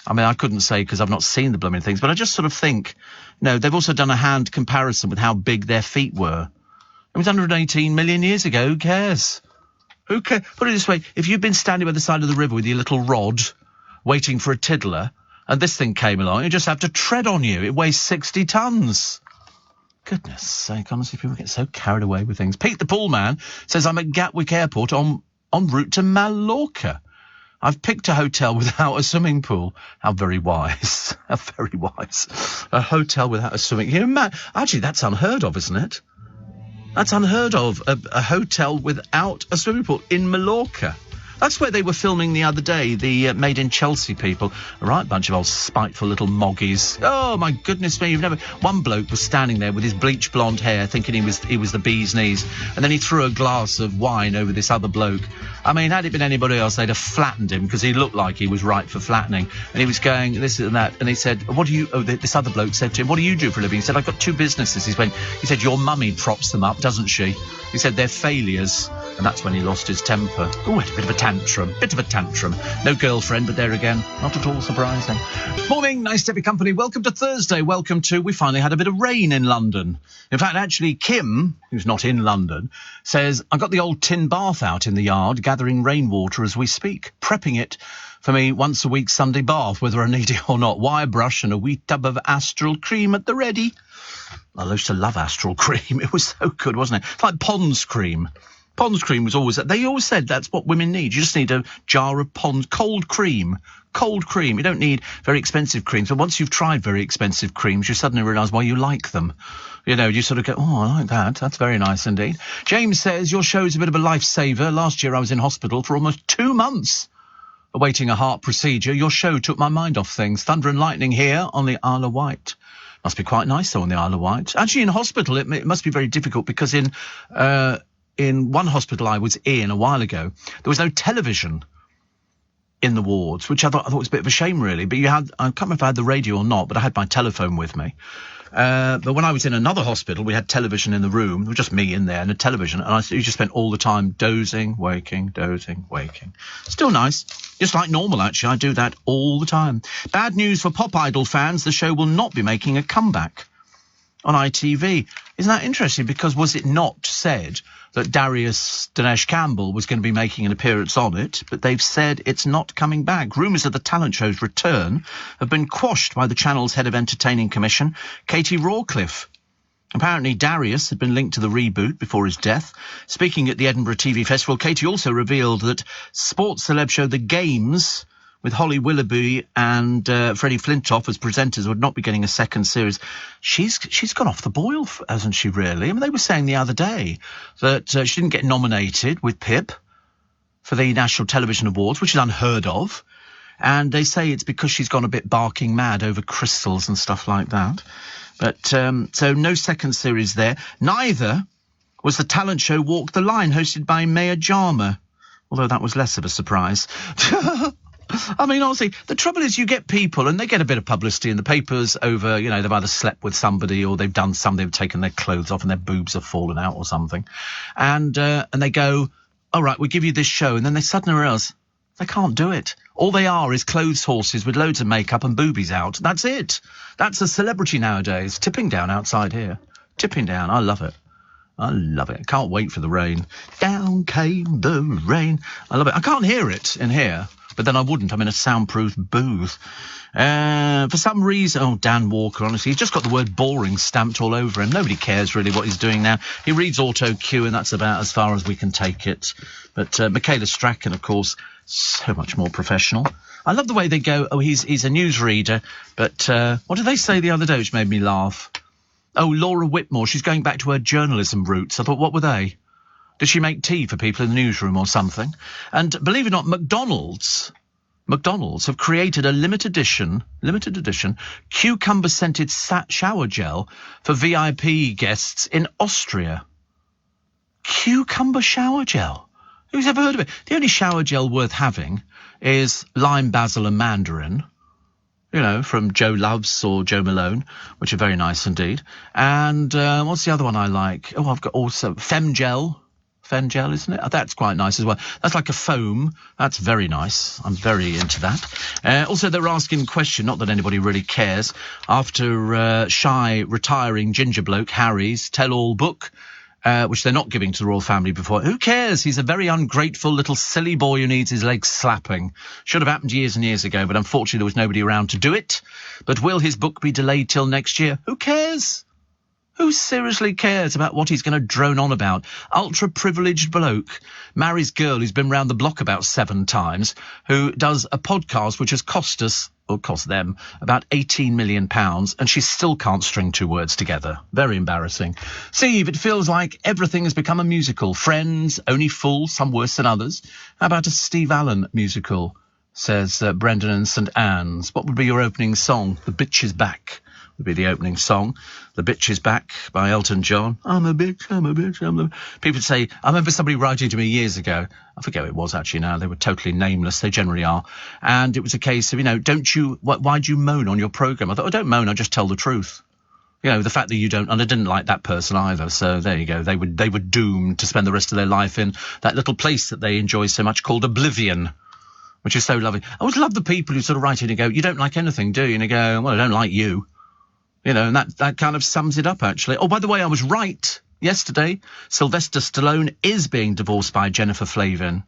Speaker 1: I mean, I couldn't say because I've not seen the blooming things, but I just sort of think, they've also done a hand comparison with how big their feet were. It was 118 million years ago. Who cares? Who cares? Put it this way, if you've been standing by the side of the river with your little rod, waiting for a tiddler, and this thing came along, you just have to tread on you. It weighs 60 tons. Goodness sake, honestly, people get so carried away with things. Pete the Pool Man says, I'm at Gatwick Airport en route to Mallorca. I've picked a hotel without a swimming pool. How very wise. How very wise. A hotel without a swimming pool. Actually, that's unheard of, isn't it? That's unheard of. A hotel without a swimming pool in Mallorca. That's where they were filming the other day, the Made in Chelsea people. A right bunch of old spiteful little moggies. Oh, my goodness me, one bloke was standing there with his bleach blonde hair thinking he was the bee's knees, and then he threw a glass of wine over this other bloke. I mean, had it been anybody else, they'd have flattened him because he looked like he was right for flattening. And he was going this and that, and he said, this other bloke said to him, what do you do for a living? He said, I've got 2 businesses. He said, your mummy props them up, doesn't she? He said, they're failures. And that's when he lost his temper. Oh, a bit of a tantrum. No girlfriend, but there again, not at all surprising. Morning, nice to have your company. Welcome to Thursday. We finally had a bit of rain in London. In fact, actually, Kim, who's not in London, says, I got the old tin bath out in the yard, gathering rainwater as we speak, prepping it for me once a week Sunday bath, whether I need it or not. Wire brush and a wee tub of Astral cream at the ready. I used to love Astral cream. It was so good, wasn't it? It's like Pond's cream. Pond's cream was always, they always said that's what women need. You just need a jar of Pond's cold cream. You don't need very expensive creams. But once you've tried very expensive creams, you suddenly realise why you like them. You sort of go, oh, I like that. That's very nice indeed. James says, your show's a bit of a lifesaver. Last year I was in hospital for almost 2 months awaiting a heart procedure. Your show took my mind off things. Thunder and lightning here on the Isle of Wight. Must be quite nice, though, on the Isle of Wight. Actually, in hospital, it must be very difficult because in one hospital I was in a while ago, there was no television in the wards, which I thought was a bit of a shame, really. But I can't remember if I had the radio or not, but I had my telephone with me. But when I was in another hospital, we had television in the room. It was just me in there and a television. And you just spent all the time dozing, waking. Still nice. Just like normal, actually. I do that all the time. Bad news for Pop Idol fans. The show will not be making a comeback on ITV. Isn't that interesting? Because was it not said that Darius Dinesh Campbell was going to be making an appearance on it, but they've said it's not coming back. Rumours of the talent show's return have been quashed by the channel's head of entertaining commission, Katie Rawcliffe. Apparently Darius had been linked to the reboot before his death. Speaking at the Edinburgh TV Festival, Katie also revealed that sports celeb show The Games with Holly Willoughby and Freddie Flintoff as presenters would not be getting a second series. She's gone off the boil, hasn't she, really? I mean, they were saying the other day that she didn't get nominated with Pip for the National Television Awards, which is unheard of. And they say it's because she's gone a bit barking mad over crystals and stuff like that. But so no second series there. Neither was the talent show Walk the Line, hosted by Maya Jama, although that was less of a surprise. I mean, honestly, the trouble is you get people and they get a bit of publicity in the papers over, they've either slept with somebody or they've done something, they've taken their clothes off and their boobs have fallen out or something. And they go, all right, we'll give you this show. And then they suddenly realize they can't do it. All they are is clothes horses with loads of makeup and boobies out. That's it. That's a celebrity nowadays. Tipping down outside here. Tipping down. I love it. I can't wait for the rain. Down came the rain. I love it. I can't hear it in here. But then I wouldn't. I'm in a soundproof booth. For some reason, Dan Walker, honestly, he's just got the word boring stamped all over him. Nobody cares really what he's doing now. He reads auto cue and that's about as far as we can take it. But Michaela Strachan, of course, so much more professional. I love the way they go, he's a newsreader. But what did they say the other day which made me laugh? Oh, Laura Whitmore, she's going back to her journalism roots. I thought, what were they? Did she make tea for people in the newsroom or something? And believe it or not, McDonald's have created a limited edition cucumber-scented shower gel for VIP guests in Austria. Cucumber shower gel? Who's ever heard of it? The only shower gel worth having is lime, basil and mandarin, from Joe Loves or Joe Malone, which are very nice indeed. And what's the other one I like? Oh, I've got also Fem Gel. Fen gel, isn't it? Oh, that's quite nice as well. That's like a foam. That's very nice. I'm very into that. Also, they're asking a question, not that anybody really cares, after shy, retiring ginger bloke Harry's tell-all book, which they're not giving to the royal family before. Who cares? He's a very ungrateful little silly boy who needs his legs slapping. Should have happened years and years ago, but unfortunately there was nobody around to do it. But will his book be delayed till next year? Who cares? Who seriously cares about what he's going to drone on about? Ultra-privileged bloke marries girl who's been round the block about 7 times, who does a podcast which has cost us, or cost them, about £18 million, and she still can't string 2 words together. Very embarrassing. Steve, it feels like everything has become a musical. Friends, Only Fools, some worse than others. How about a Steve Allen musical, says Brendan and St Anne's. What would be your opening song? The Bitch is Back would be the opening song. The Bitch is Back by Elton John. I'm a bitch, I'm a bitch, I'm a... People say, I remember somebody writing to me years ago, I forget who it was actually now, they were totally nameless, they generally are, and it was a case of, why do you moan on your programme? I thought, don't moan, I just tell the truth. The fact that you don't, and I didn't like that person either, so there you go, they were doomed to spend the rest of their life in that little place that they enjoy so much called Oblivion, which is so lovely. I always love the people who sort of write in and go, you don't like anything, do you? And they go, well, I don't like you. And that kind of sums it up, actually. Oh, by the way, I was right yesterday. Sylvester Stallone is being divorced by Jennifer Flavin.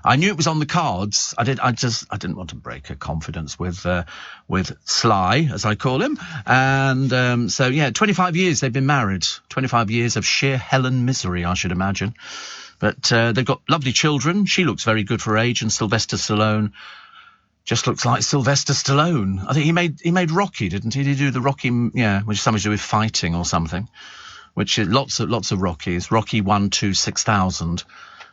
Speaker 1: I knew it was on the cards. I didn't want to break her confidence with Sly, as I call him. And so, 25 years they've been married. 25 years of sheer hell and misery, I should imagine. But they've got lovely children. She looks very good for her age, and Sylvester Stallone just looks like Sylvester Stallone. I think he made Rocky, didn't he? Did he do the Rocky, which is something to do with fighting or something, which is lots of Rockies. Rocky 1, 2, 6000,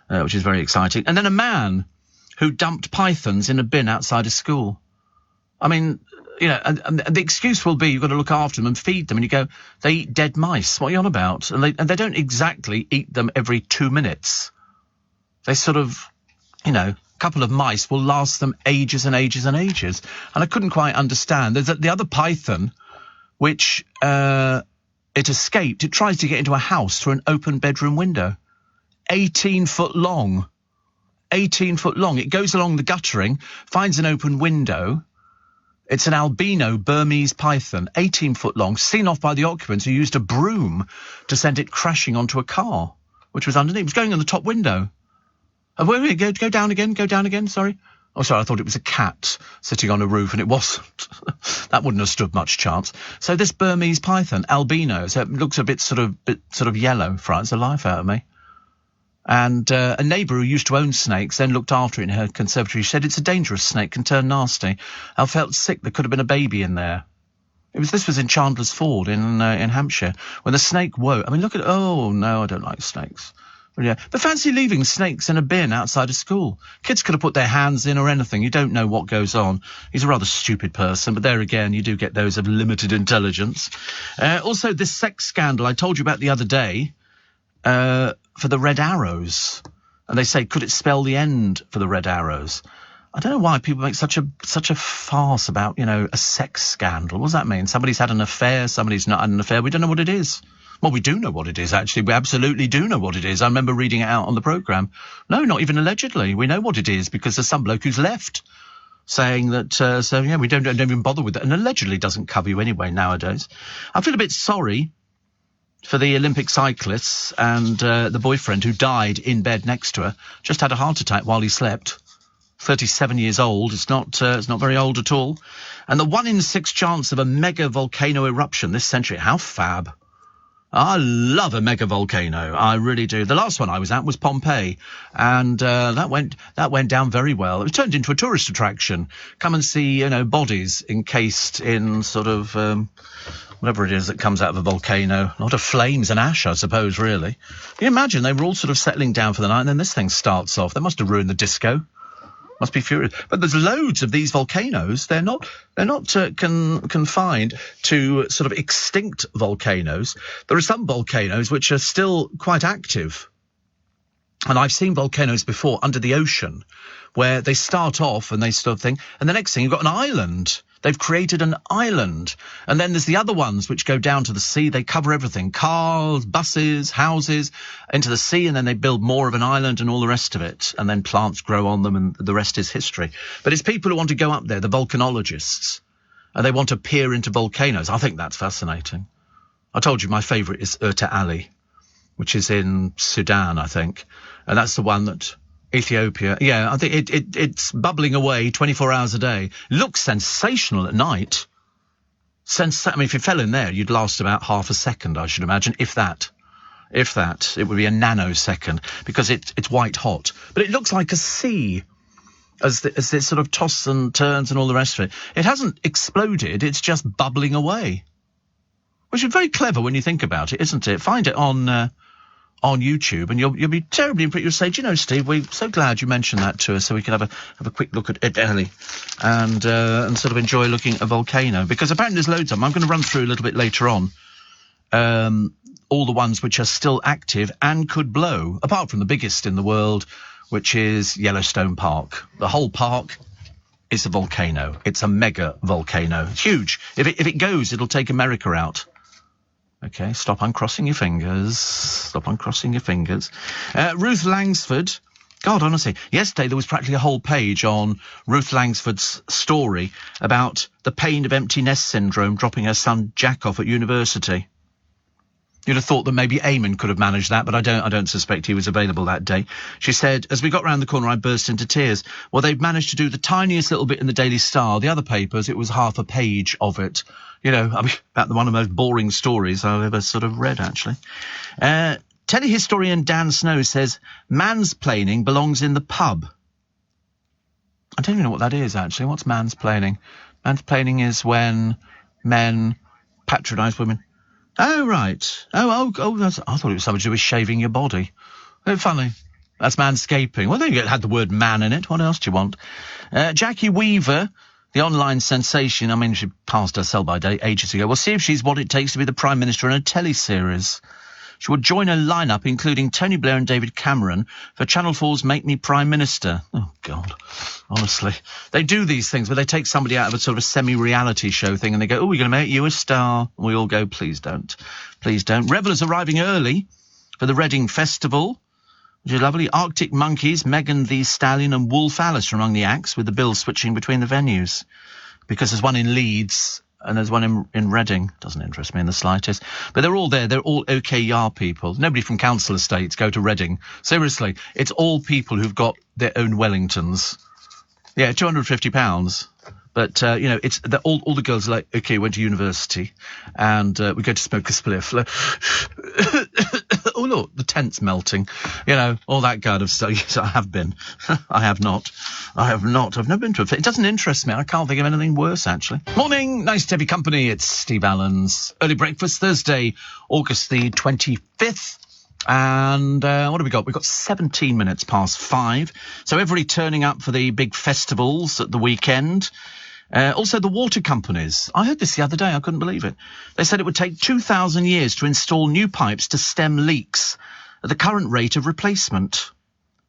Speaker 1: which is very exciting. And then a man who dumped pythons in a bin outside a school. I mean, and the excuse will be you've got to look after them and feed them. And you go, they eat dead mice. What are you on about? And they don't exactly eat them every 2 minutes. They sort of, couple of mice will last them ages and ages and ages. And I couldn't quite understand. There's the other python, which it escaped. It tries to get into a house through an open bedroom window. 18 foot long. 18 foot long. It goes along the guttering, finds an open window. It's an albino Burmese python, 18 foot long, seen off by the occupants who used a broom to send it crashing onto a car, which was underneath. It was going on the top window. Wait, go down again, sorry. Oh, sorry, I thought it was a cat sitting on a roof, and it wasn't. That wouldn't have stood much chance. So this Burmese python, albino, so it looks a bit sort of yellow, frightens the life out of me. And a neighbour who used to own snakes then looked after it in her conservatory. She said it's a dangerous snake, can turn nasty. I felt sick. There could have been a baby in there. This was in Chandler's Ford in Hampshire, when the snake woke. I mean, look at, oh no, I don't like snakes. Yeah, but fancy leaving snakes in a bin outside a school. Kids could have put their hands in or anything. You don't know what goes on. He's a rather stupid person, but there again, you do get those of limited intelligence. Also, this sex scandal I told you about the other day for the Red Arrows. And they say, could it spell the end for the Red Arrows? I don't know why people make such a farce about, a sex scandal. What does that mean? Somebody's had an affair, somebody's not had an affair. We don't know what it is. Well, we do know what it is, actually. We absolutely do know what it is. I remember reading it out on the programme. No, not even allegedly. We know what it is because there's some bloke who's left saying that, we don't even bother with it. And allegedly doesn't cover you anyway nowadays. I feel a bit sorry for the Olympic cyclists and the boyfriend who died in bed next to her, just had a heart attack while he slept. 37 years old. It's not very old at all. And the 1 in 6 chance of a mega volcano eruption this century. How fab. I love a mega volcano. I really do. The last one I was at was Pompeii, and that went down very well. It was turned into a tourist attraction. Come and see, bodies encased in sort of whatever it is that comes out of a volcano. A lot of flames and ash, I suppose. Really. Can you imagine they were all sort of settling down for the night, and then this thing starts off. That must have ruined the disco. Must be furious. But there's loads of these volcanoes. They're not confined to sort of extinct volcanoes. There are some volcanoes which are still quite active. And I've seen volcanoes before under the ocean where they start off and they sort of thing, and the next thing you've got an island. They've created an island. And then there's the other ones which go down to the sea. They cover everything. Cars, buses, houses, into the sea, and then they build more of an island and all the rest of it. And then plants grow on them, and the rest is history. But it's people who want to go up there, the volcanologists, and they want to peer into volcanoes. I think that's fascinating. I told you my favourite is Urta Ali, which is in Sudan, I think. And that's the one that... Ethiopia. Yeah, I think it's bubbling away 24 hours a day. Looks sensational at night. I mean, if you fell in there, you'd last about half a second, I should imagine, if that. If that. It would be a nanosecond, because it's white hot. But it looks like a sea as it sort of tosses and turns and all the rest of it. It hasn't exploded, it's just bubbling away. Which is very clever when you think about it, isn't it? Find it on YouTube, and you'll be terribly impressed. You'll say, do you know, Steve, we're so glad you mentioned that to us, so we can have a quick look at Ellie and sort of enjoy looking at a volcano, because apparently there's loads of them. I'm going to run through a little bit later on all the ones which are still active and could blow, apart from the biggest in the world, which is Yellowstone Park. The whole park is a volcano. It's a mega volcano. It's huge. If it goes, it'll take America out. Okay, stop uncrossing your fingers. Stop uncrossing your fingers. Ruth Langsford. God, honestly, yesterday there was practically a whole page on Ruth Langsford's story about the pain of empty nest syndrome dropping her son Jack off at university. You'd have thought that maybe Eamon could have managed that, but I don't suspect he was available that day. She said, as we got round the corner, I burst into tears. Well, they've managed to do the tiniest little bit in the Daily Star. The other papers, it was half a page of it. You know, I mean, about one of the most boring stories I've ever sort of read, actually. Telehistorian Dan Snow says, mansplaining belongs in the pub. I don't even know what that is, actually. What's mansplaining? Mansplaining is when men patronise women. Oh, right. Oh, I thought it was something to do with shaving your body. Oh, funny. That's manscaping. Well, then you had the word man in it. What else do you want? Jackie Weaver, the online sensation. I mean, she passed her sell-by date ages ago. We'll see if she's what it takes to be the Prime Minister in a teleseries. She would join a lineup including Tony Blair and David Cameron for Channel 4's Make Me Prime Minister. Oh, God. Honestly. They do these things where they take somebody out of a sort of a semi-reality show thing and they go, oh, we're going to make you a star. And we all go, please don't. Please don't. Revellers arriving early for the Reading Festival, which is lovely. Arctic Monkeys, Megan Thee Stallion and Wolf Alice are among the acts, with the bills switching between the venues. Because there's one in Leeds and there's one in Reading. Doesn't interest me in the slightest. But they're all there. They're all OKR people. Nobody from council estates go to Reading. Seriously, it's all people who've got their own Wellingtons. Yeah, £250. But, you know, it's all the girls are like, OK, went to university and we go to smoke a spliff. Oh, look, the tent's melting. You know, all that kind of stuff. Yes, I have been. I have not. I've never been to a... It doesn't interest me. I can't think of anything worse, actually. Morning. Nice to have your company. It's Steve Allen's Early Breakfast, Thursday, August the 25th. And what have we got? We've got 17 minutes past 5. So everybody turning up for the big festivals at the weekend. Also, the water companies. I heard this the other day. I couldn't believe it. They said it would take 2,000 years to install new pipes to stem leaks at the current rate of replacement.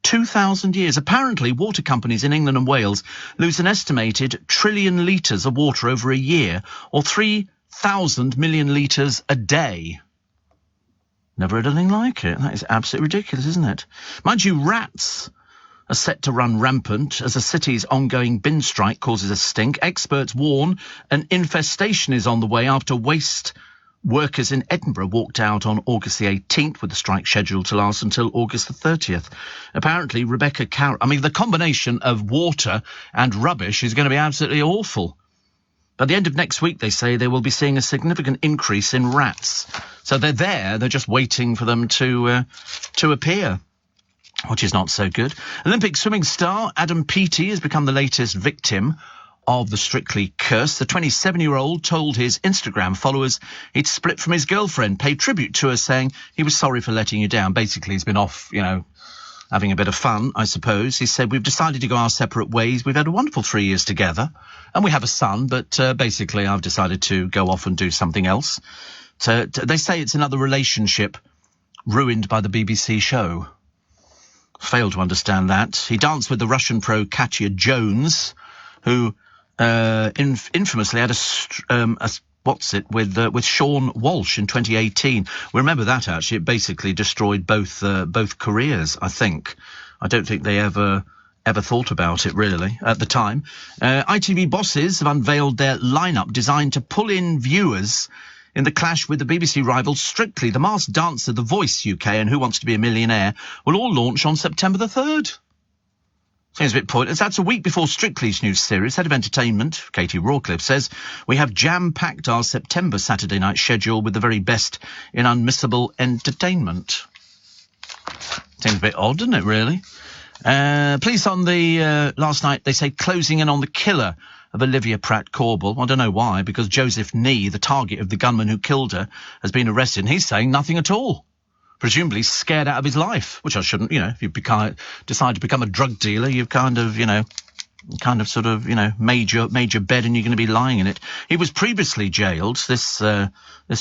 Speaker 1: 2,000 years. Apparently, water companies in England and Wales lose an estimated 1 trillion litres of water over a year, or 3,000 million litres a day. Never heard anything like it. That is absolutely ridiculous, isn't it? Mind you, rats are set to run rampant as the city's ongoing bin strike causes a stink. Experts warn an infestation is on the way after waste workers in Edinburgh walked out on August the 18th, with the strike scheduled to last until August the 30th. Apparently, Rebecca Carroll... I mean, the combination of water and rubbish is going to be absolutely awful. By the end of next week, they say, they will be seeing a significant increase in rats. So they're there, they're just waiting for them to appear, which is not so good. Olympic swimming star Adam Peaty has become the latest victim of the Strictly curse. The 27-year-old told his Instagram followers he'd split from his girlfriend, paid tribute to her, saying he was sorry for letting you down. Basically, he's been off, you know, having a bit of fun, I suppose. He said, we've decided to go our separate ways. We've had a wonderful 3 years together, and we have a son, but basically I've decided to go off and do something else. So they say it's another relationship ruined by the BBC show. Failed to understand that. He danced with the Russian pro Katya Jones, who infamously had with Sean Walsh in 2018. We remember that, actually. It basically destroyed both careers, I think. I don't think they ever thought about it, really, at the time. ITV bosses have unveiled their lineup designed to pull in viewers in the clash with the BBC rivals Strictly. The Masked Dancer, The Voice UK and Who Wants to Be a Millionaire will all launch on September the 3rd. Seems a bit pointless. That's a week before Strictly's new series. Head of Entertainment, Katie Rawcliffe, says, "We have jam-packed our September Saturday night schedule with the very best in unmissable entertainment." Seems a bit odd, doesn't it, really? Police on the last night, they say, closing in on the killer of Olivia Pratt-Korbel. I don't know why, because Joseph Nee, the target of the gunman who killed her, has been arrested, and he's saying nothing at all. Presumably scared out of his life, which I shouldn't, if you decide to become a drug dealer, you've made your bed and you're going to be lying in it. He was previously jailed, this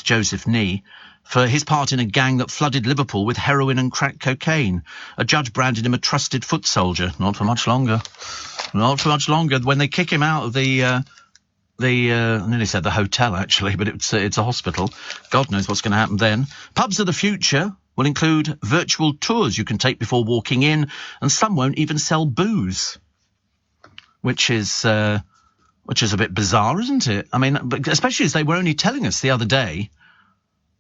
Speaker 1: Joseph Nee, for his part in a gang that flooded Liverpool with heroin and crack cocaine. A judge branded him a trusted foot soldier. Not for much longer. Not for much longer. When they kick him out of I nearly said the hotel, actually, but it's a hospital. God knows what's going to happen then. Pubs of the future will include virtual tours you can take before walking in, and some won't even sell booze, which is a bit bizarre, isn't it? I mean, especially as they were only telling us the other day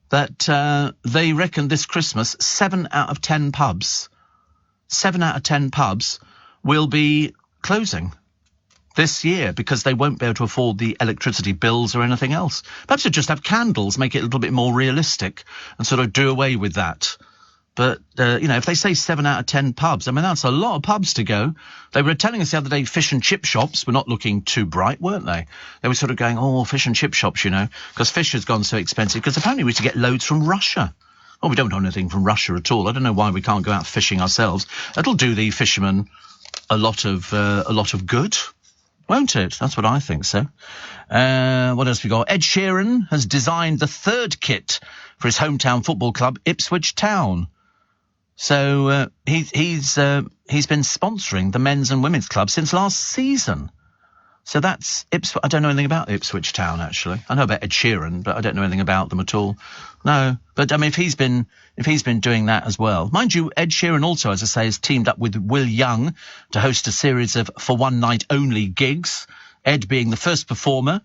Speaker 1: that they reckon this Christmas 7 out of 10 pubs will be closing this year because they won't be able to afford the electricity bills or anything else. Perhaps they'd just have candles, make it a little bit more realistic and sort of do away with that. But, if they say 7 out of 10 pubs, I mean, that's a lot of pubs to go. They were telling us the other day fish and chip shops were not looking too bright, weren't they? They were sort of going, fish and chip shops, because fish has gone so expensive, because apparently we used to get loads from Russia. Well, we don't want anything from Russia at all. I don't know why we can't go out fishing ourselves. That'll do the fishermen a lot of good. Won't it? That's what I think so. What else we got? Ed Sheeran has designed the third kit for his hometown football club, Ipswich Town. So he's been sponsoring the men's and women's club since last season. So that's Ipswich. I don't know anything about Ipswich Town, actually. I know about Ed Sheeran, but I don't know anything about them at all. No, but I mean, if he's been doing that as well, mind you, Ed Sheeran also, as I say, has teamed up with Will Young to host a series of for one night only gigs. Ed being the first performer,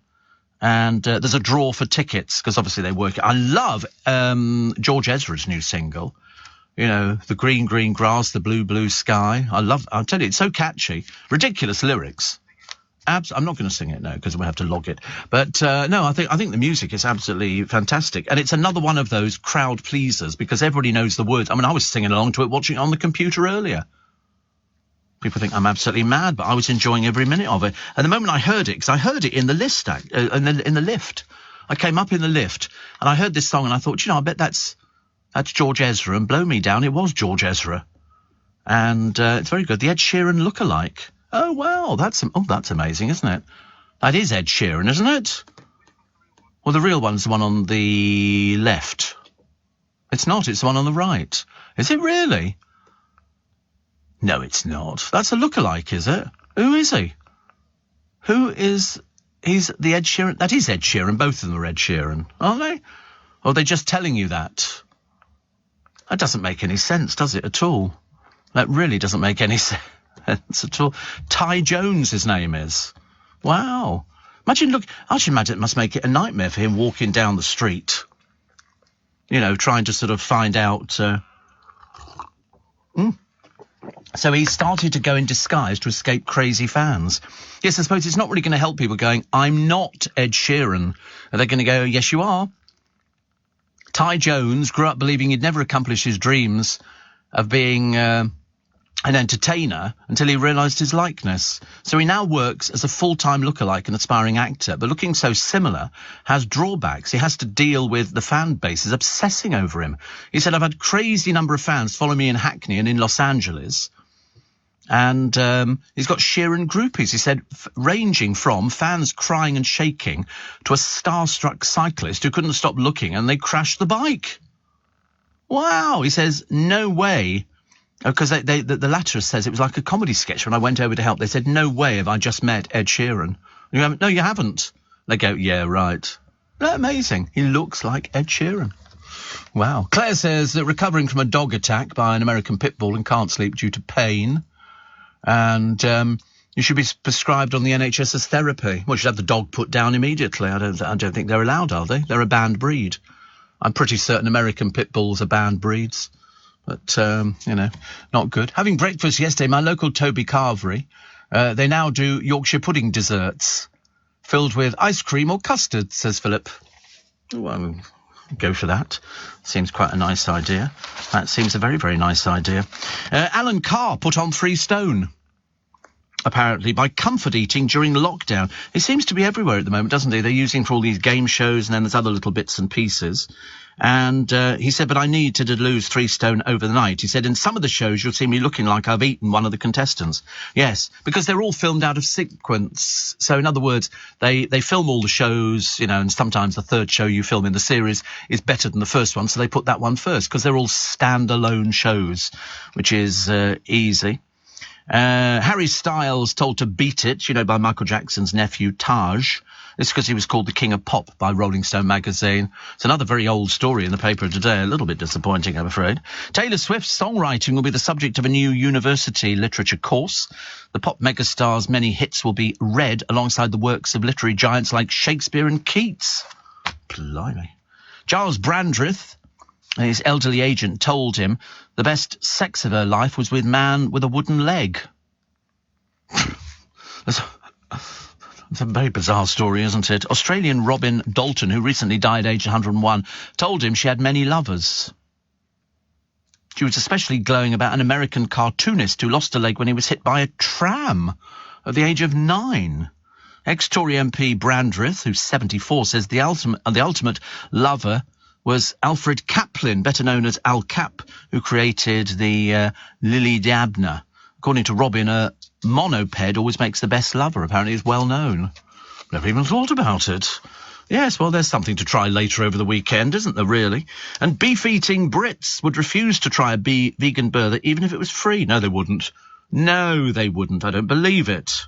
Speaker 1: and there's a draw for tickets because obviously they work. I love George Ezra's new single. The green, green grass, the blue, blue sky. I'll tell you, it's so catchy. Ridiculous lyrics. I'm not going to sing it now because we have to log it. But no, I think the music is absolutely fantastic, and it's another one of those crowd pleasers because everybody knows the words. I mean, I was singing along to it, watching it on the computer earlier. People think I'm absolutely mad, but I was enjoying every minute of it. And the moment I heard it, because I heard it in the in the lift, I came up in the lift and I heard this song and I thought, I bet that's George Ezra, and Blow Me Down, it was George Ezra, and it's very good. The Ed Sheeran lookalike. Oh, wow, that's amazing, isn't it? That is Ed Sheeran, isn't it? Well, the real one's the one on the left. It's not, it's the one on the right. Is it really? No, it's not. That's a lookalike, is it? Who is he? He's the Ed Sheeran? That is Ed Sheeran, both of them are Ed Sheeran, aren't they? Or are they just telling you that? That doesn't make any sense, does it, at all? That really doesn't make any sense at all. Ty Jones, his name is. Wow. I should imagine it must make it a nightmare for him walking down the street, trying to sort of find out. So he started to go in disguise to escape crazy fans. Yes, I suppose it's not really going to help people going, I'm not Ed Sheeran. Are they going to go, yes, you are? Ty Jones grew up believing he'd never accomplish his dreams of being an entertainer until he realised his likeness. So he now works as a full-time lookalike and aspiring actor, but looking so similar has drawbacks. He has to deal with the fan bases obsessing over him. He said, I've had crazy number of fans follow me in Hackney and in Los Angeles. And he's got Sheeran groupies, he said, ranging from fans crying and shaking to a starstruck cyclist who couldn't stop looking and they crashed the bike. Wow, he says, no way. Because the latter says it was like a comedy sketch when I went over to help. They said, no way have I just met Ed Sheeran. You haven't? No, you haven't. They go, yeah, right. Amazing. He looks like Ed Sheeran. Wow. Claire says that recovering from a dog attack by an American pit bull and can't sleep due to pain. And you should be prescribed on the NHS as therapy. Well, you should have the dog put down immediately. I don't think they're allowed, are they? They're a banned breed. I'm pretty certain American pit bulls are banned breeds. But, not good. Having breakfast yesterday, my local Toby Carvery, they now do Yorkshire pudding desserts filled with ice cream or custard, says Philip. Well, go for that. Seems quite a nice idea. That seems a very, very nice idea. Alan Carr put on 3 stone, apparently, by comfort eating during lockdown. It seems to be everywhere at the moment, doesn't it? They're using for all these game shows, and then there's other little bits and pieces. And he said, but I need to lose 3 stone over the night. He said, in some of the shows, you'll see me looking like I've eaten one of the contestants. Yes, because they're all filmed out of sequence. So, in other words, they film all the shows, and sometimes the third show you film in the series is better than the first one, so they put that one first, because they're all standalone shows, which is easy. Harry Styles told to beat it, by Michael Jackson's nephew, Taj. It's because he was called the King of Pop by Rolling Stone magazine. It's another very old story in the paper today. A little bit disappointing, I'm afraid. Taylor Swift's songwriting will be the subject of a new university literature course. The pop megastar's many hits will be read alongside the works of literary giants like Shakespeare and Keats. Blimey. Giles Brandreth, his elderly agent, told him the best sex of her life was with man with a wooden leg. It's a very bizarre story, isn't it? Australian Robin Dalton, who recently died aged 101, told him she had many lovers. She was especially glowing about an American cartoonist who lost a leg when he was hit by a tram at the age of 9. Ex-Tory MP Brandreth, who's 74, says the ultimate lover was Alfred Kaplan, better known as Al Cap, who created the Lily Dabner. According to Robin, a monoped always makes the best lover. Apparently it's well known. Never even thought about it. Yes, well, there's something to try later over the weekend, isn't there, really? And beef-eating Brits would refuse to try a vegan burger even if it was free. No, they wouldn't. No, they wouldn't. I don't believe it.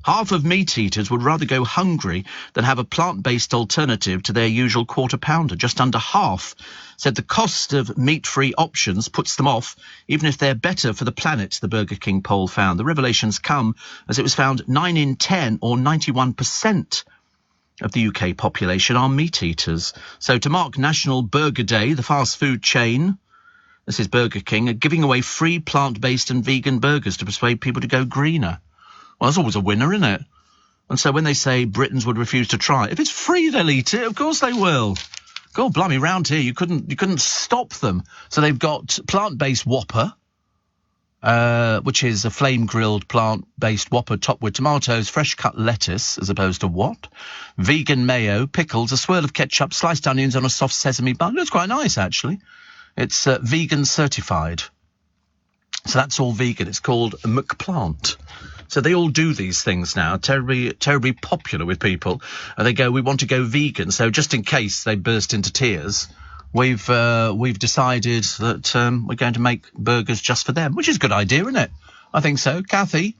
Speaker 1: Half of meat eaters would rather go hungry than have a plant-based alternative to their usual quarter pounder. Just under half said the cost of meat-free options puts them off, even if they're better for the planet, the Burger King poll found. The revelations come as it was found 9 in 10, or 91%, of the UK population are meat eaters. So to mark National Burger Day, the fast food chain, this is Burger King, are giving away free plant-based and vegan burgers to persuade people to go greener. Well, that's always a winner, isn't it? And so when they say Britons would refuse to try, if it's free, they'll eat it. Of course they will. God, blimey, round here, you couldn't stop them. So they've got plant-based Whopper, which is a flame-grilled plant-based Whopper topped with tomatoes, fresh-cut lettuce, as opposed to what? Vegan mayo, pickles, a swirl of ketchup, sliced onions on a soft sesame bun. It's quite nice, actually. It's vegan certified. So that's all vegan. It's called McPlant. So they all do these things now, terribly popular with people. And they go, we want to go vegan. So just in case they burst into tears, we've decided that we're going to make burgers just for them, which is a good idea, isn't it? I think so. Kathy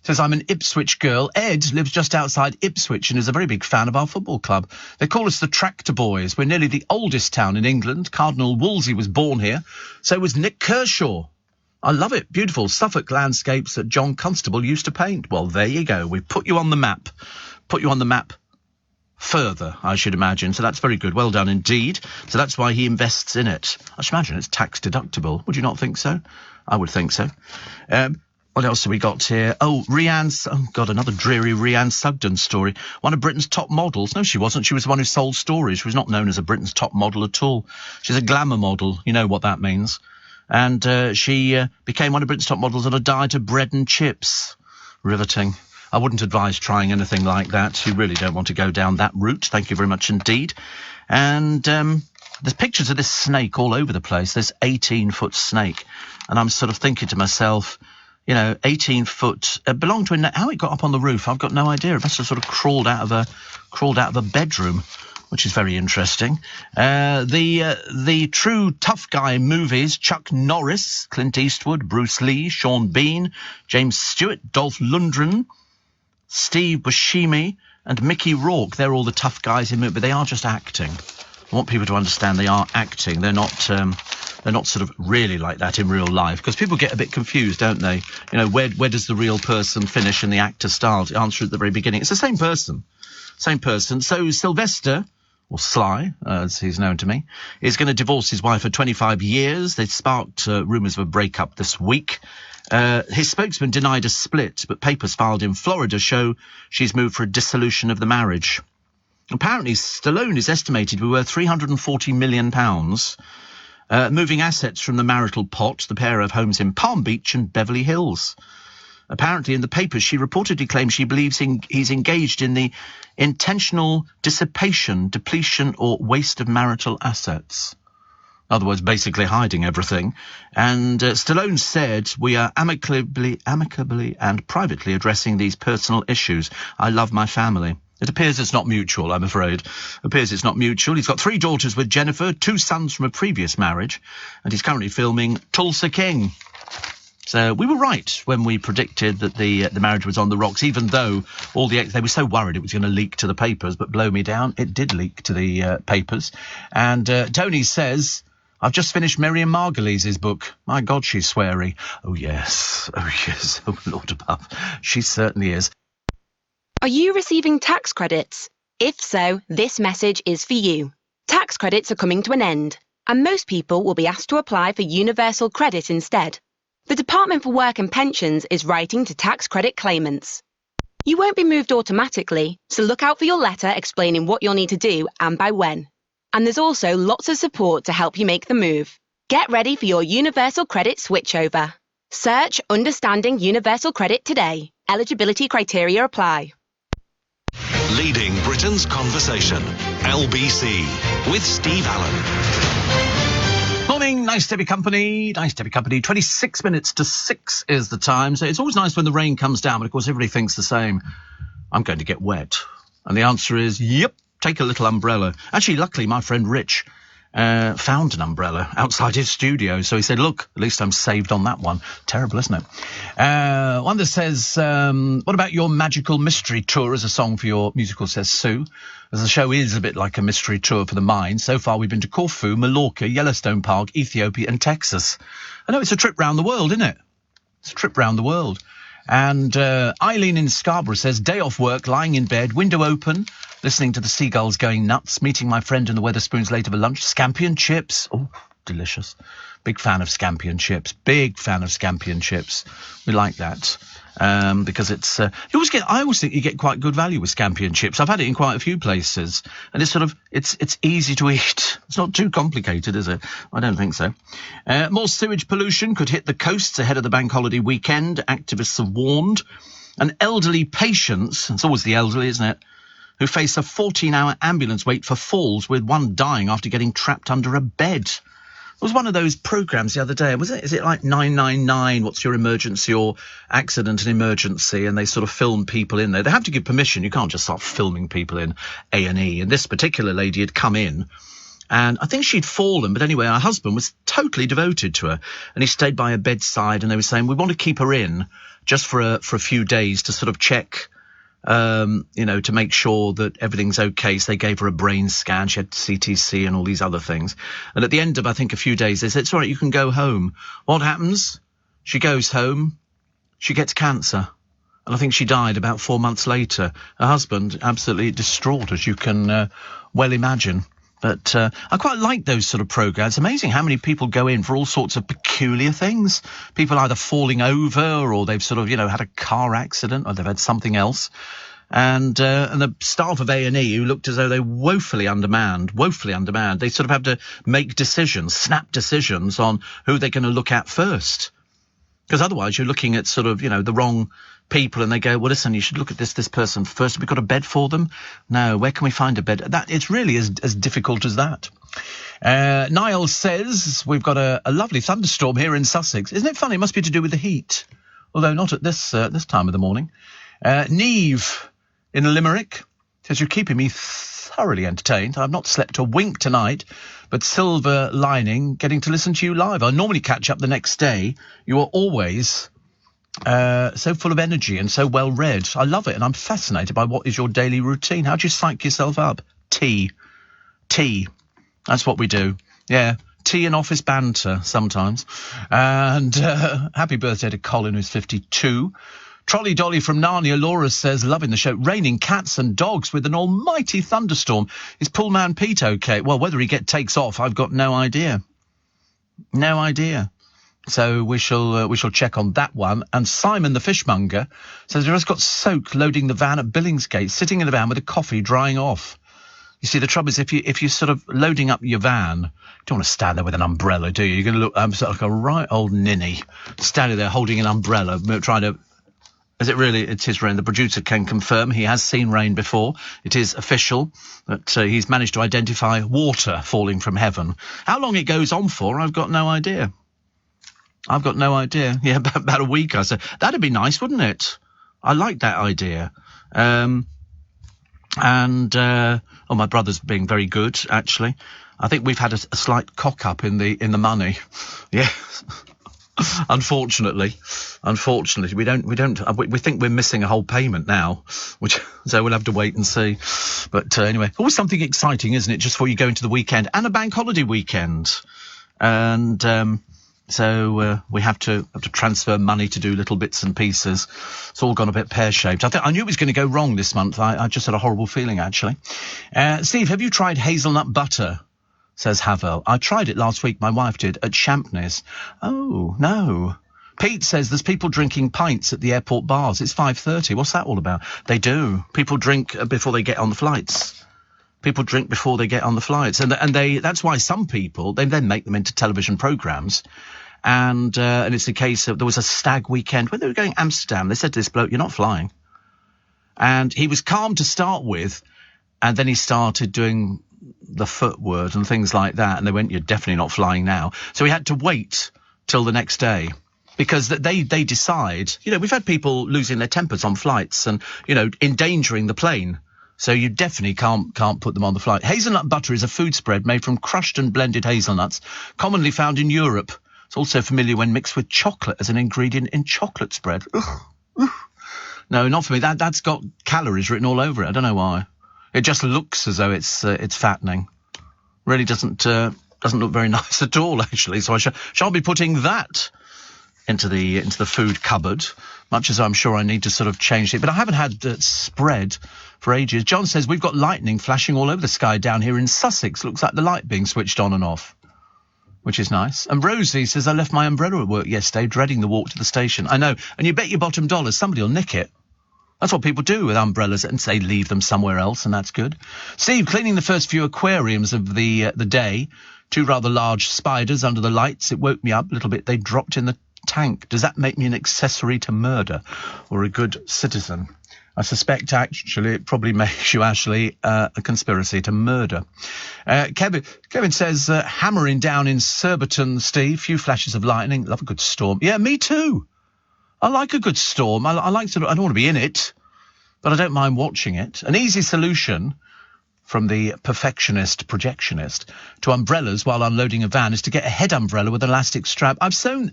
Speaker 1: says, I'm an Ipswich girl. Ed lives just outside Ipswich and is a very big fan of our football club. They call us the Tractor Boys. We're nearly the oldest town in England. Cardinal Wolsey was born here. So was Nick Kershaw. I love it. Beautiful Suffolk landscapes that John Constable used to paint. Well, there you go. We've put you on the map. Put you on the map further, I should imagine. So that's very good. Well done indeed. So that's why he invests in it. I should imagine it's tax deductible. Would you not think so? I would think so. What else have we got here? Oh, another dreary Rhiannon Sugden story. One of Britain's top models. No, she wasn't. She was the one who sold stories. She was not known as a Britain's top model at all. She's a glamour model. You know what that means. And she became one of Britain's top models on a diet of bread and chips. Riveting. I wouldn't advise trying anything like that. You really don't want to go down that route. Thank you very much indeed. And there's pictures of this snake all over the place. This 18-foot snake. And I'm sort of thinking to myself, 18-foot, belonged to how it got up on the roof, I've got no idea. It must have sort of crawled out of a bedroom, which is very interesting. The true tough guy movies, Chuck Norris, Clint Eastwood, Bruce Lee, Sean Bean, James Stewart, Dolph Lundgren, Steve Buscemi and Mickey Rourke. They're all the tough guys in it, but they are just acting. I want people to understand they are acting. They're not sort of really like that in real life, because people get a bit confused, don't they? You know, where does the real person finish and the actor start? The answer at the very beginning. It's the same person. Same person. So Sylvester, or Sly, as he's known to me, is going to divorce his wife for 25 years. They sparked rumours of a breakup this week. His spokesman denied a split, but papers filed in Florida show she's moved for a dissolution of the marriage. Apparently, Stallone is estimated to be worth £340 million, moving assets from the marital pot. The pair have homes in Palm Beach and Beverly Hills. Apparently, in the papers, she reportedly claims she believes he's engaged in the intentional dissipation, depletion, or waste of marital assets. In other words, basically hiding everything. And Stallone said, "We are amicably and privately addressing these personal issues. I love my family." It appears it's not mutual, I'm afraid. Appears it's not mutual. He's got 3 daughters with Jennifer, 2 sons from a previous marriage, and he's currently filming Tulsa King. So we were right when we predicted that the marriage was on the rocks, even though they were so worried it was going to leak to the papers. But blow me down, it did leak to the papers. And Tony says, "I've just finished Miriam Margolyes' book. My God, she's sweary." Oh yes, oh Lord above, she certainly is.
Speaker 2: Are you receiving tax credits? If so, this message is for you. Tax credits are coming to an end, and most people will be asked to apply for universal credit instead. The Department for Work and Pensions is writing to tax credit claimants. You won't be moved automatically, so look out for your letter explaining what you'll need to do and by when. And there's also lots of support to help you make the move. Get ready for your universal credit switchover. Search Understanding Universal Credit today. Eligibility criteria apply.
Speaker 3: Leading Britain's conversation. LBC with Steve Allen.
Speaker 1: Morning, nice to be company. 26 minutes to 6 is the time. So it's always nice when the rain comes down, but of course everybody thinks the same. I'm going to get wet. And the answer is, yep, take a little umbrella. Actually, luckily, my friend Rich found an umbrella outside his studio. So he said, look, at least I'm saved on that one. Terrible, isn't it? One that says, what about your magical mystery tour as a song for your musical, says Sue. As the show is a bit like a mystery tour for the mind. So far, we've been to Corfu, Mallorca, Yellowstone Park, Ethiopia and Texas. I know it's a trip round the world, isn't it? It's a trip round the world. And Eileen in Scarborough says, day off work, lying in bed, window open, listening to the seagulls going nuts, meeting my friend in the Wetherspoons later for lunch, scampi and chips. Oh, delicious. Big fan of scampi and chips. Big fan of scampi and chips. We like that. Because it's, I always think you get quite good value with scampi and chips. I've had it in quite a few places, and it's sort of, it's easy to eat. It's not too complicated, is it? I don't think so. More sewage pollution could hit the coasts ahead of the bank holiday weekend. Activists have warned. And elderly patients, it's always the elderly, isn't it, who face a 14-hour ambulance wait for falls, with one dying after getting trapped under a bed. It was one of those programmes the other day. Is it like 999, what's your emergency or accident and emergency? And they sort of film people in there. They have to give permission. You can't just start filming people in A&E. And this particular lady had come in, and I think she'd fallen. But anyway, her husband was totally devoted to her, and he stayed by her bedside. And they were saying, we want to keep her in just for a few days to sort of check, to make sure that everything's okay. So they gave her a brain scan. She had CTC and all these other things. And at the end of, I think, a few days, they said, it's all right, you can go home. What happens? She goes home. She gets cancer. And I think she died about 4 months later. Her husband, absolutely distraught, as you can well imagine. But I quite like those sort of programmes. It's amazing how many people go in for all sorts of peculiar things. People either falling over, or they've sort of, had a car accident, or they've had something else. And the staff of A&E, who looked as though they were woefully undermanned, they sort of have to make decisions, snap decisions on who they're going to look at first. Because otherwise you're looking at sort of, the wrong people, and they go, well, listen, you should look at this person first. Have we got a bed for them? No. Where can we find a bed? That it's really as difficult as that. Niall says, we've got a lovely thunderstorm here in Sussex. Isn't it funny? It must be to do with the heat, although not at this time of the morning. Neve in Limerick says, you're keeping me thoroughly entertained. I've not slept a wink tonight, but silver lining getting to listen to you live. I normally catch up the next day. You are always So full of energy and so well read. I love it, and I'm fascinated by what is your daily routine. How do you psych yourself up? Tea. That's what we do. Yeah. Tea and office banter sometimes. And happy birthday to Colin, who's 52. Trolley Dolly from Narnia, Laura says, loving the show. Raining cats and dogs with an almighty thunderstorm. Is Pullman Pete okay? Well, whether he takes off, I've got no idea. No idea. So we shall check on that one. And Simon the fishmonger says, I just got soaked loading the van at Billingsgate, sitting in the van with a coffee drying off. You see, the trouble is, if you're sort of loading up your van, you don't want to stand there with an umbrella, do you? You're going to look sort of like a right old ninny, standing there holding an umbrella, trying to... Is it really? It is rain. The producer can confirm he has seen rain before. It is official that he's managed to identify water falling from heaven. How long it goes on for, I've got no idea. Yeah, about a week, I said. That'd be nice, wouldn't it? I like that idea. My brother's being very good, actually. I think we've had a slight cock up in the money. Yeah. Unfortunately, we think we're missing a whole payment now, so we'll have to wait and see. But anyway, always something exciting, isn't it? Just before you go into the weekend and a bank holiday weekend, and so we have to transfer money to do little bits and pieces. It's all gone a bit pear-shaped. I knew it was going to go wrong this month. I just had a horrible feeling, actually. Steve, have you tried hazelnut butter? Says Havel. I tried it last week, my wife did, at Champneys. Oh, no. Pete says there's people drinking pints at the airport bars. It's 5:30. What's that all about? They do. People drink before they get on the flights. And that's why some people, they then make them into television programmes. And it's a case of, there was a stag weekend when they were going to Amsterdam. They said to this bloke, you're not flying. And he was calm to start with, and then he started doing the foot word and things like that, and they went, you're definitely not flying now. So we had to wait till the next day, because they decide, we've had people losing their tempers on flights and, endangering the plane. So you definitely can't put them on the flight. Hazelnut butter is a food spread made from crushed and blended hazelnuts, commonly found in Europe. It's also familiar when mixed with chocolate as an ingredient in chocolate spread. Ugh. No, not for me. That's got calories written all over it. I don't know why. It just looks as though it's fattening. Really doesn't look very nice at all, actually. So I shan't be putting that into the food cupboard, much as I'm sure I need to sort of change it. But I haven't had spread for ages. John says we've got lightning flashing all over the sky down here in Sussex. Looks like the light being switched on and off, which is nice. And Rosie says I left my umbrella at work yesterday, dreading the walk to the station. I know, and you bet your bottom dollar somebody will nick it. That's what people do with umbrellas, and they leave them somewhere else, and that's good. Steve, cleaning the first few aquariums of the day. 2 rather large spiders under the lights. It woke me up a little bit. They dropped in the tank. Does that make me an accessory to murder or a good citizen? I suspect, actually, it probably makes you, Ashley, a conspiracy to murder. Kevin says, hammering down in Surbiton, Steve. Few flashes of lightning. Love a good storm. Yeah, me too. I like a good storm. I like to. I don't want to be in it, but I don't mind watching it. An easy solution from the perfectionist projectionist to umbrellas while unloading a van is to get a head umbrella with an elastic strap. I've seen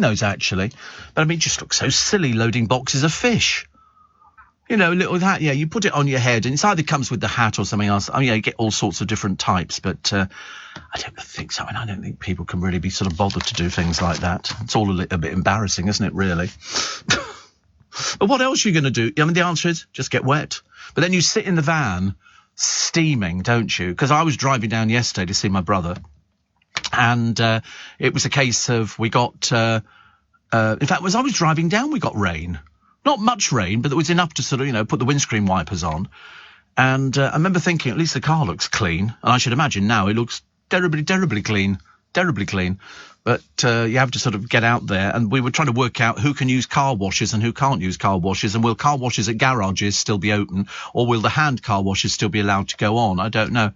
Speaker 1: those, actually, but I mean, it just looks so silly loading boxes of fish. Little hat. Yeah, you put it on your head, and it either comes with the hat or something else. You get all sorts of different types, but I don't think so. And I don't think people can really be sort of bothered to do things like that. It's all a bit embarrassing, isn't it, really? But what else are you going to do? I mean, the answer is just get wet. But then you sit in the van steaming, don't you? Because I was driving down yesterday to see my brother, and it was a case of we got... in fact, as I was driving down, we got rain. Not much rain, but it was enough to sort of, put the windscreen wipers on. And I remember thinking, at least the car looks clean. And I should imagine now it looks terribly, terribly clean. Terribly clean. But you have to sort of get out there. And we were trying to work out who can use car washes and who can't use car washes. And will car washes at garages still be open? Or will the hand car washes still be allowed to go on? I don't know.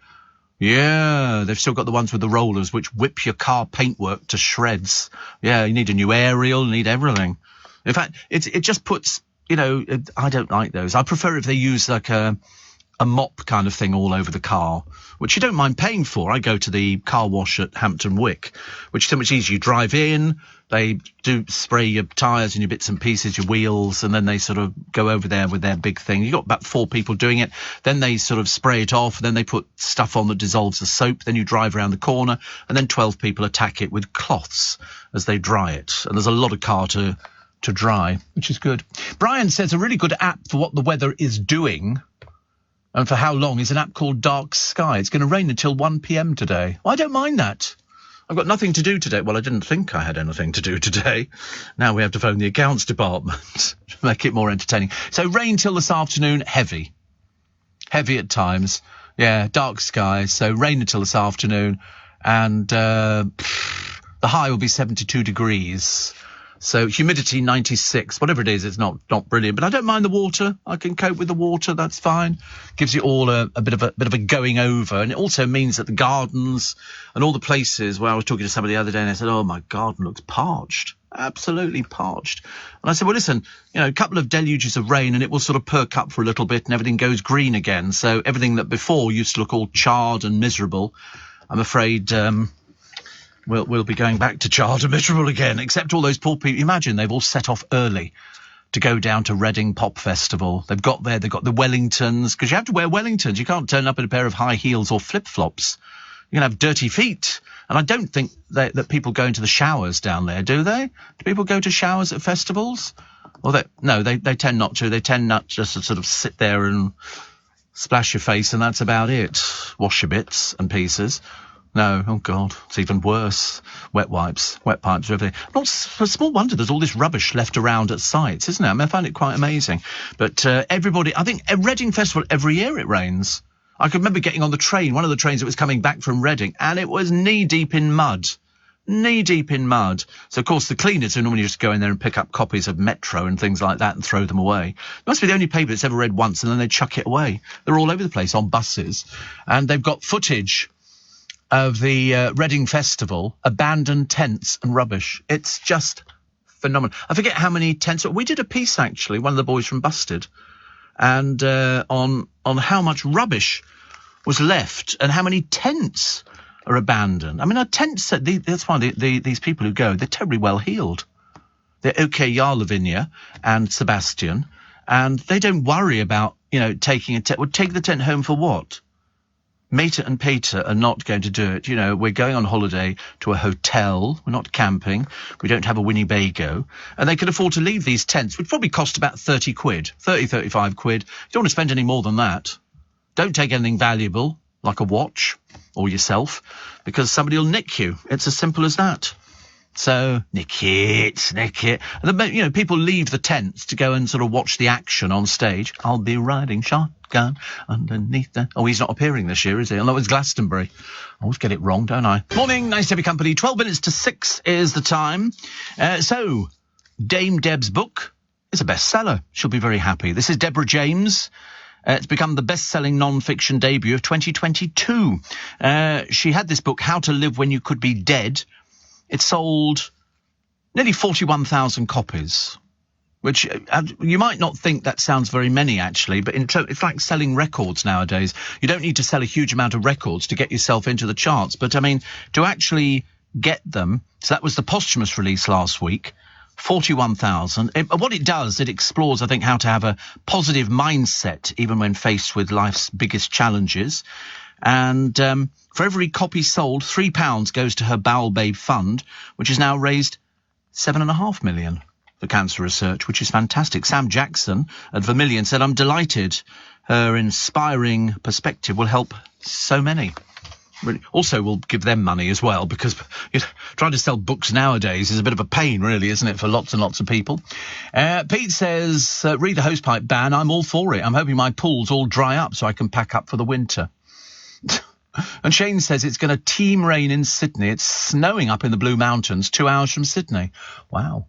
Speaker 1: Yeah, they've still got the ones with the rollers, which whip your car paintwork to shreds. Yeah, you need a new aerial, you need everything. In fact, it just puts, I don't like those. I prefer if they use like a a mop kind of thing all over the car, which you don't mind paying for. I go to the car wash at Hampton Wick, which is so much easier. You drive in, they do spray your tyres and your bits and pieces, your wheels, and then they sort of go over there with their big thing. You've got about 4 people doing it. Then they sort of spray it off, and then they put stuff on that dissolves the soap. Then you drive around the corner, and then 12 people attack it with cloths as they dry it. And there's a lot of car to dry, which is good. Brian says a really good app for what the weather is doing and for how long is an app called Dark Sky. It's going to rain until 1 p.m. today. Well, I don't mind that. I've got nothing to do today. Well, I didn't think I had anything to do today. Now we have to phone the accounts department to make it more entertaining. So rain till this afternoon, heavy. Heavy at times. Yeah, dark skies. So rain until this afternoon. And the high will be 72 degrees. So humidity 96, whatever it is, it's not brilliant, but I don't mind the water. I can cope with the water. That's fine. Gives you all a bit of a going over, and it also means that the gardens and all the places where I was talking to somebody the other day, and they said, "Oh, my garden looks parched, absolutely parched." And I said, "Well, listen, a couple of deluges of rain, and it will sort of perk up for a little bit, and everything goes green again. So everything that before used to look all charred and miserable, I'm afraid." We'll be going back to charred and miserable again, except all those poor people. Imagine they've all set off early to go down to Reading Pop Festival. They've got there, they've got the Wellingtons, because you have to wear Wellingtons. You can't turn up in a pair of high heels or flip-flops. You're going to have dirty feet. And I don't think that people go into the showers down there, do they? Do people go to showers at festivals? Well, they tend not to. They tend not just to sort of sit there and splash your face, and that's about it. Wash your bits and pieces. No, oh God, it's even worse. Wet wipes, wet pipes, everything. Not for small wonder there's all this rubbish left around at sites, isn't it? I mean, I find it quite amazing. But everybody, I think at Reading Festival, every year it rains. I can remember getting on the train, one of the trains that was coming back from Reading, and it was knee-deep in mud. Knee-deep in mud. So, of course, the cleaners who normally just go in there and pick up copies of Metro and things like that and throw them away. It must be the only paper that's ever read once, and then they chuck it away. They're all over the place on buses. And they've got footage of the Reading Festival, abandoned tents and rubbish. It's just phenomenal. I forget how many tents. We did a piece, actually, one of the boys from Busted, and on how much rubbish was left and how many tents are abandoned. I mean, our tents, that's why these people who go, they're terribly well heeled. They're OK Yarlavinia and Sebastian, and they don't worry about, taking a tent. Well, take the tent home for what? Meta and Peter are not going to do it. We're going on holiday to a hotel. We're not camping. We don't have a Winnebago. And they can afford to leave these tents, which probably cost about 30 quid, 35 quid. You don't want to spend any more than that. Don't take anything valuable, like a watch or yourself, because somebody will nick you. It's as simple as that. So, nick it. And then, people leave the tents to go and sort of watch the action on stage. I'll be riding shotgun underneath the... Oh, he's not appearing this year, is he? Although it's Glastonbury. I always get it wrong, don't I? Morning, nice to have your company. 12 minutes to 6 is the time. So, Dame Deb's book is a bestseller. She'll be very happy. This is Deborah James. It's become the best-selling non-fiction debut of 2022. She had this book, How to Live When You Could Be Dead. It sold nearly 41,000 copies, which you might not think that sounds very many, actually, but it's like selling records nowadays. You don't need to sell a huge amount of records to get yourself into the charts. But, I mean, to actually get them, so that was the posthumous release last week, 41,000. What it does, it explores, I think, how to have a positive mindset, even when faced with life's biggest challenges. And for every copy sold, £3 goes to her Bowel Babe Fund, which has now raised $7.5 million for cancer research, which is fantastic. Sam Jackson at Vermilion said, "I'm delighted. Her inspiring perspective will help so many." Really. Also, we'll give them money as well, because trying to sell books nowadays is a bit of a pain, really, isn't it, for lots and lots of people. Pete says, read the hosepipe ban. I'm all for it. I'm hoping my pools all dry up so I can pack up for the winter. And Shane says it's going to team rain in Sydney. It's snowing up in the Blue Mountains, 2 hours from Sydney. Wow.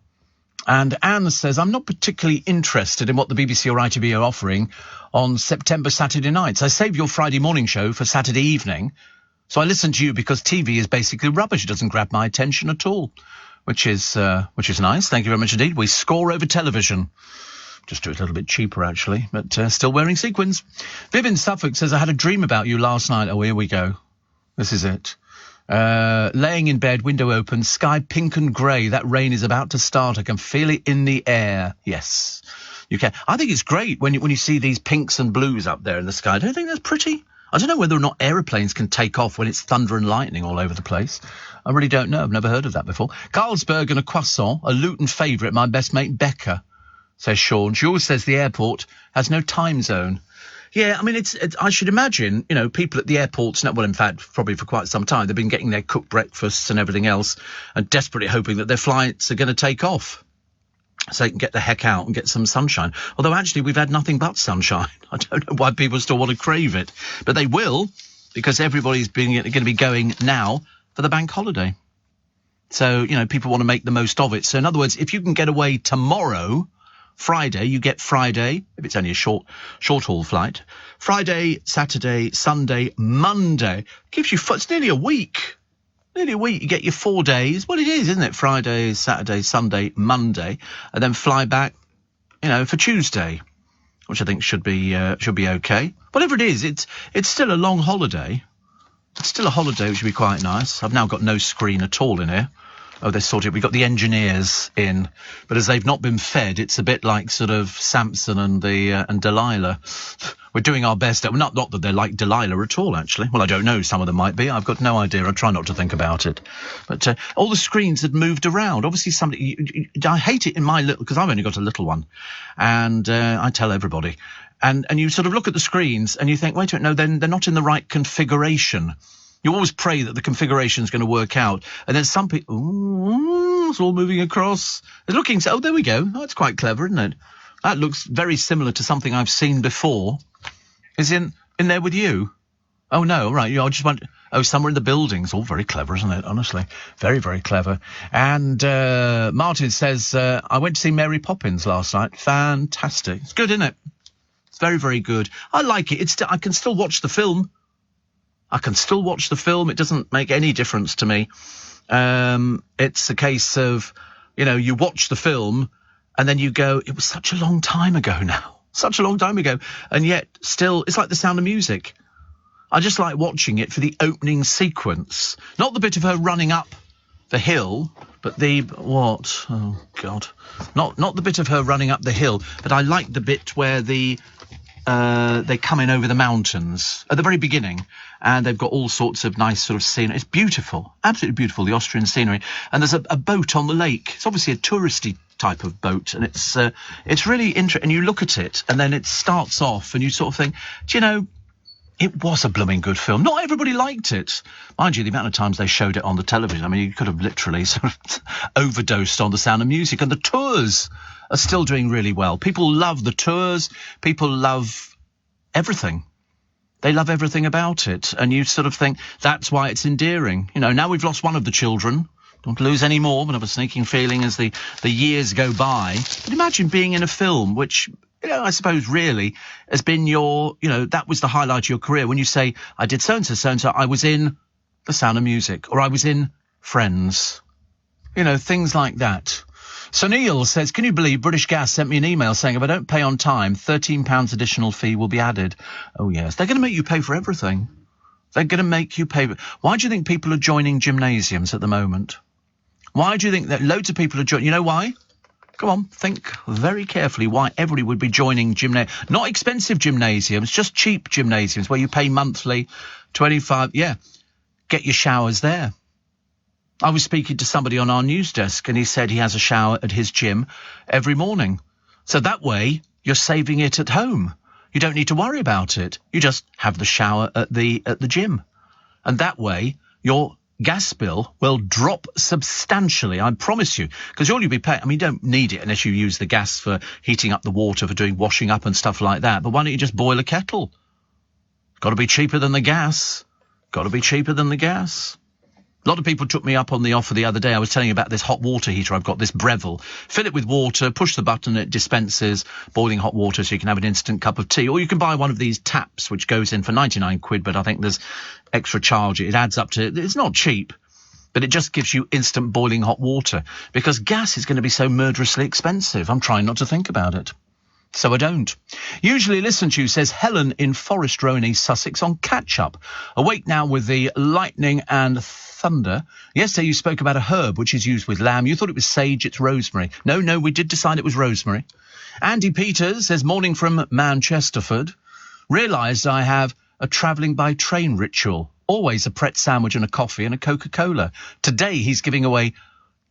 Speaker 1: And Anne says, I'm not particularly interested in what the BBC or ITV are offering on Saturday nights. I save your Friday morning show for Saturday evening. So I listen to you because TV is basically rubbish. It doesn't grab my attention at all, which is nice. Thank you very much indeed. We score over television. Just do it a little bit cheaper, actually, but still wearing sequins. Viv in Suffolk says, I had a dream about you last night. Oh, here we go. This is it. Laying in bed, window open, sky pink and grey. That rain is about to start. I can feel it in the air. Yes, you can. I think it's great when you see these pinks and blues up there in the sky. Don't you think that's pretty? I don't know whether or not aeroplanes can take off when it's thunder and lightning all over the place. I really don't know. I've never heard of that before. Carlsberg and a croissant, a Luton favourite, my best mate Becca, says Sean. She always says the airport has no time zone. Yeah, I mean, it's I should imagine, people at the airports, well, in fact, probably for quite some time, they've been getting their cooked breakfasts and everything else and desperately hoping that their flights are going to take off so they can get the heck out and get some sunshine. Although, actually, we've had nothing but sunshine. I don't know why people still want to crave it. But they will, because everybody's going to be going now for the bank holiday. So, people want to make the most of it. So, in other words, if you can get away tomorrow, Friday, you get Friday, if it's only a short-haul flight. Friday, Saturday, Sunday, Monday. Gives you, it's nearly a week. Nearly a week, you get your 4 days. Well, it is, isn't it? Friday, Saturday, Sunday, Monday, and then fly back, for Tuesday, which I think should be okay. Whatever it is, it's still a long holiday. It's still a holiday, which would be quite nice. I've now got no screen at all in here. Oh, they sorted it. We've got the engineers in, but as they've not been fed, it's a bit like sort of Samson and Delilah. We're doing our best. Not that they're like Delilah at all, actually. Well, I don't know. Some of them might be. I've got no idea. I try not to think about it. But all the screens had moved around. Obviously, I hate it in my little, because I've only got a little one, and I tell everybody. And you sort of look at the screens and you think, wait a minute, no, then they're not in the right configuration. You always pray that the configuration is going to work out. And then some people, it's all moving across. They're looking, oh, there we go. Oh, that's quite clever, isn't it? That looks very similar to something I've seen before. Is in there with you? Oh, no, right. I just want, somewhere in the buildings. All very clever, isn't it? Honestly. Very, very clever. And Martin says, I went to see Mary Poppins last night. Fantastic. It's good, isn't it? It's very, very good. I like it. I can still watch the film. It doesn't make any difference to me. It's a case of, you watch the film and then you go, it was such a long time ago now. Such a long time ago. And yet still, it's like The Sound of Music. I just like watching it for the opening sequence. Not the bit of her running up the hill, but what? Oh, God. Not the bit of her running up the hill, but I like the bit where they come in over the mountains at the very beginning, and they've got all sorts of nice sort of scenery. It's beautiful, absolutely beautiful, the Austrian scenery. And there's a boat on the lake. It's obviously a touristy type of boat, and it's really interesting. And you look at it, and then it starts off, and you sort of think, it was a blooming good film. Not everybody liked it. Mind you, the amount of times they showed it on the television, I mean, you could have literally sort of overdosed on The Sound of Music. And the tours are still doing really well. People love the tours. People love everything. They love everything about it. And you sort of think that's why it's endearing. Now we've lost one of the children. Don't lose any more, but I have a sneaking feeling as the years go by. But imagine being in a film which, I suppose really has been that was the highlight of your career. When you say, I did so-and-so, I was in The Sound of Music, or I was in Friends. Things like that. So Neil says, can you believe British Gas sent me an email saying if I don't pay on time, £13 additional fee will be added? Oh, yes. They're going to make you pay for everything. They're going to make you pay. Why do you think people are joining gymnasiums at the moment? Why do you think that loads of people are joining? You know why? Come on, think very carefully why everybody would be joining gymnasiums. Not expensive gymnasiums, just cheap gymnasiums where you pay monthly, 25. Yeah, get your showers there. I was speaking to somebody on our news desk and he said he has a shower at his gym every morning. So that way you're saving it at home. You don't need to worry about it. You just have the shower at the gym. And that way your gas bill will drop substantially, I promise you. Because all you'll be paying, you don't need it unless you use the gas for heating up the water, for doing washing up and stuff like that. But why don't you just boil a kettle? Got to be cheaper than the gas. A lot of people took me up on the offer the other day. I was telling you about this hot water heater I've got, this Breville. Fill it with water, push the button, it dispenses boiling hot water so you can have an instant cup of tea. Or you can buy one of these taps, which goes in for 99 quid, but I think there's extra charge. It adds up to, it's not cheap, but it just gives you instant boiling hot water. Because gas is going to be so murderously expensive. I'm trying not to think about it. So I don't. Usually listen to you, says Helen in Forest Row in East Sussex, on catch-up. Awake now with the lightning and thunder. Yesterday you spoke about a herb which is used with lamb. You thought it was sage, it's rosemary. No, we did decide it was rosemary. Andy Peters says, morning from Manchesterford. Realised I have a travelling by train ritual. Always a Pret sandwich and a coffee and a Coca-Cola. Today he's giving away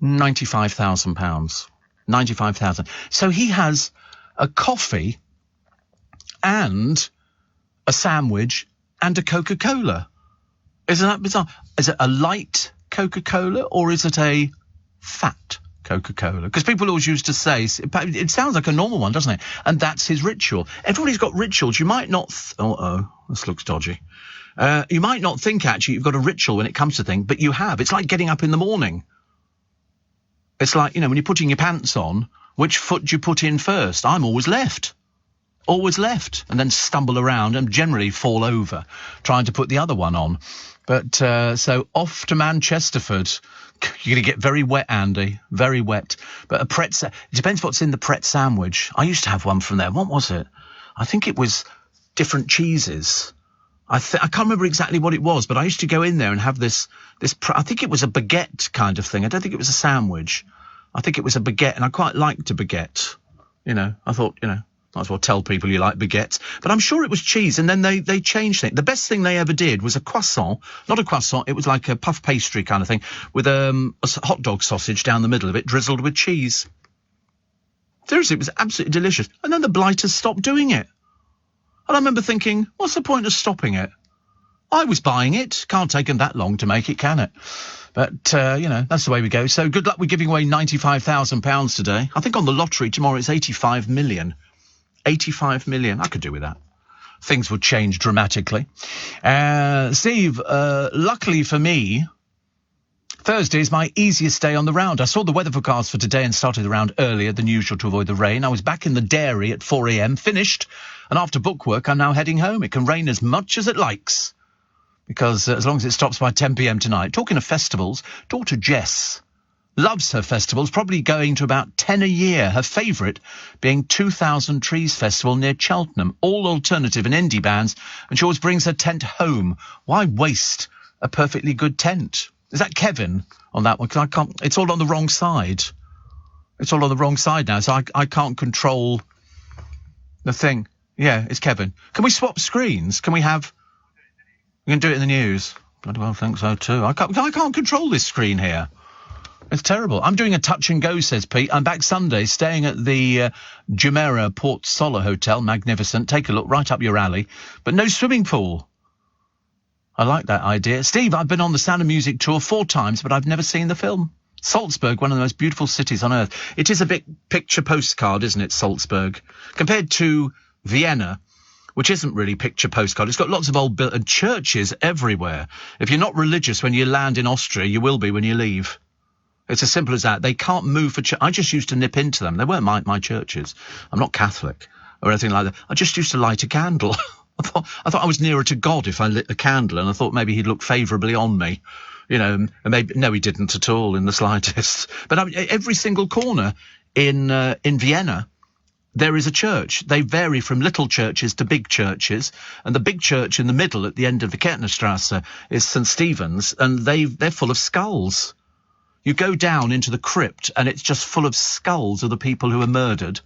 Speaker 1: £95,000. 95,000. So he has a coffee and a sandwich and a Coca-Cola. Isn't that bizarre? Is it a light Coca-Cola or is it a fat Coca-Cola? Because people always used to say, it sounds like a normal one, doesn't it? And that's his ritual. Everybody's got rituals. You might not... this looks dodgy. You might not think, actually, you've got a ritual when it comes to things, but you have. It's like getting up in the morning. It's like, when you're putting your pants on, which foot do you put in first? I'm always left. Always left. And then stumble around and generally fall over trying to put the other one on. But so off to Manchesterford. You're going to get very wet, Andy. Very wet. But it depends what's in the Pret sandwich. I used to have one from there. What was it? I think it was different cheeses. I can't remember exactly what it was, but I used to go in there and have this. I think it was a baguette kind of thing. I don't think it was a sandwich. I think it was a baguette, and I quite liked a baguette. I thought, might as well tell people you like baguettes. But I'm sure it was cheese, and then they changed it. The best thing they ever did was a croissant. Not a croissant, it was like a puff pastry kind of thing, with a hot dog sausage down the middle of it, drizzled with cheese. Seriously, it was absolutely delicious. And then the blighters stopped doing it. And I remember thinking, what's the point of stopping it? I was buying it. Can't take them that long to make it, can it? But, that's the way we go. So good luck with giving away £95,000 today. I think on the lottery tomorrow it's 85 million. 85 million. I could do with that. Things would change dramatically. Steve, luckily for me, Thursday is my easiest day on the round. I saw the weather forecast for today and started the round earlier than usual to avoid the rain. I was back in the dairy at 4 a.m, finished, and after bookwork I'm now heading home. It can rain as much as it likes, because as long as it stops by 10 p.m. tonight. Talking of festivals, daughter Jess loves her festivals, probably going to about 10 a year. Her favourite being 2000 Trees Festival near Cheltenham. All alternative and indie bands, and she always brings her tent home. Why waste a perfectly good tent? Is that Kevin on that one? Because I can't... It's all on the wrong side. It's all on the wrong side now, so I can't control the thing. Yeah, it's Kevin. Can we swap screens? Can we have... We can do it in the news. Bloody well think so too. I can't control this screen here. It's terrible. I'm doing a touch and go, says Pete. I'm back Sunday, staying at the Jumeirah Port Solar Hotel. Magnificent. Take a look, right up your alley. But no swimming pool. I like that idea. Steve, I've been on the Sound of Music tour 4 times, but I've never seen the film. Salzburg, one of the most beautiful cities on earth. It is a bit picture postcard, isn't it, Salzburg? Compared to Vienna, which isn't really picture postcard. It's got lots of old and churches everywhere. If you're not religious when you land in Austria, you will be when you leave. It's as simple as that. They can't move for I just used to nip into them. They weren't my churches. I'm not Catholic or anything like that. I just used to light a candle. I thought I was nearer to God if I lit a candle, and I thought maybe he'd look favourably on me. And maybe no, he didn't at all in the slightest. But every single corner in Vienna, there is a church. They vary from little churches to big churches, and the big church in the middle at the end of the Kettnerstrasse is St. Stephen's, and they're full of skulls. You go down into the crypt, and it's just full of skulls of the people who were murdered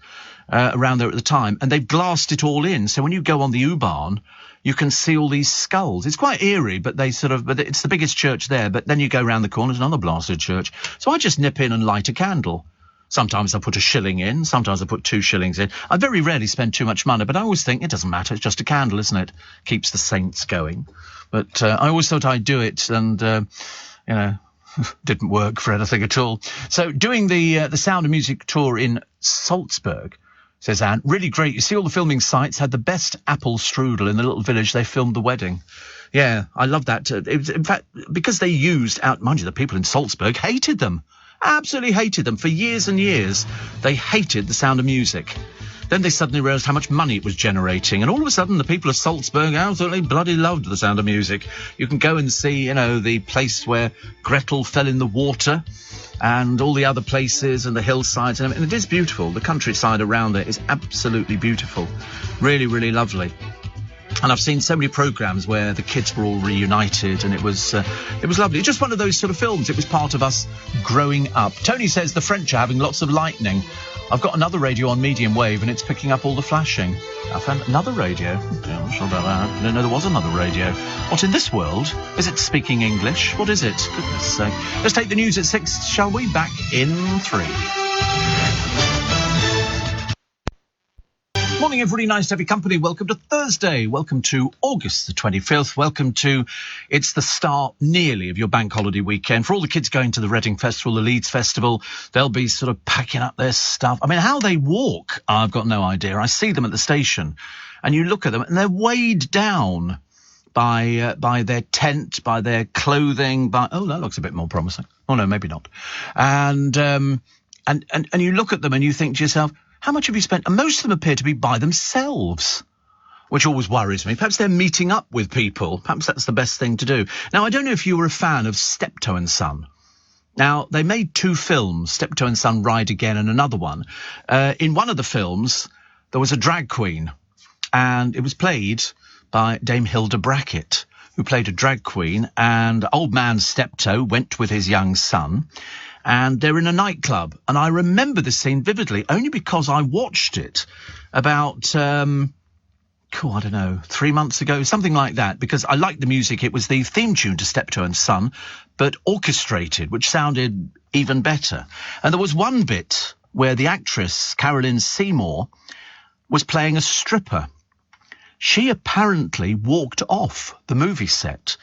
Speaker 1: around there at the time, and they've glassed it all in. So when you go on the U-Bahn, you can see all these skulls. It's quite eerie, but but it's the biggest church there. But then you go around the corner, there's another blasted church. So I just nip in and light a candle. Sometimes I put a shilling in, sometimes I put 2 shillings in. I very rarely spend too much money, but I always think it doesn't matter. It's just a candle, isn't it? Keeps the saints going. But I always thought I'd do it, and didn't work for anything at all. So doing the Sound of Music tour in Salzburg, says Anne, really great. You see, all the filming sites had the best apple strudel in the little village they filmed the wedding. Yeah, I love that. It was, in fact, because they used mind you, the people in Salzburg hated them. Absolutely hated them. For years and years, they hated the Sound of Music. Then they suddenly realised how much money it was generating, and all of a sudden the people of Salzburg absolutely bloody loved The Sound of Music. You can go and see, the place where Gretel fell in the water, and all the other places and the hillsides, and it is beautiful. The countryside around it is absolutely beautiful, really, really lovely. And I've seen so many programmes where the kids were all reunited, and it was lovely. Just one of those sort of films. It was part of us growing up. Tony says the French are having lots of lightning. I've got another radio on medium wave, and it's picking up all the flashing. I found another radio. Yeah, I'm not sure about that. I didn't know there was another radio. What, in this world? Is it speaking English? What is it? Goodness sake. Let's take the news at 6, shall we? Back in 3. Morning, everybody. Nice to have your company. Welcome to Thursday. Welcome to August the 25th. Welcome to, it's the start nearly of your bank holiday weekend. For all the kids going to the Reading Festival, the Leeds Festival, they'll be sort of packing up their stuff. I mean, how they walk, I've got no idea. I see them at the station and you look at them and they're weighed down by their tent, by their clothing, oh, that looks a bit more promising. Oh, no, maybe not. And you look at them and you think to yourself, how much have you spent? And most of them appear to be by themselves, which always worries me. Perhaps they're meeting up with people. Perhaps that's the best thing to do. Now, I don't know if you were a fan of Steptoe and Son. Now, they made 2 films, Steptoe and Son Ride Again and another one. In one of the films, there was a drag queen, and it was played by Dame Hilda Brackett, who played a drag queen, and old man Steptoe went with his young son. And they're in a nightclub. And I remember this scene vividly, only because I watched it about, I don't know, 3 months ago, something like that, because I liked the music. It was the theme tune to Steptoe and Son, but orchestrated, which sounded even better. And there was one bit where the actress, Carolyn Seymour, was playing a stripper. She apparently walked off the movie set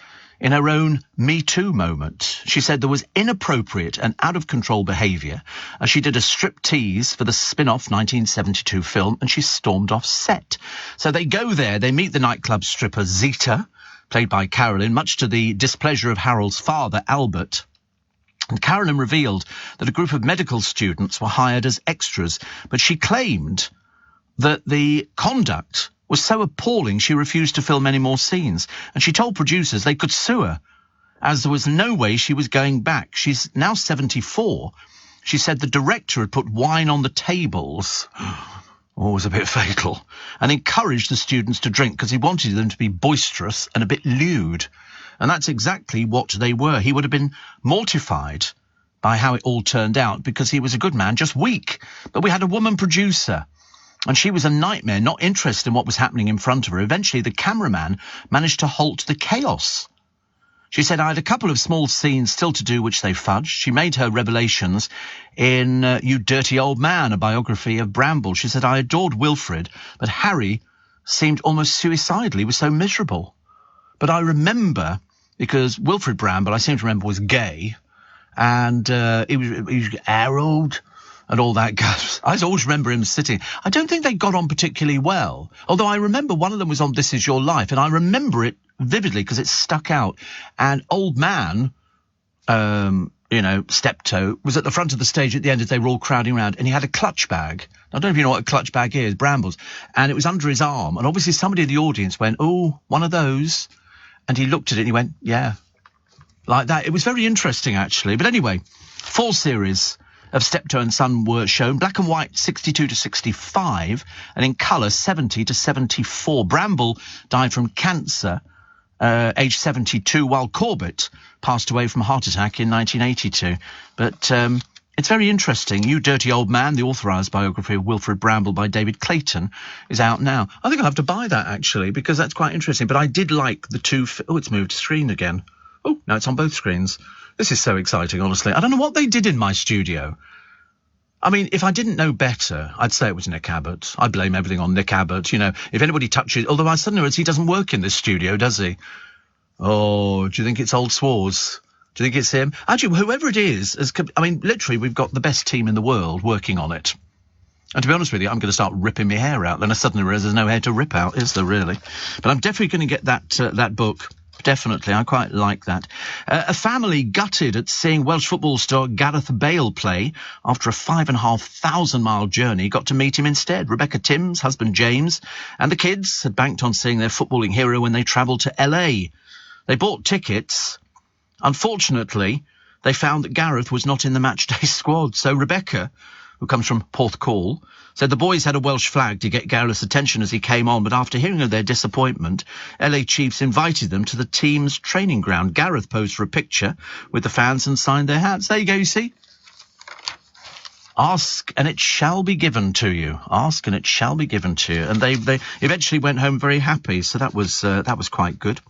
Speaker 1: in her own Me Too moment. She said there was inappropriate and out-of-control behaviour as she did a striptease for the spin-off 1972 film, and she stormed off set. So they go there, they meet the nightclub stripper Zita, played by Carolyn, much to the displeasure of Harold's father, Albert. And Carolyn revealed that a group of medical students were hired as extras, but she claimed that the conduct was so appalling she refused to film any more scenes, and she told producers they could sue her, as there was no way she was going back. She's now 74. She said the director had put wine on the tables, always a bit fatal, and encouraged the students to drink because he wanted them to be boisterous and a bit lewd. And that's exactly what they were. He would have been mortified by how it all turned out because he was a good man, just weak. But we had a woman producer, and she was a nightmare, not interested in what was happening in front of her. Eventually, the cameraman managed to halt the chaos. She said, I had a couple of small scenes still to do, which they fudged. She made her revelations in You Dirty Old Man, a biography of Bramble. She said, I adored Wilfred, but Harry seemed almost suicidal. He was so miserable. But I remember, because Wilfred Bramble, I seem to remember, was gay, and he was Harold and all that guys. I always remember him sitting. I don't think they got on particularly well, although I remember one of them was on This Is Your Life, and I remember it vividly because it stuck out. And old man, Steptoe, was at the front of the stage at the end as they were all crowding around, and he had a clutch bag. I don't know if you know what a clutch bag is, Brambles, and it was under his arm, and obviously somebody in the audience went, oh, one of those, and he looked at it and he went, yeah, like that. It was very interesting, actually. But anyway, 4 series of Steptoe and Son were shown, black and white 62 to 65, and in colour 70 to 74. Bramble died from cancer, age 72, while Corbett passed away from a heart attack in 1982. But it's very interesting. You Dirty Old Man, the authorised biography of Wilfred Bramble by David Clayton, is out now. I think I'll have to buy that, actually, because that's quite interesting. But I did like the 2... Oh, it's moved screen again. Oh, no, it's on both screens. This is so exciting, honestly. I don't know what they did in my studio. I mean, if I didn't know better, I'd say it was Nick Abbott. I blame everything on Nick Abbott. You know, if anybody touches... Although I suddenly realize he doesn't work in this studio, does he? Oh, do you think it's Old Swartz? Do you think it's him? Actually, whoever it is, literally, we've got the best team in the world working on it. And to be honest with you, I'm going to start ripping my hair out. Then I suddenly realise there's no hair to rip out, is there really? But I'm definitely going to get that book Definitely, I quite like that. A family gutted at seeing Welsh football star Gareth Bale play after a 5,500-mile journey got to meet him instead. Rebecca Timms, husband James, and the kids had banked on seeing their footballing hero when they travelled to LA. They bought tickets. Unfortunately, they found that Gareth was not in the matchday squad. So Rebecca, who comes from Porthcawl, said the boys had a Welsh flag to get Gareth's attention as he came on, but after hearing of their disappointment, LA Chiefs invited them to the team's training ground. Gareth posed for a picture with the fans and signed their hats. There you go, you see. Ask and it shall be given to you. Ask and it shall be given to you. And they eventually went home very happy. So that was quite good.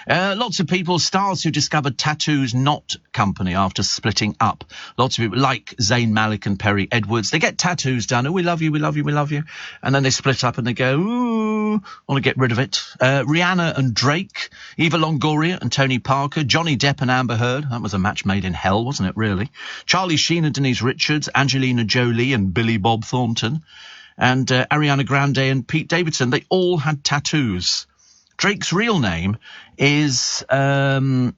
Speaker 1: Lots of people, stars who discovered Tattoos Not Company after splitting up. Lots of people like Zayn Malik and Perry Edwards. They get tattoos done. Oh, we love you, we love you, we love you. And then they split up and they go, ooh, want to get rid of it. Rihanna and Drake, Eva Longoria and Tony Parker, Johnny Depp and Amber Heard. That was a match made in hell, wasn't it, really? Charlie Sheen and Denise Richards, Angelina Jolie and Billy Bob Thornton, and Ariana Grande and Pete Davidson. They all had tattoos. Drake's real name is, I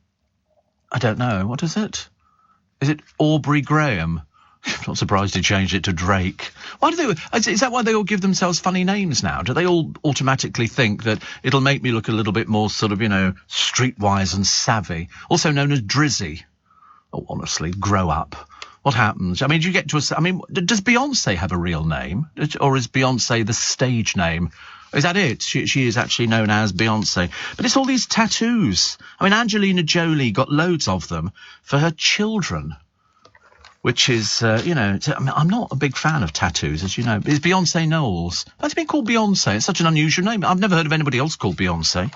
Speaker 1: don't know, what is it? Is it Aubrey Graham? I'm not surprised he changed it to Drake. Why do they? Is that why they all give themselves funny names now? Do they all automatically think that it'll make me look a little bit more sort of, streetwise and savvy? Also known as Drizzy. Oh, honestly, grow up. What happens? I mean, do you get to does Beyonce have a real name? Or is Beyonce the stage name? Is that it? She is actually known as Beyonce. But it's all these tattoos. I mean, Angelina Jolie got loads of them for her children. Which is, I'm not a big fan of tattoos, as you know. It's Beyonce Knowles. That's been called Beyonce. It's such an unusual name. I've never heard of anybody else called Beyonce.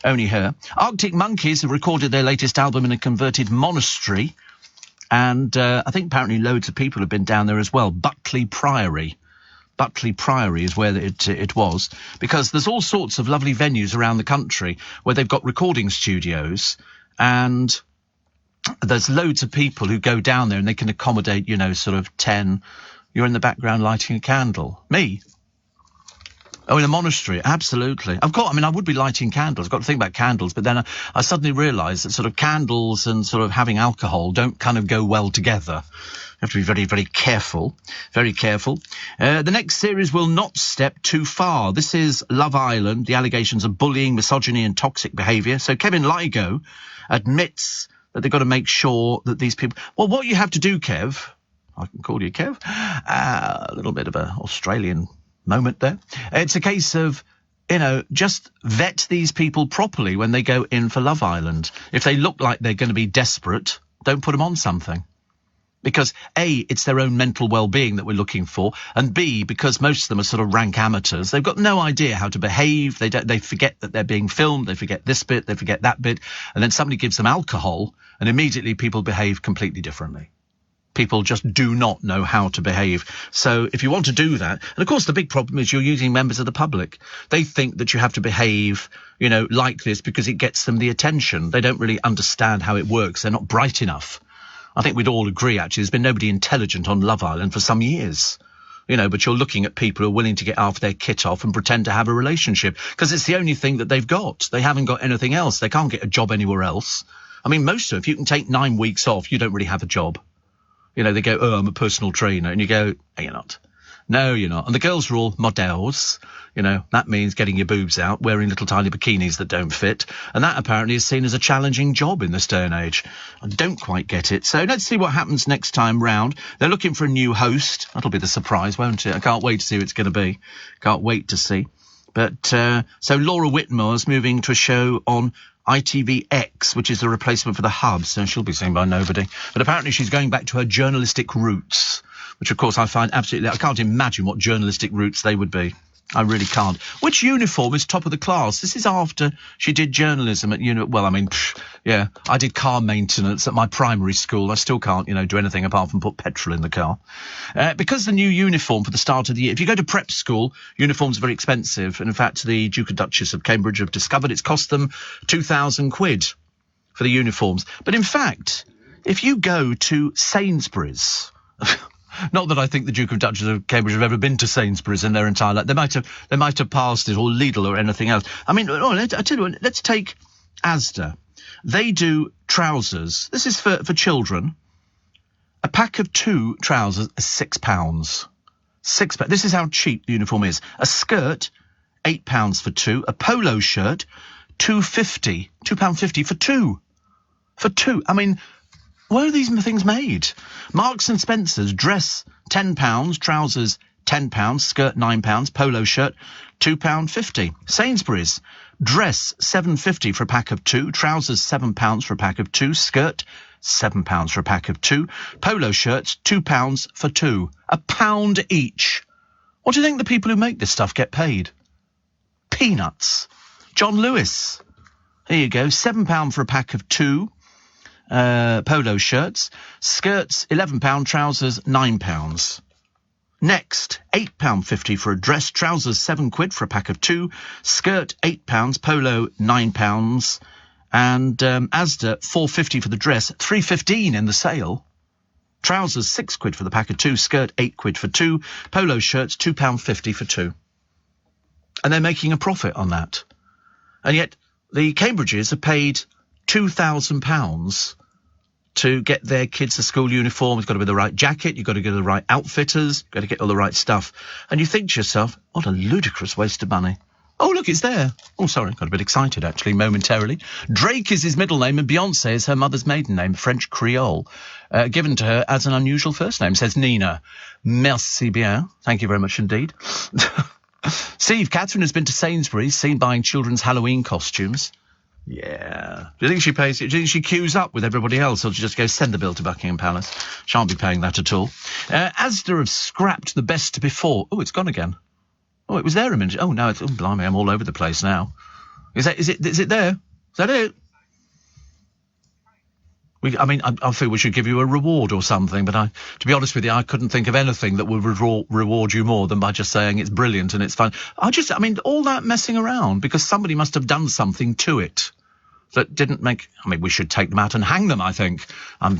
Speaker 1: Only her. Arctic Monkeys have recorded their latest album in a converted monastery. And I think apparently loads of people have been down there as well. Buckley Priory. Buckley Priory is where it was. Because there's all sorts of lovely venues around the country where they've got recording studios. And there's loads of people who go down there and they can accommodate, sort of 10. You're in the background lighting a candle. Me? Oh, in a monastery, absolutely. I would be lighting candles. I've got to think about candles, but then I suddenly realised that sort of candles and sort of having alcohol don't kind of go well together. You have to be very, very careful. Very careful. The next series will not step too far. This is Love Island, the allegations of bullying, misogyny and toxic behaviour. So Kevin Lygo admits that they've got to make sure that these people... Well, what you have to do, Kev... I can call you Kev. A little bit of an Australian moment there. It's a case of, just vet these people properly when they go in for Love Island. If they look like they're going to be desperate, don't put them on something. Because A, it's their own mental well-being that we're looking for, and B, because most of them are sort of rank amateurs, they've got no idea how to behave. They forget that they're being filmed. They forget this bit. They forget that bit. And then somebody gives them alcohol, and immediately people behave completely differently. People just do not know how to behave. So if you want to do that, and of course the big problem is you're using members of the public. They think that you have to behave, like this because it gets them the attention. They don't really understand how it works. They're not bright enough. I think we'd all agree, actually, there's been nobody intelligent on Love Island for some years. But you're looking at people who are willing to get half their kit off and pretend to have a relationship because it's the only thing that they've got. They haven't got anything else. They can't get a job anywhere else. I mean, most of them, if you can take 9 weeks off, you don't really have a job. They go, oh, I'm a personal trainer. And you go, no, you're not. No, you're not. And the girls are all models. That means getting your boobs out, wearing little tiny bikinis that don't fit. And that apparently is seen as a challenging job in this day and age. I don't quite get it. So let's see what happens next time round. They're looking for a new host. That'll be the surprise, won't it? I can't wait to see who it's going to be. Can't wait to see. But so Laura Whitmore's moving to a show on ITVX, which is a replacement for The Hub, so she'll be seen by nobody. But apparently she's going back to her journalistic roots, which, of course, I find absolutely... I can't imagine what journalistic roots they would be. I really can't. Which uniform is top of the class? This is after she did journalism at I did car maintenance at my primary school. I still can't, do anything apart from put petrol in the car. Because the new uniform for the start of the year, if you go to prep school, uniforms are very expensive. And in fact, the Duke and Duchess of Cambridge have discovered it's cost them £2,000 for the uniforms. But in fact, if you go to Sainsbury's... Not that I think the Duke and Duchess of Cambridge have ever been to Sainsbury's in their entire life. They might have passed it, or Lidl or anything else. I mean, I tell you what, let's take Asda. They do trousers. This is for children. A pack of 2 trousers is £6. £6. This is how cheap the uniform is. A skirt, £8 for 2. A polo shirt, £2.50 for 2. For 2. I mean, where are these things made? Marks and Spencer's dress, £10, trousers, £10, skirt, £9, polo shirt, £2.50. Sainsbury's dress, £7.50 for a pack of 2, trousers, £7 for a pack of 2, skirt, £7 for a pack of 2, polo shirts, £2 for 2. £1 each. What do you think the people who make this stuff get paid? Peanuts. John Lewis. Here you go, £7 for a pack of 2 polo shirts, skirts, £11, trousers, £9. Next, £8.50 for a dress, trousers £7 for a pack of 2, skirt £8, polo £9, and Asda £4.50 for the dress, £3.15 in the sale. Trousers £6 for the pack of 2, skirt £8 for 2, polo shirts £2.50 for 2. And they're making a profit on that. And yet the Cambridges are paid £2,000 to get their kids a school uniform. It's got to be the right jacket, you've got to get the right outfitters, you've got to get all the right stuff. And you think to yourself, what a ludicrous waste of money. Oh, look, it's there. Oh, sorry, got a bit excited, actually, momentarily. Drake is his middle name and Beyonce is her mother's maiden name, French Creole, given to her as an unusual first name, says Nina. Merci bien. Thank you very much indeed. Steve, Catherine has been to Sainsbury's, seen buying children's Halloween costumes. Yeah. Do you think she pays? Do you think she queues up with everybody else, or do you just go send the bill to Buckingham Palace? Shan't be paying that at all. Asda have scrapped the best before. Oh, it's gone again. Oh, it was there a minute. Oh no, it's blimey, I'm all over the place now. Is it there? Is that it? I feel we should give you a reward or something, but to be honest with you, I couldn't think of anything that would reward you more than by just saying it's brilliant and it's fun. All that messing around, because somebody must have done something to it that didn't make... we should take them out and hang them, I think. I'm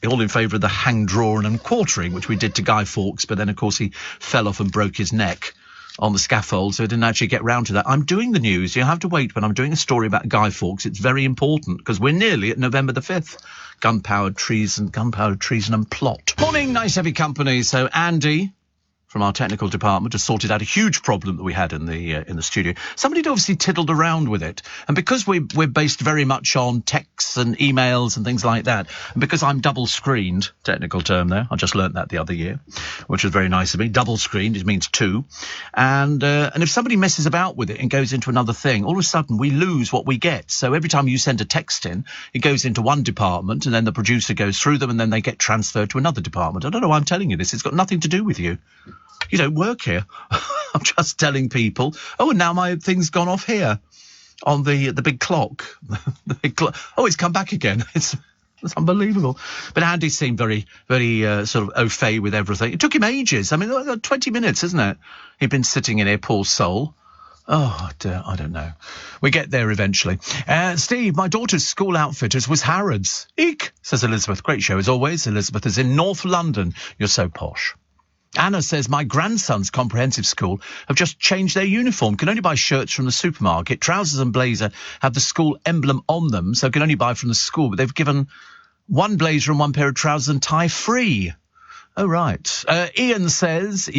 Speaker 1: all in favour of the hang, drawing and quartering, which we did to Guy Fawkes, but then, of course, he fell off and broke his neck on the scaffold, so I didn't actually get round to that. I'm doing the news. You have to wait when I'm doing a story about Guy Fawkes. It's very important, because we're nearly at November the 5th. Gunpowder treason and plot. Morning, nice heavy company. So Andy from our technical department has sorted out a huge problem that we had in the studio. Somebody had obviously tiddled around with it, and because we're based very much on texts and emails and things like that, and because I'm double screened, technical term there, I just learnt that the other year, which was very nice of me. Double screened, it means 2, and if somebody messes about with it and goes into another thing, all of a sudden we lose what we get. So every time you send a text in, it goes into one department, and then the producer goes through them, and then they get transferred to another department. I don't know why I'm telling you this. It's got nothing to do with you. You don't work here. I'm just telling people, oh, and now my thing's gone off here on the big clock. The big clock. Oh, it's come back again. It's unbelievable. But Andy seemed very, very sort of au fait with everything. It took him ages. 20 minutes, isn't it? He'd been sitting in here, poor soul. Oh, dear, I don't know. We get there eventually. Steve, my daughter's school outfitters was Harrods. Eek, says Elizabeth. Great show as always. Elizabeth is in North London. You're so posh. Anna says, my grandson's comprehensive school have just changed their uniform. Can only buy shirts from the supermarket. Trousers and blazer have the school emblem on them, so can only buy from the school. But they've given one blazer and one pair of trousers and tie free. Oh, right. Ian says,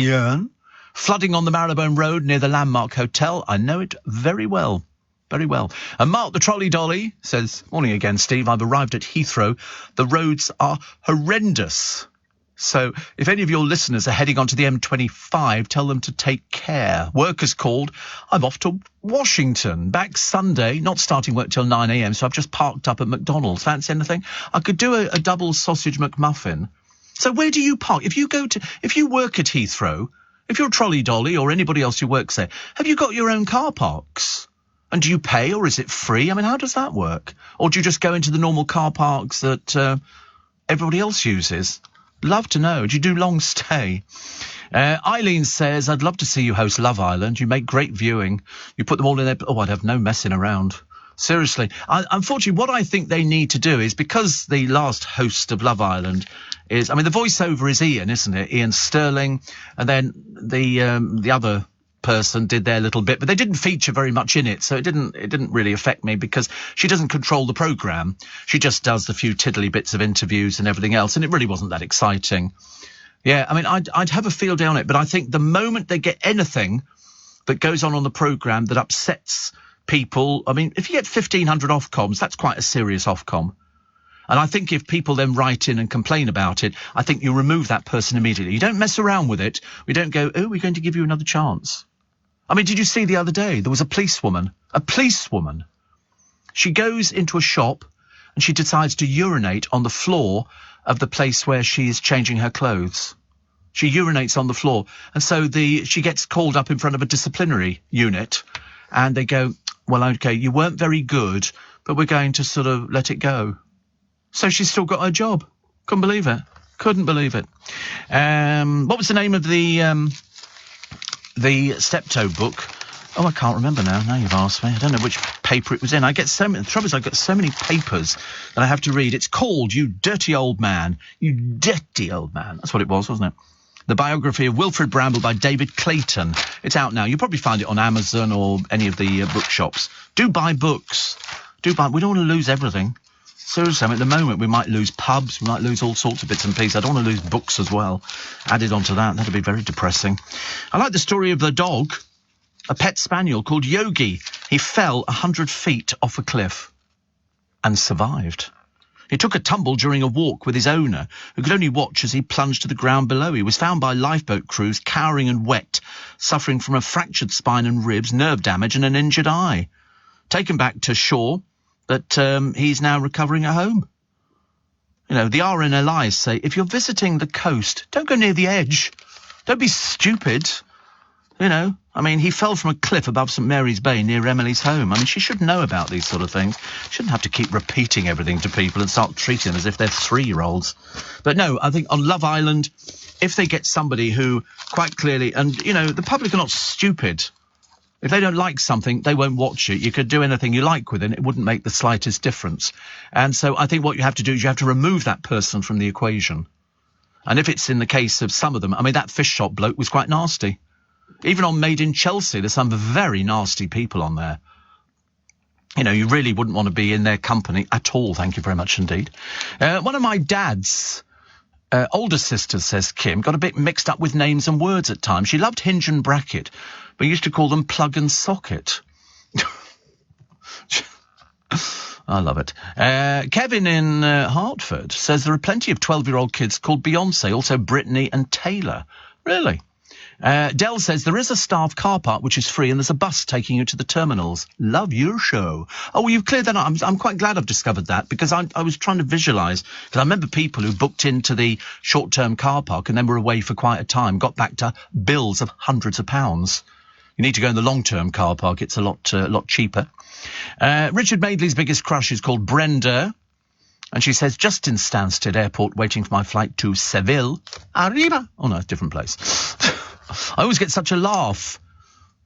Speaker 1: flooding on the Marylebone Road near the Landmark Hotel. I know it very well. Very well. And Mark the Trolley Dolly says, morning again, Steve. I've arrived at Heathrow. The roads are horrendous. So if any of your listeners are heading onto the M25, tell them to take care. Workers called. I'm off to Washington. Back Sunday, not starting work till 9 a.m, so I've just parked up at McDonald's. Fancy anything? I could do a double sausage McMuffin. So where do you park? If you work at Heathrow, if you're a trolley dolly or anybody else who works there, have you got your own car parks? And do you pay, or is it free? How does that work? Or do you just go into the normal car parks that everybody else uses? Love to know. Do you do long stay? Eileen says, I'd love to see you host Love Island. You make great viewing. You put them all in there. Oh, I'd have no messing around. Seriously. Unfortunately, what I think they need to do is, because the last host of Love Island is, the voiceover is Ian, isn't it? Ian Sterling. And then the other person did their little bit, but they didn't feature very much in it, so it didn't really affect me because she doesn't control the programme. She just does the few tiddly bits of interviews and everything else, and it really wasn't that exciting. Yeah, I mean, I'd have a field day on it, but I think the moment they get anything that goes on the programme that upsets people, I mean, if you get 1,500 Ofcoms, that's quite a serious Ofcom. And I think if people then write in and complain about it, I think you remove that person immediately. You don't mess around with it. We don't go, oh, we're going to give you another chance. I mean, did you see the other day, there was a policewoman. She goes into a shop and she decides to urinate on the floor of the place where she is changing her clothes. She urinates on the floor. And so she gets called up in front of a disciplinary unit and they go, well, okay, you weren't very good, but we're going to sort of let it go. So she's still got her job. Couldn't believe it. What was the name of the Steptoe book? Oh, I can't remember now. Now you've asked me. I don't know which paper it was in. The trouble is I've got so many papers that I have to read. It's called You Dirty Old Man. You Dirty Old Man. That's what it was, wasn't it? The biography of Wilfred Bramble by David Clayton. It's out now. You'll probably find it on Amazon or any of the bookshops. Do buy books. We don't want to lose everything. Seriously, I mean, at the moment we might lose pubs, we might lose all sorts of bits and pieces. I don't want to lose books as well. Added onto that, that'd be very depressing. I like the story of the dog, a pet spaniel called Yogi. He fell 100 feet off a cliff and survived. He took a tumble during a walk with his owner, who could only watch as he plunged to the ground below. He was found by lifeboat crews, cowering and wet, suffering from a fractured spine and ribs, nerve damage and an injured eye. Taken back to shore, but he's now recovering at home. You know, the RNLIs say, if you're visiting the coast, don't go near the edge. Don't be stupid. You know, I mean, he fell from a cliff above St Mary's Bay near Emily's home. I mean, she should know about these sort of things. Shouldn't have to keep repeating everything to people and start treating them as if they're 3-year-olds. But no, I think on Love Island, if they get somebody who quite clearly, and, you know, the public are not stupid. If they don't like something, they won't watch it. You could do anything you like with it, it wouldn't make the slightest difference. And so I think what you have to do is you have to remove that person from the equation. And if it's in the case of some of them, I mean, that fish shop bloke was quite nasty. Even on Made in Chelsea, there's some very nasty people on there. You know, you really wouldn't want to be in their company at all. Thank you very much indeed. One of my dad's older sisters, says Kim, got a bit mixed up with names and words at times. She loved hinge and bracket, but used to call them plug and socket. I love it. Kevin in Hertford says there are plenty of 12-year-old kids called Beyonce, also Britney and Taylor. Really? Dell says there is a staff car park which is free and there's a bus taking you to the terminals. Love your show. Oh, well, you've cleared that up. I'm quite glad I've discovered that because I was trying to visualise, because I remember people who booked into the short-term car park and then were away for quite a time, got back to bills of hundreds of pounds. You need to go in the long-term car park. It's a lot cheaper. Richard Madeley's biggest crush is called Brenda. And she says, just in Stansted Airport, waiting for my flight to Seville. Arriba. Oh, no, it's a different place. I always get such a laugh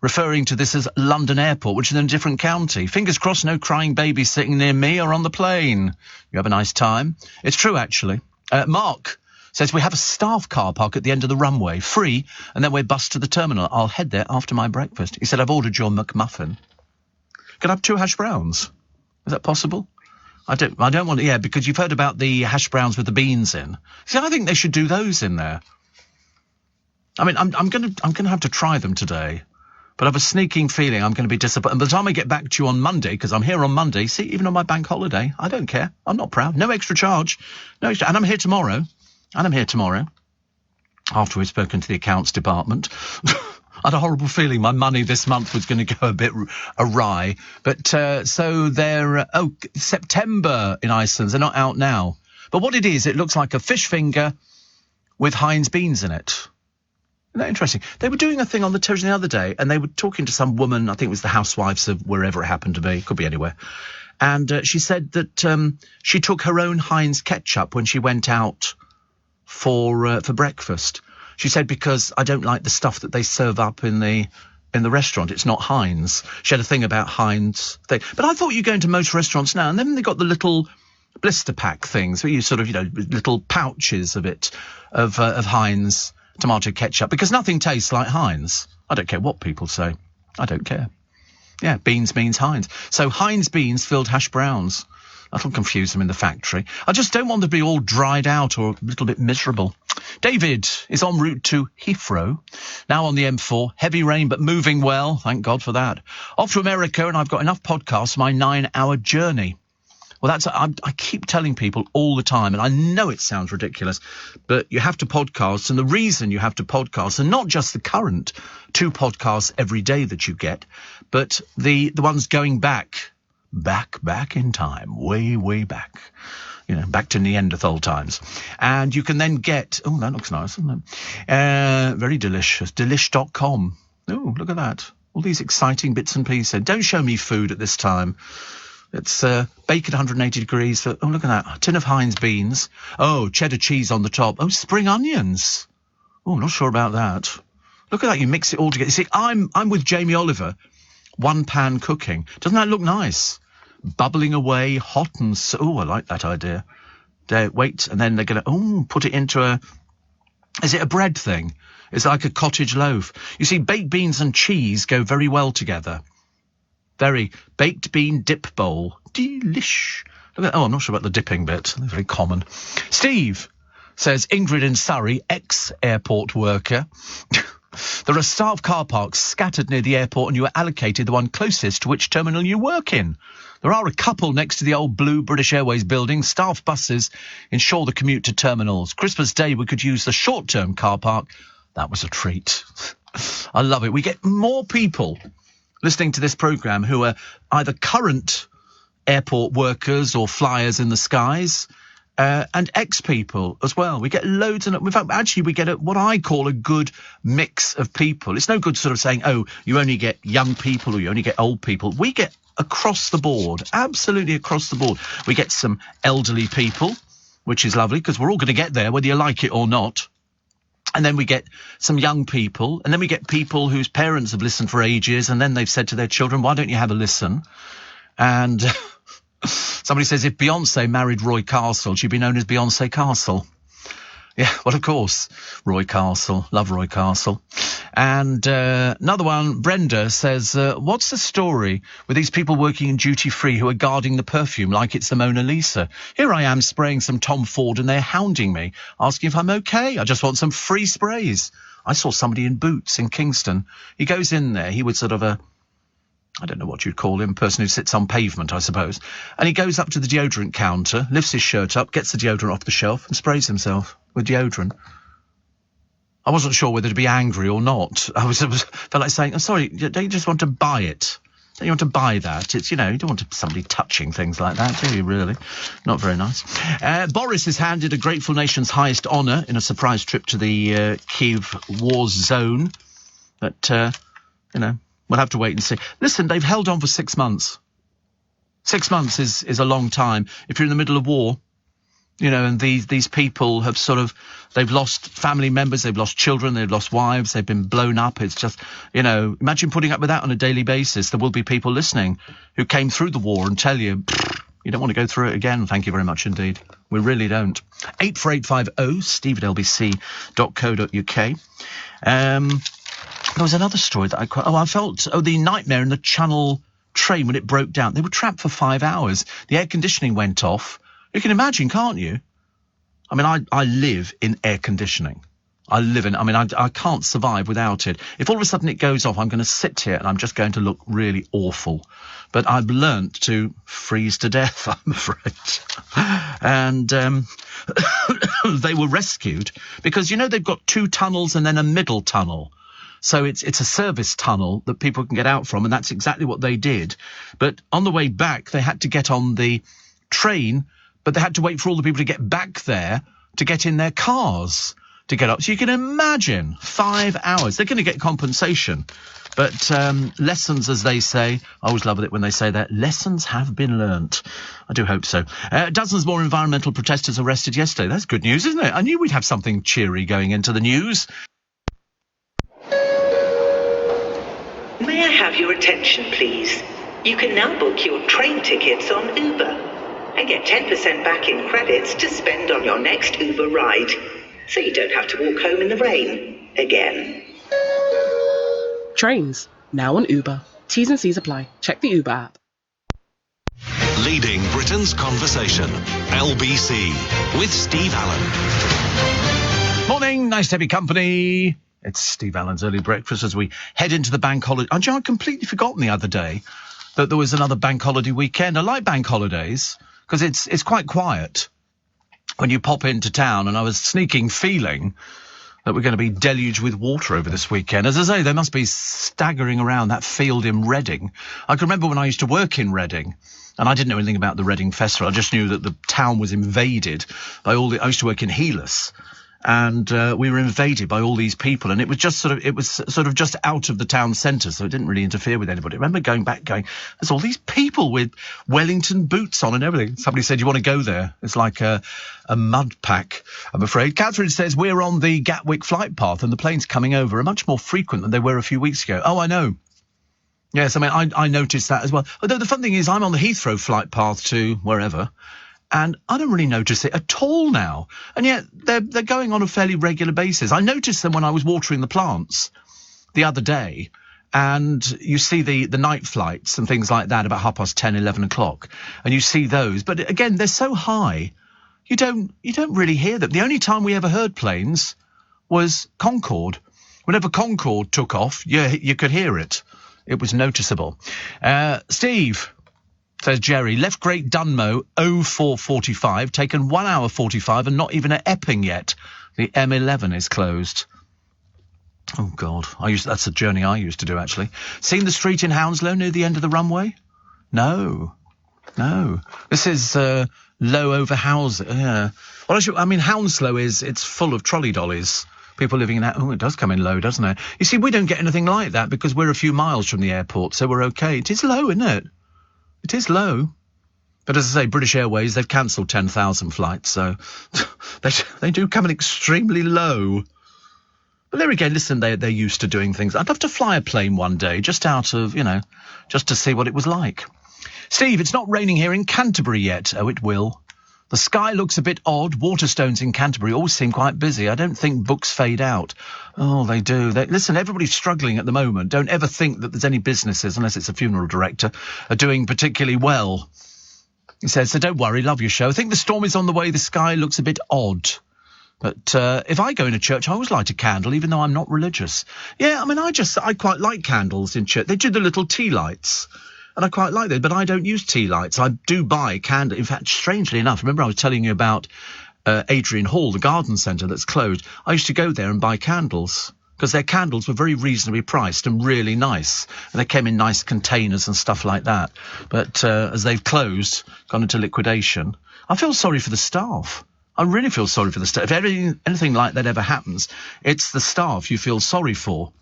Speaker 1: referring to this as London Airport, which is in a different county. Fingers crossed no crying babies sitting near me or on the plane. You have a nice time. It's true, actually. Mark says we have a staff car park at the end of the runway, free, and then we're bused to the terminal. I'll head there after my breakfast. He said, I've ordered your McMuffin. Can I have 2 hash browns? Is that possible? I don't want to, yeah, because you've heard about the hash browns with the beans in. See, I think they should do those in there. I mean, I'm gonna have to try them today, but I have a sneaking feeling I'm going to be disappointed. And by the time I get back to you on Monday, because I'm here on Monday, see, even on my bank holiday, I don't care. I'm not proud. No extra charge. No extra. And I'm here tomorrow. After we've spoken to the accounts department. I had a horrible feeling my money this month was going to go a bit awry. But so they're, September in Iceland. They're not out now. But what it is, it looks like a fish finger with Heinz beans in it. Isn't that interesting? They were doing a thing on the television the other day, and they were talking to some woman, I think it was the housewives of wherever it happened to be, could be anywhere. And she said that she took her own Heinz ketchup when she went out for breakfast. She said, because I don't like the stuff that they serve up in the restaurant. It's not Heinz. She had a thing about Heinz thing. But I thought you go into most restaurants now, and then they got the little blister pack things where you sort of, little pouches of it, of Heinz tomato ketchup, because nothing tastes like Heinz. I don't care what people say. I don't care. Yeah, beans means Heinz. So Heinz beans filled hash browns. That'll confuse them in the factory. I just don't want them to be all dried out or a little bit miserable. David is en route to Heathrow. Now on the M4. Heavy rain, but moving well. Thank God for that. Off to America, and I've got enough podcasts for my 9-hour journey. Well, I keep telling people all the time, and I know it sounds ridiculous, but you have to podcast, and the reason you have to podcast, and not just the current 2 podcasts every day that you get, but the ones going back in time, way back, back to Neanderthal times. And you can then get, oh, that looks nice, doesn't it? Very delicious, delish.com. Oh, look at that. All these exciting bits and pieces. Don't show me food at this time. It's bake at 180 degrees. Oh, look at that. A tin of Heinz beans. Oh, cheddar cheese on the top. Oh, spring onions. Oh, not sure about that. Look at that. You mix it all together. See, I'm with Jamie Oliver. 1-pan cooking. Doesn't that look nice? Bubbling away, hot and... Oh, I like that idea. Wait, and then they're going to... put it into a... Is it a bread thing? It's like a cottage loaf. You see, baked beans and cheese go very well together. Very baked bean dip bowl. Delish. I'm not sure about the dipping bit. They're very common. Steve says, Ingrid in Surrey, ex-airport worker. There are staff car parks scattered near the airport and you are allocated the one closest to which terminal you work in. There are a couple next to the old blue British Airways building. Staff buses ensure the commute to terminals. Christmas Day we could use the short-term car park. That was a treat. I love it. We get more people listening to this programme who are either current airport workers or flyers in the skies, and ex-people as well. We get loads, and in fact, actually, we get what I call a good mix of people. It's no good sort of saying, oh, you only get young people or you only get old people. We get across the board, absolutely across the board. We get some elderly people, which is lovely, because we're all going to get there, whether you like it or not. And then we get some young people, and then we get people whose parents have listened for ages, and then they've said to their children, why don't you have a listen? And somebody says, if Beyonce married Roy Castle, she'd be known as Beyonce Castle. Yeah, well, of course, Roy Castle. Love Roy Castle. And another one, Brenda says, what's the story with these people working in duty-free who are guarding the perfume like it's the Mona Lisa? Here I am spraying some Tom Ford and they're hounding me, asking if I'm okay. I just want some free sprays. I saw somebody in boots in Kingston. He goes in there. He was sort of I don't know what you'd call him, a person who sits on pavement, I suppose. And he goes up to the deodorant counter, lifts his shirt up, gets the deodorant off the shelf and sprays himself with deodorant. I wasn't sure whether to be angry or not. I felt like saying, I'm sorry, don't you just want to buy it? Don't you want to buy that? It's, you don't want somebody touching things like that, do you, really? Not very nice. Boris is handed a grateful nation's highest honour in a surprise trip to the Kiev war zone. But, we'll have to wait and see. Listen, they've held on for 6 months. 6 months is a long time. If you're in the middle of war, and these people have they've lost family members, they've lost children, they've lost wives, they've been blown up. It's just, imagine putting up with that on a daily basis. There will be people listening who came through the war and tell you, you don't want to go through it again. Thank you very much indeed. We really don't. 84850 steve@lbc.co.uk. There was another story that I felt the nightmare in the Channel train when it broke down. They were trapped for 5 hours. The air conditioning went off. You can imagine, can't you? I mean, I live in air conditioning. I can't survive without it. If all of a sudden it goes off, I'm going to sit here and I'm just going to look really awful. But I've learnt to freeze to death, I'm afraid. And they were rescued because, they've got 2 tunnels and then a middle tunnel. So it's a service tunnel that people can get out from, and that's exactly what they did. But on the way back, they had to get on the train, but they had to wait for all the people to get back there to get in their cars to get up. So you can imagine 5 hours. They're going to get compensation. But lessons, as they say, I always love it when they say that, lessons have been learnt. I do hope so. Dozens more environmental protesters arrested yesterday. That's good news, isn't it? I knew we'd have something cheery going into the news.
Speaker 5: May I have your attention, please? You can now book your train tickets on Uber and get 10% back in credits to spend on your next Uber ride, so you don't have to walk home in the rain again.
Speaker 6: Trains, now on Uber. T's and C's apply. Check the Uber app.
Speaker 3: Leading Britain's conversation. LBC with Steve Allen.
Speaker 1: Morning, nice to have your company. It's Steve Allen's Early Breakfast as we head into the bank holiday. I'd completely forgotten the other day that there was another bank holiday weekend. I like bank holidays because it's quite quiet when you pop into town, and I was sneaking feeling that we're going to be deluged with water over this weekend. As I say, they must be staggering around that field in Reading. I can remember when I used to work in Reading, and I didn't know anything about the Reading Festival. I just knew that the town was invaded by I used to work in Heelus, and we were invaded by all these people, and it was just sort of just out of the town centre, so it didn't really interfere with anybody. I remember going, there's all these people with Wellington boots on and everything. Somebody said, you want to go there? It's like a mud pack, I'm afraid. Catherine says, we're on the Gatwick flight path, and the planes coming over are much more frequent than they were a few weeks ago. Oh, I know. Yes, I mean, I noticed that as well. Although the fun thing is, I'm on the Heathrow flight path to wherever, and I don't really notice it at all now. And yet they're going on a fairly regular basis. I noticed them when I was watering the plants the other day, and you see the night flights and things like that about 10:30, 11 o'clock, and you see those. But again, they're so high, you don't really hear them. The only time we ever heard planes was Concorde. Whenever Concorde took off, you could hear it. It was noticeable. Steve, says Jerry, left Great Dunmow 04:45, taken 1 hour 45 and not even at Epping yet. The M11 is closed. Oh, God. That's a journey I used to do, actually. Seen the street in Hounslow near the end of the runway? No. This is low over Hounslow. Yeah. Well, Hounslow it's full of trolley dollies. People living in that. Oh, it does come in low, doesn't it? You see, we don't get anything like that because we're a few miles from the airport, so we're okay. It is low, isn't it? It is low. But as I say, British Airways, they've cancelled 10,000 flights, so they do come in extremely low. But there again, listen, they're used to doing things. I'd love to fly a plane one day, just out of, just to see what it was like. Steve, it's not raining here in Canterbury yet. Oh, it will. The sky looks a bit odd. Waterstones in Canterbury always seem quite busy. I don't think books fade out. Oh, they do. Listen, everybody's struggling at the moment. Don't ever think that there's any businesses, unless it's a funeral director, are doing particularly well. He says, so don't worry, love your show. I think the storm is on the way. The sky looks a bit odd. But if I go in a church, I always light a candle, even though I'm not religious. Yeah, I quite like candles in church. They do the little tea lights. And I quite like that, but I don't use tea lights. I do buy candles. In fact, strangely enough, remember I was telling you about Adrian Hall, the garden centre that's closed. I used to go there and buy candles because their candles were very reasonably priced and really nice. And they came in nice containers and stuff like that. But as they've closed, gone into liquidation, I feel sorry for the staff. I really feel sorry for the staff. If anything like that ever happens, it's the staff you feel sorry for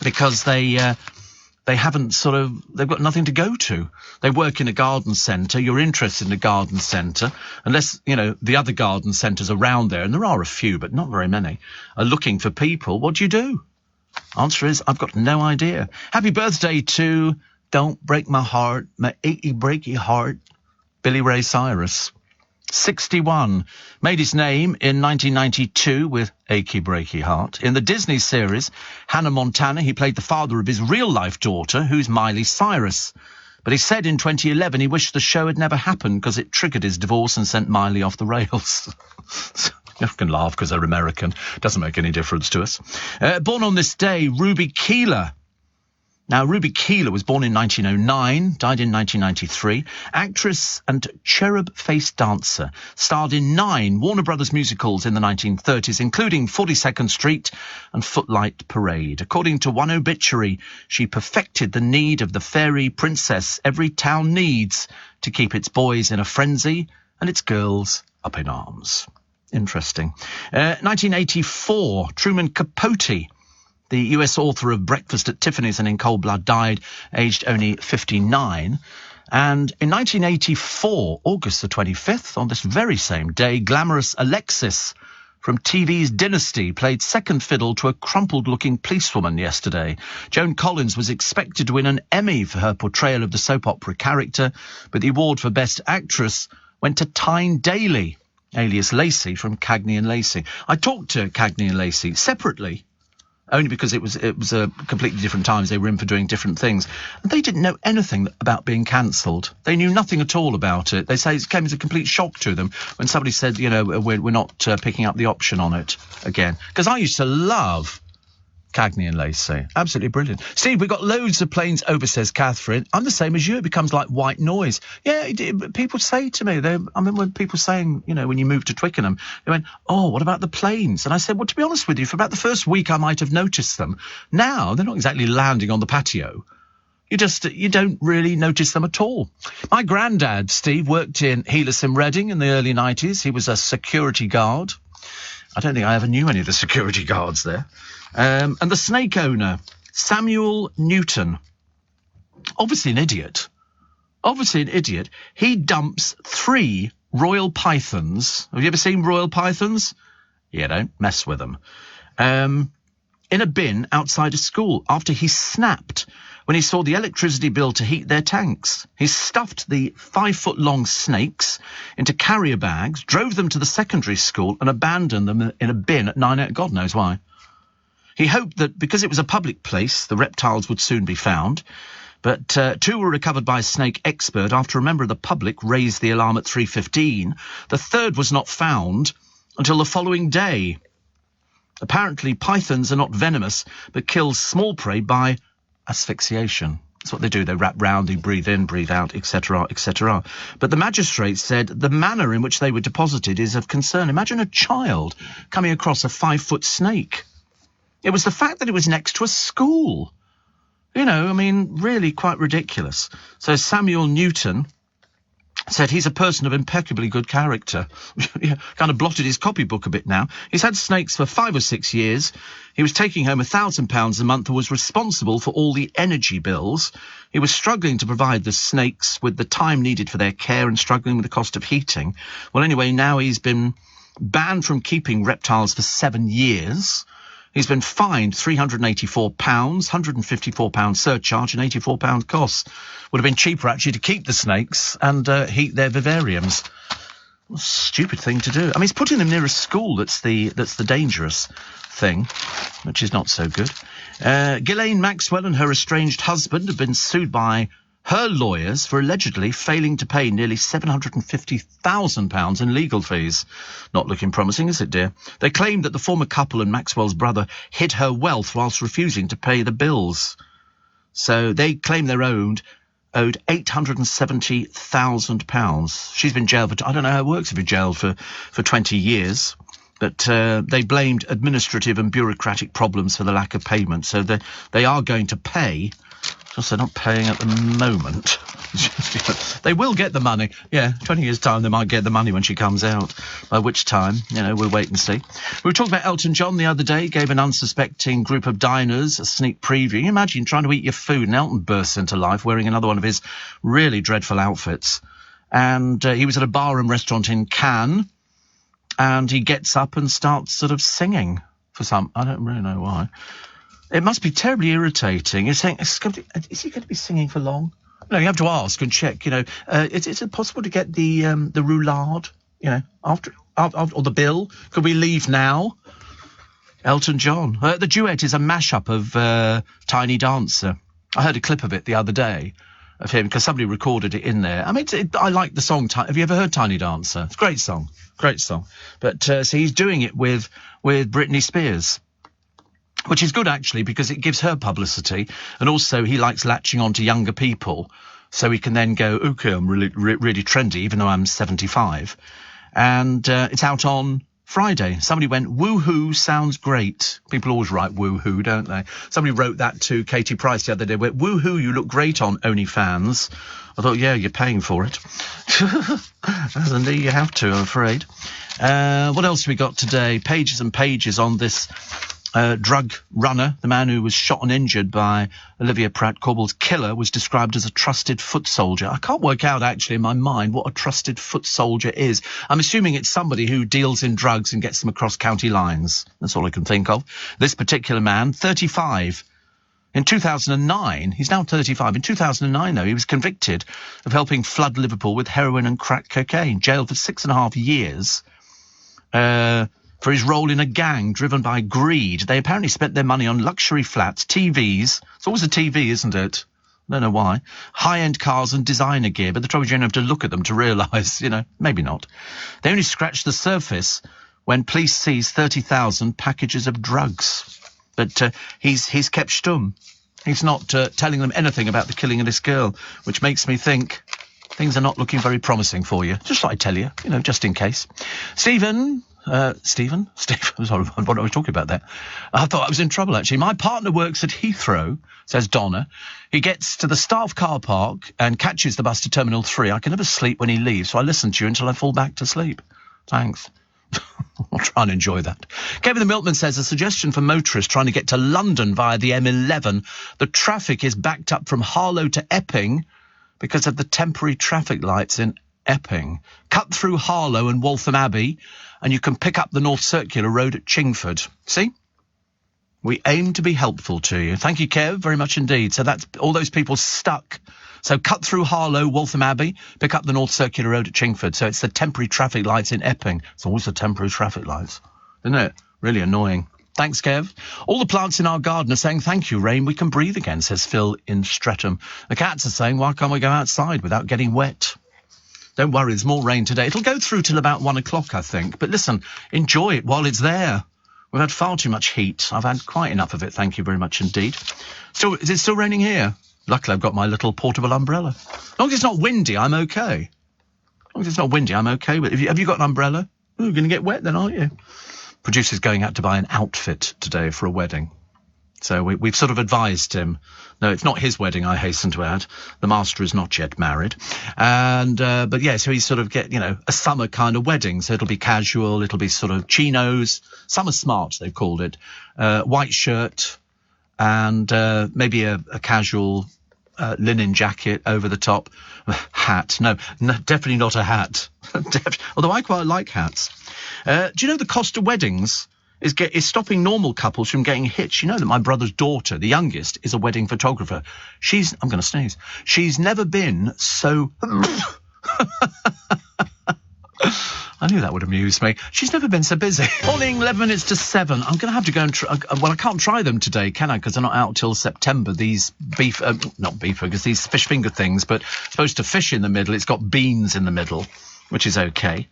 Speaker 1: because they haven't they've got nothing to go to. They work in a garden centre. You're interested in a garden centre, unless, the other garden centres around there, and there are a few, but not very many, are looking for people. What do? Answer is, I've got no idea. Happy birthday to Don't Break My Heart, My Achy Breaky Heart, Billy Ray Cyrus. 61. Made his name in 1992 with Achy Breaky Heart. In the Disney series Hannah Montana, he played the father of his real-life daughter, who's Miley Cyrus. But he said in 2011 he wished the show had never happened because it triggered his divorce and sent Miley off the rails. You can laugh because they're American. Doesn't make any difference to us. Born on this day, Ruby Keeler. Now, Ruby Keeler was born in 1909, died in 1993, actress and cherub-faced dancer, starred in 9 Warner Brothers musicals in the 1930s, including 42nd Street and Footlight Parade. According to one obituary, she perfected the need of the fairy princess every town needs to keep its boys in a frenzy and its girls up in arms. Interesting. 1984, Truman Capote, the US author of Breakfast at Tiffany's and In Cold Blood, died aged only 59. And in 1984, August the 25th, on this very same day, glamorous Alexis from TV's Dynasty played second fiddle to a crumpled-looking policewoman yesterday. Joan Collins was expected to win an Emmy for her portrayal of the soap opera character, but the award for Best Actress went to Tyne Daly, alias Lacey from Cagney and Lacey. I talked to Cagney and Lacey separately only because it was a completely different times. They were in for doing different things. And they didn't know anything about being cancelled. They knew nothing at all about it. They say it came as a complete shock to them when somebody said, you know, we're not picking up the option on it again. Because I used to love Cagney and Lacey. Absolutely brilliant. Steve, we've got loads of planes over, says Catherine. I'm the same as you. It becomes like white noise. Yeah, people say to me, I remember when people saying, you know, when you moved to Twickenham, they went, oh, what about the planes? And I said, well, to be honest with you, for about the first week I might have noticed them. Now, they're not exactly landing on the patio. You don't really notice them at all. My granddad, Steve, worked in Heelas in Reading in the early 90s. He was a security guard. I don't think I ever knew any of the security guards there. And the snake owner, Samuel Newton, obviously an idiot. He dumps 3 royal pythons. Have you ever seen royal pythons? Yeah, don't mess with them. In a bin outside a school after he snapped when he saw the electricity bill to heat their tanks. He stuffed the 5-foot-long snakes into carrier bags, drove them to the secondary school and abandoned them in a bin at 9 a.m. God knows why. He hoped that because it was a public place, the reptiles would soon be found. But 2 were recovered by a snake expert after a member of the public raised the alarm at 3:15. The 3rd was not found until the following day. Apparently, pythons are not venomous, but kill small prey by asphyxiation. That's what they do. They wrap round, they breathe in, breathe out, etc., etc. But the magistrate said the manner in which they were deposited is of concern. Imagine a child coming across a 5-foot snake. It was the fact that it was next to a school. You know, I mean, really quite ridiculous. So Samuel Newton said he's a person of impeccably good character. Kind of blotted his copybook a bit now. He's had snakes for 5 or 6 years. He was taking home £1,000 a month and was responsible for all the energy bills. He was struggling to provide the snakes with the time needed for their care and struggling with the cost of heating. Well, anyway, now he's been banned from keeping reptiles for 7 years. He's been fined £384, £154 surcharge and £84 costs. Would have been cheaper, actually, to keep the snakes and heat their vivariums. What a stupid thing to do. I mean, he's putting them near a school that's the dangerous thing, which is not so good. Ghislaine Maxwell and her estranged husband have been sued by her lawyers for allegedly failing to pay nearly £750,000 in legal fees. Not looking promising, is it, dear? They claimed that the former couple and Maxwell's brother hid her wealth whilst refusing to pay the bills. So they claim they're owed £870,000. She's been jailed for, I don't know how it works if you're jailed for 20 years. But they blamed administrative and bureaucratic problems for the lack of payment. So they are going to pay. Just they're not paying at the moment. They will get the money. Yeah, 20 years' time they might get the money when she comes out. By which time, you know, we'll wait and see. We were talking about Elton John the other day. Gave an unsuspecting group of diners a sneak preview. Can you imagine trying to eat your food and Elton bursts into life wearing another one of his really dreadful outfits. And he was at a bar and restaurant in Cannes. And he gets up and starts sort of singing for some... I don't really know why. It must be terribly irritating. You're saying, is he going to be singing for long? No, you have to ask and check, you know. Is it possible to get the roulade, you know, after or the bill? Could we leave now? Elton John. The duet is a mashup of Tiny Dancer. I heard a clip of it the other day of him because somebody recorded it in there. I mean, I like the song. Have you ever heard Tiny Dancer? It's a great song. Great song. But so he's doing it with Britney Spears. Which is good, actually, because it gives her publicity. And also he likes latching on to younger people. So he can then go, OK, I'm really trendy, even though I'm 75. And it's out on Friday. Somebody went, woohoo, sounds great. People always write woohoo, don't they? Somebody wrote that to Katie Price the other day. Went, woohoo, you look great on OnlyFans. I thought, yeah, you're paying for it. And you have to, I'm afraid. What else have we got today? Pages and pages on this... drug runner, the man who was shot and injured by Olivia Pratt-Corbell's killer, was described as a trusted foot soldier. I can't work out, actually, in my mind what a trusted foot soldier is. I'm assuming it's somebody who deals in drugs and gets them across county lines. That's all I can think of. This particular man, 35. In 2009, he's now 35. In 2009, though, he was convicted of helping flood Liverpool with heroin and crack cocaine. Jailed for 6.5 years. for his role in a gang driven by greed. They apparently spent their money on luxury flats, TVs. It's always a TV, isn't it? I don't know why. High-end cars and designer gear, but the trouble is you don't have to look at them to realise, maybe not. They only scratched the surface when police seized 30,000 packages of drugs. But he's kept stum. He's not telling them anything about the killing of this girl, which makes me think things are not looking very promising for you. Just thought I'd tell you, just in case. Stephen, sorry, what I was talking about there. I thought I was in trouble, actually. My partner works at Heathrow, says Donna. He gets to the staff car park and catches the bus to Terminal 3. I can never sleep when he leaves, so I listen to you until I fall back to sleep. Thanks. I'll try and enjoy that. Kevin the Milkman says a suggestion for motorists trying to get to London via the M11. The traffic is backed up from Harlow to Epping because of the temporary traffic lights in Epping. Cut through Harlow and Waltham Abbey, and you can pick up the North Circular Road at Chingford. See? We aim to be helpful to you. Thank you, Kev, very much indeed. So that's all those people stuck. So cut through Harlow, Waltham Abbey, pick up the North Circular Road at Chingford. So it's the temporary traffic lights in Epping. It's always the temporary traffic lights, isn't it? Really annoying. Thanks, Kev. All the plants in our garden are saying, thank you, Rain, we can breathe again, says Phil in Streatham. The cats are saying, why can't we go outside without getting wet? Don't worry, there's more rain today. It'll go through till about 1 o'clock, I think. But listen, enjoy it while it's there. We've had far too much heat. I've had quite enough of it, thank you very much indeed. Is it still raining here? Luckily, I've got my little portable umbrella. As long as it's not windy, I'm okay. As long as it's not windy, I'm okay. But have you got an umbrella? Ooh, you're going to get wet then, aren't you? Producer's going out to buy an outfit today for a wedding. So we've sort of advised him. No, it's not his wedding, I hasten to add. The master is not yet married. And, but yeah, so he's sort of a summer kind of wedding. So it'll be casual. It'll be sort of chinos. Summer smart, they've called it. White shirt and maybe a casual linen jacket over the top. Hat. No, definitely not a hat. Although I quite like hats. Do you know the cost of weddings is stopping normal couples from getting hitched? You know that my brother's daughter, the youngest, is a wedding photographer. I'm going to sneeze. She's never been so... I knew that would amuse me. She's never been so busy. Morning, 11 minutes to 7. I'm going to have to go and try... Well, I can't try them today, can I? Because they're not out till September. These not beef fingers, these fish finger things, but supposed to fish in the middle. It's got beans in the middle, which is okay.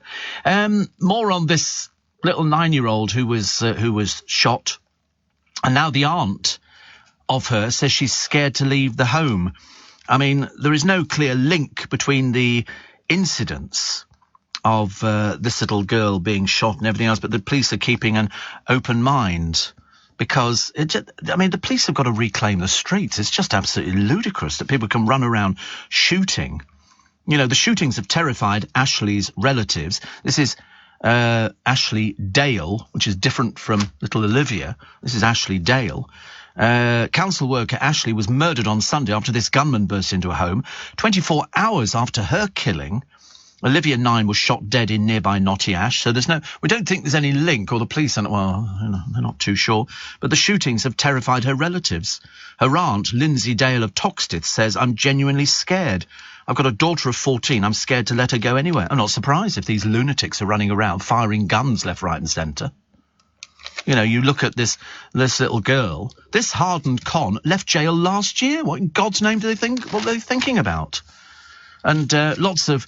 Speaker 1: More on this little 9-year-old who was shot. And now the aunt of her says she's scared to leave the home. I mean, there is no clear link between the incidents of this little girl being shot and everything else, but the police are keeping an open mind because, the police have got to reclaim the streets. It's just absolutely ludicrous that people can run around shooting. The shootings have terrified Ashley's relatives. This is Ashley Dale, which is different from little Olivia. This is Ashley Dale. Council worker Ashley was murdered on Sunday after this gunman burst into a home. 24 hours after her killing, Olivia 9 was shot dead in nearby Knotty Ash. So we don't think there's any link, or the police are, they're not too sure. But the shootings have terrified her relatives. Her aunt, Lindsay Dale of Toxteth, says, I'm genuinely scared. I've got a daughter of 14. I'm scared to let her go anywhere. I'm not surprised if these lunatics are running around firing guns left, right and centre. You look at this little girl. This hardened con left jail last year. What in God's name do they think? What are they thinking about? And lots of,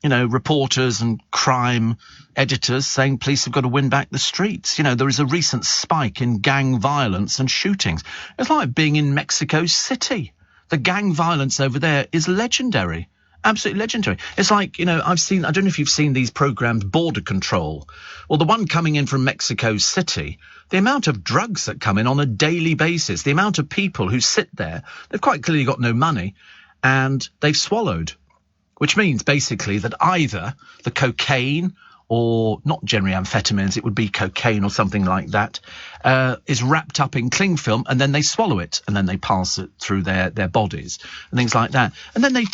Speaker 1: reporters and crime editors saying police have got to win back the streets. There is a recent spike in gang violence and shootings. It's like being in Mexico City. The gang violence over there is legendary. Absolutely legendary. It's like, I don't know if you've seen these programs, Border Control. Well, the one coming in from Mexico City, the amount of drugs that come in on a daily basis, the amount of people who sit there, they've quite clearly got no money and they've swallowed, which means basically that either the cocaine or not generally amphetamines, it would be cocaine or something like that, is wrapped up in cling film, and then they swallow it, and then they pass it through their bodies, and things like that. And then they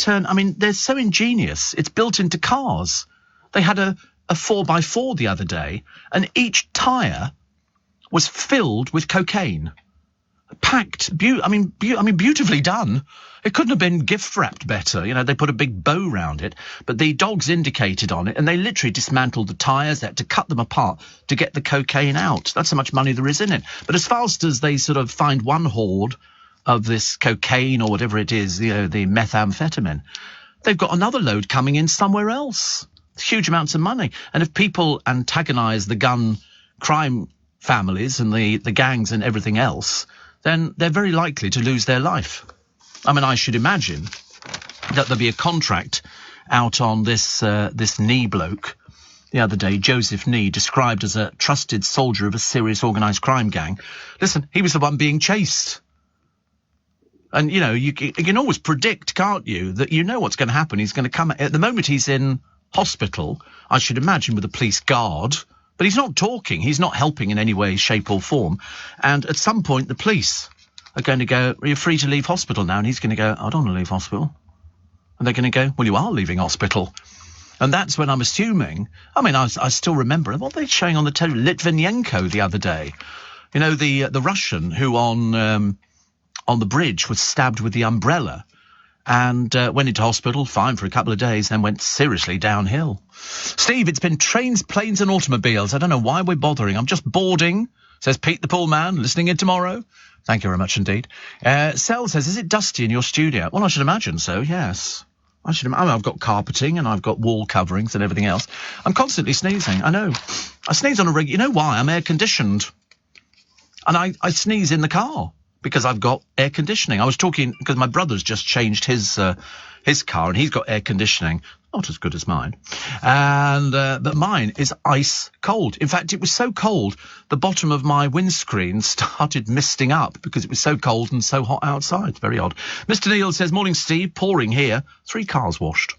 Speaker 1: they're so ingenious, it's built into cars. They had a 4x4 the other day, and each tyre was filled with cocaine. packed, beautifully done. It couldn't have been gift wrapped better. You know, they put a big bow round it, but the dogs indicated on it, and they literally dismantled the tyres. They had to cut them apart to get the cocaine out. That's how much money there is in it. But as fast as they sort of find one hoard of this cocaine or whatever it is, you know, the methamphetamine, they've got another load coming in somewhere else. Huge amounts of money. And if people antagonise the gun crime families and the gangs and everything else, then they're very likely to lose their life. I mean, I should imagine that there'll be a contract out on this Nee bloke the other day, Joseph Nee, described as a trusted soldier of a serious organised crime gang. Listen, he was the one being chased. And, you know, you can always predict, can't you, that you know what's going to happen. He's going to come... At the moment he's in hospital, I should imagine, with a police guard, but he's not talking. He's not helping in any way, shape or form. And at some point, the police are going to go, you're free to leave hospital now. And he's going to go, I don't want to leave hospital. And they're going to go, well, you are leaving hospital. And that's when I'm assuming, I mean, I still remember, what were they showing on the television? Litvinenko the other day. You know, the Russian who on the bridge was stabbed with the umbrella and went into hospital, fine for a couple of days, then went seriously downhill. Steve, it's been trains, planes and automobiles. I don't know why we're bothering. I'm just boarding, says Pete the Pool Man, listening in tomorrow. Thank you very much indeed. Sel says, is it dusty in your studio? Well, I should imagine so, yes. I've got carpeting and I've got wall coverings and everything else. I'm constantly sneezing, I know. I sneeze on a regular... You know why? I'm air-conditioned. And I sneeze in the car because I've got air conditioning. I was talking... Because my brother's just changed his car and he's got air conditioning. Not as good as mine. And but mine is ice cold. In fact, it was so cold, the bottom of my windscreen started misting up because it was so cold and so hot outside. It's very odd. Mr. Neil says, morning, Steve. Pouring here. 3 cars washed.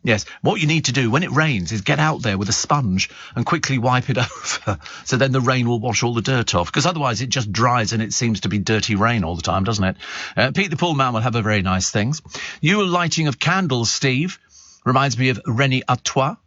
Speaker 1: Yes, what you need to do when it rains is get out there with a sponge and quickly wipe it over. So then the rain will wash all the dirt off. Because otherwise it just dries and it seems to be dirty rain all the time, doesn't it? Pete the Pool Man will have a very nice things. You lighting of candles, Steve. Reminds me of Rennie Artois.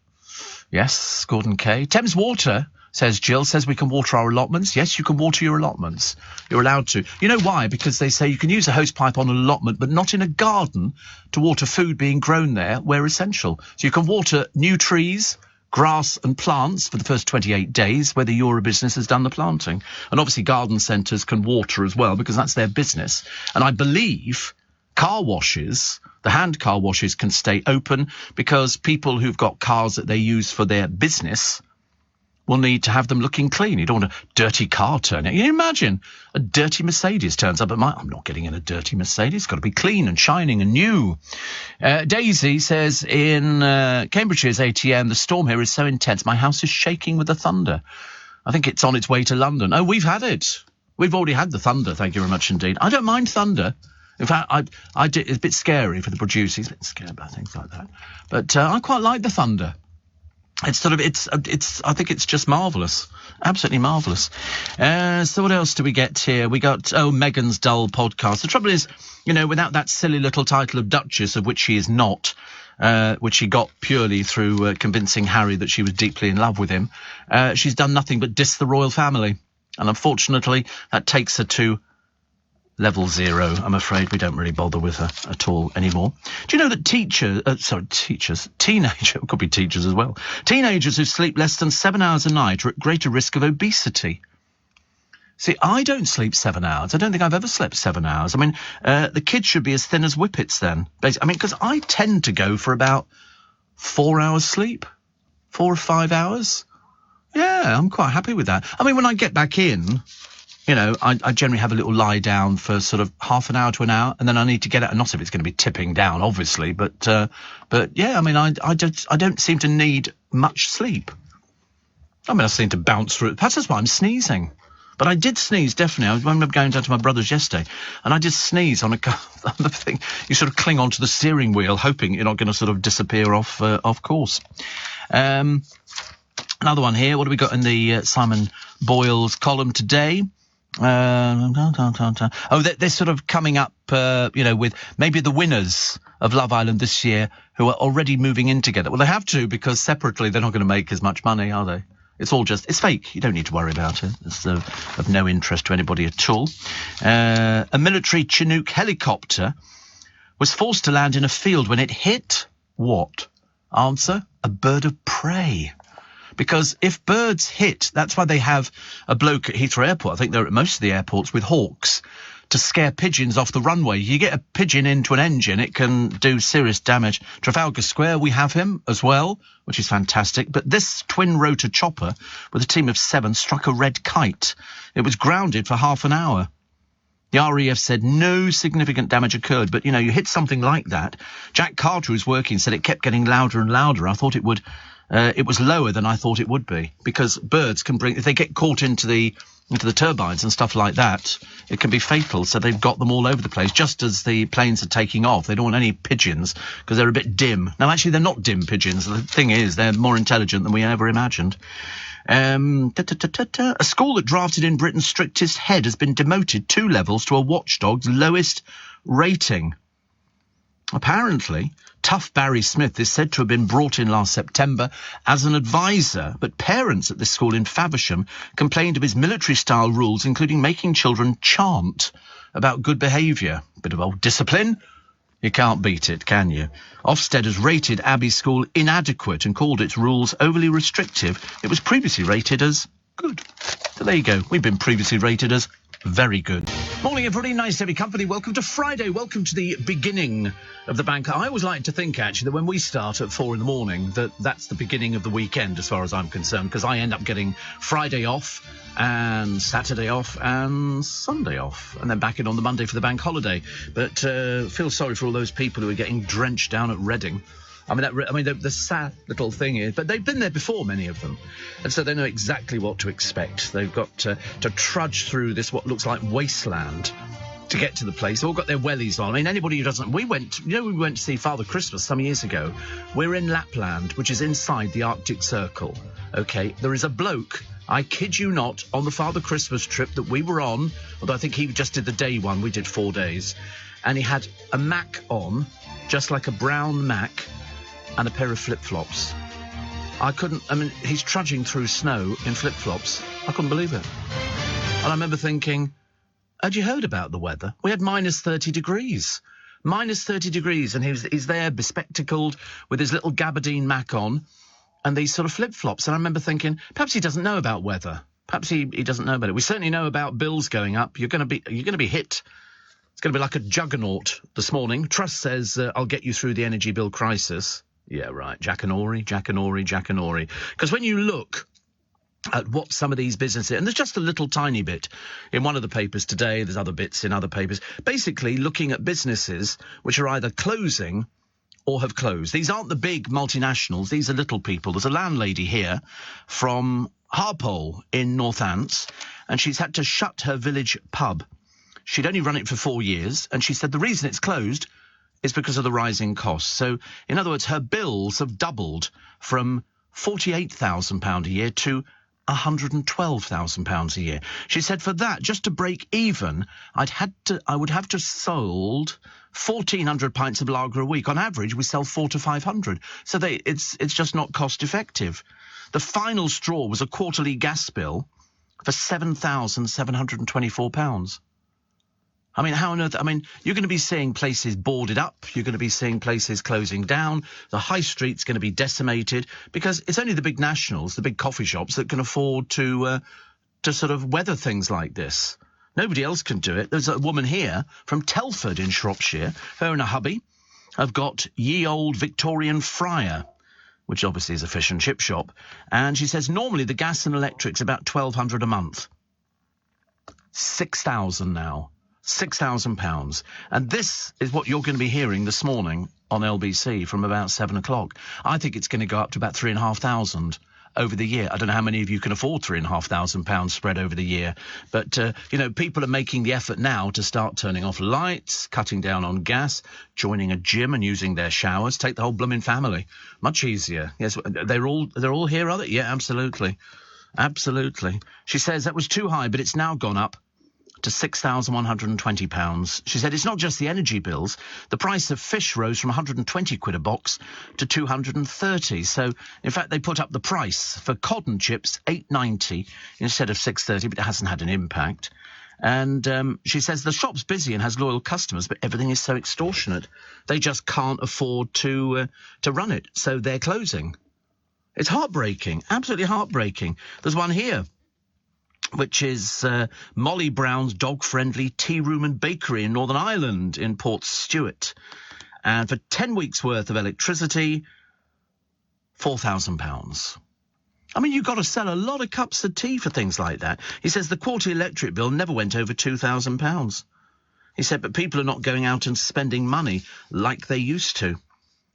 Speaker 1: Yes, Gordon K. Thames Water, says Jill, says we can water our allotments. Yes, you can water your allotments. You're allowed to. You know why? Because they say you can use a hose pipe on an allotment, but not in a garden to water food being grown there where essential. So you can water new trees, grass and plants for the first 28 days, whether your business has done the planting. And obviously garden centres can water as well because that's their business. And I believe car washes... The hand car washes can stay open because people who've got cars that they use for their business will need to have them looking clean. You don't want a dirty car turning. You imagine a dirty Mercedes turns up at my... I'm not getting in a dirty Mercedes. It's got to be clean and shining and new. Daisy says in Cambridgeshire's ATM, the storm here is so intense. My house is shaking with the thunder. I think it's on its way to London. Oh, we've had it. We've already had the thunder. Thank you very much indeed. I don't mind thunder. In fact, I did, it's a bit scary for the producer. He's a bit scared about things like that. But I quite like the thunder. It's sort of, I think it's just marvellous. Absolutely marvellous. So what else do we get here? We got, Meghan's Dull podcast. The trouble is, you know, without that silly little title of Duchess, of which she is not, which she got purely through convincing Harry that she was deeply in love with him, she's done nothing but diss the royal family. And unfortunately, that takes her to level 0. I'm afraid we don't really bother with her at all anymore. Do you know that could be teachers as well. Teenagers who sleep less than 7 hours a night are at greater risk of obesity. See, I don't sleep 7 hours. I don't think I've ever slept 7 hours. I mean, the kids should be as thin as whippets then. I mean, because I tend to go for about 4 hours sleep, 4 or 5 hours. Yeah, I'm quite happy with that. I mean, when I get back in... You know, I generally have a little lie down for sort of half an hour to an hour, and then I need to get out. Not if it's going to be tipping down, obviously, but yeah, I mean, I don't seem to need much sleep. I mean, I seem to bounce through it. Perhaps that's why I'm sneezing. But I did sneeze, definitely. I remember going down to my brother's yesterday, and I did sneeze on the thing. You sort of cling onto the steering wheel, hoping you're not going to sort of disappear off course. Another one here. What do we got in the Simon Boyle's column today? They're sort of coming up, you know, with maybe the winners of Love Island this year who are already moving in together. Well, they have to, because separately they're not going to make as much money, are they? It's fake. You don't need to worry about it. It's of no interest to anybody at all. A military Chinook helicopter was forced to land in a field when it hit what? Answer, a bird of prey. Because if birds hit, that's why they have a bloke at Heathrow Airport, I think they're at most of the airports, with hawks to scare pigeons off the runway. You get a pigeon into an engine, it can do serious damage. Trafalgar Square, we have him as well, which is fantastic. But this twin-rotor chopper with a team of 7 struck a red kite. It was grounded for half an hour. The RAF said no significant damage occurred, but, you hit something like that. Jack Carter, who's working, said it kept getting louder and louder. I thought it would... it was lower than I thought it would be, because birds can if they get caught into the turbines and stuff like that, it can be fatal. So they've got them all over the place, just as the planes are taking off. They don't want any pigeons because they're a bit dim. Now, actually, they're not dim pigeons. The thing is, they're more intelligent than we ever imagined. A school that drafted in Britain's strictest head has been demoted 2 levels to a watchdog's lowest rating. Apparently, tough Barry Smith is said to have been brought in last September as an advisor, but parents at this school in Faversham complained of his military-style rules, including making children chant about good behaviour. Bit of old discipline. You can't beat it, can you? Ofsted has rated Abbey School inadequate and called its rules overly restrictive. It was previously rated as good. So there you go. We've been previously rated as very good. Morning, everybody. Nice to have your company. Welcome to Friday. Welcome to the beginning of the bank. I always like to think, actually, that when we start at 4 a.m, that's the beginning of the weekend, as far as I'm concerned, because I end up getting Friday off and Saturday off and Sunday off, and then back in on the Monday for the bank holiday. But feel sorry for all those people who are getting drenched down at Reading. The sad little thing is, but they've been there before, many of them, and so they know exactly what to expect. They've got to trudge through this what looks like wasteland to get to the place. They've all got their wellies on. I mean, anybody who doesn't... We went to see Father Christmas some years ago. We're in Lapland, which is inside the Arctic Circle. OK, there is a bloke, I kid you not, on the Father Christmas trip that we were on, although I think he just did the day one, we did 4 days, and he had a Mac on, just like a brown Mac, and a pair of flip-flops. He's trudging through snow in flip-flops. I couldn't believe it. And I remember thinking, had you heard about the weather? We had minus 30 degrees. Minus 30 degrees, and he's there bespectacled with his little gabardine Mac on and these sort of flip-flops. And I remember thinking, perhaps he doesn't know about weather. Perhaps he doesn't know about it. We certainly know about bills going up. You're going to be hit. It's going to be like a juggernaut this morning. Truss says, I'll get you through the energy bill crisis. Yeah, right. Jackanory. Because when you look at what some of these businesses... And there's just a little tiny bit in one of the papers today. There's other bits in other papers. Basically looking at businesses which are either closing or have closed. These aren't the big multinationals. These are little people. There's a landlady here from Harpole in Northants, and she's had to shut her village pub. She'd only run it for 4 years, and she said the reason it's closed is because of the rising costs. So, in other words, her bills have doubled from £48,000 a year to £112,000 a year. She said for that, just to break even, I would have to sold 1,400 pints of lager a week. On average, we sell 400 to 500. So it's just not cost effective. The final straw was a quarterly gas bill for £7,724. I mean, how on earth... you're going to be seeing places boarded up. You're going to be seeing places closing down. The high street's going to be decimated because it's only the big nationals, the big coffee shops, that can afford to sort of weather things like this. Nobody else can do it. There's a woman here from Telford in Shropshire. Her and a hubby have got Ye Old Victorian Friar, which obviously is a fish and chip shop. And she says normally the gas and electric's about £1,200 a month. 6,000 now. £6,000. And this is what you're going to be hearing this morning on LBC from about 7 o'clock. I think it's going to go up to about 3,500 over the year. I don't know how many of you can afford £3,500 spread over the year. But, people are making the effort now to start turning off lights, cutting down on gas, joining a gym and using their showers. Take the whole blooming family. Much easier. Yes, they're all here, are they? Yeah, absolutely. Absolutely. She says that was too high, but it's now gone up to £6,120. She said it's not just the energy bills. The price of fish rose from 120 quid a box to 230. So, in fact, they put up the price for cod and chips, £8.90 instead of £6.30, but it hasn't had an impact. And she says the shop's busy and has loyal customers, but everything is so extortionate. They just can't afford to run it, so they're closing. It's heartbreaking, absolutely heartbreaking. There's one here, which is Molly Brown's dog-friendly tea room and bakery in Northern Ireland in Port Stewart. And for 10 weeks' worth of electricity, £4,000. I mean, you've got to sell a lot of cups of tea for things like that. He says the quarterly electric bill never went over £2,000. He said, but people are not going out and spending money like they used to.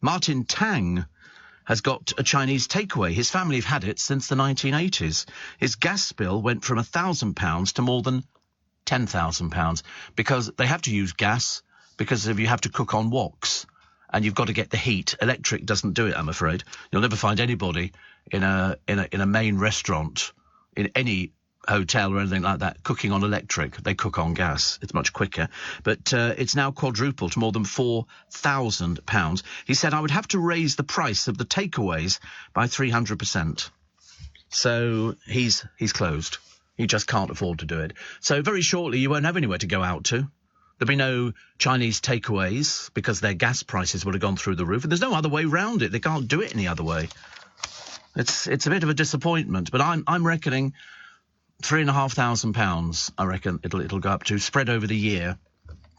Speaker 1: Martin Tang has got a Chinese takeaway. His family have had it since the 1980s. His gas bill went from £1,000 to more than £10,000 because they have to use gas because if you have to cook on woks and you've got to get the heat. Electric doesn't do it, I'm afraid. You'll never find anybody in a main restaurant, in any hotel or anything like that, cooking on electric. They cook on gas. It's much quicker. But it's now quadrupled to more than £4,000. He said, I would have to raise the price of the takeaways by 300%. So he's closed. He just can't afford to do it. So very shortly, you won't have anywhere to go out to. There'll be no Chinese takeaways because their gas prices would have gone through the roof. And there's no other way round it. They can't do it any other way. It's a bit of a disappointment. But I'm reckoning £3,500, I reckon it'll go up to, spread over the year.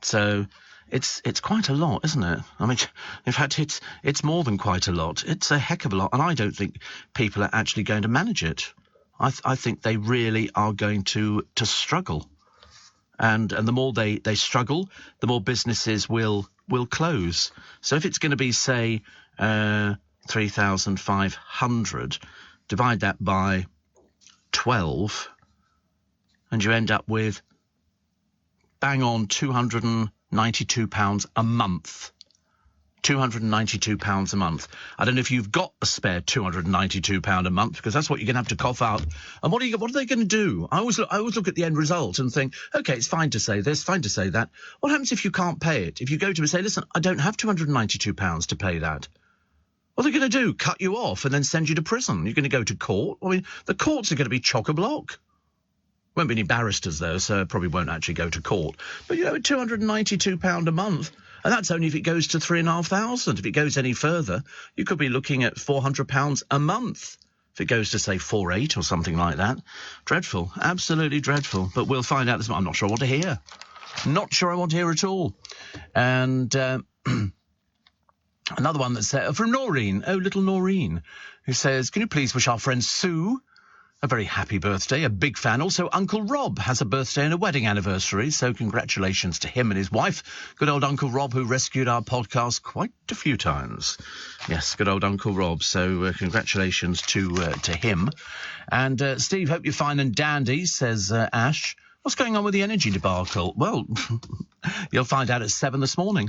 Speaker 1: So it's quite a lot, isn't it? I mean, in fact, it's more than quite a lot. It's a heck of a lot, and I don't think people are actually going to manage it. I think they really are going to struggle, and the more they struggle, the more businesses will close. So if it's going to be, say, 3,500, divide that by 12. And you end up with bang on £292 a month. £292 a month. I don't know if you've got a spare £292 a month, because that's what you're going to have to cough out. And what are they going to do? I always look at the end result and think, OK, it's fine to say this, fine to say that. What happens if you can't pay it? If you go to and say, listen, I don't have £292 to pay that. What are they going to do? Cut you off and then send you to prison? You're going to go to court? I mean, the courts are going to be chock-a-block. Won't be any barristers, though, so probably won't actually go to court. But, £292 a month, and that's only if it goes to 3,500. If it goes any further, you could be looking at £400 a month. If it goes to, say, 4,800 or something like that. Dreadful. Absolutely dreadful. But we'll find out this month. I'm not sure I want to hear. Not sure I want to hear at all. And another one that's from Noreen. Oh, little Noreen, who says, can you please wish our friend Sue a very happy birthday, a big fan. Also, Uncle Rob has a birthday and a wedding anniversary, so congratulations to him and his wife. Good old Uncle Rob, who rescued our podcast quite a few times. Yes, good old Uncle Rob, so congratulations to him. And Steve, hope you're fine and dandy, says Ash. What's going on with the energy debacle? Well, you'll find out at 7 this morning.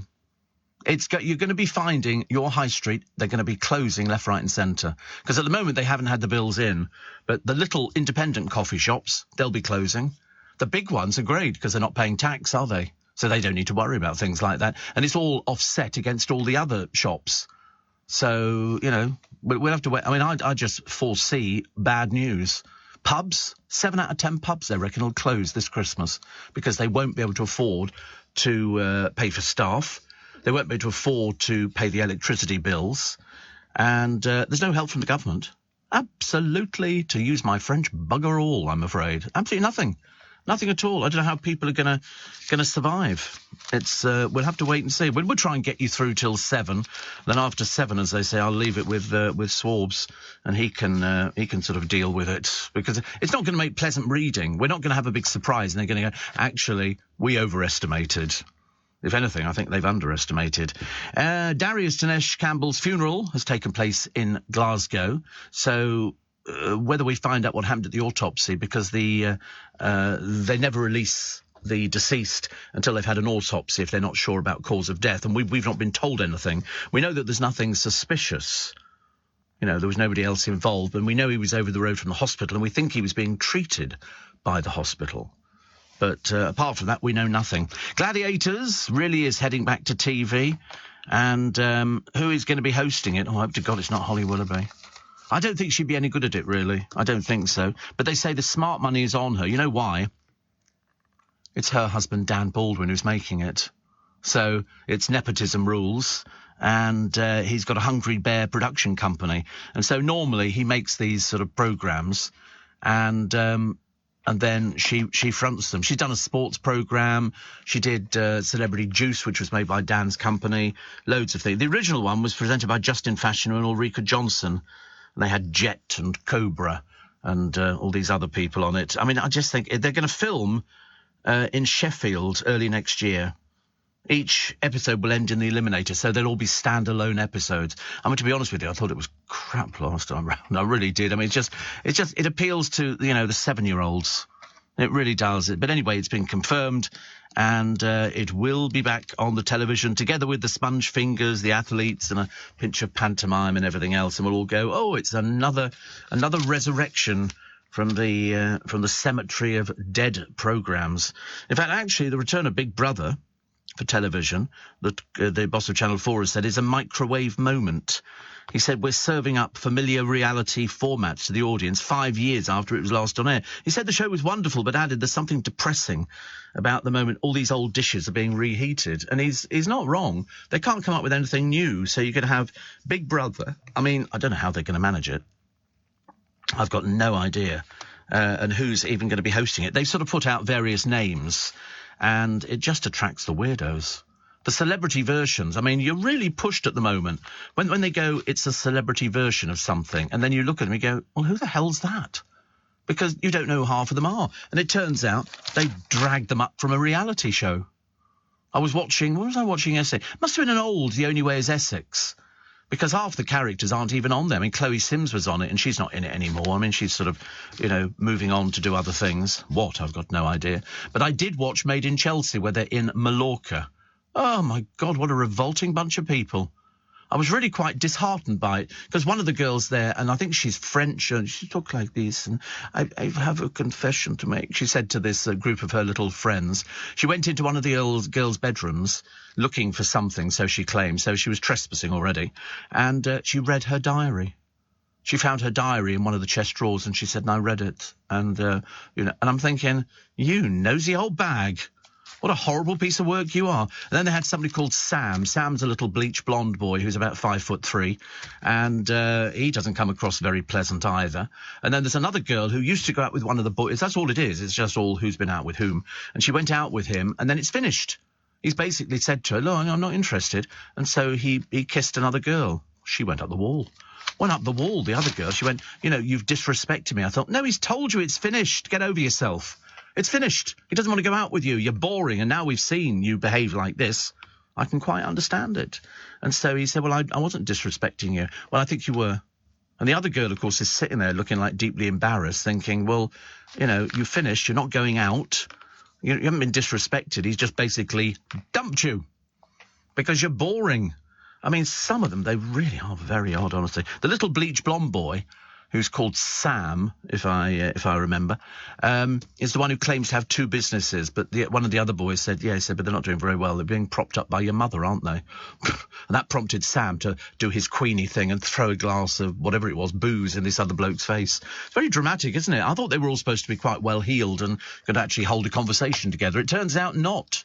Speaker 1: You're going to be finding your high street, they're going to be closing left, right and centre. Because at the moment they haven't had the bills in. But the little independent coffee shops, they'll be closing. The big ones are great because they're not paying tax, are they? So they don't need to worry about things like that. And it's all offset against all the other shops. So, we'll have to wait. I mean, I just foresee bad news. Pubs, 7 out of 10 pubs, they reckon, will close this Christmas because they won't be able to afford to pay for staff. They won't be able to afford to pay the electricity bills. And there's no help from the government. Absolutely, to use my French, bugger all, I'm afraid. Absolutely nothing. Nothing at all. I don't know how people are going to survive. We'll have to wait and see. We'll try and get you through till 7. Then after 7, as they say, I'll leave it with Swabs, and he can sort of deal with it, because it's not going to make pleasant reading. We're not going to have a big surprise, and they're going to go, actually, we overestimated. If anything, I think they've underestimated. Darius Dinesh Campbell's funeral has taken place in Glasgow. So whether we find out what happened at the autopsy, because they never release the deceased until they've had an autopsy if they're not sure about cause of death. And we've not been told anything. We know that there's nothing suspicious. There was nobody else involved. And we know he was over the road from the hospital, and we think he was being treated by the hospital. But apart from that, we know nothing. Gladiators really is heading back to TV. And who is going to be hosting it? Oh, I hope to God it's not Holly Willoughby. I don't think she'd be any good at it, really. I don't think so. But they say the smart money is on her. You know why? It's her husband, Dan Baldwin, who's making it. So it's nepotism rules. And he's got a Hungry Bear production company. And so normally he makes these sort of programmes. And then she fronts them. She's done a sports programme. She did Celebrity Juice, which was made by Dan's company. Loads of things. The original one was presented by Justin Fashioner and Ulrika Johnson. And they had Jet and Cobra and all these other people on it. I mean, I just think they're going to film in Sheffield early next year. Each episode will end in the Eliminator, so they'll all be standalone episodes. I mean, to be honest with you, I thought it was crap last time round. I really did. I mean, it appeals to, the 7-year-olds. It really does. But anyway, it's been confirmed, and it will be back on the television together with the Sponge Fingers, the athletes, and a pinch of pantomime and everything else. And we'll all go, oh, it's another resurrection from the cemetery of dead programmes. In fact, actually, the return of Big Brother for television, that the boss of Channel 4 has said, is a microwave moment. He said, we're serving up familiar reality formats to the audience 5 years after it was last on air. He said the show was wonderful, but added there's something depressing about the moment all these old dishes are being reheated. And he's not wrong. They can't come up with anything new. So you're going to have Big Brother. I mean, I don't know how they're going to manage it. I've got no idea. And who's even going to be hosting it. They've sort of put out various names, and it just attracts the weirdos. The celebrity versions, I mean, you're really pushed at the moment. When they go, it's a celebrity version of something, and then you look at them and go, well, who the hell's that? Because you don't know who half of them are. And it turns out they dragged them up from a reality show. What was I watching yesterday? Must have been an old The Only Way is Essex. Because half the characters aren't even on there. I mean, Chloe Sims was on it, and she's not in it anymore. I mean, she's sort of, moving on to do other things. What? I've got no idea. But I did watch Made in Chelsea, where they're in Mallorca. Oh, my God, what a revolting bunch of people. I was really quite disheartened by it, because one of the girls there, and I think she's French, and she talked like this, and I have a confession to make. She said to this group of her little friends, she went into one of the girls' bedrooms looking for something, so she claimed, so she was trespassing already, and she read her diary. She found her diary in one of the chest drawers, and she said, and I read it, and, and I'm thinking, you nosy old bag. What a horrible piece of work you are. And then they had somebody called Sam. Sam's a little bleach blonde boy who's about 5'3", and he doesn't come across very pleasant either. And then there's another girl who used to go out with one of the boys. That's all it is. It's just all who's been out with whom. And she went out with him, and then it's finished. He's basically said to her, look, I'm not interested. And so he kissed another girl. She went up the wall. Went up the wall, the other girl. She went, you've disrespected me. I thought, no, he's told you it's finished. Get over yourself. It's finished. He doesn't want to go out with you. You're boring. And now we've seen you behave like this. I can quite understand it. And so he said, well, I wasn't disrespecting you. Well, I think you were. And the other girl, of course, is sitting there looking like deeply embarrassed, thinking, well, you finished. You're not going out. You haven't been disrespected. He's just basically dumped you because you're boring. I mean, some of them, they really are very odd, honestly. The little bleach blonde boy, who's called Sam, if I remember, is the one who claims to have 2 businesses. But one of the other boys said, but they're not doing very well. They're being propped up by your mother, aren't they? And that prompted Sam to do his Queenie thing and throw a glass of whatever it was, booze, in this other bloke's face. It's very dramatic, isn't it? I thought they were all supposed to be quite well heeled and could actually hold a conversation together. It turns out not.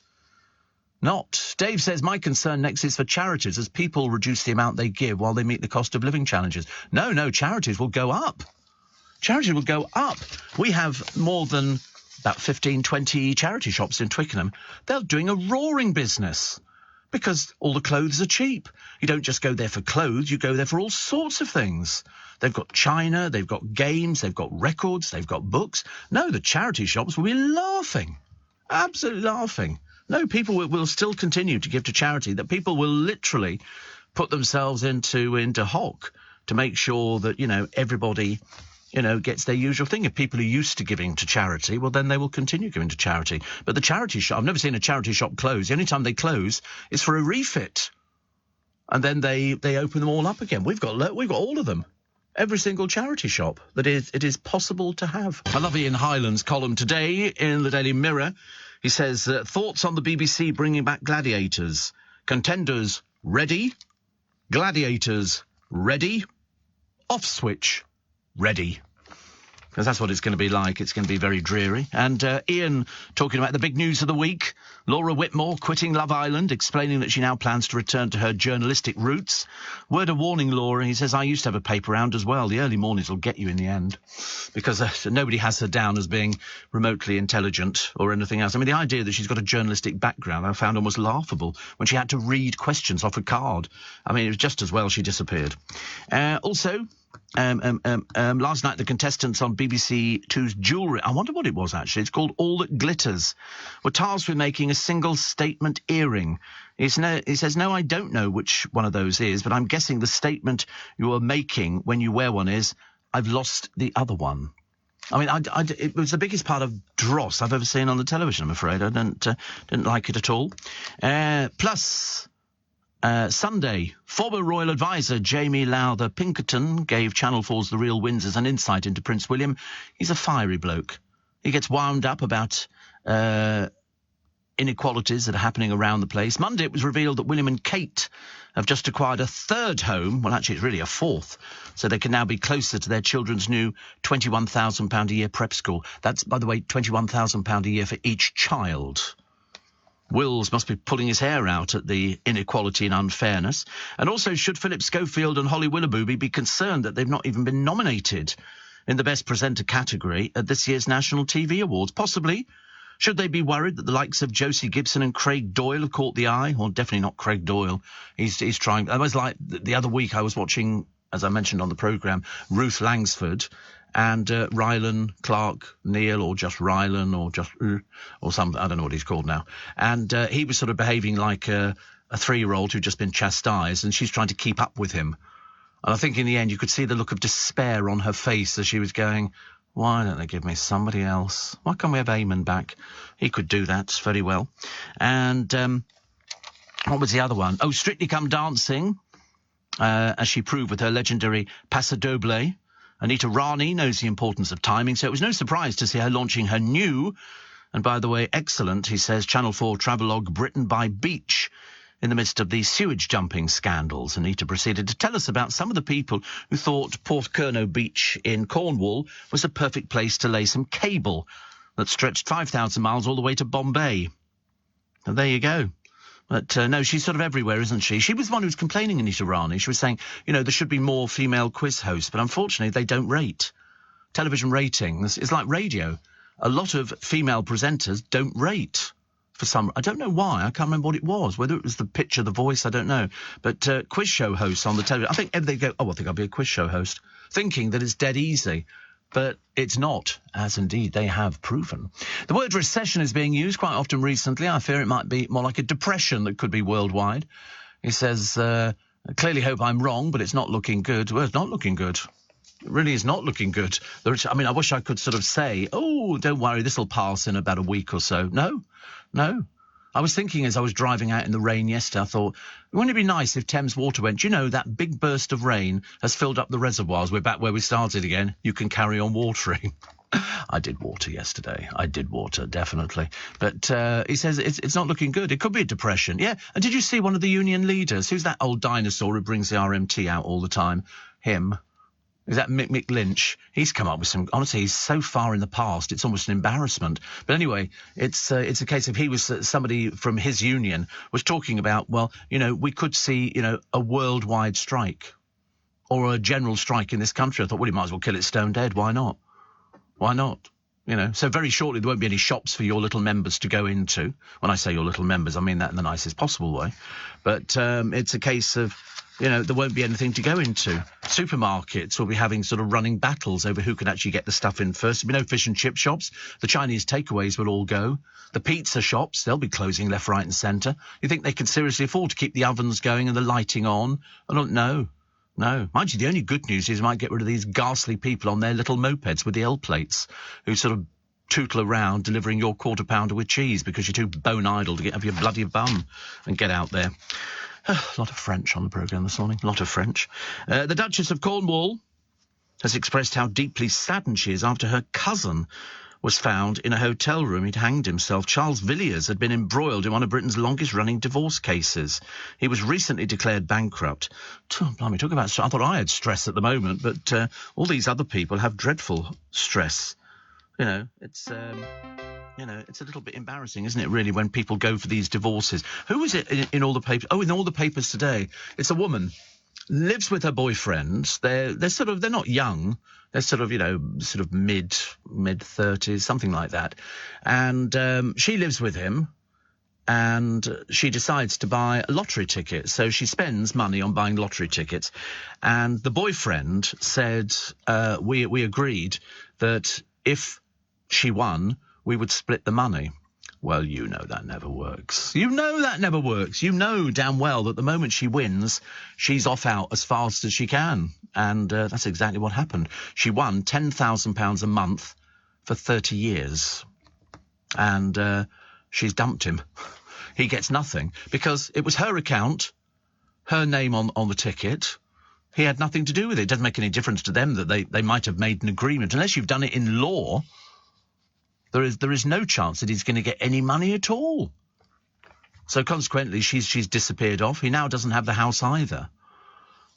Speaker 1: Dave says, my concern next is for charities as people reduce the amount they give while they meet the cost of living challenges. No, charities will go up. Charities will go up. We have more than about 15, 20 charity shops in Twickenham. They're doing a roaring business because all the clothes are cheap. You don't just go there for clothes, you go there for all sorts of things. They've got china, they've got games, they've got records, they've got books. No, the charity shops will be laughing. Absolutely laughing. No, people will still continue to give to charity, that people will literally put themselves into hock to make sure that, everybody, gets their usual thing. If people are used to giving to charity, well, then they will continue giving to charity. But the charity shop, I've never seen a charity shop close. The only time they close is for a refit. And then they open them all up again. We've got all of them. every single charity shop that it is possible to have. I love Ian Hyland's column today in the Daily Mirror. He says, thoughts on the BBC bringing back Gladiators. Contenders ready. Gladiators ready. Off switch ready. Because that's what it's going to be like. It's going to be very dreary. And Ian talking about the big news of the week. Laura Whitmore quitting Love Island, explaining that she now plans to return to her journalistic roots. Word of warning, Laura. He says, I used to have a paper round as well. The early mornings will get you in the end. Because nobody has her down as being remotely intelligent or anything else. I mean, the idea that she's got a journalistic background I found almost laughable when she had to read questions off a card. I mean, it was just as well she disappeared. Also... last night, the contestants on BBC Two's Jewellery, I wonder what it was actually, it's called All That Glitters, were tasked with making a single statement earring. He says, no, I don't know which one of those is, but I'm guessing the statement you are making when you wear one is, I've lost the other one. I mean, it was the biggest part of dross I've ever seen on the television, I'm afraid. I didn't like it at all. Plus... Sunday, former royal advisor Jamie Lowther Pinkerton gave Channel 4's The Real Windsors an insight into Prince William. He's a fiery bloke. He gets wound up about inequalities that are happening around the place. Monday, it was revealed that William and Kate have just acquired a third home. Well, actually, it's really a fourth. So they can now be closer to their children's new £21,000 a year prep school. That's, by the way, £21,000 a year for each child. Wills must be pulling his hair out at the inequality and unfairness. And also, should Philip Schofield and Holly Willoughby be concerned that they've not even been nominated in the Best Presenter category at this year's National TV Awards? Possibly. Should they be worried that the likes of Josie Gibson and Craig Doyle have caught the eye? Well, definitely not Craig Doyle. He's trying. I was like, the other week I was watching, as I mentioned on the programme, Ruth Langsford and Rylan Clark Neal, or just Rylan, or just or some, I don't know what he's called now. And he was sort of behaving like a 3-year-old who'd just been chastised, and she's trying to keep up with him. And I think in the end you could see the look of despair on her face as she was going, why don't they give me somebody else? Why can't we have Eamon back? He could do that very well. And what was the other one? Oh, Strictly Come Dancing, as she proved with her legendary Paso Doble. Anita Rani knows the importance of timing, so it was no surprise to see her launching her new, and by the way, excellent, he says, Channel 4 travelogue Britain by Beach. In the midst of these sewage jumping scandals, Anita proceeded to tell us about some of the people who thought Porthcurno Beach in Cornwall was a perfect place to lay some cable that stretched 5,000 miles all the way to Bombay. And there you go. But no, she's sort of everywhere, isn't she? She was the one who was complaining, Anita Rani. She was saying, you know, there should be more female quiz hosts, but unfortunately they don't rate. Television ratings is like radio. A lot of female presenters don't rate. For some, I don't know why. I can't remember what it was. Whether it was the picture, the voice, I don't know. But quiz show hosts on the television, I think they go, oh, I think I'll be a quiz show host, thinking that it's dead easy. But it's not, as indeed they have proven. The word recession is being used quite often recently. I fear it might be more like a depression that could be worldwide. He says, clearly hope I'm wrong, but it's not looking good. Well, it's not looking good. It really is not looking good. I mean, I wish I could sort of say, oh, don't worry, this will pass in about a week or so. No. I was thinking as I was driving out in the rain yesterday, I thought, wouldn't it be nice if Thames Water went, you know, that big burst of rain has filled up the reservoirs. We're back where we started again. You can carry on watering. I did water yesterday. I did water, definitely. But he says it's not looking good. It could be a depression. Yeah. And did you see one of the union leaders? Who's that old dinosaur who brings the RMT out all the time? Him. Is that Mick Lynch? He's come up with some... Honestly, he's so far in the past, it's almost an embarrassment. But anyway, it's a case of he was... somebody from his union was talking about, well, you know, we could see, you know, a worldwide strike or a general strike in this country. I thought, well, you might as well kill it stone dead. Why not? Why not? You know, so very shortly there won't be any shops for your little members to go into. When I say your little members, I mean that in the nicest possible way. But it's a case of... You know, there won't be anything to go into. Supermarkets will be having sort of running battles over who can actually get the stuff in first. There'll be no fish and chip shops. The Chinese takeaways will all go. The pizza shops, they'll be closing left, right and centre. You think they can seriously afford to keep the ovens going and the lighting on? I don't know. No. Mind you, the only good news is you might get rid of these ghastly people on their little mopeds with the L plates who sort of tootle around delivering your quarter pounder with cheese because you're too bone idle to have your bloody bum and get out there. A lot of French on the programme this morning. A lot of French. The Duchess of Cornwall has expressed how deeply saddened she is after her cousin was found in a hotel room. He'd hanged himself. Charles Villiers had been embroiled in one of Britain's longest-running divorce cases. He was recently declared bankrupt. Blimey, talk about stress. I thought I had stress at the moment, but all these other people have dreadful stress. It's a little bit embarrassing, isn't it, really, when people go for these divorces? Who is it in all the papers? Oh, in all the papers today. It's a woman. Lives with her boyfriend. They're not young. They're sort of mid 30s, something like that. And she lives with him, and she decides to buy a lottery ticket. So she spends money on buying lottery tickets. And the boyfriend said, we agreed that if she won, we would split the money. Well, you know that never works. You know that never works. You know damn well that the moment she wins, she's off out as fast as she can. And that's exactly what happened. She won £10,000 a month for 30 years. And she's dumped him. He gets nothing because it was her account, her name on the ticket. He had nothing to do with it. It doesn't make any difference to them that they might have made an agreement. Unless you've done it in law, there is no chance that he's going to get any money at all. So consequently, she's disappeared off. He now doesn't have the house either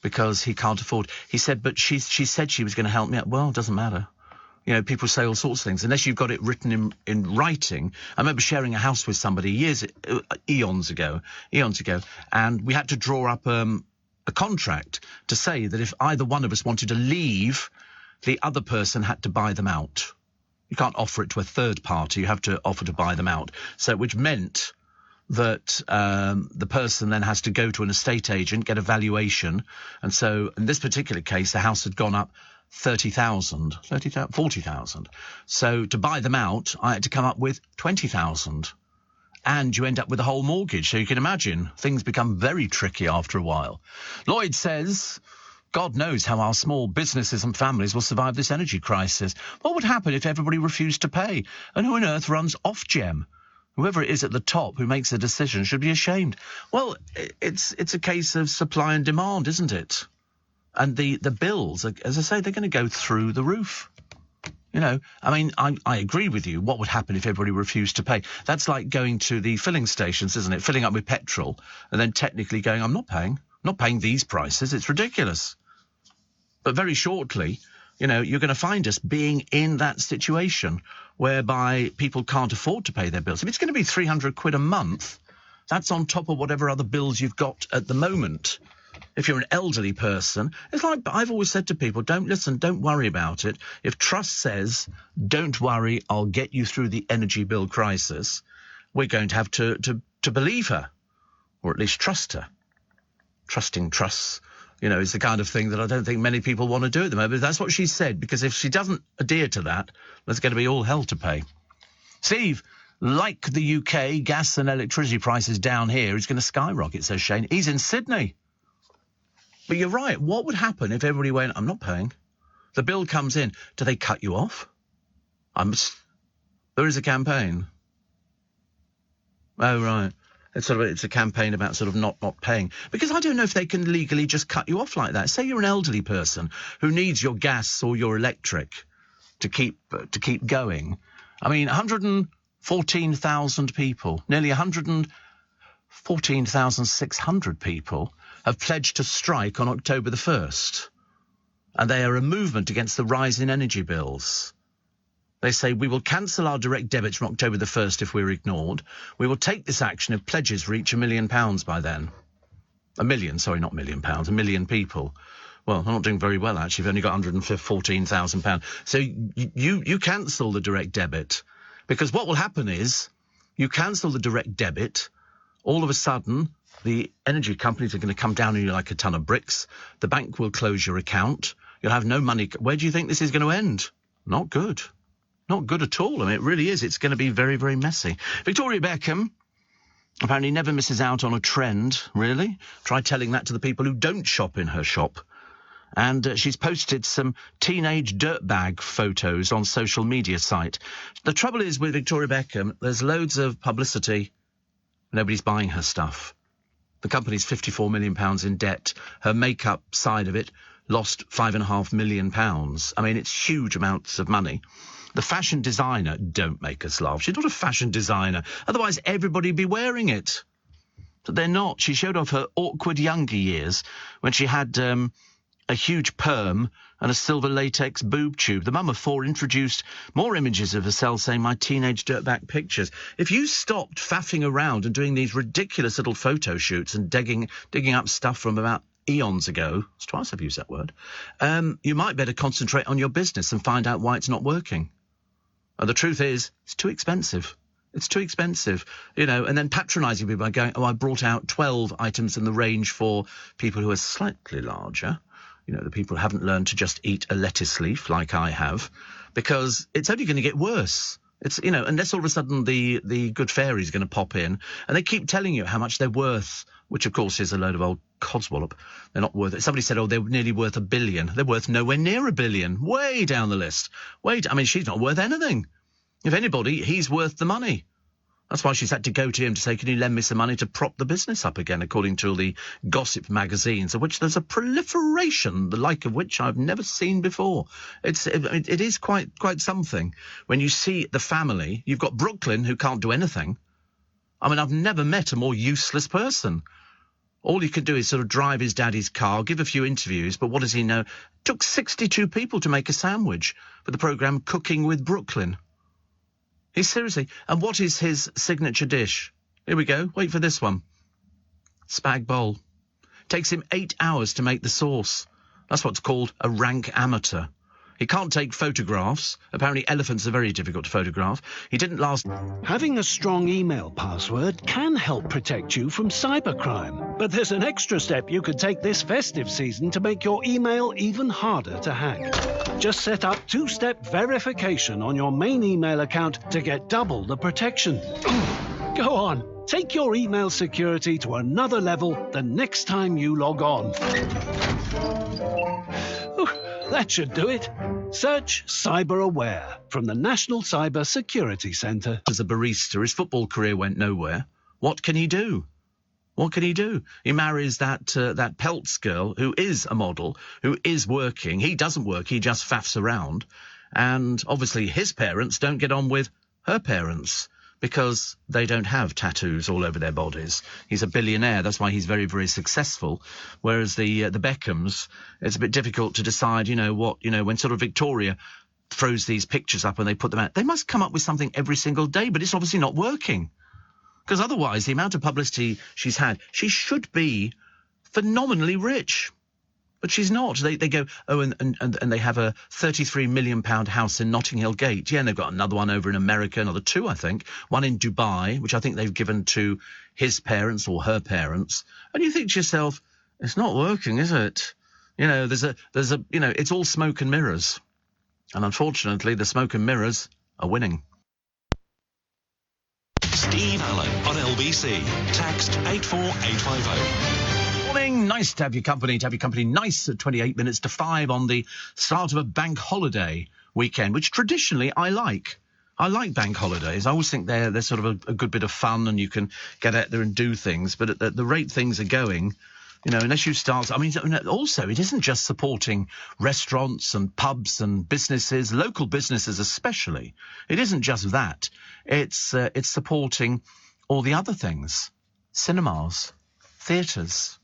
Speaker 1: because he can't afford. He said, but she said she was going to help me out. Well, it doesn't matter. People say all sorts of things unless you've got it written in writing. I remember sharing a house with somebody eons ago, and we had to draw up a contract to say that if either one of us wanted to leave, the other person had to buy them out. You can't offer it to a third party. You have to offer to buy them out. So, which meant that the person then has to go to an estate agent, get a valuation. And so, in this particular case, the house had gone up 40,000. So, to buy them out, I had to come up with 20,000. And you end up with a whole mortgage. So you can imagine things become very tricky after a while. Lloyd says, God knows how our small businesses and families will survive this energy crisis. What would happen if everybody refused to pay? And who on earth runs Ofgem? Whoever it is at the top who makes the decision should be ashamed. Well, it's a case of supply and demand, isn't it? And the bills, as I say, they're going to go through the roof. I agree with you. What would happen if everybody refused to pay? That's like going to the filling stations, isn't it? Filling up with petrol and then technically going, I'm not paying these prices. It's ridiculous. But very shortly, you're going to find us being in that situation whereby people can't afford to pay their bills. If it's going to be 300 quid a month, that's on top of whatever other bills you've got at the moment. If you're an elderly person, it's like I've always said to people, don't worry about it. If Truss says, don't worry, I'll get you through the energy bill crisis, we're going to have to believe her, or at least trust her. Trusting Truss, is the kind of thing that I don't think many people want to do at the moment. That's what she said, because if she doesn't adhere to that, there's going to be all hell to pay. Steve, like the UK, gas and electricity prices down here is going to skyrocket, says Shane. He's in Sydney. But you're right. What would happen if everybody went, I'm not paying? The bill comes in. Do they cut you off? There is a campaign. Oh, right. It's a campaign about sort of not paying. Because I don't know if they can legally just cut you off like that. Say you're an elderly person who needs your gas or your electric to keep going. I mean, 114,000 people, nearly 114,600 people have pledged to strike on October the 1st. And they are a movement against the rise in energy bills. They say, we will cancel our direct debits from October the 1st if we're ignored. We will take this action if pledges reach £1 million by then. £1 million people. Well, I'm not doing very well, actually. We've only got £114,000. So you cancel the direct debit. Because what will happen is, you cancel the direct debit, all of a sudden, the energy companies are going to come down on you like a ton of bricks. The bank will close your account. You'll have no money. Where do you think this is going to end? Not good. Not good at all. I mean, it really is. It's going to be very, very messy. Victoria Beckham apparently never misses out on a trend, really. Try telling that to the people who don't shop in her shop. And she's posted some teenage dirtbag photos on social media site. The trouble is with Victoria Beckham, there's loads of publicity. Nobody's buying her stuff. The company's £54 million in debt. Her makeup side of it, lost £5.5 million. I mean, it's huge amounts of money. The fashion designer, don't make us laugh. She's not a fashion designer. Otherwise, everybody'd be wearing it. But they're not. She showed off her awkward younger years when she had a huge perm and a silver latex boob tube. The mum of four introduced more images of herself saying, "My teenage dirtbag pictures." If you stopped faffing around and doing these ridiculous little photo shoots and digging up stuff from about eons ago, it's twice I've used that word, you might better concentrate on your business and find out why it's not working. And the truth is, it's too expensive. It's too expensive, you know, and then patronising people by going, "Oh, I brought out 12 items in the range for people who are slightly larger." You know, the people who haven't learned to just eat a lettuce leaf like I have, because it's only going to get worse. It's, you know, unless all of a sudden the good fairy's going to pop in, and they keep telling you how much they're worth, which of course is a load of old codswallop. They're not worth it. Somebody said, "Oh, they're nearly worth $1 billion." They're worth nowhere near $1 billion. Way down the list. I mean, she's not worth anything. If anybody, he's worth the money. That's why she's had to go to him to say, "Can you lend me some money to prop the business up again?" According to all the gossip magazines, of which there's a proliferation, the like of which I've never seen before. It is quite something. When you see the family, you've got Brooklyn, who can't do anything. I mean, I've never met a more useless person. All he can do is sort of drive his daddy's car, give a few interviews, but what does he know? It took 62 people to make a sandwich for the programme Cooking with Brooklyn. He's seriously. And what is his signature dish? Here we go. Wait for this one. Spag bowl. Takes him 8 hours to make the sauce. That's what's called a rank amateur. He can't take photographs. Apparently elephants are very difficult to photograph. He didn't last...
Speaker 7: Having a strong email password can help protect you from cybercrime. But there's an extra step you could take this festive season to make your email even harder to hack. Just set up two-step verification on your main email account to get double the protection. Go on, take your email security to another level the next time you log on. That should do it. Search Cyber Aware from the National Cyber Security Centre.
Speaker 1: As a barista, his football career went nowhere. What can he do? What can he do? He marries that Peltz girl who is a model, who is working. He doesn't work, he just faffs around. And obviously his parents don't get on with her parents because they don't have tattoos all over their bodies. He's a billionaire, that's why he's very, very successful. Whereas the Beckhams, it's a bit difficult to decide, when sort of Victoria throws these pictures up and they put them out. They must come up with something every single day, but it's obviously not working. Because otherwise, the amount of publicity she's had, she should be phenomenally rich. But she's not. They go, "Oh, and they have a £33 million house in Notting Hill Gate." Yeah, and they've got another one over in America, another two, I think. One in Dubai, which I think they've given to his parents or her parents. And you think to yourself, it's not working, is it? There's a it's all smoke and mirrors. And unfortunately, the smoke and mirrors are winning.
Speaker 3: Steve Allen on LBC. Text 84850.
Speaker 1: Morning. Nice to have your company. Nice at 28 minutes to 5 on the start of a bank holiday weekend, which traditionally I like. I like bank holidays. I always think they're sort of a good bit of fun and you can get out there and do things. But at the rate things are going, unless you start... I mean, also, it isn't just supporting restaurants and pubs and businesses, local businesses especially. It isn't just that. It's supporting all the other things. Cinemas, theatres,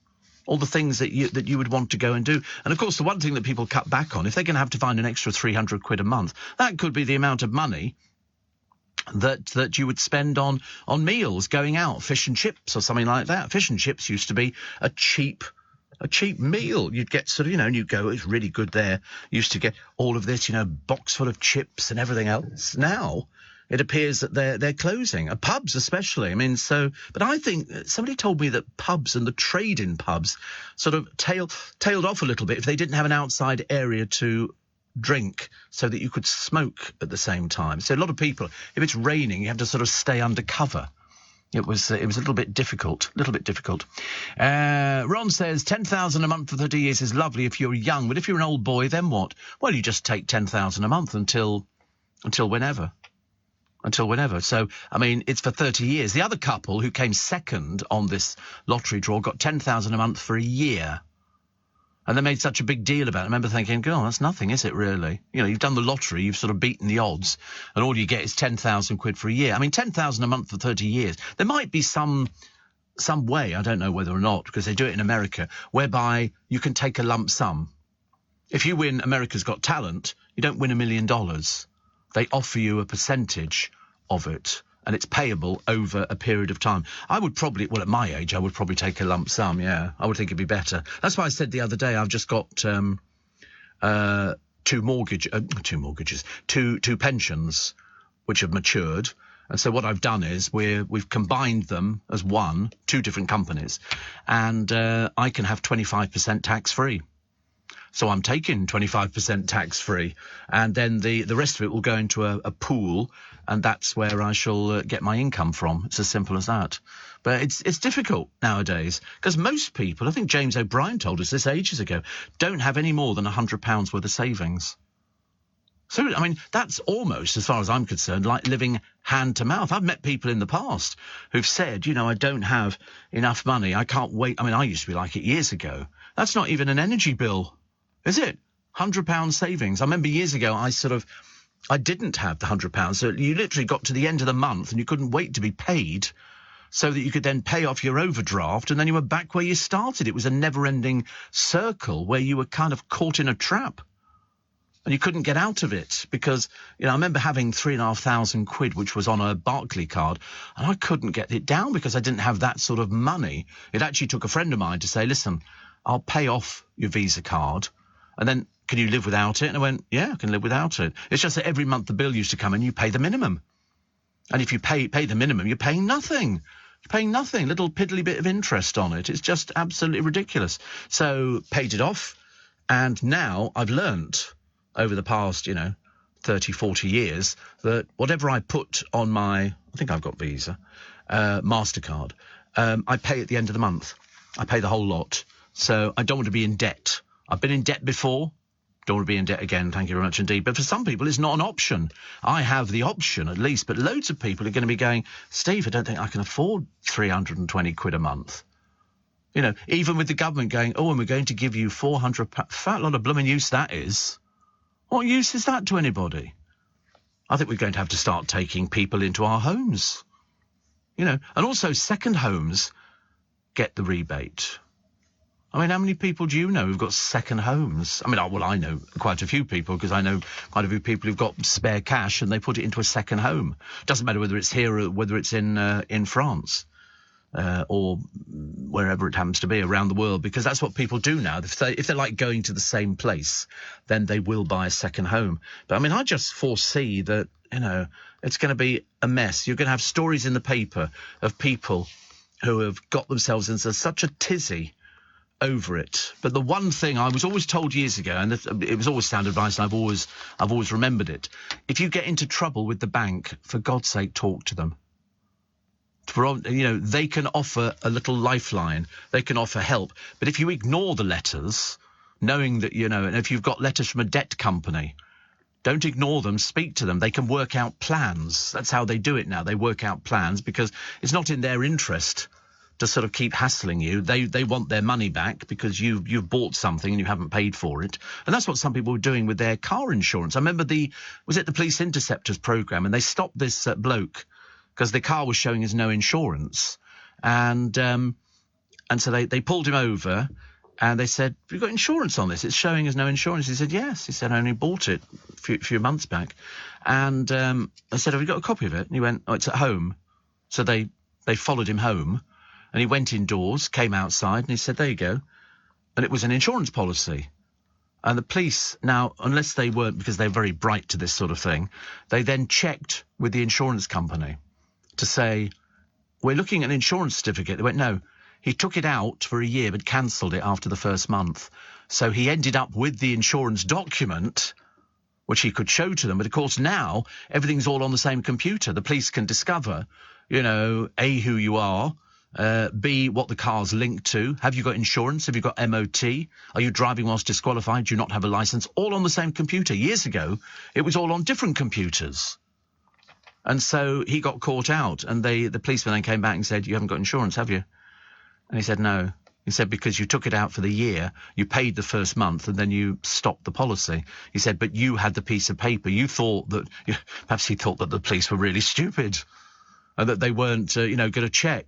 Speaker 1: all the things that you would want to go and do. And, of course, the one thing that people cut back on, if they're going to have to find an extra £300 a month, that could be the amount of money that you would spend on meals, going out, fish and chips or something like that. Fish and chips used to be a cheap meal. You'd get sort of, and you go, it's really good there. You used to get all of this, box full of chips and everything else. Now it appears that they're closing, pubs especially. I mean, but I think somebody told me that pubs and the trade in pubs sort of tailed off a little bit if they didn't have an outside area to drink so that you could smoke at the same time. So a lot of people, if it's raining, you have to sort of stay under cover. It was a little bit difficult. Ron says 10,000 a month for 30 years is lovely if you're young, but if you're an old boy, then what? Well, you just take 10,000 a month until whenever. So, I mean, it's for 30 years. The other couple who came second on this lottery draw got 10,000 a month for a year. And they made such a big deal about it. I remember thinking, oh, that's nothing, is it really? You know, you've done the lottery, you've sort of beaten the odds, and all you get is 10,000 quid for a year. I mean, 10,000 a month for 30 years. There might be some way, I don't know whether or not, because they do it in America, whereby you can take a lump sum. If you win America's Got Talent, you don't win $1 million. They offer you a percentage of it, and it's payable over a period of time. I would probably, well, at my age, I would probably take a lump sum, yeah. I would think it'd be better. That's why I said the other day, I've just got two pensions, which have matured. And so what I've done is we've combined them as two different companies, and I can have 25% tax-free. So I'm taking 25% tax-free, and then the rest of it will go into a pool, and that's where I shall get my income from. It's as simple as that. But it's difficult nowadays, because most people, I think James O'Brien told us this ages ago, don't have any more than £100 worth of savings. So, I mean, that's almost, as far as I'm concerned, like living hand to mouth. I've met people in the past who've said, you know, I don't have enough money. I can't wait. I mean, I used to be like it years ago. That's not even an energy bill, is it? £100 savings. I remember years ago, I didn't have the £100. So you literally got to the end of the month and you couldn't wait to be paid so that you could then pay off your overdraft, and then you were back where you started. It was a never-ending circle where you were kind of caught in a trap. And you couldn't get out of it because, you know, I remember having 3,500 quid, which was on a Barclay card, and I couldn't get it down because I didn't have that sort of money. It actually took a friend of mine to say, listen, I'll pay off your Visa card, and then can you live without it? And I went, yeah, I can live without it. It's just that every month the bill used to come in, you pay the minimum. And if you pay the minimum, you're paying nothing. You're paying nothing, little piddly bit of interest on it. It's just absolutely ridiculous. So paid it off, and now I've learnt over the past, 30, 40 years, that whatever I put on my, I think I've got Visa, MasterCard, I pay at the end of the month. I pay the whole lot. So I don't want to be in debt. I've been in debt before. Don't want to be in debt again, thank you very much indeed. But for some people, it's not an option. I have the option, at least, but loads of people are going to be going, Steve, I don't think I can afford 320 quid a month. You know, even with the government going, oh, and we're going to give you 400, fat lot of blooming use that is. What use is that to anybody? I think we're going to have to start taking people into our homes. And also second homes get the rebate. I mean, how many people do you know who've got second homes? I mean, I know quite a few people, because I know quite a few people who've got spare cash and they put it into a second home. Doesn't matter whether it's here or whether it's in France. Or wherever it happens to be around the world, because that's what people do now. If they like going to the same place, then they will buy a second home. But I mean, I just foresee that, it's going to be a mess. You're going to have stories in the paper of people who have got themselves into such a tizzy over it. But the one thing I was always told years ago, and it was always sound advice, and I've always remembered it. If you get into trouble with the bank, for God's sake, talk to them. They can offer a little lifeline. They can offer help. But if you ignore the letters, knowing that, and if you've got letters from a debt company, don't ignore them, speak to them. They can work out plans. That's how they do it now. They work out plans because it's not in their interest to sort of keep hassling you. They want their money back because you've bought something and you haven't paid for it. And that's what some people were doing with their car insurance. I remember was it the Police Interceptors programme, and they stopped this bloke because the car was showing as no insurance. And so they pulled him over and they said, have you got insurance on this? It's showing as no insurance. He said, yes. He said, I only bought it a few months back. And they said, have you got a copy of it? And he went, oh, it's at home. So they followed him home, and he went indoors, came outside, and he said, there you go. And it was an insurance policy. And the police, now, unless they weren't, because they're very bright to this sort of thing, they then checked with the insurance company to say, we're looking at an insurance certificate. They went, no. He took it out for a year but cancelled it after the first month. So he ended up with the insurance document, which he could show to them. But, of course, now everything's all on the same computer. The police can discover, A, who you are, B, what the car's linked to. Have you got insurance? Have you got MOT? Are you driving whilst disqualified? Do you not have a licence? All on the same computer. Years ago, it was all on different computers. And so he got caught out, and the policeman then came back and said, you haven't got insurance, have you? And he said, no. He said, because you took it out for the year, you paid the first month, and then you stopped the policy. He said, but you had the piece of paper. You thought that, perhaps he thought that the police were really stupid, and that they weren't, going to check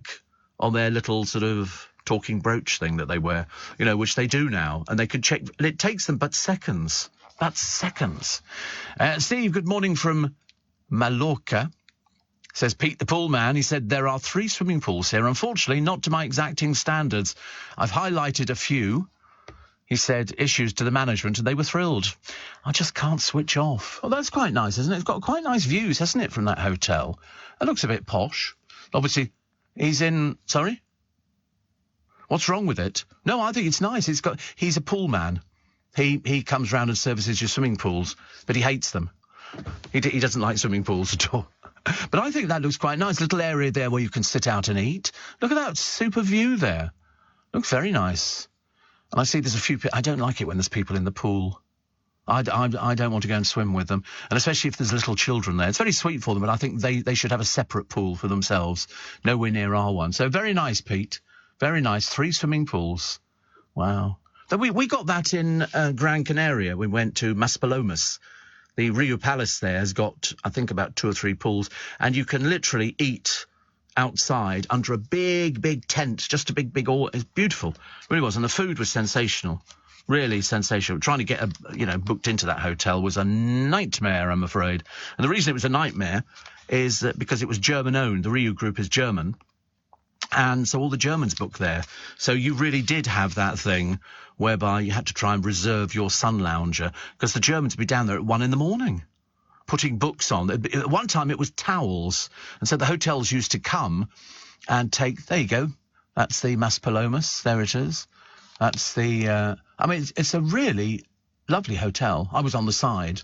Speaker 1: on their little sort of talking brooch thing that they wear, which they do now, and they could check. And it takes them but seconds. That's seconds. Steve, good morning from Mallorca. Says Pete the pool man. He said, there are 3 swimming pools here. Unfortunately, not to my exacting standards. I've highlighted a few. He said, issues to the management, and they were thrilled. I just can't switch off. Oh, that's quite nice, isn't it? It's got quite nice views, hasn't it, from that hotel? It looks a bit posh. Obviously, he's in... Sorry? What's wrong with it? No, I think it's nice. He's a pool man. He comes round and services your swimming pools, but he hates them. He doesn't like swimming pools at all. But I think that looks quite nice. Little area there where you can sit out and eat. Look at that super view there. Looks very nice. And I see there's a few people. I don't like it when there's people in the pool. I don't want to go and swim with them. And especially if there's little children there. It's very sweet for them, but I think they should have a separate pool for themselves. Nowhere near our one. So very nice, Pete. Very nice. 3 swimming pools. Wow. We got that in Gran Canaria. We went to Maspalomas. The Rio Palace there has got, I think, about 2 or 3 pools, and you can literally eat outside under a big, big tent, just a big, it's beautiful. It really was, and the food was sensational, really sensational. Trying to get, booked into that hotel was a nightmare, I'm afraid. And the reason it was a nightmare is that because it was German-owned, the Rio Group is German, and so all the Germans booked there. So you really did have that thing whereby you had to try and reserve your sun lounger because the Germans would be down there at 1 a.m, putting books on. At one time it was towels. And so the hotels used to come and take, there you go. That's the Maspalomas. There it is. That's the, it's a really lovely hotel. I was on the side.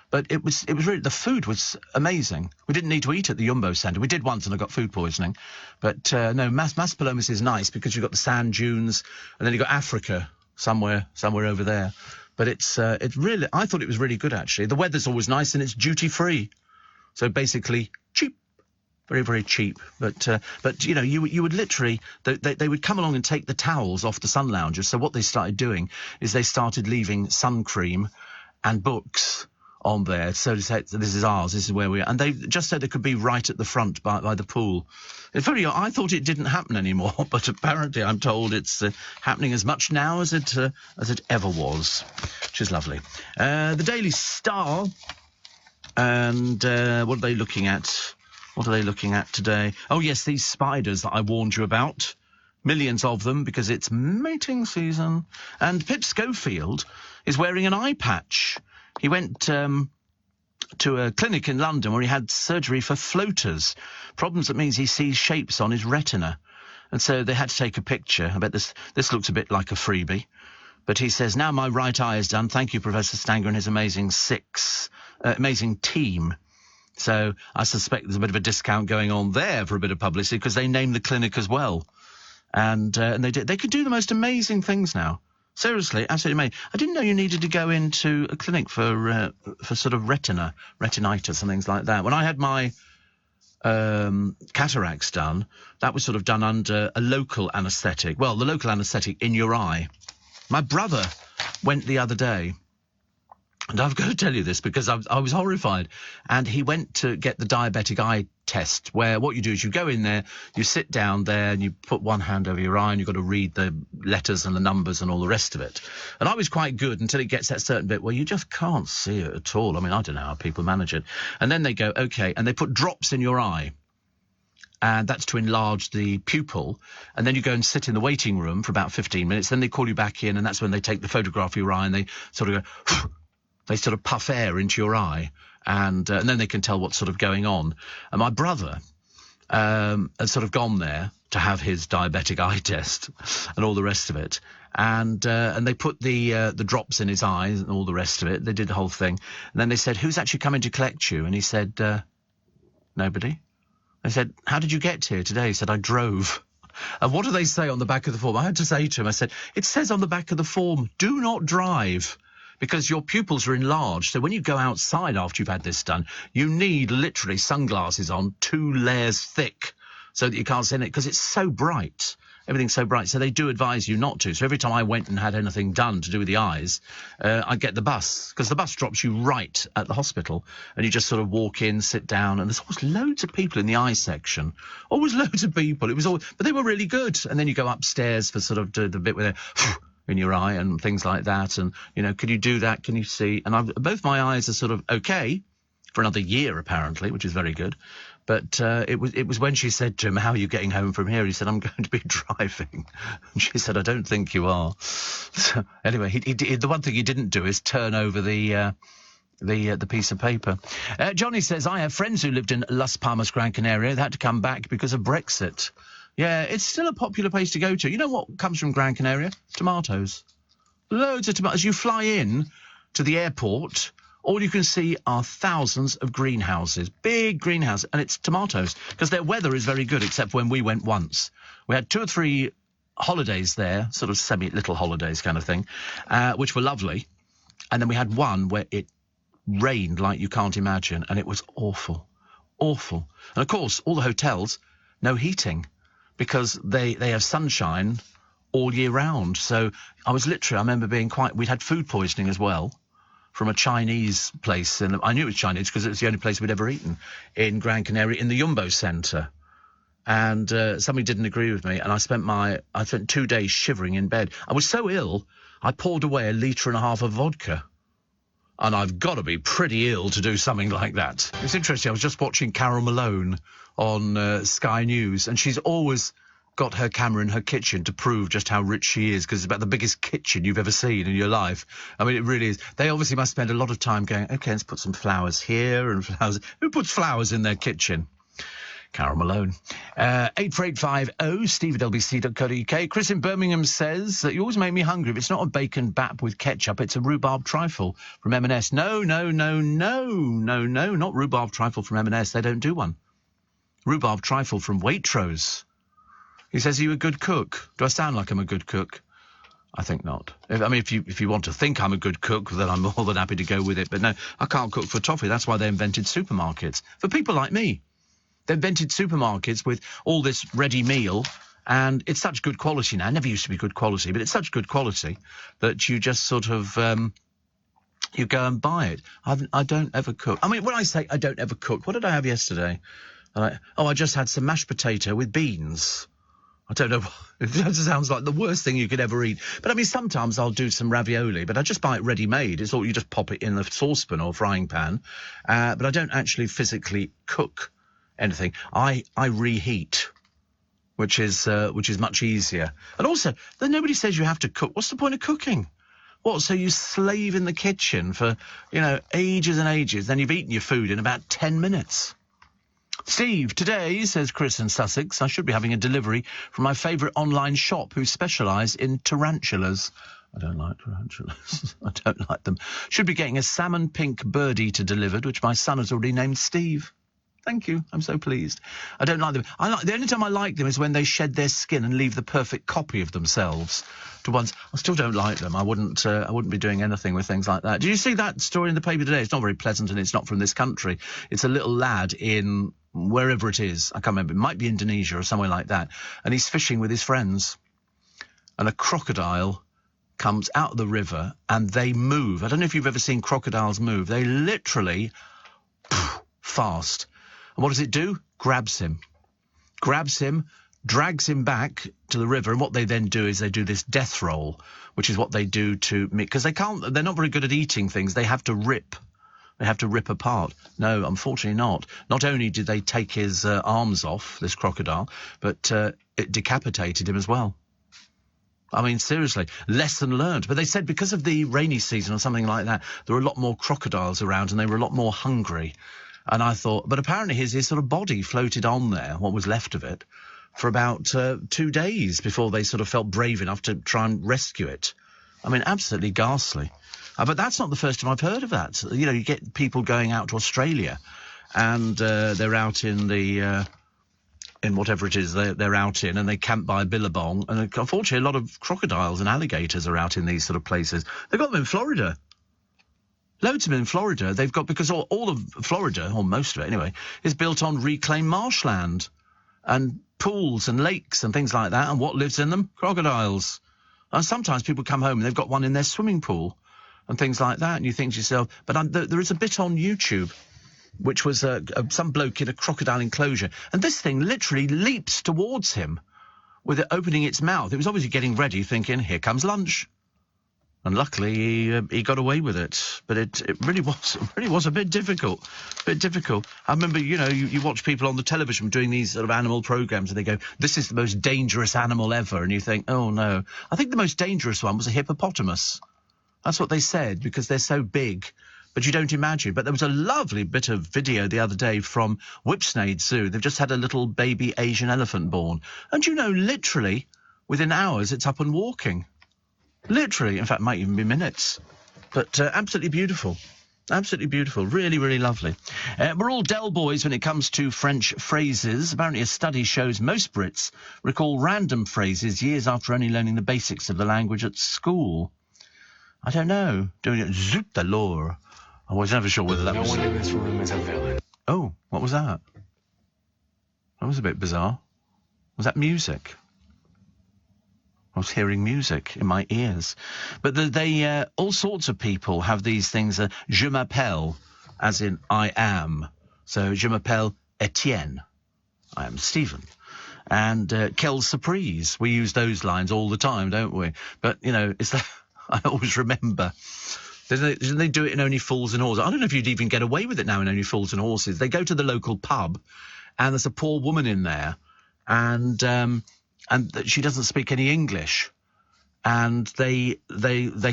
Speaker 1: But it was really, the food was amazing. We didn't need to eat at the Jumbo Centre. We did once and I got food poisoning. But no, Maspalomas is nice because you've got the sand dunes and then you've got Africa somewhere over there. But it's really, I thought it was really good actually. The weather's always nice and it's duty free. So basically cheap. Very, very cheap. But you would literally, they would come along and take the towels off the sun loungers. So what they started doing is they started leaving sun cream and books on there, so to say, this is ours, this is where we are. And they just said it could be right at the front by the pool. It's very, I thought it didn't happen anymore, but apparently I'm told it's happening as much now as it ever was, which is lovely. The Daily Star, and what are they looking at? What are they looking at today? Oh, yes, these spiders that I warned you about. Millions of them because it's mating season. And Pip Schofield is wearing an eye patch. He went to a clinic in London where he had surgery for floaters. Problems that means he sees shapes on his retina. And so they had to take a picture. I bet this looks a bit like a freebie. But he says, now my right eye is done. Thank you, Professor Stanger and his amazing team. So I suspect there's a bit of a discount going on there for a bit of publicity because they named the clinic as well. And they could do the most amazing things now. Seriously, absolutely amazing. I didn't know you needed to go into a clinic for sort of retinitis and things like that. When I had my cataracts done, that was sort of done under a local anaesthetic. Well, the local anaesthetic in your eye. My brother went the other day, and I've got to tell you this because I was horrified. And he went to get the diabetic eye test, where what you do is you go in there, you sit down there, and you put one hand over your eye, and you've got to read the letters and the numbers and all the rest of it. And I was quite good until it gets that certain bit where you just can't see it at all. I mean, I don't know how people manage it. And then they go, okay, and they put drops in your eye. And that's to enlarge the pupil. And then you go and sit in the waiting room for about 15 minutes. Then they call you back in, and that's when they take the photograph of your eye, and they sort of go... They sort of puff air into your eye, and then they can tell what's sort of going on. And my brother had sort of gone there to have his diabetic eye test and all the rest of it. And they put the drops in his eyes and all the rest of it. They did the whole thing. And then they said, who's actually coming to collect you? And he said, nobody. They said, how did you get here today? He said, I drove. And what do they say on the back of the form? I had to say to him, I said, it says on the back of the form, do not drive. Because your pupils are enlarged, so when you go outside after you've had this done, you need literally sunglasses on 2 layers thick so that you can't see it, because it's so bright. everything's so bright. So they do advise you not to. So every time I went and had anything done to do with the eyes, I'd get the bus, because the bus drops you right at the hospital, and you just sort of walk in, sit down, and there's always loads of people in the eye section. Always loads of people. It was all, but they were really good. And then you go upstairs for sort of the bit where they're in your eye and things like that. And, you know, can you do that? Can you see? And both my eyes are sort of okay for another year, apparently, which is very good. But it was when she said to him, "How are you getting home from here?" He said, "I'm going to be driving." And she said, "I don't think you are." So, anyway, the one thing he didn't do is turn over the piece of paper. Johnny says, "I have friends who lived in Las Palmas, Gran Canaria. They had to come back because of Brexit." Yeah, it's still a popular place to go to. You know what comes from Gran Canaria? Tomatoes. Loads of tomatoes. You fly in to the airport, all you can see are thousands of greenhouses, big greenhouses, and it's tomatoes, because their weather is very good, except when we went once. We had 2 or 3 holidays there, sort of semi-little holidays kind of thing, which were lovely. And then we had one where it rained like you can't imagine, and it was awful, awful. And, of course, all the hotels, no heating, because they have sunshine all year round. So I remember being we'd had food poisoning as well, from a Chinese place, and I knew it was Chinese because it was the only place we'd ever eaten in Gran Canaria, in the Jumbo Centre. And somebody didn't agree with me, and I spent 2 days shivering in bed. I was so ill, I poured away 1.5 litres of vodka. And I've got to be pretty ill to do something like that. It's interesting, I was just watching Carol Malone on Sky News, and she's always got her camera in her kitchen to prove just how rich she is, because it's about the biggest kitchen you've ever seen in your life. I mean, it really is. They obviously must spend a lot of time going, OK, let's put some flowers here and flowers. Who puts flowers in their kitchen? Carol Malone. 84850 steve@lbc.co.uk. Chris in Birmingham says that you always make me hungry. If it's not a bacon bap with ketchup, it's a rhubarb trifle from M&S. No, not rhubarb trifle from M&S. They don't do one. Rhubarb trifle from Waitrose. He says, "Are you a good cook?" Do I sound like I'm a good cook? I think not. If you want to think I'm a good cook, then I'm more than happy to go with it. But no, I can't cook for toffee. That's why they invented supermarkets. For people like me. They invented supermarkets with all this ready meal, and it's such good quality now. It never used to be good quality, but it's such good quality that you just sort of, you go and buy it. I don't ever cook. I mean, when I say I don't ever cook, what did I have yesterday? I just had some mashed potato with beans. I don't know. It sounds like the worst thing you could ever eat. But, I mean, sometimes I'll do some ravioli, but I just buy it ready-made. It's all, you just pop it in the saucepan or frying pan. But I don't actually physically cook anything. I reheat, which is much easier. And also, then nobody says you have to cook. What's the point of cooking? What, so you slave in the kitchen for, ages and ages, then you've eaten your food in about 10 minutes. Steve, today, says Chris in Sussex, I should be having a delivery from my favourite online shop who specialise in tarantulas. I don't like tarantulas. I don't like them. Should be getting a salmon pink bird eater delivered, which my son has already named Steve. Thank you. I'm so pleased. I don't like them. The only time I like them is when they shed their skin and leave the perfect copy of themselves to ones. I still don't like them. I wouldn't be doing anything with things like that. Did you see that story in the paper today? It's not very pleasant, and it's not from this country. It's a little lad in wherever it is. I can't remember. It might be Indonesia or somewhere like that. And he's fishing with his friends. And a crocodile comes out of the river and they move. I don't know if you've ever seen crocodiles move. They literally fast. And what does it do? Grabs him, drags him back to the river. And what they then do is they do this death roll, which is what they do to me, because they're not very good at eating things. They have to rip apart. No, unfortunately not. Not only did they take his arms off, this crocodile, but it decapitated him as well. I mean, seriously, lesson learned. But they said because of the rainy season or something like that, there were a lot more crocodiles around and they were a lot more hungry. And I thought, but apparently his sort of body floated on there, what was left of it, for about 2 days before they sort of felt brave enough to try and rescue it. I mean, absolutely ghastly. But that's not the first time I've heard of that. You get people going out to Australia and they're out in the, in whatever it is they're out in, and they camp by Billabong. And unfortunately, a lot of crocodiles and alligators are out in these sort of places. They've got them in Florida. Loads of them in Florida. They've got, because all of Florida, or most of it anyway, is built on reclaimed marshland. And pools and lakes and things like that. And what lives in them? Crocodiles. And sometimes people come home and they've got one in their swimming pool and things like that. And you think to yourself, but there is a bit on YouTube, which was some bloke in a crocodile enclosure. And this thing literally leaps towards him with it opening its mouth. It was obviously getting ready, thinking, here comes lunch. And luckily, he got away with it. But it really was a bit difficult. I remember, you watch people on the television doing these sort of animal programs, and they go, this is the most dangerous animal ever. And you think, oh, no. I think the most dangerous one was a hippopotamus. That's what they said, because they're so big. But you don't imagine. But there was a lovely bit of video the other day from Whipsnade Zoo. They've just had a little baby Asian elephant born. And literally, within hours, it's up and walking. Literally, in fact, might even be minutes. But absolutely beautiful. Absolutely beautiful. Really, really lovely. We're all Del boys when it comes to French phrases. Apparently a study shows most Brits recall random phrases years after only learning the basics of the language at school. I don't know. Doing it zoot the lore. I was never sure whether that was...
Speaker 8: No one in this room is a villain.
Speaker 1: Oh, what was that? That was a bit bizarre. Was that music? I was hearing music in my ears. But they all sorts of people have these things, je m'appelle, as in I am. So, je m'appelle Etienne. I am Stephen. And quelle surprise. We use those lines all the time, don't we? But, it's that I always remember. Didn't they do it in Only Fools and Horses? I don't know if you'd even get away with it now in Only Fools and Horses. They go to the local pub, and there's a poor woman in there, and she doesn't speak any English, and they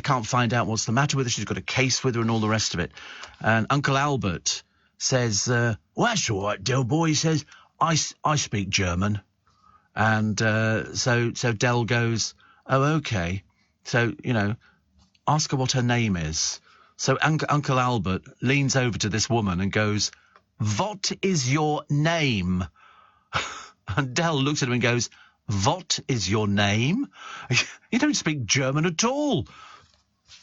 Speaker 1: can't find out what's the matter with her. She's got a case with her and all the rest of it. And Uncle Albert says, well, that's all right, Del boy. He says, I speak German. And so Del goes, oh, okay. So, ask her what her name is. So Uncle Albert leans over to this woman and goes, what is your name? And Del looks at him and goes, what is your name? You don't speak German at all.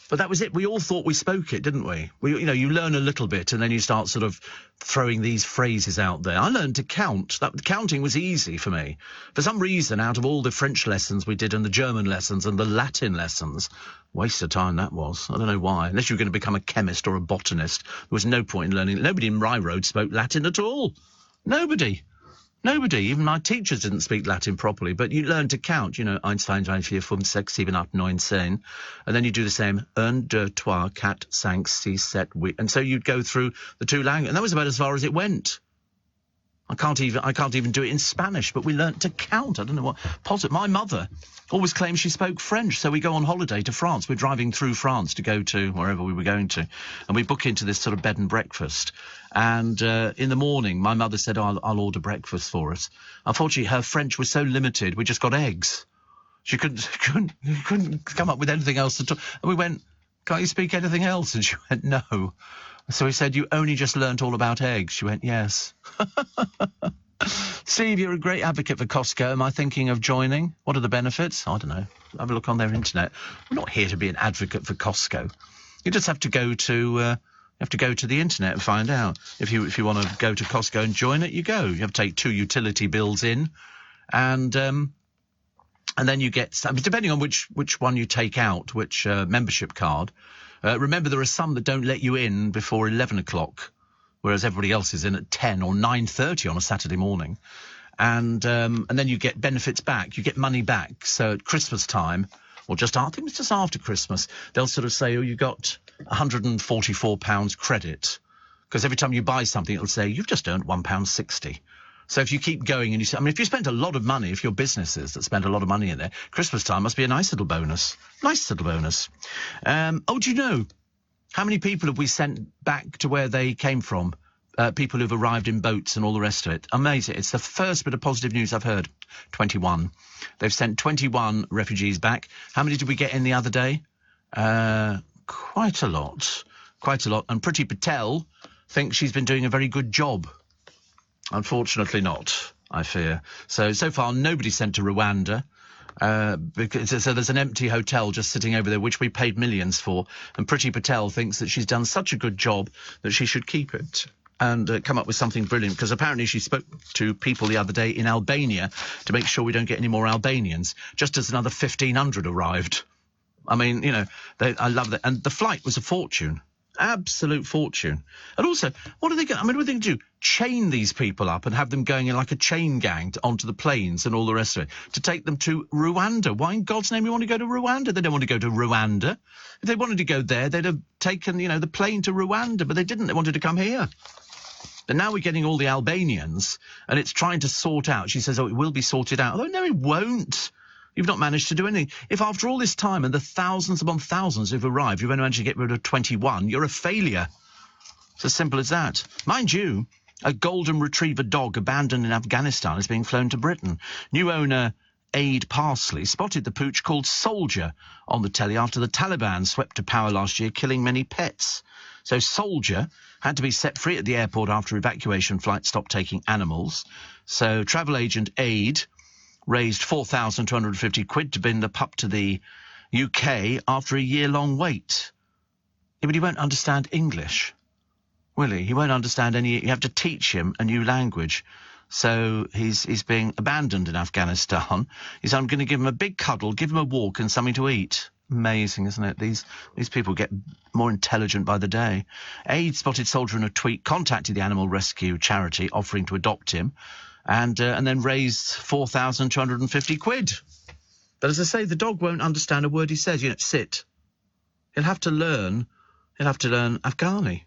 Speaker 1: But that was it. We all thought we spoke it, didn't we? You learn a little bit and then you start sort of throwing these phrases out there. I learned to count. Counting was easy for me. For some reason, out of all the French lessons we did and the German lessons and the Latin lessons, waste of time that was. I don't know why. Unless you were going to become a chemist or a botanist, there was no point in learning. Nobody in Rye Road spoke Latin at all. Nobody. Even my teachers didn't speak Latin properly, but you learn to count, 1, 2, 3, 4, 5, 6, 7, 8, 9, 10. And then you do the same, 1, 2, 3, 4, 5, 6, 7, 8. And so you'd go through the two languages. And that was about as far as it went. I can't even do it in Spanish, but we learnt to count. I don't know what. My mother always claimed she spoke French, so we go on holiday to France. We're driving through France to go to wherever we were going to, and we book into this sort of bed and breakfast. And in the morning, my mother said, I'll order breakfast for us. Unfortunately, her French was so limited, we just got eggs. She couldn't come up with anything else at all. And we went, can't you speak anything else? And she went, no. So we said, you only just learnt all about eggs. She went, yes. Steve, you're a great advocate for Costco. Am I thinking of joining? What are the benefits? I don't know. Have a look on their internet. We're not here to be an advocate for Costco. You just have to go to the internet and find out. If you want to go to Costco and join it, you go. You have to take 2 utility bills in, and then you get, depending on which one you take out, which membership card. Remember, there are some that don't let you in before 11 o'clock, whereas everybody else is in at 10 or 9:30 on a Saturday morning. And then you get benefits back. You get money back. So at Christmas time, or I think it's just after Christmas, they'll sort of say, oh, you got £144 credit. Because every time you buy something, it'll say, you've just earned £1.60. So if you keep going and if you spend a lot of money, if your businesses that spend a lot of money in there, Christmas time must be a nice little bonus. Nice little bonus. Do you know how many people have we sent back to where they came from? People who've arrived in boats and all the rest of it. Amazing. It's the first bit of positive news I've heard. 21. They've sent 21 refugees back. How many did we get in the other day? Quite a lot. And Priti Patel thinks she's been doing a very good job. Unfortunately not, I fear. So far, nobody sent to Rwanda. So there's an empty hotel just sitting over there, which we paid millions for. And Priti Patel thinks that she's done such a good job that she should keep it. and come up with something brilliant, because apparently she spoke to people the other day in Albania to make sure we don't get any more Albanians, just as another 1,500 arrived. I mean, you know, I love that. And the flight was a fortune. Absolute fortune. And also, what are they going to do? Chain these people up and have them going in like a chain gang onto the planes and all the rest of it to take them to Rwanda. Why in God's name you want to go to Rwanda? They don't want to go to Rwanda. If they wanted to go there, they'd have taken, the plane to Rwanda, but they didn't. They wanted to come here. And now we're getting all the Albanians, and it's trying to sort out. She says, it will be sorted out. Oh, no, it won't. You've not managed to do anything. If after all this time and the thousands upon thousands who've arrived, you've only managed to get rid of 21, you're a failure. It's as simple as that. Mind you, a golden retriever dog abandoned in Afghanistan is being flown to Britain. New owner Aid Parsley spotted the pooch called Soldier on the telly after the Taliban swept to power last year, killing many pets. So Soldier had to be set free at the airport after evacuation flights stopped taking animals. So travel agent Aid raised 4,250 quid to bring the pup to the UK after a year-long wait. Yeah, but he won't understand English, will he? He won't understand any. You have to teach him a new language. So he's being abandoned in Afghanistan. He said, I'm going to give him a big cuddle, give him a walk and something to eat. Amazing, isn't it? These people get more intelligent by the day. Aid spotted Soldier in a tweet, contacted the animal rescue charity offering to adopt him, and then raised 4,250 quid. But as I say, the dog won't understand a word he says. Sit. He'll have to learn Afghani,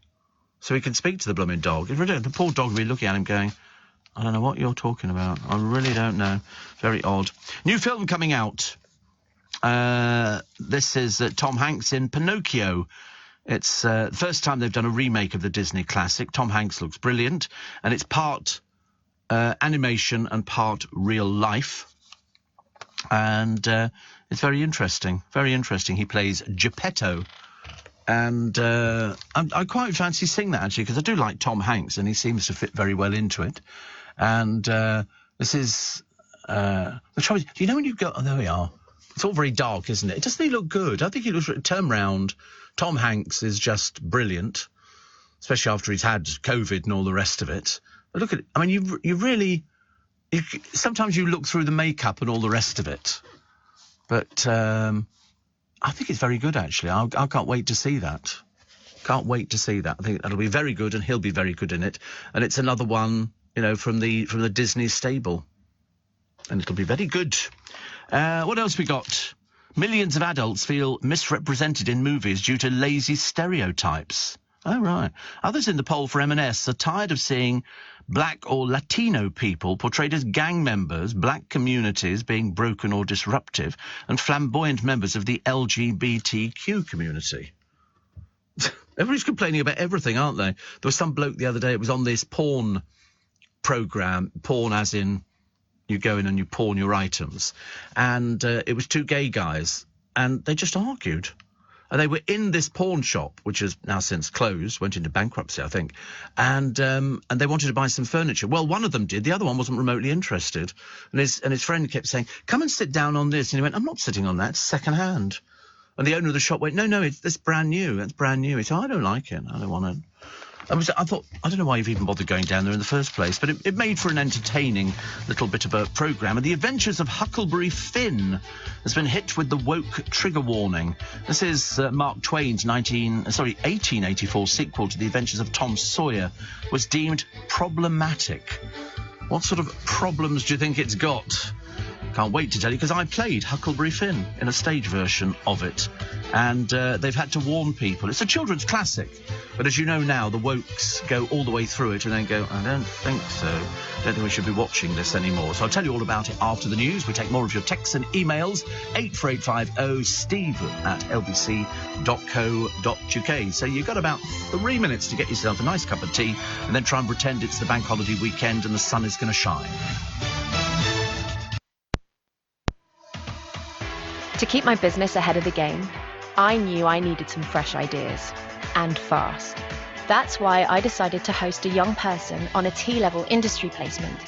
Speaker 1: so he can speak to the blooming dog. The poor dog will be looking at him going, I don't know what you're talking about. I really don't know. Very odd. New film coming out. This is Tom Hanks in Pinocchio. It's the first time they've done a remake of the Disney classic. Tom Hanks looks brilliant, and it's part animation and part real life. And it's very interesting. Very interesting. He plays Geppetto. And I quite fancy seeing that, actually, because I do like Tom Hanks, and he seems to fit very well into it. And this is... the trouble is, do you know when you go... Oh, there we are. It's all very dark, isn't it? Doesn't he look good? I think he looks... Turn round. Tom Hanks is just brilliant, especially after he's had COVID and all the rest of it. But look at it. I mean, you really... sometimes you look through the makeup and all the rest of it. But I think it's very good, actually. I can't wait to see that. Can't wait to see that. I think that'll be very good, and he'll be very good in it. And it's another one, from the Disney stable. And it'll be very good. What else we got? Millions of adults feel misrepresented in movies due to lazy stereotypes. Oh, right. Others in the poll for M&S are tired of seeing black or Latino people portrayed as gang members, black communities being broken or disruptive, and flamboyant members of the LGBTQ community. Everybody's complaining about everything, aren't they? There was some bloke the other day, it was on this porn programme, porn as in you go in and you pawn your items, and it was two gay guys, and they just argued. And they were in this pawn shop, which has now since closed, went into bankruptcy, I think, and they wanted to buy some furniture. Well, one of them did. The other one wasn't remotely interested. And his friend kept saying, come and sit down on this. And he went, I'm not sitting on that. It's second hand. And the owner of the shop went, no, it's brand new. It's brand new. He said, I don't like it. I don't want it. I thought, I don't know why you've even bothered going down there in the first place, but it made for an entertaining little bit of a programme. And the Adventures of Huckleberry Finn has been hit with the woke trigger warning. This is Mark Twain's 1884 sequel to The Adventures of Tom Sawyer was deemed problematic. What sort of problems do you think it's got? Can't wait to tell you, because I played Huckleberry Finn in a stage version of it, and they've had to warn people. It's a children's classic, but as you know now, the wokes go all the way through it and then go, I don't think so. I don't think we should be watching this anymore. So I'll tell you all about it after the news. We take more of your texts and emails, 84850 steve@lbc.co.uk. So you've got about 3 minutes to get yourself a nice cup of tea and then try and pretend it's the bank holiday weekend and the sun is going to shine.
Speaker 8: To keep my business ahead of the game, I knew I needed some fresh ideas, and fast. That's why I decided to host a young person on a T-level industry placement.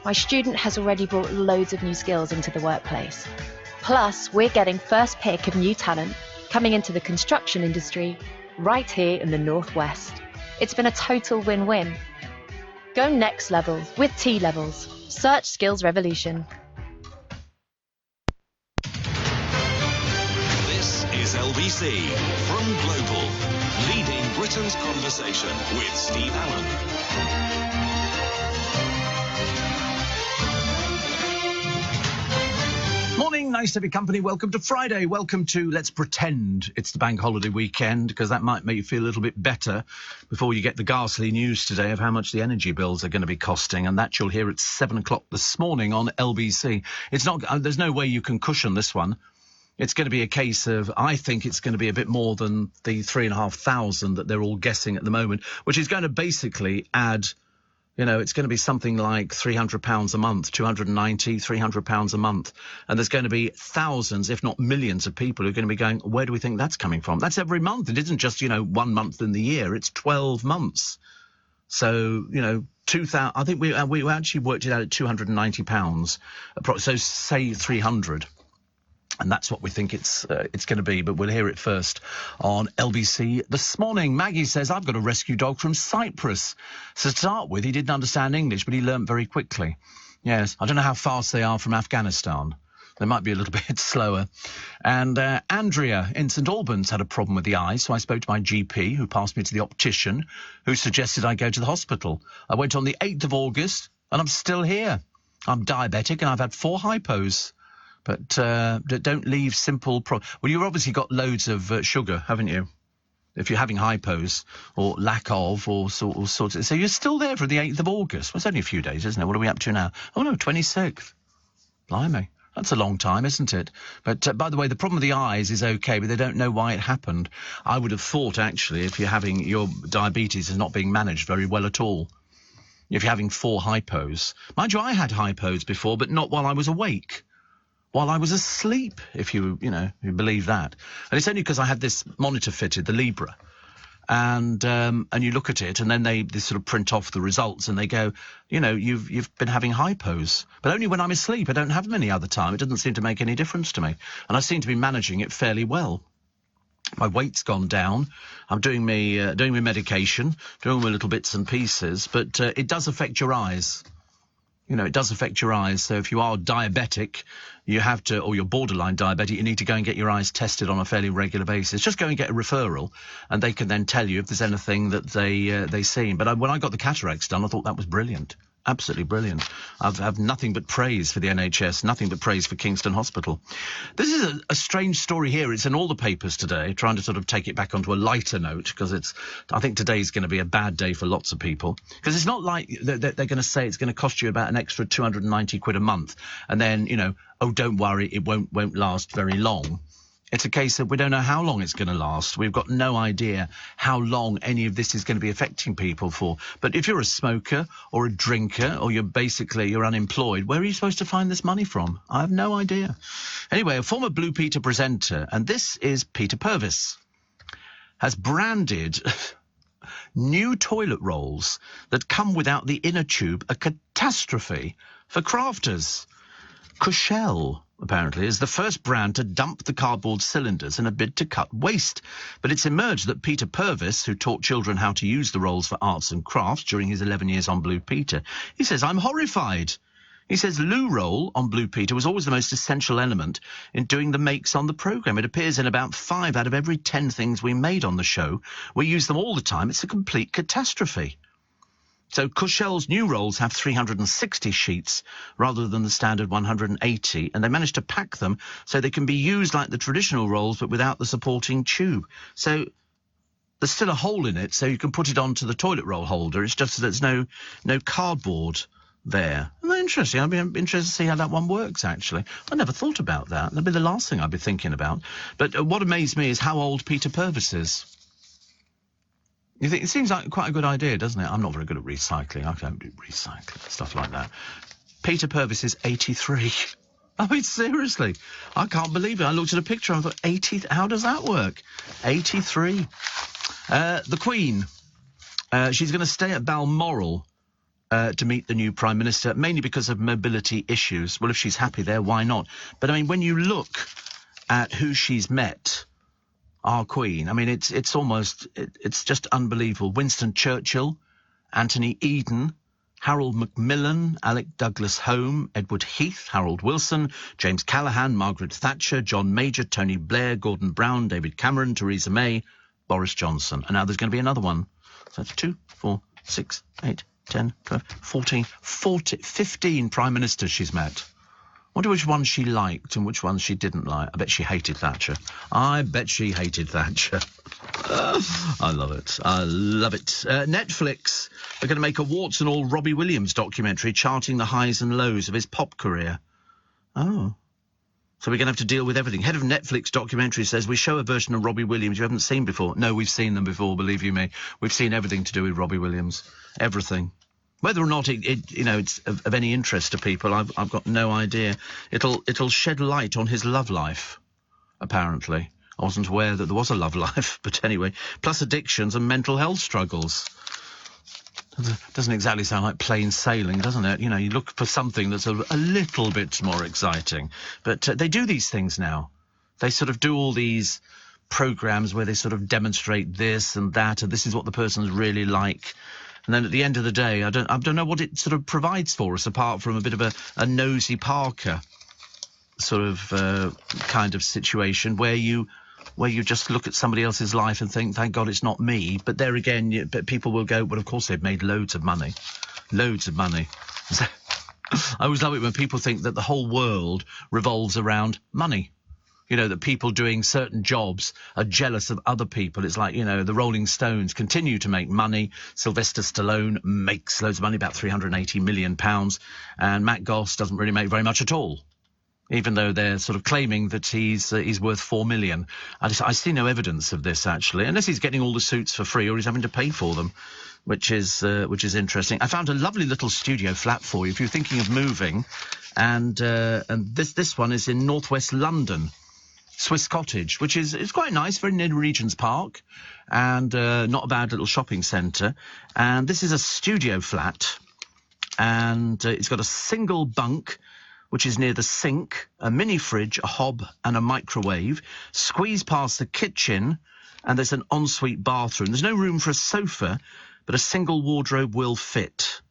Speaker 8: My student has already brought loads of new skills into the workplace. Plus, we're getting first pick of new talent coming into the construction industry right here in the Northwest. It's been a total win-win. Go next level with T-Levels. Search Skills Revolution.
Speaker 3: This is LBC from Global, leading Britain's conversation with Steve Allen.
Speaker 1: Morning, nice to have your company. Welcome to Friday. Welcome to Let's Pretend It's the bank holiday weekend, because that might make you feel a little bit better before you get the ghastly news today of how much the energy bills are going to be costing, and that you'll hear at 7 o'clock this morning on LBC. It's not. There's no way you can cushion this one. It's going to be a case of, I think it's going to be a bit more than the 3,500 that they're all guessing at the moment, which is going to basically add, you know, it's going to be something like £300 a month, £290, £300 a month. And there's going to be thousands, if not millions of people who are going to be going, where do we think that's coming from? That's every month. It isn't just, 1 month in the year. It's 12 months. So, 2,000, I think we actually worked it out at £290, so say 300. And that's what we think it's going to be, but we'll hear it first on LBC this morning. Maggie says, I've got a rescue dog from Cyprus. So to start with, he didn't understand English, but he learnt very quickly. Yes, I don't know how fast they are from Afghanistan. They might be a little bit slower. And Andrea in St Albans had a problem with the eye, so I spoke to my GP, who passed me to the optician, who suggested I go to the hospital. I went on the 8th of August, and I'm still here. I'm diabetic, and I've had 4 hypos. But don't leave simple... Well, you've obviously got loads of sugar, haven't you? If you're having hypos or lack of or sort of... So you're still there for the 8th of August. Well, it's only a few days, isn't it? What are we up to now? Oh, no, 26th. Blimey. That's a long time, isn't it? But, by the way, the problem with the eyes is okay, but they don't know why it happened. I would have thought, actually, if you're having... Your diabetes is not being managed very well at all. If you're having 4 hypos. Mind you, I had hypos before, but not while I was awake. While I was asleep, if you believe that. And it's only because I had this monitor fitted, the Libra, and you look at it, and then they sort of print off the results, and they go, you've been having hypos, but only when I'm asleep. I don't have them any other time. It doesn't seem to make any difference to me, and I seem to be managing it fairly well. My weight's gone down. I'm doing my medication, doing my little bits and pieces, but it does affect your eyes. It does affect your eyes. So if you are diabetic, you have to, or you're borderline diabetic, you need to go and get your eyes tested on a fairly regular basis. Just go and get a referral, and they can then tell you if there's anything that they see. But when I got the cataracts done, I thought that was brilliant. Absolutely brilliant. I've nothing but praise for the NHS, nothing but praise for Kingston Hospital. This is a strange story here. It's in all the papers today, trying to sort of take it back onto a lighter note, because I think today's going to be a bad day for lots of people. Because it's not like they're going to say it's going to cost you about an extra 290 quid a month, and then, oh, don't worry, it won't last very long. It's a case that we don't know how long it's going to last. We've got no idea how long any of this is going to be affecting people for. But if you're a smoker or a drinker, or you're unemployed, where are you supposed to find this money from? I have no idea. Anyway, a former Blue Peter presenter, and this is Peter Purves, has branded new toilet rolls that come without the inner tube a catastrophe for crafters. Cushell, apparently, is the first brand to dump the cardboard cylinders in a bid to cut waste. But it's emerged that Peter Purves, who taught children how to use the rolls for arts and crafts during his 11 years on Blue Peter, he says, I'm horrified. He says loo roll on Blue Peter was always the most essential element in doing the makes on the programme. It appears in about 5 out of every 10 things we made on the show. We use them all the time. It's a complete catastrophe. So Cushell's new rolls have 360 sheets rather than the standard 180, and they managed to pack them so they can be used like the traditional rolls but without the supporting tube. So there's still a hole in it, so you can put it onto the toilet roll holder. It's just that there's no cardboard there. Isn't that interesting? I'm interested to see how that one works, actually. I never thought about that. That'd be the last thing I'd be thinking about. But what amazed me is how old Peter Purves is. You think it seems like quite a good idea, doesn't it? I'm not very good at recycling. I don't do recycling, stuff like that. Peter Purves is 83. I mean, seriously, I can't believe it. I looked at a picture and I thought, 80, how does that work? 83. The Queen, she's going to stay at Balmoral to meet the new Prime Minister, mainly because of mobility issues. Well, if she's happy there, why not? But, I mean, when you look at who she's met our Queen. I mean, it's just unbelievable. Winston Churchill, Anthony Eden, Harold Macmillan, Alec Douglas Home, Edward Heath, Harold Wilson, James Callaghan, Margaret Thatcher, John Major, Tony Blair, Gordon Brown, David Cameron, Theresa May, Boris Johnson. And now there's going to be another one. So that's 2, 4, 6, 8, 10, 12, 14, 15 prime ministers she's met. Wonder which one she liked and which ones she didn't like. I bet she hated Thatcher. I bet she hated Thatcher. I love it. I love it. Netflix are going to make a warts and all Robbie Williams documentary charting the highs and lows of his pop career. Oh. So we're going to have to deal with everything. Head of Netflix documentary says, we show a version of Robbie Williams you haven't seen before. No, we've seen them before, believe you me. We've seen everything to do with Robbie Williams. Everything. Whether or not it's of any interest to people, I've got no idea. It'll shed light on his love life, apparently. I wasn't aware that there was a love life, but anyway. Plus addictions and mental health struggles. Doesn't exactly sound like plain sailing, doesn't it? You know, you look for something that's a little bit more exciting. But they do these things now. They sort of do all these programmes where they sort of demonstrate this and that, and this is what the person's really like. And then at the end of the day, I don't know what it sort of provides for us, apart from a bit of a nosy Parker sort of kind of situation where you just look at somebody else's life and think, thank God it's not me. But there again, but people will go, well, of course they've made loads of money. Loads of money. So, I always love it when people think that the whole world revolves around money. You know, that people doing certain jobs are jealous of other people. It's like, you know, the Rolling Stones continue to make money. Sylvester Stallone makes loads of money, about £380 million. And Matt Goss doesn't really make very much at all, even though they're sort of claiming that he's worth $4 million. I see no evidence of this, actually, unless he's getting all the suits for free or he's having to pay for them, which is interesting. I found a lovely little studio flat for you if you're thinking of moving. And this one is in northwest London. Swiss Cottage, which is quite nice, very near Regent's Park, and not a bad little shopping centre. And this is a studio flat, and it's got a single bunk, which is near the sink, a mini fridge, a hob, and a microwave. Squeeze past the kitchen, and there's an ensuite bathroom. There's no room for a sofa, but a single wardrobe will fit.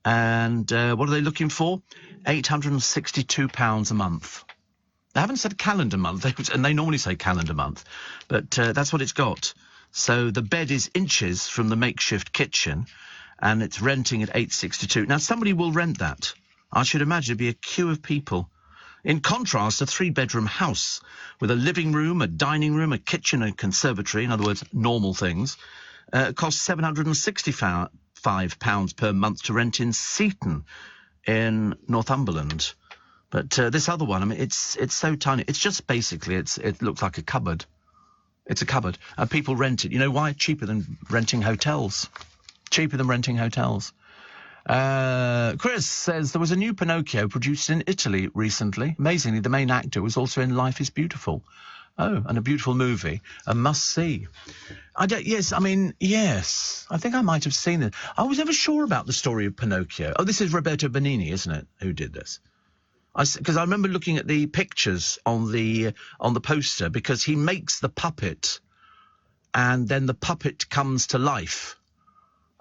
Speaker 1: And what are they looking for? £862 a month. They haven't said calendar month, and they normally say calendar month, but that's what it's got. So the bed is inches from the makeshift kitchen, and it's renting at $862. Now, somebody will rent that. I should imagine it'd be a queue of people. In contrast, a 3-bedroom house with a living room, a dining room, a kitchen, and conservatory, in other words, normal things, costs £765 per month to rent in Seaton in Northumberland. But this other one, I mean, it's so tiny. It's just basically, it looks like a cupboard. It's a cupboard. And people rent it. You know why? Cheaper than renting hotels. Cheaper than renting hotels. Chris says there was a new Pinocchio produced in Italy recently. Amazingly, the main actor was also in Life is Beautiful. Oh, and a beautiful movie. A must-see. Yes, I think I might have seen it. I was never sure about the story of Pinocchio. Oh, this is Roberto Benigni, isn't it, who did this? Because I remember looking at the pictures on the poster, because he makes the puppet, and then the puppet comes to life,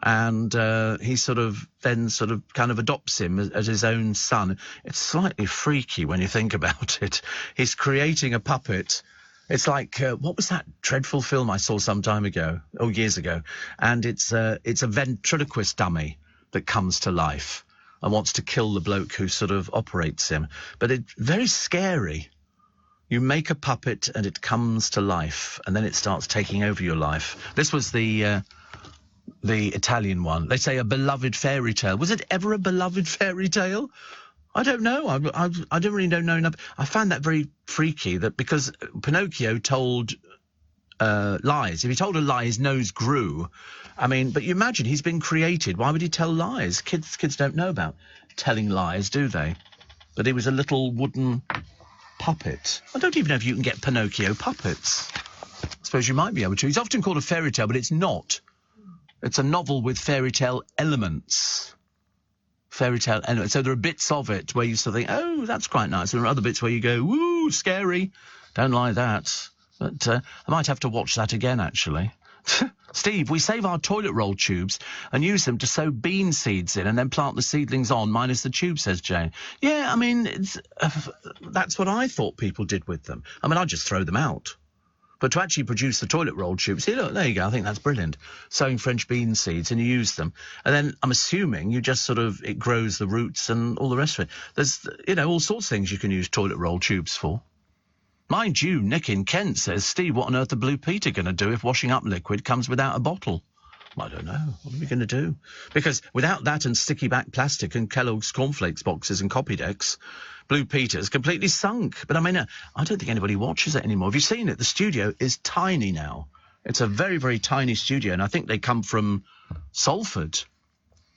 Speaker 1: and he sort of kind of adopts him as his own son. It's slightly freaky when you think about it. He's creating a puppet. It's like what was that dreadful film I saw some time ago? Oh, years ago, and it's a ventriloquist dummy that comes to life and wants to kill the bloke who sort of operates him. But it's very scary. You make a puppet and it comes to life, and then it starts taking over your life. This was the Italian one. They say a beloved fairy tale. Was it ever a beloved fairy tale? I don't know. I don't really know enough. I found that very freaky, that because Pinocchio told lies. If he told a lie, his nose grew. I mean, but you imagine he's been created. Why would he tell lies? Kids don't know about telling lies, do they? But he was a little wooden puppet. I don't even know if you can get Pinocchio puppets. I suppose you might be able to. He's often called a fairy tale, but it's not. It's a novel with fairy tale elements. Fairy tale elements. So there are bits of it where you sort of think, oh, that's quite nice. There are other bits where you go, woo, scary. Don't like that. But I might have to watch that again, actually. Steve, we save our toilet roll tubes and use them to sow bean seeds in and then plant the seedlings on, minus the tube, says Jane. Yeah, I mean, that's what I thought people did with them. I mean, I'd just throw them out. But to actually produce the toilet roll tubes, see, look, there you go, I think that's brilliant. Sowing French bean seeds, and you use them. And then I'm assuming you just it grows the roots and all the rest of it. There's, all sorts of things you can use toilet roll tubes for. Mind you, Nick in Kent says, Steve, what on earth are Blue Peter going to do if washing up liquid comes without a bottle? I don't know. What are we going to do? Because without that and sticky back plastic and Kellogg's cornflakes boxes and copy decks, Blue Peter's completely sunk. But I mean, I don't think anybody watches it anymore. Have you seen it? The studio is tiny now. It's a very, very tiny studio, and I think they come from Salford.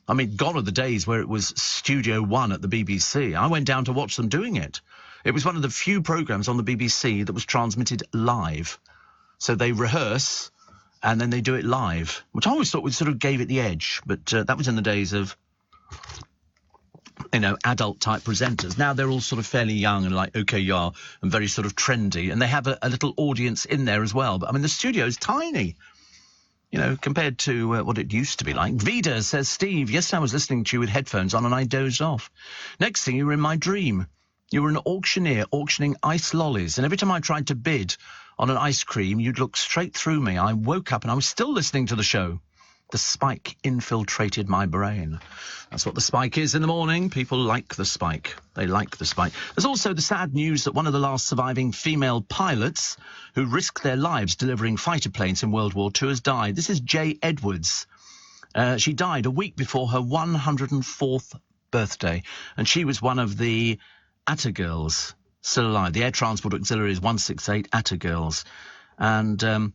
Speaker 1: I mean, gone are the days where it was Studio One at the BBC. I went down to watch them doing it. It was one of the few programmes on the BBC that was transmitted live. So they rehearse and then they do it live, which I always thought would sort of gave it the edge. But that was in the days of, adult-type presenters. Now they're all sort of fairly young and like, OK, yeah, and very sort of trendy. And they have a little audience in there as well. But, I mean, the studio is tiny, compared to what it used to be like. Vida says, Steve, yesterday I was listening to you with headphones on and I dozed off. Next thing, you were in my dream. You were an auctioneer auctioning ice lollies, and every time I tried to bid on an ice cream, you'd look straight through me. I woke up and I was still listening to the show. The spike infiltrated my brain. That's what the spike is in the morning. People like the spike. They like the spike. There's also the sad news that one of the last surviving female pilots who risked their lives delivering fighter planes in World War II has died. This is Jay Edwards. She died a week before her 104th birthday, and she was one of the Atta Girls, still alive, the Air Transport Auxiliaries 168 Atta Girls. And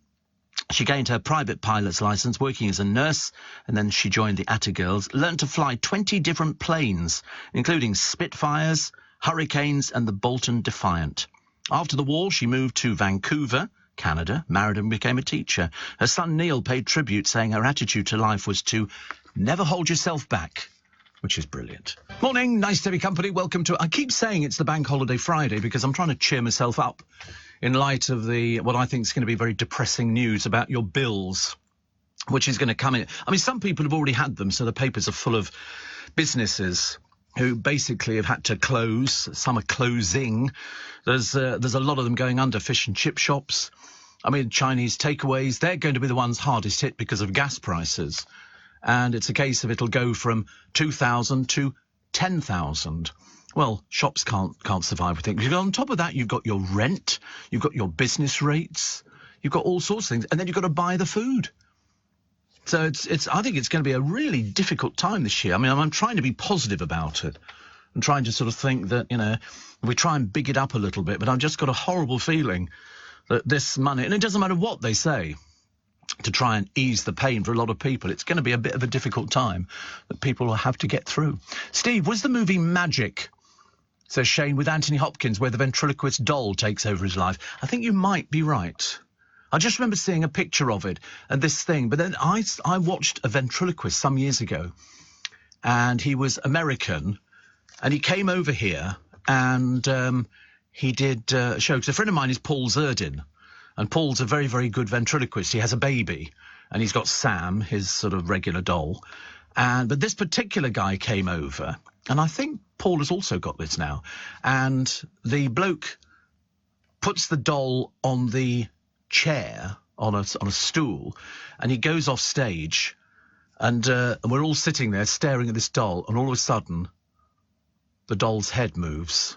Speaker 1: she gained her private pilot's licence working as a nurse, and then she joined the Atta Girls, learned to fly 20 different planes, including Spitfires, Hurricanes and the Bolton Defiant. After the war, she moved to Vancouver, Canada, married and became a teacher. Her son Neil paid tribute, saying her attitude to life was to never hold yourself back, which is brilliant. Morning, nice to be company. Welcome to... I keep saying it's the Bank Holiday Friday because I'm trying to cheer myself up in light of what I think is going to be very depressing news about your bills, which is going to come in. I mean, some people have already had them, so the papers are full of businesses who basically have had to close. Some are closing. There's a lot of them going under. Fish and chip shops. I mean, Chinese takeaways, they're going to be the ones hardest hit because of gas prices. And it's a case of it'll go from 2,000 to 10,000. Well, shops can't survive with things. On top of that, you've got your rent, you've got your business rates, you've got all sorts of things, and then you've got to buy the food. So I think it's going to be a really difficult time this year. I mean, I'm trying to be positive about it and trying to sort of think that, we try and big it up a little bit, but I've just got a horrible feeling that this money, and it doesn't matter what they say, to try and ease the pain for a lot of people, it's going to be a bit of a difficult time that people will have to get through. Steve, was the movie Magic, says Shane, with Anthony Hopkins, where the ventriloquist doll takes over his life? I think you might be right. I just remember seeing a picture of it and this thing, but then I watched a ventriloquist some years ago, and he was American, and he came over here, and he did a show, because a friend of mine is Paul Zerdin. And Paul's a very, very good ventriloquist. He has a baby, and he's got Sam, his sort of regular doll. But this particular guy came over, and I think Paul has also got this now. And the bloke puts the doll on the chair, on a stool, and he goes off stage, and we're all sitting there staring at this doll, and all of a sudden, the doll's head moves,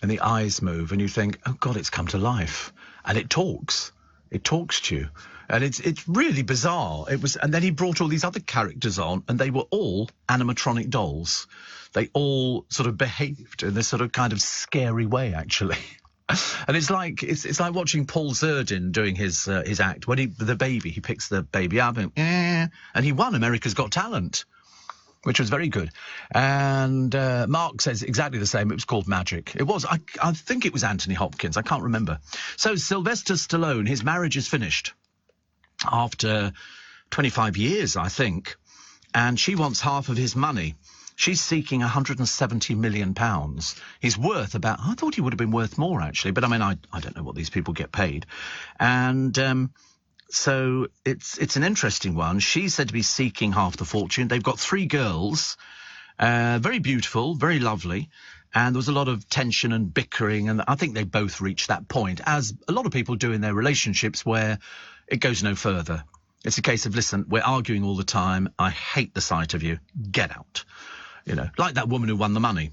Speaker 1: and the eyes move, and you think, oh God, it's come to life. And it talks to you, and it's really bizarre. And then he brought all these other characters on, and they were all animatronic dolls. They all sort of behaved in this sort of kind of scary way, actually. And it's like watching Paul Zerdin doing his act when he picks the baby up and he won America's Got Talent, which was very good. And Mark says exactly the same. It was called Magic. It was. I think it was Anthony Hopkins. I can't remember. So Sylvester Stallone, his marriage is finished after 25 years, I think. And she wants half of his money. She's seeking £170 million. He's worth about, I thought he would have been worth more, actually. But I mean, I don't know what these people get paid. And so it's an interesting one. She's said to be seeking half the fortune. They've got 3 girls, very beautiful, very lovely. And there was a lot of tension and bickering. And I think they both reached that point, as a lot of people do in their relationships, where it goes no further. It's a case of, listen, we're arguing all the time. I hate the sight of you. Get out. You know, like that woman who won the money,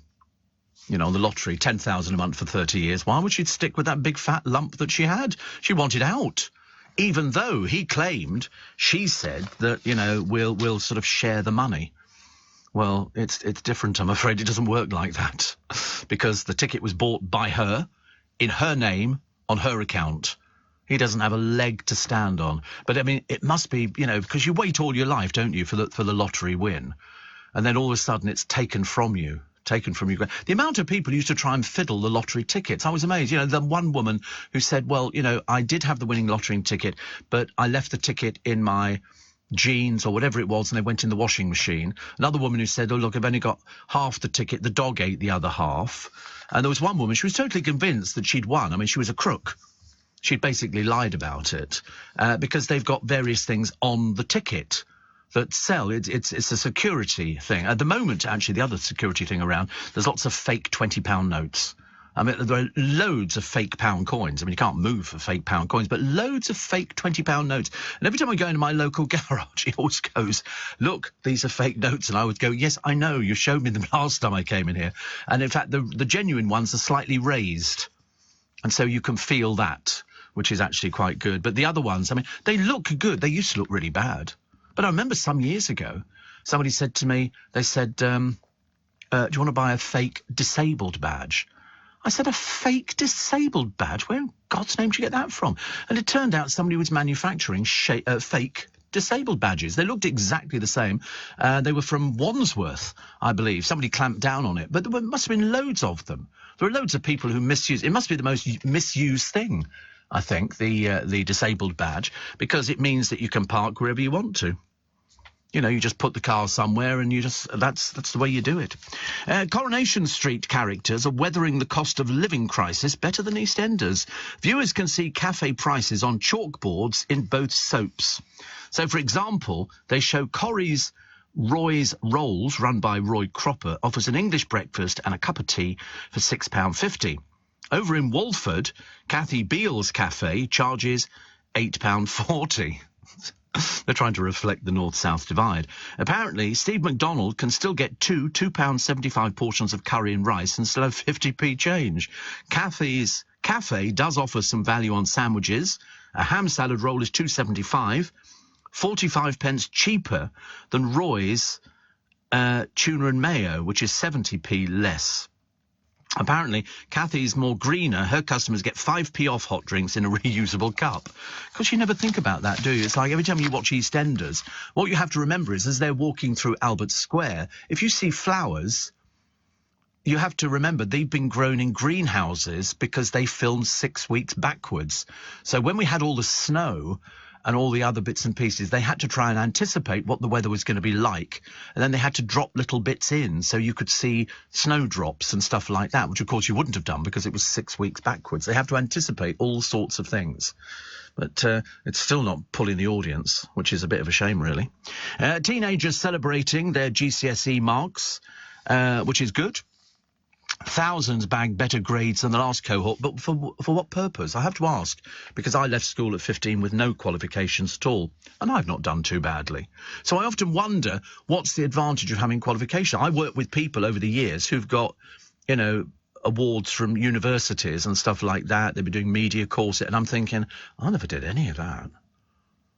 Speaker 1: you know, on the lottery, 10,000 a month for 30 years. Why would she stick with that big fat lump that she had? She wanted out. Even though he claimed, she said that, you know, we'll sort of share the money. Well, it's different, I'm afraid. It doesn't work like that, because the ticket was bought by her, in her name, on her account. He doesn't have a leg to stand on. But I mean, it must be, you know, because you wait all your life, don't you, for the lottery win, and then all of a sudden it's taken from you. The amount of people used to try and fiddle the lottery tickets, I was amazed. You know, the one woman who said, well, you know, I did have the winning lottery ticket, but I left the ticket in my jeans or whatever it was, and they went in the washing machine. Another woman who said, oh, look, I've only got half the ticket. The dog ate the other half. And there was one woman, she was totally convinced that she'd won. I mean, she was a crook. She'd basically lied about it because they've got various things on the ticket that sell. It's a security thing. At the moment, actually, the other security thing around, there's lots of fake £20 notes. I mean, there are loads of fake pound coins. I mean, you can't move for fake pound coins, but loads of fake £20 notes. And every time I go into my local garage, he always goes, look, these are fake notes. And I would go, yes, I know, you showed me them last time I came in here. And in fact, the genuine ones are slightly raised. And so you can feel that, which is actually quite good. But the other ones, I mean, they look good. They used to look really bad. But I remember some years ago, somebody said to me, they said, do you want to buy a fake disabled badge? I said, a fake disabled badge? Where in God's name did you get that from? And it turned out somebody was manufacturing fake disabled badges. They looked exactly the same. They were from Wandsworth, I believe. Somebody clamped down on it. But there must have been loads of them. There are loads of people who misuse. It must be the most misused thing, I think, the disabled badge, because it means that you can park wherever you want to. You know, you just put the car somewhere and that's the way you do it. Coronation Street characters are weathering the cost of living crisis better than EastEnders. Viewers can see cafe prices on chalkboards in both soaps. So, for example, they show Corrie's Roy's Rolls, run by Roy Cropper, offers an English breakfast and a cup of tea for £6.50. Over in Walford, Kathy Beale's cafe charges £8.40. They're trying to reflect the north-south divide. Apparently, Steve McDonald can still get two £2.75 portions of curry and rice and still have 50p change. Kathy's cafe does offer some value on sandwiches. A ham salad roll is £2.75, 45 pence cheaper than Roy's tuna and mayo, which is 70p less. Apparently, Kathy's more greener. Her customers get 5p off hot drinks in a reusable cup. Because you never think about that, do you? It's like every time you watch EastEnders, what you have to remember is as they're walking through Albert Square, if you see flowers, you have to remember they've been grown in greenhouses because they filmed 6 weeks backwards. So when we had all the snow and all the other bits and pieces, they had to try and anticipate what the weather was going to be like. And then they had to drop little bits in so you could see snowdrops and stuff like that, which of course you wouldn't have done because it was 6 weeks backwards. They have to anticipate all sorts of things. But it's still not pulling the audience, which is a bit of a shame, really. Teenagers celebrating their GCSE marks, which is good. Thousands bagged better grades than the last cohort, but for what purpose? I have to ask, because I left school at 15 with no qualifications at all, and I've not done too badly. So I often wonder, what's the advantage of having qualification? I work with people over the years who've got, you know, awards from universities and stuff like that. They've been doing media courses, and I'm thinking, I never did any of that.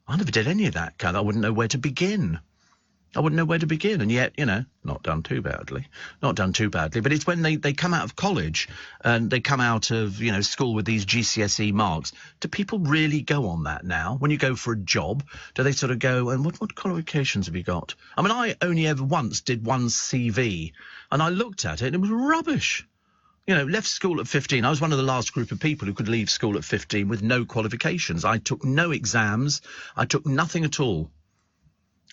Speaker 1: I wouldn't know where to begin. And yet, you know, not done too badly. But it's when they come out of college and they come out of, you know, school with these GCSE marks. Do people really go on that now? When you go for a job, do they sort of go, and what qualifications have you got? I mean, I only ever once did one CV, and I looked at it and it was rubbish. You know, left school at 15. I was one of the last group of people who could leave school at 15 with no qualifications. I took no exams. I took nothing at all.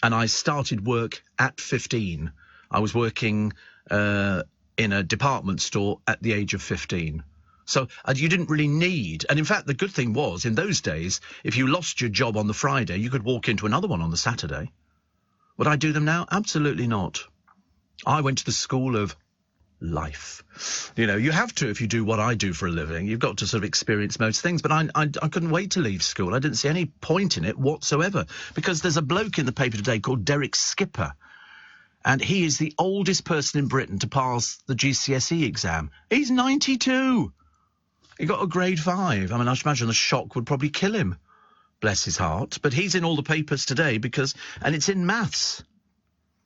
Speaker 1: And I started work at 15. I was working in a department store at the age of 15. So you didn't really need, and in fact the good thing was, in those days, if you lost your job on the Friday, you could walk into another one on the Saturday. Would I do them now? Absolutely not. I went to the school of life. You know, you have to if you do what I do for a living. You've got to sort of experience most things. But I couldn't wait to leave school. I didn't see any point in it whatsoever, because there's a bloke in the paper today called Derek Skipper, and he is the oldest person in Britain to pass the GCSE exam. He's 92. He got a grade 5. I mean, I should imagine the shock would probably kill him. Bless his heart. But he's in all the papers today and it's in maths.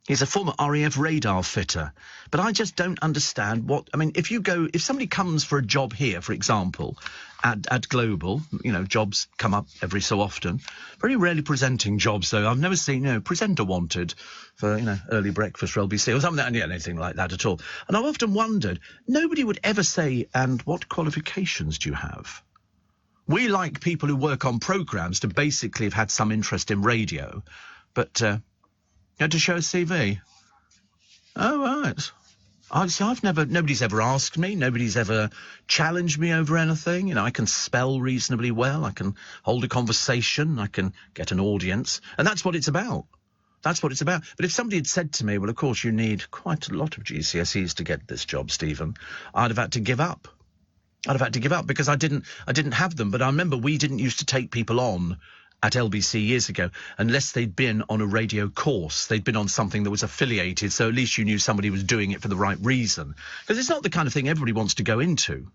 Speaker 1: He's a former RAF radar fitter. But I just don't understand if somebody comes for a job here, for example, at Global, you know, jobs come up every so often. Very rarely presenting jobs, though. I've never seen, you know, presenter wanted for, you know, early breakfast for LBC or something, anything like that at all. And I've often wondered, nobody would ever say, and what qualifications do you have? We like people who work on programmes to basically have had some interest in radio, but you had to show a CV. Oh, right. Nobody's ever asked me, nobody's ever challenged me over anything. You know, I can spell reasonably well, I can hold a conversation, I can get an audience, and that's what it's about. That's what it's about. But if somebody had said to me, well, of course, you need quite a lot of GCSEs to get this job, Stephen, I'd have had to give up. Because I didn't have them. But I remember we didn't used to take people on at LBC years ago unless they'd been on a radio course. They'd been on something that was affiliated, so at least you knew somebody was doing it for the right reason. Because it's not the kind of thing everybody wants to go into.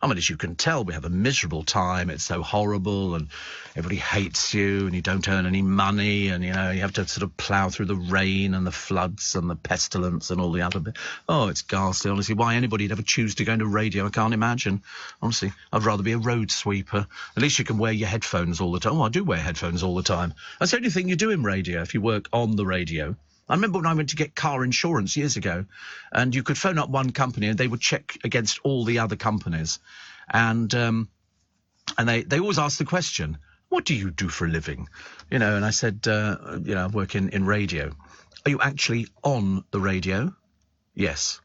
Speaker 1: I mean, as you can tell, we have a miserable time. It's so horrible, and everybody hates you, and you don't earn any money, and, you know, you have to sort of plough through the rain and the floods and the pestilence and all the other bit. Oh, it's ghastly, honestly. Why anybody'd ever choose to go into radio, I can't imagine. Honestly, I'd rather be a road sweeper. At least you can wear your headphones all the time. Oh, I do wear headphones all the time. That's the only thing you do in radio if you work on the radio. I remember when I went to get car insurance years ago, and you could phone up one company and they would check against all the other companies. And they always ask the question, what do you do for a living? You know, and I said, you know, I work in radio. Are you actually on the radio? Yes.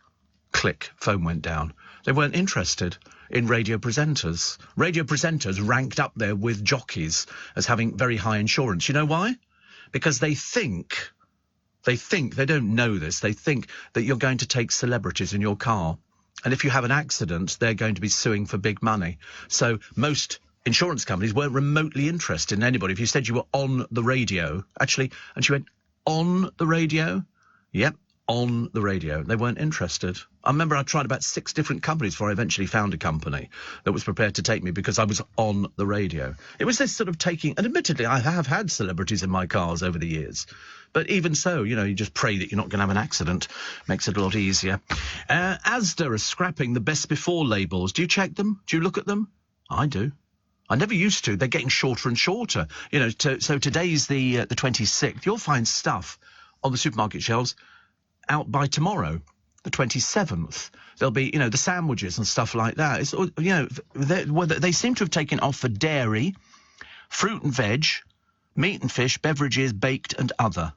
Speaker 1: Click, phone went down. They weren't interested in radio presenters. Radio presenters ranked up there with jockeys as having very high insurance. You know why? Because they don't know this, they think that you're going to take celebrities in your car. And if you have an accident, they're going to be suing for big money. So most insurance companies weren't remotely interested in anybody. If you said you were on the radio, actually, and she went, on the radio? Yep, on the radio. They weren't interested. I remember I tried about 6 different companies before I eventually found a company that was prepared to take me because I was on the radio. It was this sort of taking, and admittedly, I have had celebrities in my cars over the years. But even so, you know, you just pray that you're not going to have an accident. Makes it a lot easier. Asda are scrapping the best before labels. Do you check them? Do you look at them? I do. I never used to. They're getting shorter and shorter. You know, so today's the 26th. You'll find stuff on the supermarket shelves out by tomorrow, the 27th. There'll be, you know, the sandwiches and stuff like that. It's, you know, they seem to have taken off for dairy, fruit and veg, meat and fish, beverages, baked and other.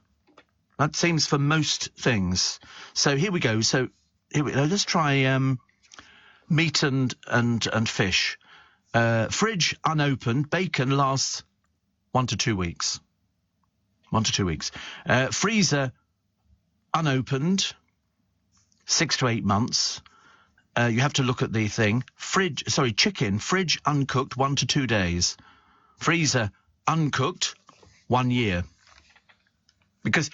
Speaker 1: That seems for most things. So here we go. So here we go. Let's try meat and fish. Fridge unopened. Bacon lasts 1 to 2 weeks. 1 to 2 weeks. Freezer unopened, 6 to 8 months. You have to look at the thing. Chicken, fridge uncooked, 1 to 2 days. Freezer uncooked, 1 year.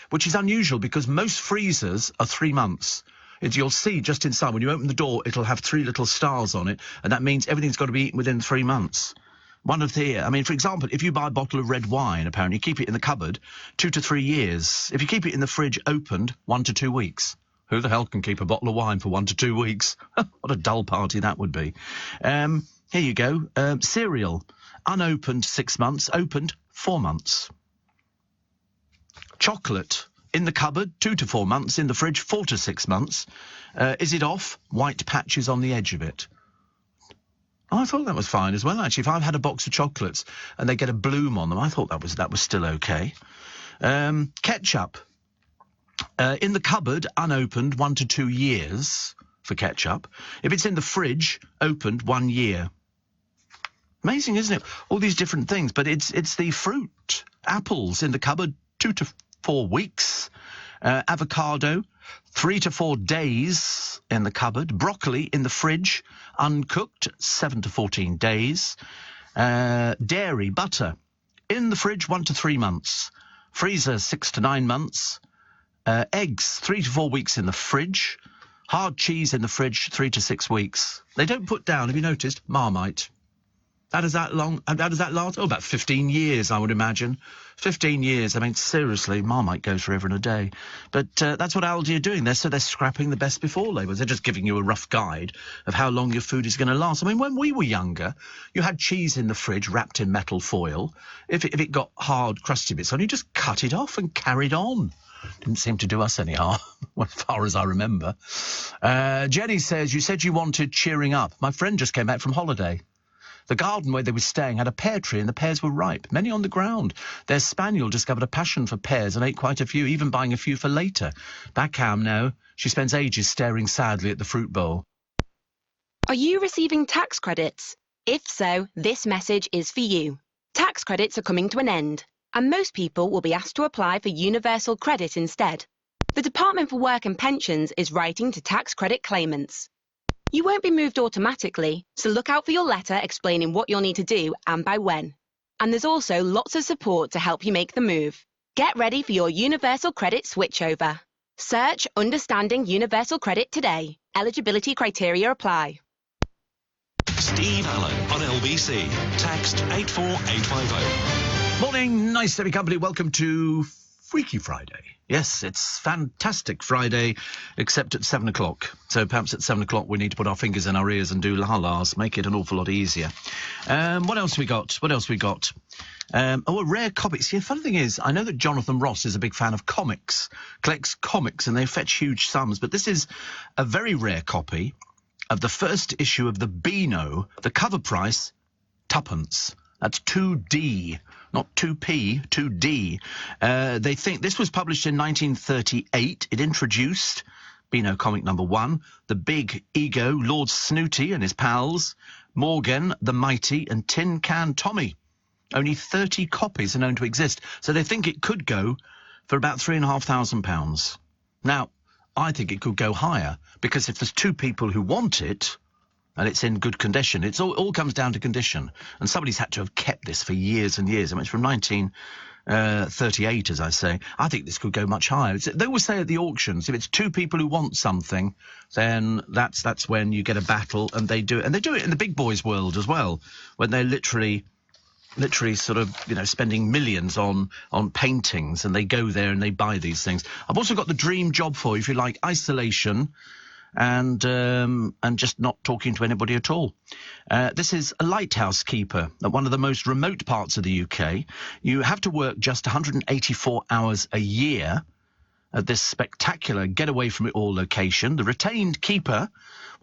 Speaker 1: Which is unusual because most freezers are 3 months. You'll see just inside, when you open the door, it'll have 3 little stars on it, and that means everything's got to be eaten within 3 months. For example, if you buy a bottle of red wine, apparently, you keep it in the cupboard 2 to 3 years. If you keep it in the fridge opened, 1 to 2 weeks. Who the hell can keep a bottle of wine for 1 to 2 weeks? What a dull party that would be. Here you go. Cereal, unopened 6 months, opened 4 months. Chocolate, in the cupboard, 2 to 4 months, in the fridge, 4 to 6 months. Is it off? White patches on the edge of it. Oh, I thought that was fine as well, actually. If I've had a box of chocolates and they get a bloom on them, I thought that was still okay. Ketchup. In the cupboard, unopened, 1 to 2 years for ketchup. If it's in the fridge, opened, 1 year. Amazing, isn't it? All these different things, but it's the fruit. Apples in the cupboard, 2 to 4 weeks. Avocado, 3 to 4 days in the cupboard. Broccoli in the fridge, uncooked, 7 to 14 days. Dairy, butter, in the fridge, 1 to 3 months. Freezer, 6 to 9 months. Eggs, 3 to 4 weeks in the fridge. Hard cheese in the fridge, 3 to 6 weeks. They don't put down, have you noticed, Marmite. How does that last? Oh, about 15 years, I would imagine. 15 years. I mean, seriously, Marmite goes forever and a day. But that's what Aldi are doing. They're scrapping the best before labels. They're just giving you a rough guide of how long your food is going to last. I mean, when we were younger, you had cheese in the fridge wrapped in metal foil. If it got hard, crusty bits on, you just cut it off and carried on. Didn't seem to do us any harm, as far as I remember. Jenny says, you said you wanted cheering up. My friend just came back from holiday. The garden where they were staying had a pear tree and the pears were ripe, many on the ground. Their spaniel discovered a passion for pears and ate quite a few, even buying a few for later. Back home now, she spends ages staring sadly at the fruit bowl.
Speaker 2: Are you receiving tax credits? If so, this message is for you. Tax credits are coming to an end, and most people will be asked to apply for universal credit instead. The Department for Work and Pensions is writing to tax credit claimants. You won't be moved automatically, so look out for your letter explaining what you'll need to do and by when. And there's also lots of support to help you make the move. Get ready for your universal credit switchover. Search Understanding Universal Credit today. Eligibility criteria apply.
Speaker 3: Steve Allen on LBC. Text 84850.
Speaker 1: Morning, nice to be company. Welcome to Freaky Friday. Yes, it's fantastic Friday, except at 7 o'clock. So perhaps at 7 o'clock we need to put our fingers in our ears and do la-las, make it an awful lot easier. What else we got? A rare copy. See, the funny thing is, I know that Jonathan Ross is a big fan of comics, collects comics, and they fetch huge sums, but this is a very rare copy of the first issue of the Beano. The cover price, twopence. That's 2D, not 2p, 2D. They think this was published in 1938. It introduced Beano comic number 1, the big ego, Lord Snooty and his pals, Morgan, the Mighty, and Tin Can Tommy. Only 30 copies are known to exist, so they think it could go for about £3,500. Now, I think it could go higher, because if there's 2 people who want it, and it's in good condition. It all comes down to condition. And somebody's had to have kept this for years and years. I mean, it's from 1938, as I say. I think this could go much higher. They always say at the auctions, if it's 2 people who want something, then that's when you get a battle, and they do it. And they do it in the big boys' world as well, when they're literally sort of, spending millions on paintings, and they go there and they buy these things. I've also got the dream job for you, if you like, isolation, and just not talking to anybody at all. This is a lighthouse keeper at one of the most remote parts of the UK. You have to work just 184 hours a year at this spectacular get-away-from-it-all location. The retained keeper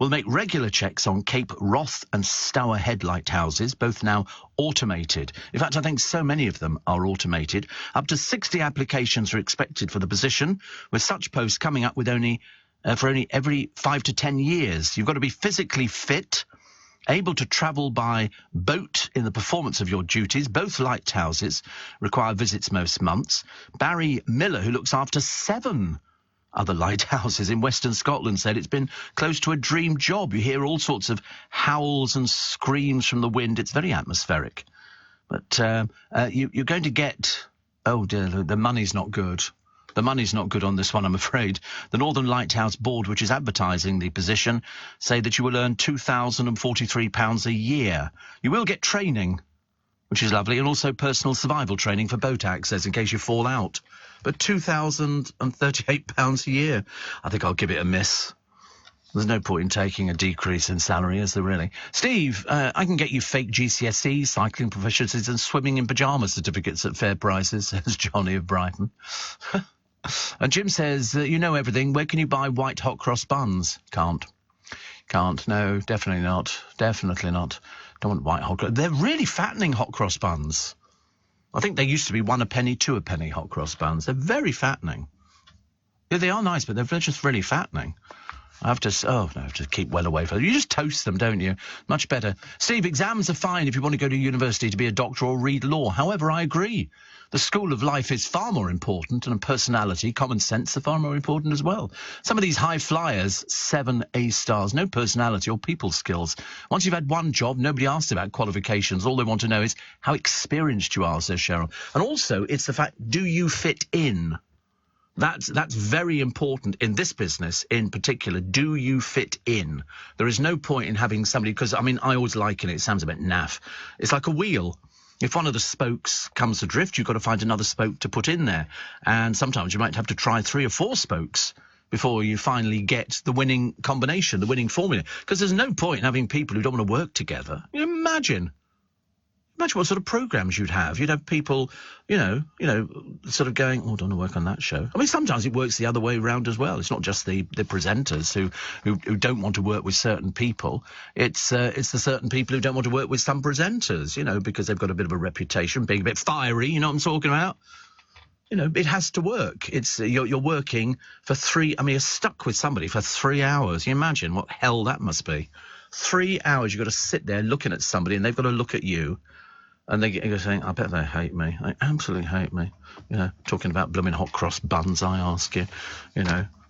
Speaker 1: will make regular checks on Cape Wrath and Stour Head lighthouses, both now automated. In fact, I think so many of them are automated. Up to 60 applications are expected for the position, with such posts coming up with only every 5 to 10 years. You've got to be physically fit, able to travel by boat in the performance of your duties. Both lighthouses require visits most months. Barry Miller, who looks after 7 other lighthouses in Western Scotland, said it's been close to a dream job. You hear all sorts of howls and screams from the wind. It's very atmospheric. But you're going to get... Oh, dear, the money's not good. The money's not good on this one, I'm afraid. The Northern Lighthouse Board, which is advertising the position, say that you will earn £2,043 a year. You will get training, which is lovely, and also personal survival training for boat access in case you fall out. But £2,038 a year. I think I'll give it a miss. There's no point in taking a decrease in salary, is there really? Steve, I can get you fake GCSE, cycling proficiencies and swimming in pyjama certificates at fair prices, says Johnny of Brighton. And Jim says, you know everything. Where can you buy white hot cross buns? Can't. No, definitely not. Definitely not. Don't want white hot cross. They're really fattening hot cross buns. I think they used to be 1 a penny, 2 a penny hot cross buns. They're very fattening. Yeah, they are nice, but they're just really fattening. I have to keep well away from them. You just toast them, don't you? Much better. Steve, exams are fine if you want to go to university to be a doctor or read law. However, I agree. The school of life is far more important, and personality, common sense are far more important as well. Some of these high flyers, 7 A stars, no personality or people skills. Once you've had one job, nobody asks about qualifications. All they want to know is how experienced you are, says Cheryl. And also, it's the fact, do you fit in? That's very important in this business in particular. Do you fit in? There is no point in having somebody, because, I mean, I always liken it. It sounds a bit naff. It's like a wheel. If one of the spokes comes adrift, you've got to find another spoke to put in there. And sometimes you might have to try 3 or 4 spokes before you finally get the winning combination, the winning formula. Because there's no point in having people who don't want to work together. Imagine what sort of programs you'd have. You'd have people, you know, sort of going, oh, I don't want to work on that show. I mean, sometimes it works the other way around as well. It's not just the presenters who don't want to work with certain people. It's the certain people who don't want to work with some presenters, because they've got a bit of a reputation, being a bit fiery, you know what I'm talking about? It has to work. It's you're working for 3, you're stuck with somebody for 3 hours. You imagine what hell that must be. 3 hours you've got to sit there looking at somebody and they've got to look at you. And they're saying, I bet they hate me. They absolutely hate me. Talking about blooming hot cross buns, I ask you,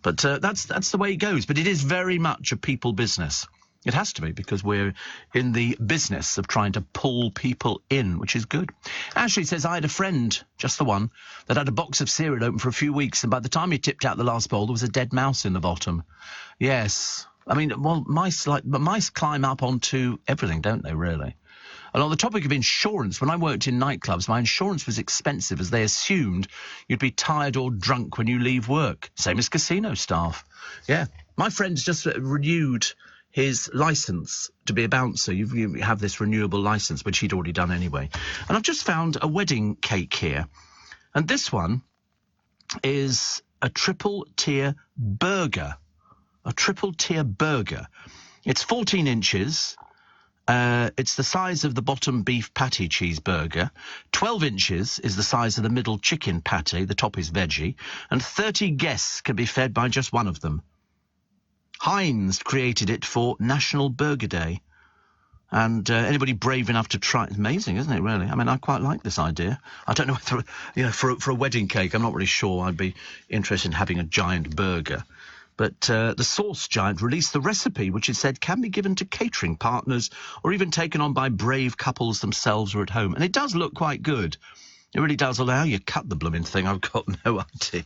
Speaker 1: But that's the way it goes. But it is very much a people business. It has to be, because we're in the business of trying to pull people in, which is good. Ashley says, I had a friend, just the one, that had a box of cereal open for a few weeks, and by the time he tipped out the last bowl, there was a dead mouse in the bottom. Yes. I mean, well, mice climb up onto everything, don't they, really? And on the topic of insurance, when I worked in nightclubs, my insurance was expensive as they assumed you'd be tired or drunk when you leave work. Same as casino staff. Yeah. My friend's just renewed his licence to be a bouncer. You have this renewable licence, which he'd already done anyway. And I've just found a wedding cake here. And this one is a triple-tier burger. A triple-tier burger. It's 14 inches. It's the size of the bottom beef patty cheeseburger. 12 inches is the size of the middle chicken patty. The top is veggie. And 30 guests can be fed by just one of them. Heinz created it for National Burger Day. And anybody brave enough to try... It's amazing, isn't it, really? I mean, I quite like this idea. I don't know whether, for a wedding cake, I'm not really sure I'd be interested in having a giant burger. But the sauce giant released the recipe, which it said can be given to catering partners or even taken on by brave couples themselves or at home. And it does look quite good. It really does. Although how you cut the blooming thing, I've got no idea.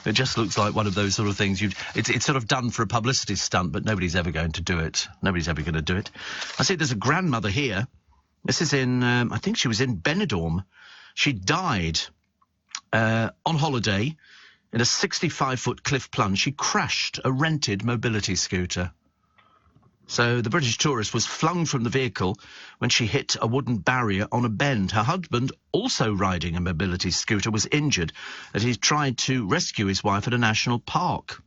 Speaker 1: It just looks like one of those sort of things. It's sort of done for a publicity stunt, but nobody's ever going to do it. Nobody's ever going to do it. I see there's a grandmother here. This is in, I think she was in Benidorm. She died on holiday. In a 65-foot cliff plunge, she crashed a rented mobility scooter. So the British tourist was flung from the vehicle when she hit a wooden barrier on a bend. Her husband, also riding a mobility scooter, was injured as he tried to rescue his wife at a national park.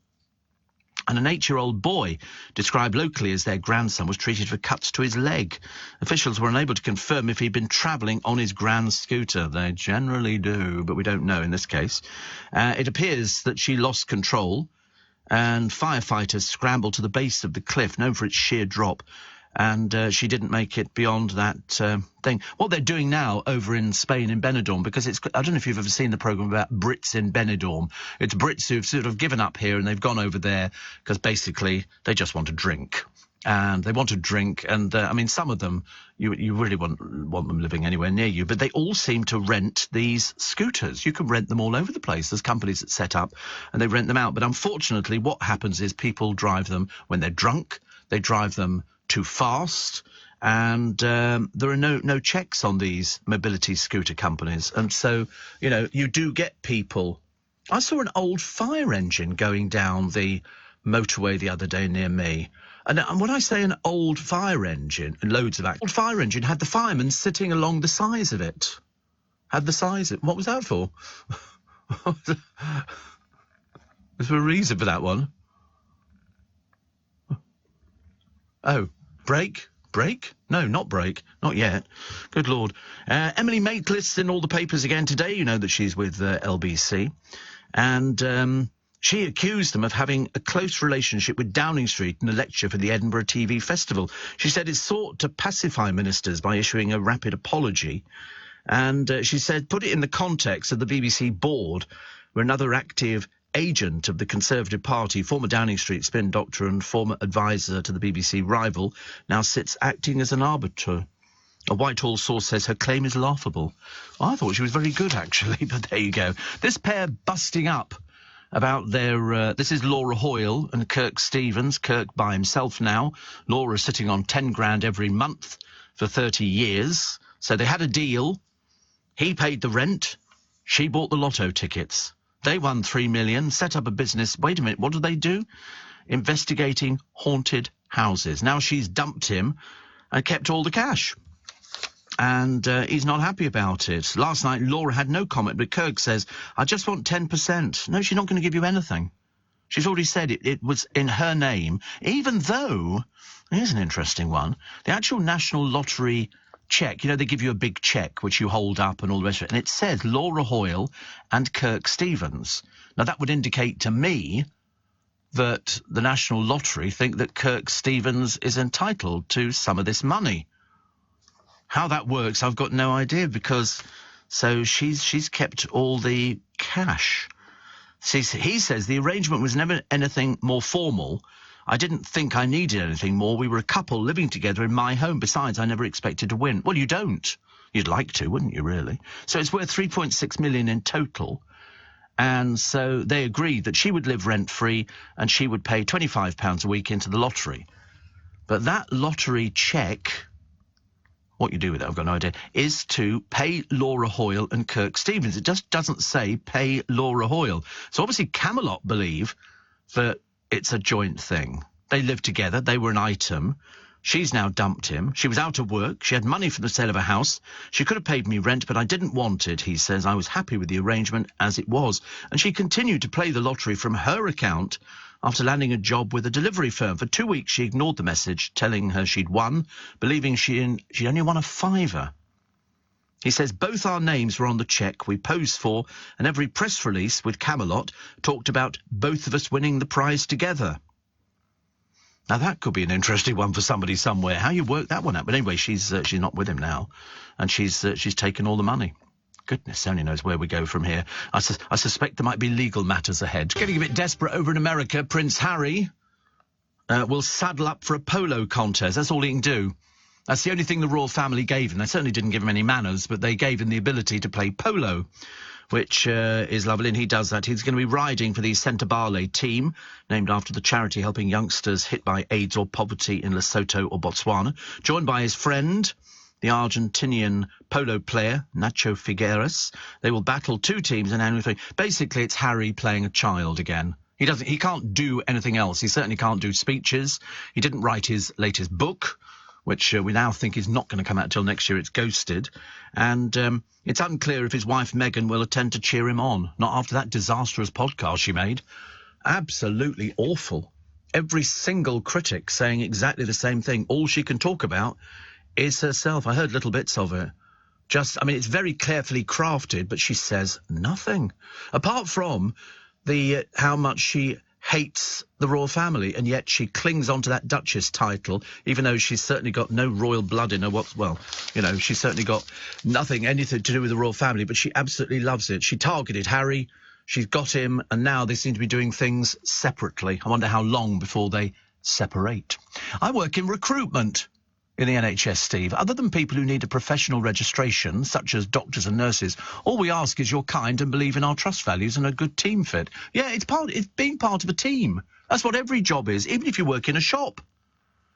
Speaker 1: And an 8-year-old boy, described locally as their grandson, was treated for cuts to his leg. Officials were unable to confirm if he'd been travelling on his grand scooter. They generally do, but we don't know in this case. It appears that she lost control, and firefighters scrambled to the base of the cliff, known for its sheer drop, and she didn't make it beyond that thing. What they're doing now over in Spain, in Benidorm, because I don't know if you've ever seen the programme about Brits in Benidorm. It's Brits who've sort of given up here and they've gone over there because basically they just want to drink. And they want to drink, and I mean, some of them, you really want them living anywhere near you, but they all seem to rent these scooters. You can rent them all over the place. There's companies that set up and they rent them out. But unfortunately, what happens is people drive them when they're drunk. They drive them too fast, and there are no checks on these mobility scooter companies. And so, you do get people. I saw an old fire engine going down the motorway the other day near me. And when I say an old fire engine, loads of old fire engine had the fireman sitting along the sides of it. Had the size of it. What was that for? There's a reason for that one. Oh, break? No, not break. Not yet. Good Lord. Emily Maitlis in all the papers again today. You know that she's with LBC. And
Speaker 4: She accused them of having a close relationship with Downing Street in a lecture for the Edinburgh TV Festival. She said it sought to pacify ministers by issuing a rapid apology. And she said, put it in the context of the BBC board, where another active agent of the Conservative Party, former Downing Street spin doctor and former advisor to the BBC rival, now sits acting as an arbiter. A Whitehall source says her claim is laughable. Well, I thought she was very good, actually, but there you go. This pair busting up about their... this is Laura Hoyle and Kirk Stevens. Kirk by himself now. Laura sitting on 10 grand every month for 30 years. So they had a deal. He paid the rent. She bought the lotto tickets. They won $3 million, set up a business. Wait a minute, what do they do? Investigating haunted houses. Now she's dumped him and kept all the cash. And he's not happy about it. Last night, Laura had no comment, but Kirk says, I just want 10%. No, she's not going to give you anything. She's already said it was in her name, even though, here's an interesting one, the actual National Lottery cheque, you know, they give you a big cheque, which you hold up and all the rest of it, and it says Laura Hoyle and Kirk Stevens. Now, that would indicate to me that the National Lottery think that Kirk Stevens is entitled to some of this money. How that works, I've got no idea, because so she's kept all the cash. See, he says the arrangement was never anything more formal. I didn't think I needed anything more. We were a couple living together in my home. Besides, I never expected to win. Well, you don't. You'd like to, wouldn't you, really? So it's worth $3.6 million in total. And so they agreed that she would live rent-free and she would pay £25 a week into the lottery. But that lottery cheque... what you do with it, I've got no idea, is to pay Laura Hoyle and Kirk Stevens. It just doesn't say pay Laura Hoyle. So obviously Camelot believe that it's a joint thing. They lived together. They were an item. She's now dumped him. She was out of work. She had money from the sale of a house. She could have paid me rent, but I didn't want it, he says. I was happy with the arrangement as it was. And she continued to play the lottery from her account after landing a job with a delivery firm. For 2 weeks, she ignored the message telling her she'd won, believing she'd only won a £5. He says both our names were on the cheque we posed for, and every press release with Camelot talked about both of us winning the prize together. Now, that could be an interesting one for somebody somewhere, how you work that one out. But anyway, she's not with him now, and she's taken all the money. Goodness only knows where we go from here. I suspect there might be legal matters ahead. Getting a bit desperate over in America, Prince Harry will saddle up for a polo contest. That's all he can do. That's the only thing the royal family gave him. They certainly didn't give him any manners, but they gave him the ability to play polo, which is lovely, and he does that. He's going to be riding for the Sentebale team, named after the charity helping youngsters hit by AIDS or poverty in Lesotho or Botswana, joined by his friend, the Argentinian polo player, Nacho Figueres. They will battle two teams in annual 3. Basically, it's Harry playing a child again. He can't do anything else. He certainly can't do speeches. He didn't write his latest book, which we now think is not going to come out till next year. It's ghosted. And it's unclear if his wife Meghan will attend to cheer him on. Not after that disastrous podcast she made. Absolutely awful. Every single critic saying exactly the same thing. All she can talk about is herself. I heard little bits of it. It's very carefully crafted, but she says nothing. Apart from how much she hates the royal family, and yet she clings on to that Duchess title, even though she's certainly got no royal blood in her. She's certainly got anything to do with the royal family, but she absolutely loves it. She targeted Harry, she's got him, and now they seem to be doing things separately. I wonder how long before they separate. I work in recruitment in the NHS, Steve. Other than people who need a professional registration, such as doctors and nurses, all we ask is you're kind and believe in our trust values and a good team fit. Yeah, it's being part of a team. That's what every job is, even if you work in a shop,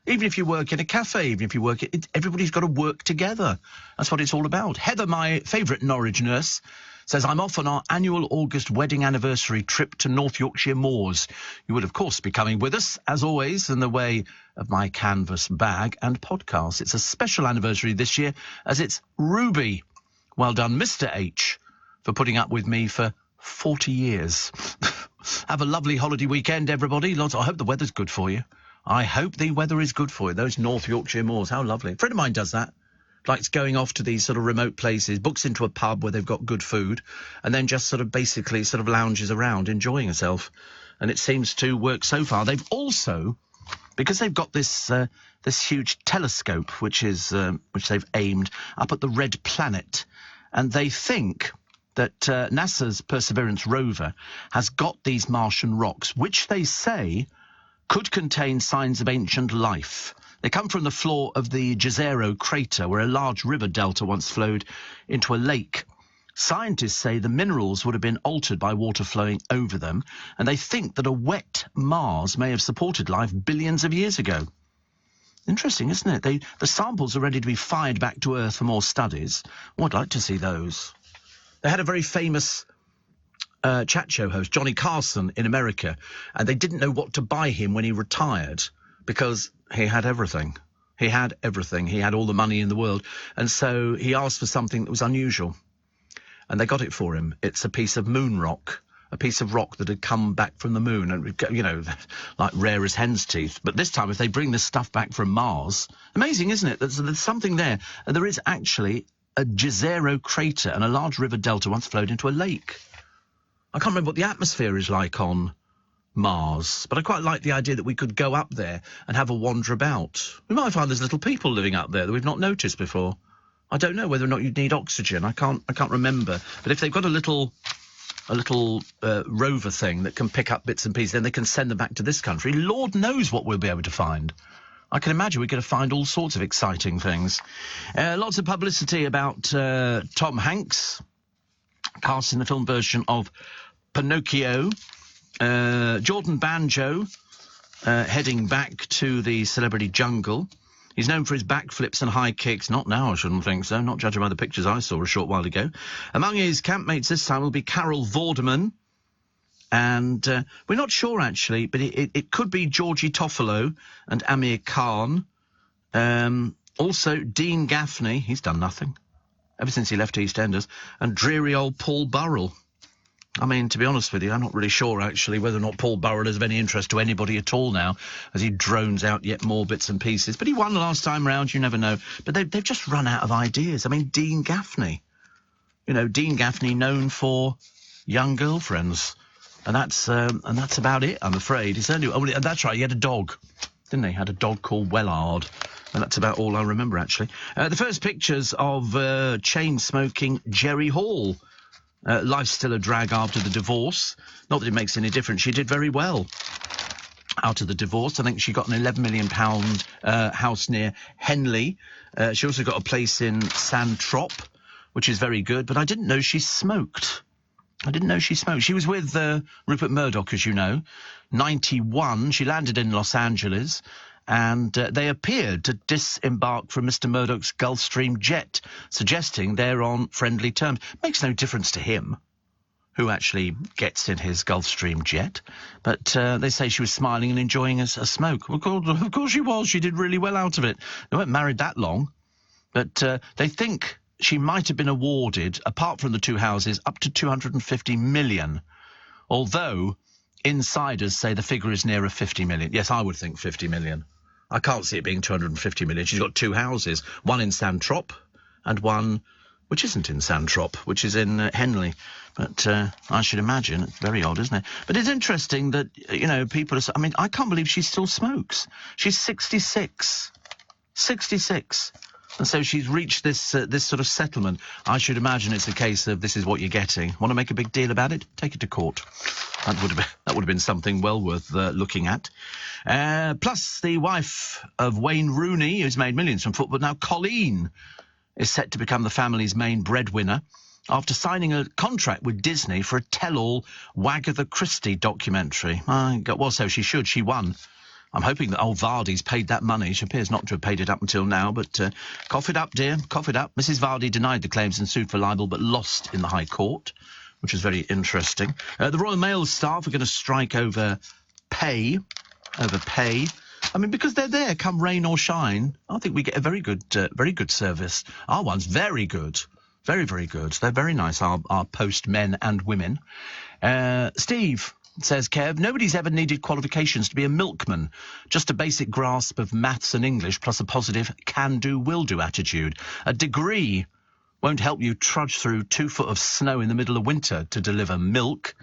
Speaker 4: even if you work in a cafe, even if you work... everybody's got to work together. That's what it's all about. Heather, my favourite Norwich nurse, says, I'm off on our annual August wedding anniversary trip to North Yorkshire Moors. You will, of course, be coming with us, as always, in the way of my canvas bag and podcast. It's a special anniversary this year, as it's Ruby. Well done, Mr. H, for putting up with me for 40 years. Have a lovely holiday weekend, everybody. I hope the weather's good for you. I hope the weather is good for you. Those North Yorkshire Moors, how lovely. A friend of mine does that.
Speaker 1: likes going off to these sort of remote places, books into a pub where they've got good food, and then just sort of basically sort of lounges around enjoying herself. And it seems to work so far. They've also, because they've got this this huge telescope, which they've aimed up at the Red Planet, and they think that NASA's Perseverance rover has got these Martian rocks, which they say could contain signs of ancient life. They come from the floor of the Jezero crater, where a large river delta once flowed into a lake. Scientists say the minerals would have been altered by water flowing over them, and they think that a wet Mars may have supported life billions of years ago. Interesting, isn't it? The samples are ready to be fired back to Earth for more studies. Oh, I'd like to see those. They had a very famous chat show host, Johnny Carson, in America, and they didn't know what to buy him when he retired, because he had everything. He had everything. He had all the money in the world. And so he asked for something that was unusual. And they got it for him. It's a piece of moon rock, a piece of rock that had come back from the moon, and, you know, like rare as hen's teeth. But this time, if they bring this stuff back from Mars, amazing, isn't it? There's something there. And there is actually a Jezero crater, and a large river delta once flowed into a lake. I can't remember what the atmosphere is like on Mars, but I quite like the idea that we could go up there and have a wander about. We might find there's little people living up there that we've not noticed before. I don't know whether or not you'd need oxygen. I can't remember. But if they've got a little rover thing that can pick up bits and pieces, then they can send them back to this country. Lord knows what we'll be able to find. I can imagine we're going to find all sorts of exciting things. Lots of publicity about Tom Hanks cast in the film version of Pinocchio. Jordan Banjo heading back to the celebrity jungle. He's known for his backflips and high kicks. Not now, I shouldn't think so, not judging by the pictures I saw a short while ago. Among his campmates this time will be Carol Vorderman. And we're not sure, actually, but it could be Georgie Toffolo and Amir Khan. Also, Dean Gaffney. He's done nothing ever since he left EastEnders. And dreary old Paul Burrell. I mean, to be honest with you, I'm not really sure, actually, whether or not Paul Burrell is of any interest to anybody at all now, as he drones out yet more bits and pieces. But he won the last time round, you never know. But they've just run out of ideas. I mean, Dean Gaffney. You know, Dean Gaffney known for young girlfriends. And that's about it, I'm afraid. It's only, that's right, he had a dog, didn't he? Had a dog called Wellard. And that's about all I remember, actually. The first pictures of chain-smoking Jerry Hall. Life's still a drag after the divorce. Not that it makes any difference. She did very well out of the divorce. I think she got an £11 million house near Henley. She also got a place in Santrop, which is very good. But I didn't know she smoked. She was with Rupert Murdoch, as you know. 91. She landed in Los Angeles. And they appeared to disembark from Mr. Murdoch's Gulfstream jet, suggesting they're on friendly terms. Makes no difference to him who actually gets in his Gulfstream jet. But they say she was smiling and enjoying a smoke. Of course she was. She did really well out of it. They weren't married that long. But they think she might have been awarded, apart from the two houses, up to $250 million. Although insiders say the figure is nearer 50 million. Yes, I would think 50 million. I can't see it being 250 million. She's got two houses, one in Santrop and one which isn't in Santrop, which is in Henley. But I should imagine, it's very odd, isn't it? But it's interesting that, you know, people are... I mean, I can't believe she still smokes. She's 66. 66. And so she's reached this sort of settlement. I should imagine it's a case of this is what you're getting. Want to make a big deal about it? Take it to court. That would have been something well worth looking at. Plus, the wife of Wayne Rooney, who's made millions from football, now Colleen, is set to become the family's main breadwinner after signing a contract with Disney for a tell-all Wagatha Christie documentary. Well, so she should. She won. I'm hoping that old Vardy's paid that money. She appears not to have paid it up until now, but cough it up, dear, cough it up. Mrs. Vardy denied the claims and sued for libel, but lost in the High Court, which is very interesting. The Royal Mail staff are going to strike over pay. I mean, because they're there, come rain or shine. I think we get a very good service. Our one's very good. Very, very good. They're very nice, our postmen and women. Steve, says Kev. Nobody's ever needed qualifications to be a milkman. Just a basic grasp of maths and English plus a positive can-do, will-do attitude. A degree won't help you trudge through 2 foot of snow in the middle of winter to deliver milk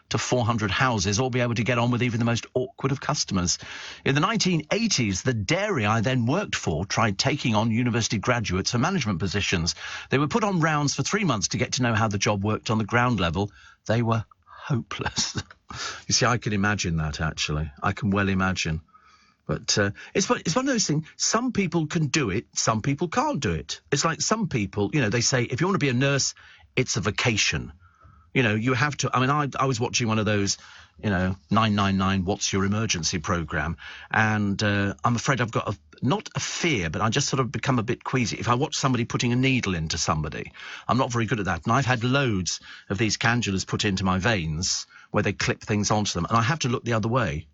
Speaker 1: to 400 houses or be able to get on with even the most awkward of customers. In the 1980s, the dairy I then worked for tried taking on university graduates for management positions. They were put on rounds for 3 months to get to know how the job worked on the ground level. They were hopeless. You see, I can imagine that, actually. I can well imagine. But it's one of those things. Some people can do it, some people can't do it. It's like some people, you know, they say, if you want to be a nurse, it's a vocation. You know, you have to... I mean, I was watching one of those, you know, 999, what's your emergency programme? And I'm afraid I've got not a fear, but I just sort of become a bit queasy. If I watch somebody putting a needle into somebody, I'm not very good at that. And I've had loads of these cannulas put into my veins where they clip things onto them. And I have to look the other way.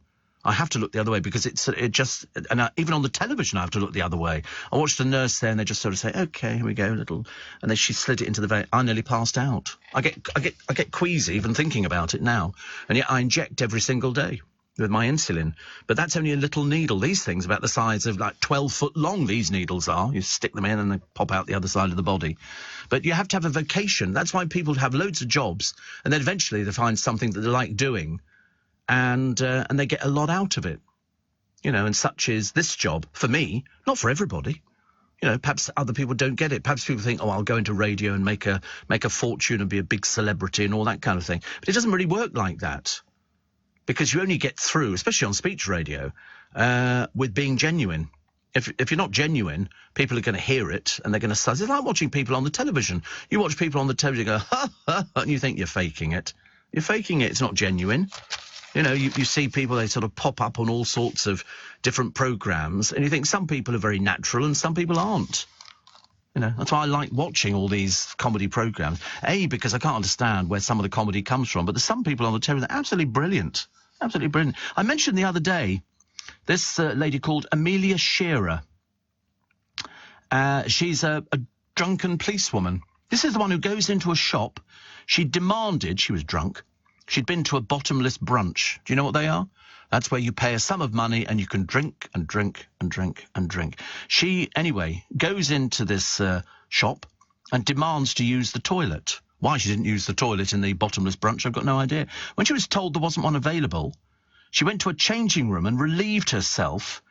Speaker 1: I have to look the other way because even on the television I have to look the other way. I watched a nurse there and they just sort of say, okay, here we go, little, and then she slid it into the vein. I nearly passed out. I get queasy even thinking about it now, and yet I inject every single day with my insulin. But that's only a little needle. These things about the size of like 12 foot long, these needles are. You stick them in and they pop out the other side of the body. But you have to have a vocation. That's why people have loads of jobs and then eventually they find something that they like doing. And they get a lot out of it, you know, and such is this job for me, not for everybody. You know, perhaps other people don't get it. Perhaps people think, oh, I'll go into radio and make a fortune and be a big celebrity and all that kind of thing. But it doesn't really work like that because you only get through, especially on speech radio, with being genuine. If you're not genuine, people are going to hear it and they're going to say, it's like watching people on the television. You watch people on the television go, ha, ha, ha, and you think you're faking it. You're faking it. It's not genuine. You know, you see people, they sort of pop up on all sorts of different programmes, and you think some people are very natural and some people aren't. You know, that's why I like watching all these comedy programmes. A, because I can't understand where some of the comedy comes from, but there's some people on the television that are absolutely brilliant. Absolutely brilliant. I mentioned the other day this lady called Amelia Shearer. She's a drunken policewoman. This is the one who goes into a shop. She was drunk. She'd been to a bottomless brunch. Do you know what they are? That's where you pay a sum of money and you can drink and drink and drink and drink. She, anyway, goes into this shop and demands to use the toilet. Why she didn't use the toilet in the bottomless brunch, I've got no idea. When she was told there wasn't one available, she went to a changing room and relieved herself,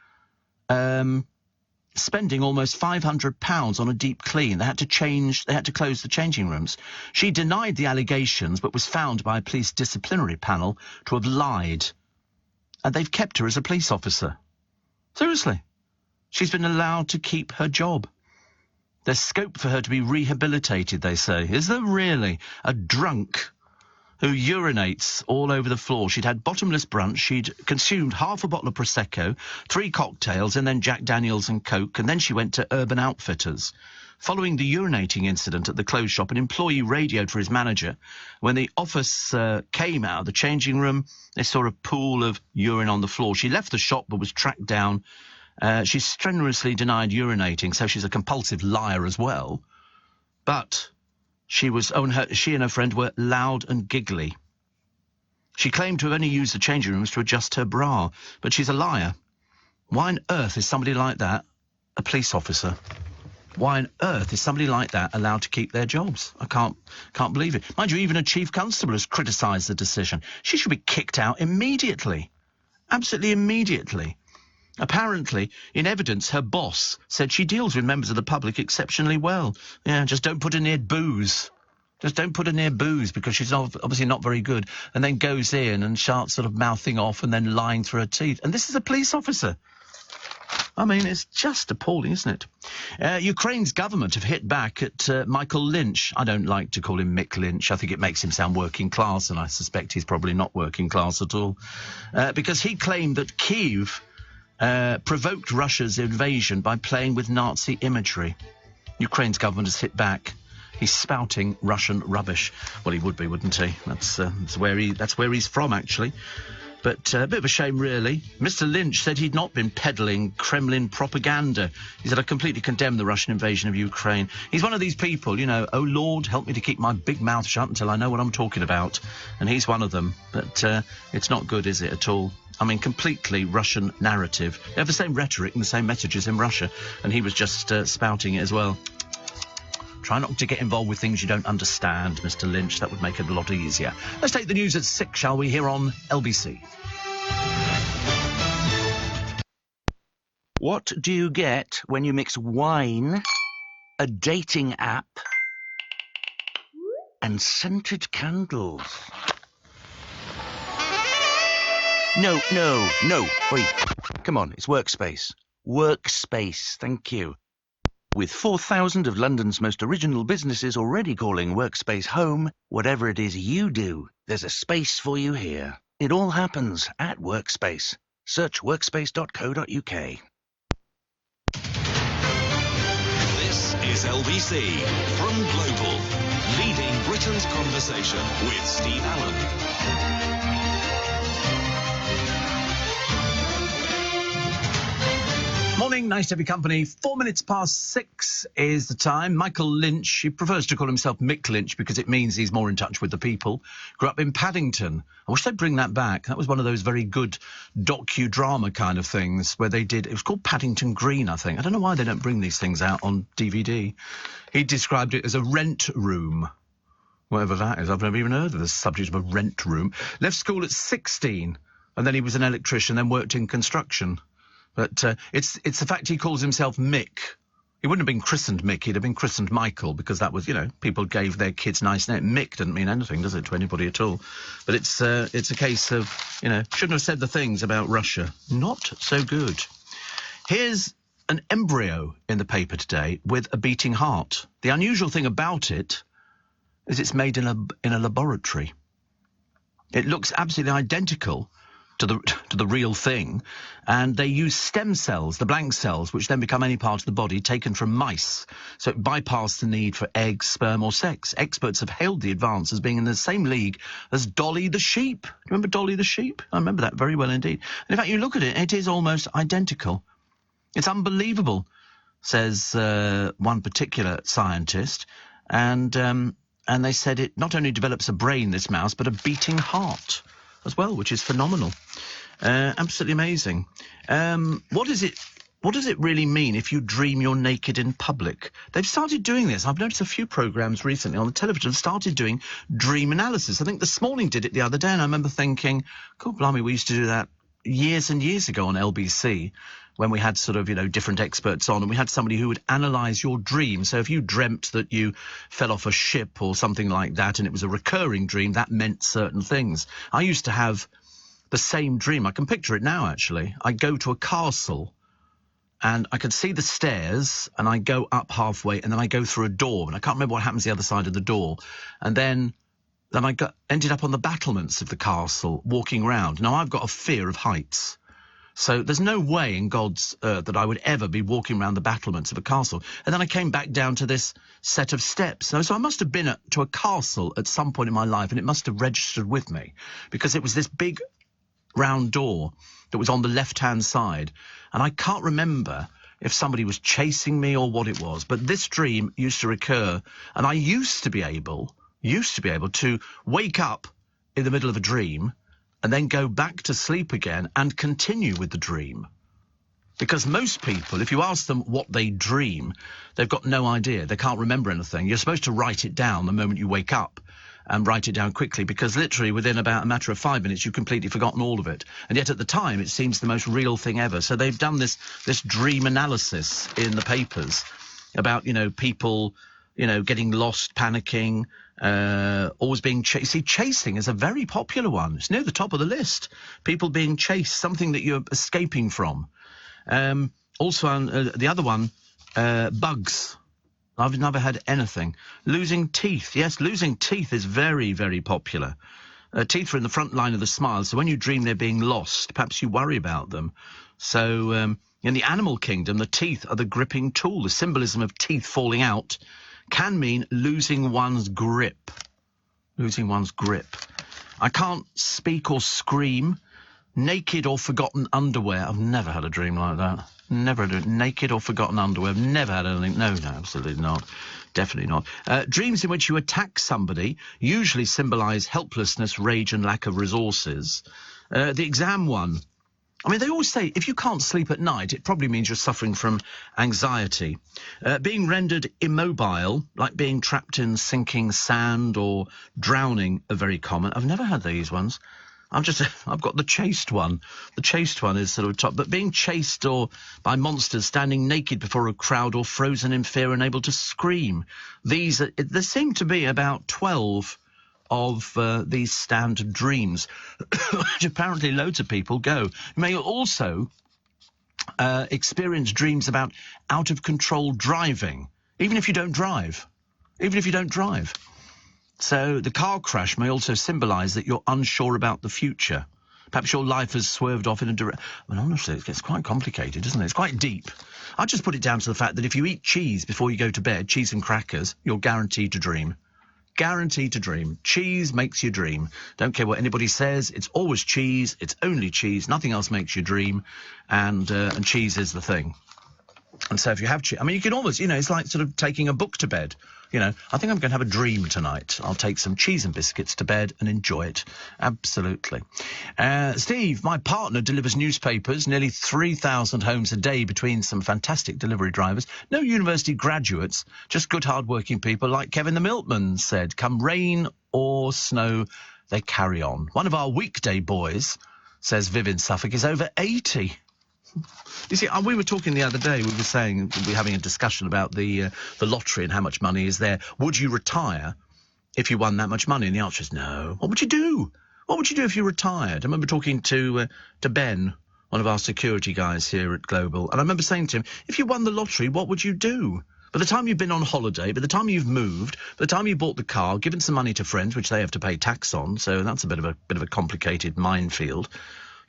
Speaker 1: spending almost £500 on a deep clean. They had to close the changing rooms. She denied the allegations, but was found by a police disciplinary panel to have lied. And they've kept her as a police officer. Seriously. She's been allowed to keep her job. There's scope for her to be rehabilitated, they say. Is there really? A drunk who urinates all over the floor. She'd had bottomless brunch. She'd consumed half a bottle of Prosecco, 3 cocktails, and then Jack Daniels and Coke, and then she went to Urban Outfitters. Following the urinating incident at the clothes shop, an employee radioed for his manager. When the office came out of the changing room, they saw a pool of urine on the floor. She left the shop but was tracked down. She strenuously denied urinating, so she's a compulsive liar as well. But she and her friend were loud and giggly. She claimed to have only used the changing rooms to adjust her bra, but she's a liar. Why on earth is somebody like that a police officer? Why on earth is somebody like that allowed to keep their jobs? I can't believe it. Mind you, even a chief constable has criticised the decision. She should be kicked out immediately. Absolutely immediately. Apparently, in evidence, her boss said she deals with members of the public exceptionally well. Yeah, just don't put her near booze. Just don't put her near booze because she's obviously not very good, and then goes in and starts sort of mouthing off and then lying through her teeth. And this is a police officer. I mean, it's just appalling, isn't it? Ukraine's government have hit back at Michael Lynch. I don't like to call him Mick Lynch. I think it makes him sound working class, and I suspect he's probably not working class at all. Because he claimed that Kyiv provoked Russia's invasion by playing with Nazi imagery. Ukraine's government has hit back. He's spouting Russian rubbish. Well, he would be, wouldn't he? That's where he's from, actually. But a bit of a shame, really. Mr. Lynch said he'd not been peddling Kremlin propaganda. He said, I completely condemn the Russian invasion of Ukraine. He's one of these people, you know, oh, Lord, help me to keep my big mouth shut until I know what I'm talking about. And he's one of them. But it's not good, is it, at all? I mean, completely Russian narrative. They have the same rhetoric and the same messages in Russia. And he was just spouting it as well. Try not to get involved with things you don't understand, Mr. Lynch. That would make it a lot easier. Let's take the news at 6, shall we, here on LBC.
Speaker 4: What do you get when you mix wine, a dating app, and scented candles? No. Wait. Come on, it's Workspace. Workspace, thank you. With 4,000 of London's most original businesses already calling Workspace home, whatever it is you do, there's a space for you here. It all happens at Workspace. Search workspace.co.uk.
Speaker 3: This is LBC from Global, leading Britain's conversation with Steve Allen.
Speaker 1: Morning, nice to have your company. 4 minutes past 6 is the time. Michael Lynch, he prefers to call himself Mick Lynch because it means he's more in touch with the people. Grew up in Paddington. I wish they'd bring that back. That was one of those very good docudrama kind of things where they did, it was called Paddington Green, I think. I don't know why they don't bring these things out on DVD. He described it as a rent room. Whatever that is, I've never even heard of the subject of a rent room. Left school at 16, and then he was an electrician, then worked in construction. But it's the fact he calls himself Mick. He wouldn't have been christened Mick, he'd have been christened Michael, because that was, you know, people gave their kids nice names. Mick doesn't mean anything, does it, to anybody at all? But it's a case of, you know, shouldn't have said the things about Russia. Not so good. Here's an embryo in the paper today with a beating heart. The unusual thing about it is it's made in a laboratory. It looks absolutely identical to the real thing, and they use stem cells, the blank cells, which then become any part of the body, taken from mice. So it bypassed the need for eggs, sperm or sex. Experts have hailed the advance as being in the same league as Dolly the sheep. Do you remember Dolly the sheep? I remember that very well indeed. And in fact, you look at it, it is almost identical. It's unbelievable, says one particular scientist, and they said it not only develops a brain, this mouse, but a beating heart as well, which is phenomenal. Absolutely amazing. What does it really mean if you dream you're naked in public? They've started doing this. I've noticed a few programmes recently on the television have started doing dream analysis. I think This Morning did it the other day, and I remember thinking, God blimey, we used to do that years and years ago on LBC, when we had sort of, you know, different experts on, and we had somebody who would analyse your dream. So if you dreamt that you fell off a ship or something like that, and it was a recurring dream, that meant certain things. I used to have the same dream. I can picture it now, actually. I go to a castle, and I can see the stairs, and I go up halfway, and then I go through a door, and I can't remember what happens the other side of the door. And then I ended up on the battlements of the castle, walking around. Now, I've got a fear of heights. So there's no way in God's earth that I would ever be walking around the battlements of a castle. And then I came back down to this set of steps. So I must have been to a castle at some point in my life, and it must have registered with me, because it was this big round door that was on the left-hand side. And I can't remember if somebody was chasing me or what it was. But this dream used to recur, and I used to be able to wake up in the middle of a dream and then go back to sleep again and continue with the dream. Because most people, if you ask them what they dream, they've got no idea. They can't remember anything. You're supposed to write it down the moment you wake up, and write it down quickly, because literally within about a matter of 5 minutes, you've completely forgotten all of it. And yet at the time, it seems the most real thing ever. So they've done this dream analysis in the papers about, you know, people, you know, getting lost, panicking, always being chased. See, chasing is a very popular one. It's near the top of the list. People being chased, something that you're escaping from. Also, the other one, bugs. I've never had anything. Losing teeth. Yes, losing teeth is very, very popular. Teeth are in the front line of the smile, so when you dream they're being lost, perhaps you worry about them. So in the animal kingdom, the teeth are the gripping tool. The symbolism of teeth falling out can mean losing one's grip. Losing one's grip. I can't speak or scream. naked or forgotten underwear. I've never had a dream like that. Never had naked or forgotten underwear. I've never had anything. No, absolutely not. Definitely not. Dreams in which you attack somebody usually symbolise helplessness, rage and lack of resources. The exam one. I mean, they always say if you can't sleep at night, it probably means you're suffering from anxiety. Being rendered immobile, like being trapped in sinking sand or drowning, are very common. I've never had these ones. I've got the chased one. The chased one is sort of top. But being chased or by monsters, standing naked before a crowd or frozen in fear, unable to scream. There seem to be about 12 of these standard dreams, which apparently loads of people go. You may also experience dreams about out-of-control driving, even if you don't drive. So the car crash may also symbolise that you're unsure about the future. Perhaps your life has swerved off in a direction. Well, honestly, it gets quite complicated, doesn't it? It's quite deep. I just put it down to the fact that if you eat cheese before you go to bed, cheese and crackers, you're guaranteed to dream. Guaranteed to dream. Cheese makes you dream. Don't care what anybody says. It's always cheese. It's only cheese. Nothing else makes you dream. And cheese is the thing. And so if you have cheese, I mean, you can almost, it's like sort of taking a book to bed. I think I'm going to have a dream tonight. I'll take some cheese and biscuits to bed and enjoy it. Absolutely. Steve, my partner delivers newspapers, nearly 3,000 homes a day between some fantastic delivery drivers. No university graduates, just good hard-working people like Kevin the Milkman said. Come rain or snow, they carry on. One of our weekday boys, says Viv in Suffolk, is over 80. You see, we were talking the other day, we were having a discussion about the lottery and how much money is there. Would you retire if you won that much money? And the answer is no. What would you do? What would you do if you retired? I remember talking to Ben, one of our security guys here at Global, and I remember saying to him, if you won the lottery, what would you do? By the time you've been on holiday, by the time you've moved, by the time you bought the car, given some money to friends, which they have to pay tax on, so that's a bit of a complicated minefield.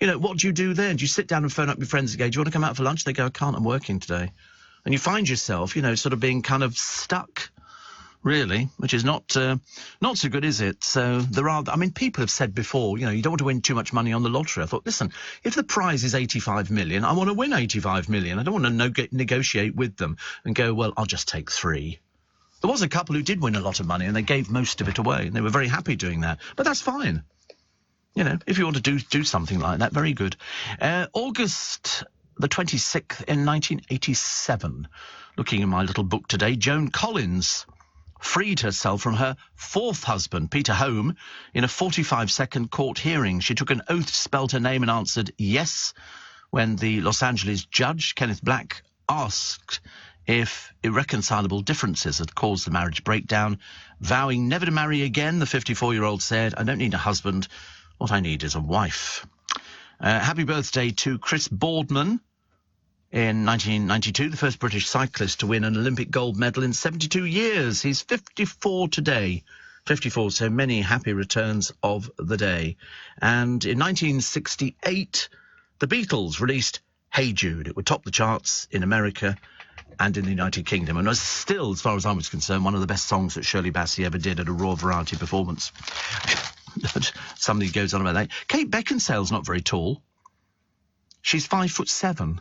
Speaker 1: What do you do then? Do you sit down and phone up your friends and go, do you want to come out for lunch? They go, I can't, I'm working today. And you find yourself, sort of being kind of stuck, really, which is not so good, is it? So people have said before, you don't want to win too much money on the lottery. I thought, listen, if the prize is 85 million, I want to win 85 million. I don't want to negotiate with them and go, well, I'll just take 3. There was a couple who did win a lot of money and they gave most of it away. And they were very happy doing that. But that's fine. If you want to do something like that, very good. August the 26th in 1987, looking in my little book today, Joan Collins freed herself from her 4th husband, Peter Home, in a 45-second court hearing. She took an oath, spelled her name and answered yes when the Los Angeles judge, Kenneth Black, asked if irreconcilable differences had caused the marriage breakdown. Vowing never to marry again, the 54-year-old said, I don't need a husband. What I need is a wife. Happy birthday to Chris Boardman in 1992, the first British cyclist to win an Olympic gold medal in 72 years. He's 54 today. 54, so many happy returns of the day. And in 1968, the Beatles released Hey Jude. It would top the charts in America and in the United Kingdom, and was still, as far as I was concerned, one of the best songs that Shirley Bassey ever did at a Raw Variety performance. Somebody goes on about that. Kate Beckinsale's not very tall. She's 5'7".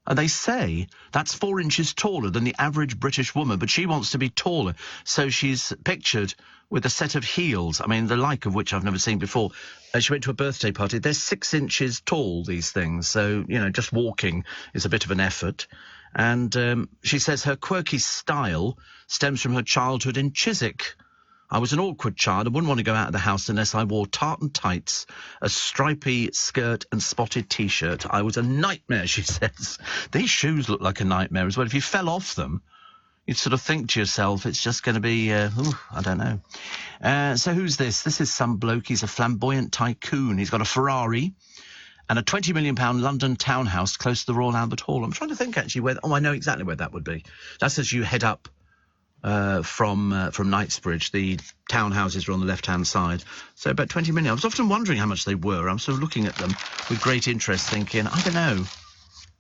Speaker 1: And they say that's 4 inches taller than the average British woman, but she wants to be taller. So she's pictured with a set of heels, the like of which I've never seen before. She went to a birthday party. They're 6 inches tall, these things. So, just walking is a bit of an effort. And she says her quirky style stems from her childhood in Chiswick. I was an awkward child. I wouldn't want to go out of the house unless I wore tartan tights, a stripy skirt and spotted T-shirt. I was a nightmare, she says. These shoes look like a nightmare as well. If you fell off them, you'd sort of think to yourself, it's just going to be, I don't know. So who's this? This is some bloke. He's a flamboyant tycoon. He's got a Ferrari and a £20 million London townhouse close to the Royal Albert Hall. I'm trying to think, actually, where... Oh, I know exactly where that would be. That's as you head up from Knightsbridge. The townhouses are on the left-hand side. So about 20 million. I was often wondering how much they were. I'm sort of looking at them with great interest, thinking, I don't know,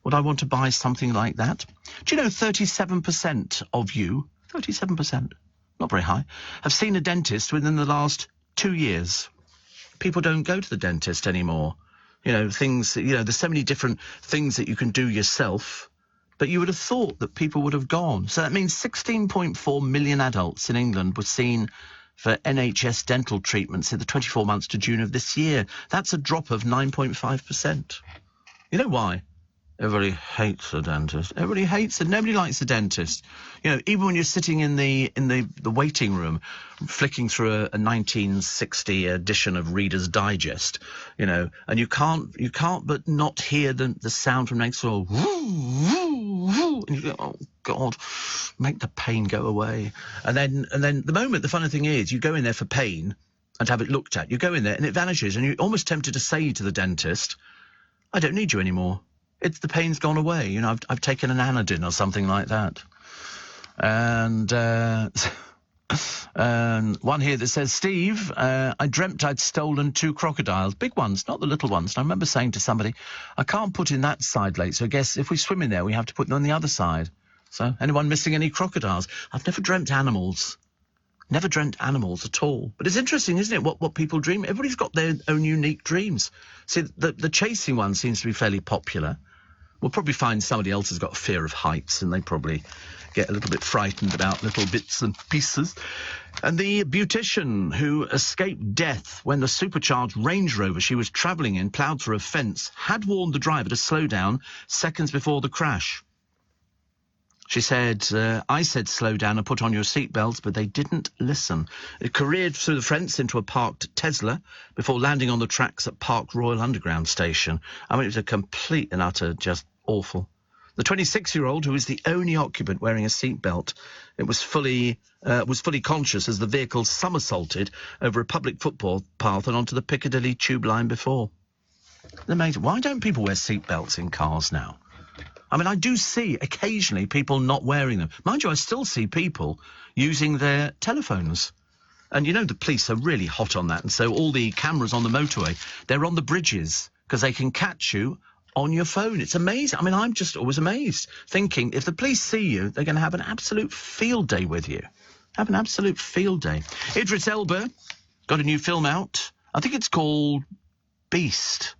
Speaker 1: would I want to buy something like that? Do you know 37% of you, 37%, not very high, have seen a dentist within the last 2 years? People don't go to the dentist anymore. things, there's so many different things that you can do yourself, but you would have thought that people would have gone. So that means 16.4 million adults in England were seen for NHS dental treatments in the 24 months to June of this year. That's a drop of 9.5%. You know why? Everybody hates the dentist. Everybody hates it. Nobody likes the dentist. Even when you're sitting in the waiting room, flicking through a 1960 edition of Reader's Digest, and you can't but not hear the sound from next door. And you go, oh God, make the pain go away. And then the funny thing is, you go in there for pain and have it looked at. You go in there and it vanishes, and you're almost tempted to say to the dentist, I don't need you anymore. The pain's gone away. I've taken an Anadin or something like that. And one here that says, Steve, I dreamt I'd stolen 2 crocodiles, big ones, not the little ones. And I remember saying to somebody, I can't put in that side late, so I guess if we swim in there, we have to put them on the other side. So, anyone missing any crocodiles? I've never dreamt animals. Never dreamt animals at all. But it's interesting, isn't it, what people dream? Everybody's got their own unique dreams. See, the chasing one seems to be fairly popular. We'll probably find somebody else has got a fear of heights, and they probably get a little bit frightened about little bits and pieces. And the beautician who escaped death when the supercharged Range Rover she was travelling in ploughed through a fence had warned the driver to slow down seconds before the crash. She said, I said slow down and put on your seatbelts, but they didn't listen. It careered through the fence into a parked Tesla before landing on the tracks at Park Royal Underground Station. I mean, it was a complete and utter just awful. The 26-year-old, who was the only occupant wearing a seatbelt, was fully conscious as the vehicle somersaulted over a public football path and onto the Piccadilly tube line before. It's amazing. Why don't people wear seatbelts in cars now? I mean, I do see occasionally people not wearing them. Mind you, I still see people using their telephones. And, the police are really hot on that. And so all the cameras on the motorway, they're on the bridges because they can catch you on your phone. It's amazing. I mean, I'm just always amazed, thinking if the police see you, they're going to have an absolute field day with you. Have an absolute field day. Idris Elba got a new film out. I think it's called Beast.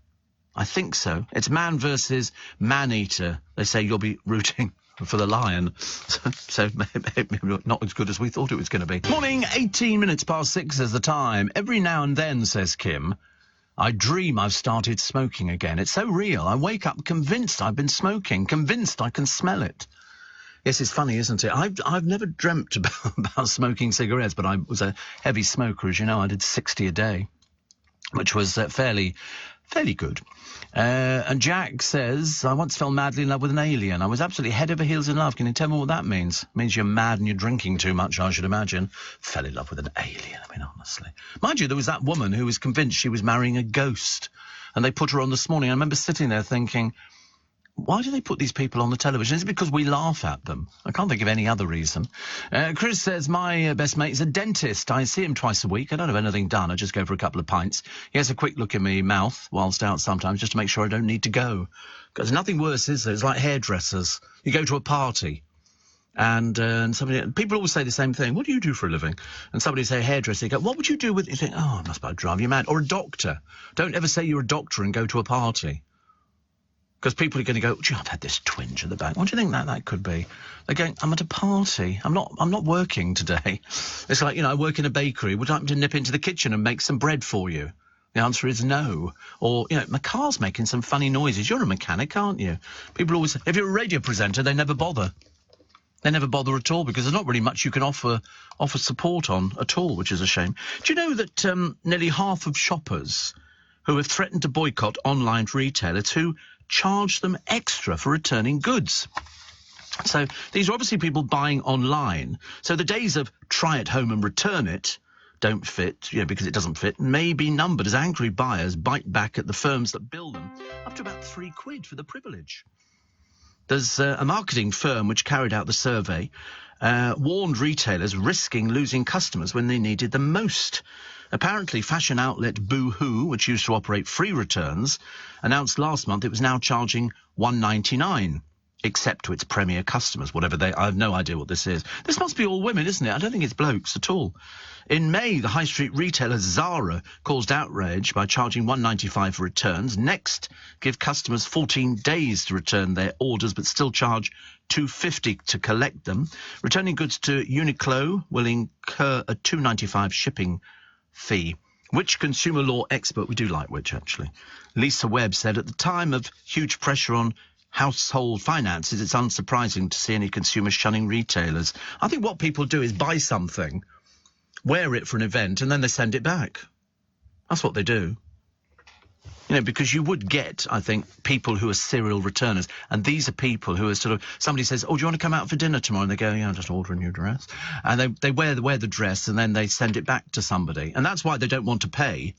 Speaker 1: I think so. It's man versus man-eater. They say you'll be rooting for the lion. So maybe not as good as we thought it was going to be. Morning, 18 minutes past 6 is the time. Every now and then, says Kim, I dream I've started smoking again. It's so real. I wake up convinced I've been smoking, convinced I can smell it. Yes, it's funny, isn't it? I've never dreamt about smoking cigarettes, but I was a heavy smoker, as you know. I did 60 a day, which was fairly good. And Jack says, I once fell madly in love with an alien. I was absolutely head over heels in love. Can you tell me what that means? It means you're mad and you're drinking too much, I should imagine. Fell in love with an alien, I mean, honestly. Mind you, there was that woman who was convinced she was marrying a ghost. And they put her on this morning. I remember sitting there thinking, why do they put these people on the television? Is it because we laugh at them? I can't think of any other reason. Chris says, my best mate is a dentist. I see him twice a week. I don't have anything done. I just go for a couple of pints. He has a quick look in my mouth whilst out sometimes just to make sure I don't need to go. Because nothing worse, is there? It's like hairdressers. You go to a party and people always say the same thing. What do you do for a living? And somebody say hairdresser. You go, what would you do with it? You think, oh, I must drive you mad. Or a doctor. Don't ever say you're a doctor and go to a party. Because people are going to go, gee, I've had this twinge at the back. What do you think that could be? They're going, I'm at a party. I'm not working today. It's like, I work in a bakery. Would I like me to nip into the kitchen and make some bread for you? The answer is no. Or, my car's making some funny noises. You're a mechanic, aren't you? People always, if you're a radio presenter, they never bother. They never bother at all because there's not really much you can offer support on at all, which is a shame. Do you know that nearly half of shoppers who have threatened to boycott online retailers who charge them extra for returning goods? So these are obviously people buying online. So the days of try at home and return it don't fit, because it doesn't fit, may be numbered as angry buyers bite back at the firms that bill them up to about £3 for the privilege. There's a marketing firm which carried out the survey, warned retailers risking losing customers when they needed them most. Apparently, fashion outlet Boohoo, which used to operate free returns, announced last month it was now charging $1.99. except to its premier customers, whatever I have no idea what this is. This must be all women, isn't it? I don't think it's blokes at all. In May, the high street retailer Zara caused outrage by charging £1.95 for returns. Next, give customers 14 days to return their orders, but still charge £2.50 to collect them. Returning goods to Uniqlo will incur a £2.95 shipping fee. Which consumer law expert, we do like which actually, Lisa Webb said, at the time of huge pressure on household finances, it's unsurprising to see any consumers shunning retailers. I think what people do is buy something, wear it for an event, and then they send it back. That's what they do. You know, because you would get, I think, people who are serial returners, and these are people who are sort of, somebody says, oh, do you want to come out for dinner tomorrow? And they go, yeah, I'll just order a new dress. And they wear the dress, and then they send it back to somebody. And that's why they don't want to pay.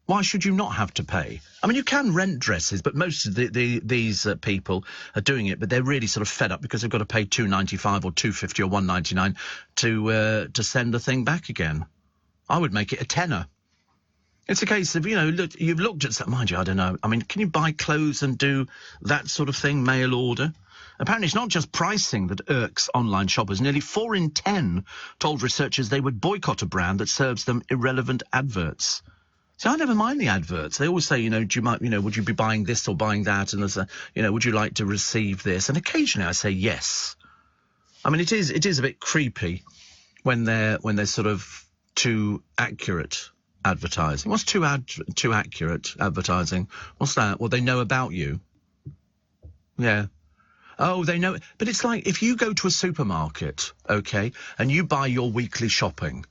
Speaker 1: Why should you not have to pay? I mean, you can rent dresses, but most of these people are doing it, but they're really sort of fed up because they've got to pay £2.95 or £2.50 or £1.99 to send the thing back again. I would make it a tenner. It's a case of, you know, look, you've looked at something, mind you, I don't know. I mean, can you buy clothes and do that sort of thing, mail order? Apparently it's not just pricing that irks online shoppers. Nearly 4 in 10 told researchers they would boycott a brand that serves them irrelevant adverts. See, I never mind the adverts. They always say, you know, would you be buying this or buying that? And there's a, you know, would you like to receive this? And occasionally I say yes. I mean, it is a bit creepy when they're sort of too accurate advertising. What's too accurate advertising? What's that? Well, they know about you. Yeah. Oh, they know. But it's like if you go to a supermarket, okay, and you buy your weekly shopping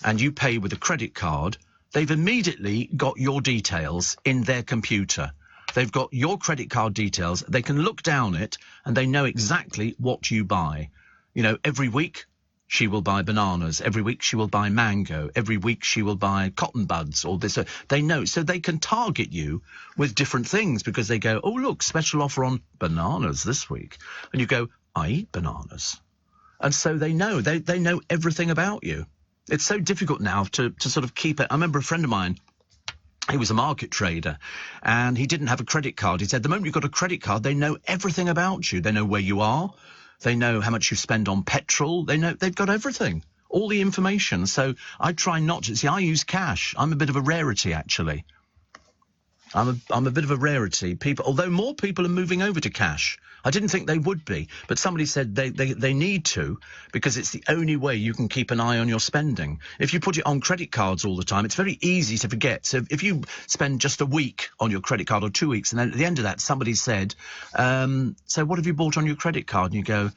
Speaker 1: and you pay with a credit card, they've immediately got your details in their computer. They've got your credit card details. They can look down it and they know exactly what you buy. You know, every week she will buy bananas. Every week she will buy mango. Every week she will buy cotton buds or this. They know. So they can target you with different things because they go, oh, look, special offer on bananas this week. And you go, I eat bananas. And so they know. They know everything about you. It's so difficult now to sort of keep it. I remember a friend of mine, he was a market trader, and he didn't have a credit card. He said, the moment you've got a credit card, they know everything about you. They know where you are. They know how much you spend on petrol. They've got everything, all the information. So I try not to. See, I use cash. I'm a bit of a rarity, actually. I'm a bit of a rarity. Although more people are moving over to cash. I didn't think they would be, but somebody said they need to because it's the only way you can keep an eye on your spending. If you put it on credit cards all the time, it's very easy to forget. So if you spend just a week on your credit card or 2 weeks, and then at the end of that, somebody said, so what have you bought on your credit card? And you go,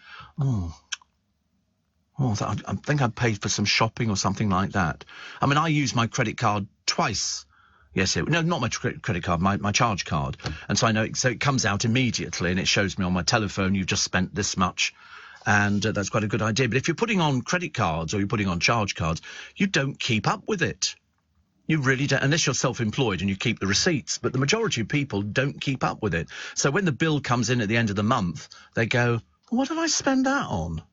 Speaker 1: I think I paid for some shopping or something like that. I mean, I use my credit card twice. Yes, no, not my credit card, my charge card. And so I know, so it comes out immediately and it shows me on my telephone, you've just spent this much. And that's quite a good idea. But if you're putting on credit cards or you're putting on charge cards, you don't keep up with it. You really don't, unless you're self-employed and you keep the receipts. But the majority of people don't keep up with it. So when the bill comes in at the end of the month, they go, what did I spend that on?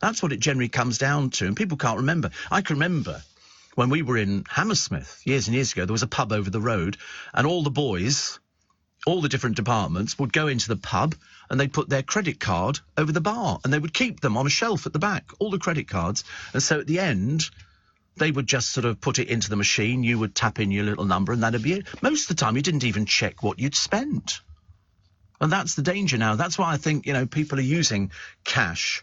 Speaker 1: That's what it generally comes down to. And people can't remember. I can remember when we were in Hammersmith years and years ago, there was a pub over the road, and all the boys, all the different departments would go into the pub and they'd put their credit card over the bar and they would keep them on a shelf at the back, all the credit cards. And so at the end, they would just sort of put it into the machine. You would tap in your little number and that'd be it. Most of the time, you didn't even check what you'd spent. And that's the danger now. That's why I think, you know, people are using cash.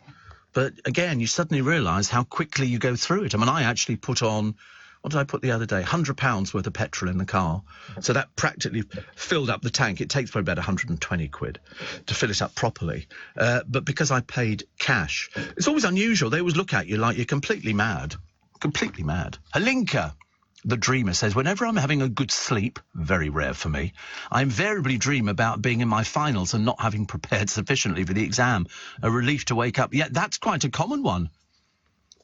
Speaker 1: But again, you suddenly realise how quickly you go through it. I mean, I actually put on, what did I put the other day? £100 worth of petrol in the car. So that practically filled up the tank. It takes probably about 120 quid to fill it up properly. But because I paid cash, it's always unusual. They always look at you like you're completely mad. Completely mad. Halinka, the dreamer, says, whenever I'm having a good sleep, very rare for me, I invariably dream about being in my finals and not having prepared sufficiently for the exam. A relief to wake up. Yeah, that's quite a common one.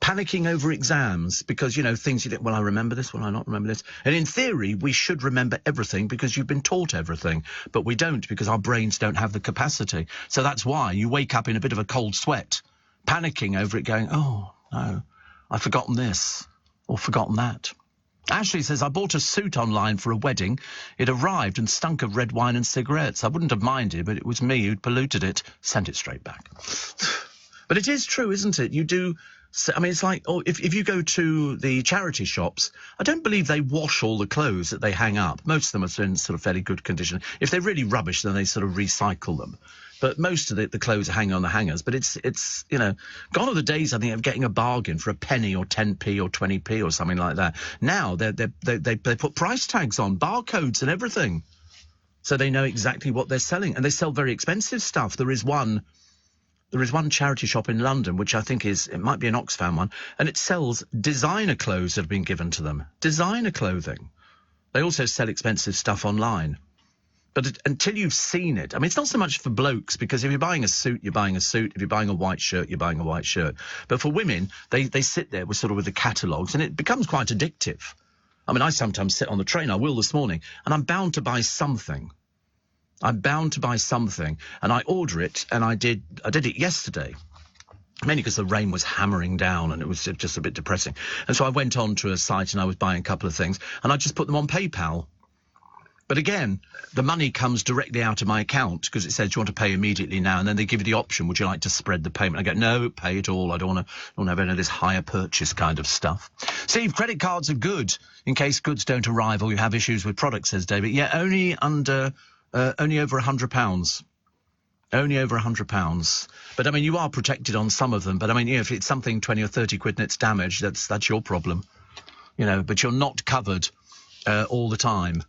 Speaker 1: Panicking over exams because, you know, things you think, well, I remember this, will I not remember this? And in theory, we should remember everything because you've been taught everything, but we don't because our brains don't have the capacity. So that's why you wake up in a bit of a cold sweat, panicking over it, going, oh, no, I've forgotten this or forgotten that. Ashley says, I bought a suit online for a wedding. It arrived and stunk of red wine and cigarettes. I wouldn't have minded, but it was me who'd polluted it. Sent it straight back. But it is true, isn't it? You do... I mean, it's like, if you go to the charity shops, I don't believe they wash all the clothes that they hang up. Most of them are in sort of fairly good condition. If they're really rubbish, then they sort of recycle them. But most of the clothes are hanging on the hangers. But it's you know, gone are the days, I think, of getting a bargain for a penny or 10p or 20p or something like that. Now they put price tags on, barcodes and everything, so they know exactly what they're selling, and they sell very expensive stuff. There is one charity shop in London, which I think it might be an Oxfam one, and it sells designer clothes that have been given to them. Designer clothing. They also sell expensive stuff online. But until you've seen it, I mean, it's not so much for blokes, because if you're buying a suit, you're buying a suit. If you're buying a white shirt, you're buying a white shirt. But for women, they sit there with the catalogues, and it becomes quite addictive. I mean, I sometimes sit on the train, I will this morning, and I'm bound to buy something. I'm bound to buy something, and I order it, and I did it yesterday, mainly because the rain was hammering down and it was just a bit depressing. And so I went on to a site and I was buying a couple of things, and I just put them on PayPal. But again, the money comes directly out of my account, because it says, do you want to pay immediately now? And then they give you the option, would you like to spread the payment? I go, no, pay it all. I don't want to have any of this hire purchase kind of stuff. Steve, credit cards are good in case goods don't arrive or you have issues with products, says David. Yeah, only over £100. Only over £100. But I mean, you are protected on some of them. But I mean, if it's something 20 or 30 quid and it's damaged, that's your problem. You know, but you're not covered all the time.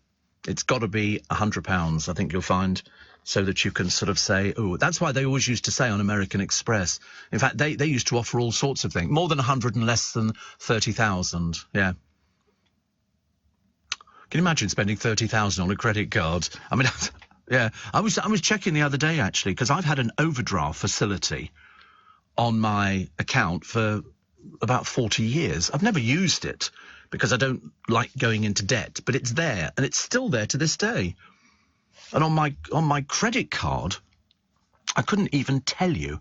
Speaker 1: It's got to be £100, I think you'll find, so that you can sort of say, oh, that's why they always used to say on American Express. In fact, they used to offer all sorts of things. More than 100 and less than 30,000. Yeah. Can you imagine spending 30,000 on a credit card? I mean, yeah. I was checking the other day, actually, because I've had an overdraft facility on my account for about 40 years. I've never used it, because I don't like going into debt, but it's there, and it's still there to this day. And on my credit card, I couldn't even tell you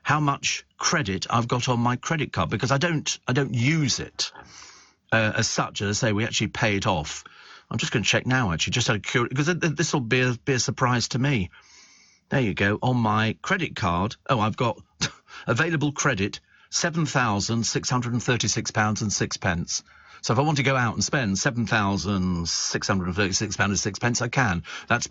Speaker 1: how much credit I've got on my credit card, because I don't use it as such. As I say, we actually pay it off. I'm just going to check now, actually, just out of curiosity, because this will be a surprise to me. There you go. On my credit card, I've got available credit, £7,636.06. So if I want to go out and spend £7,636.06, I can. That's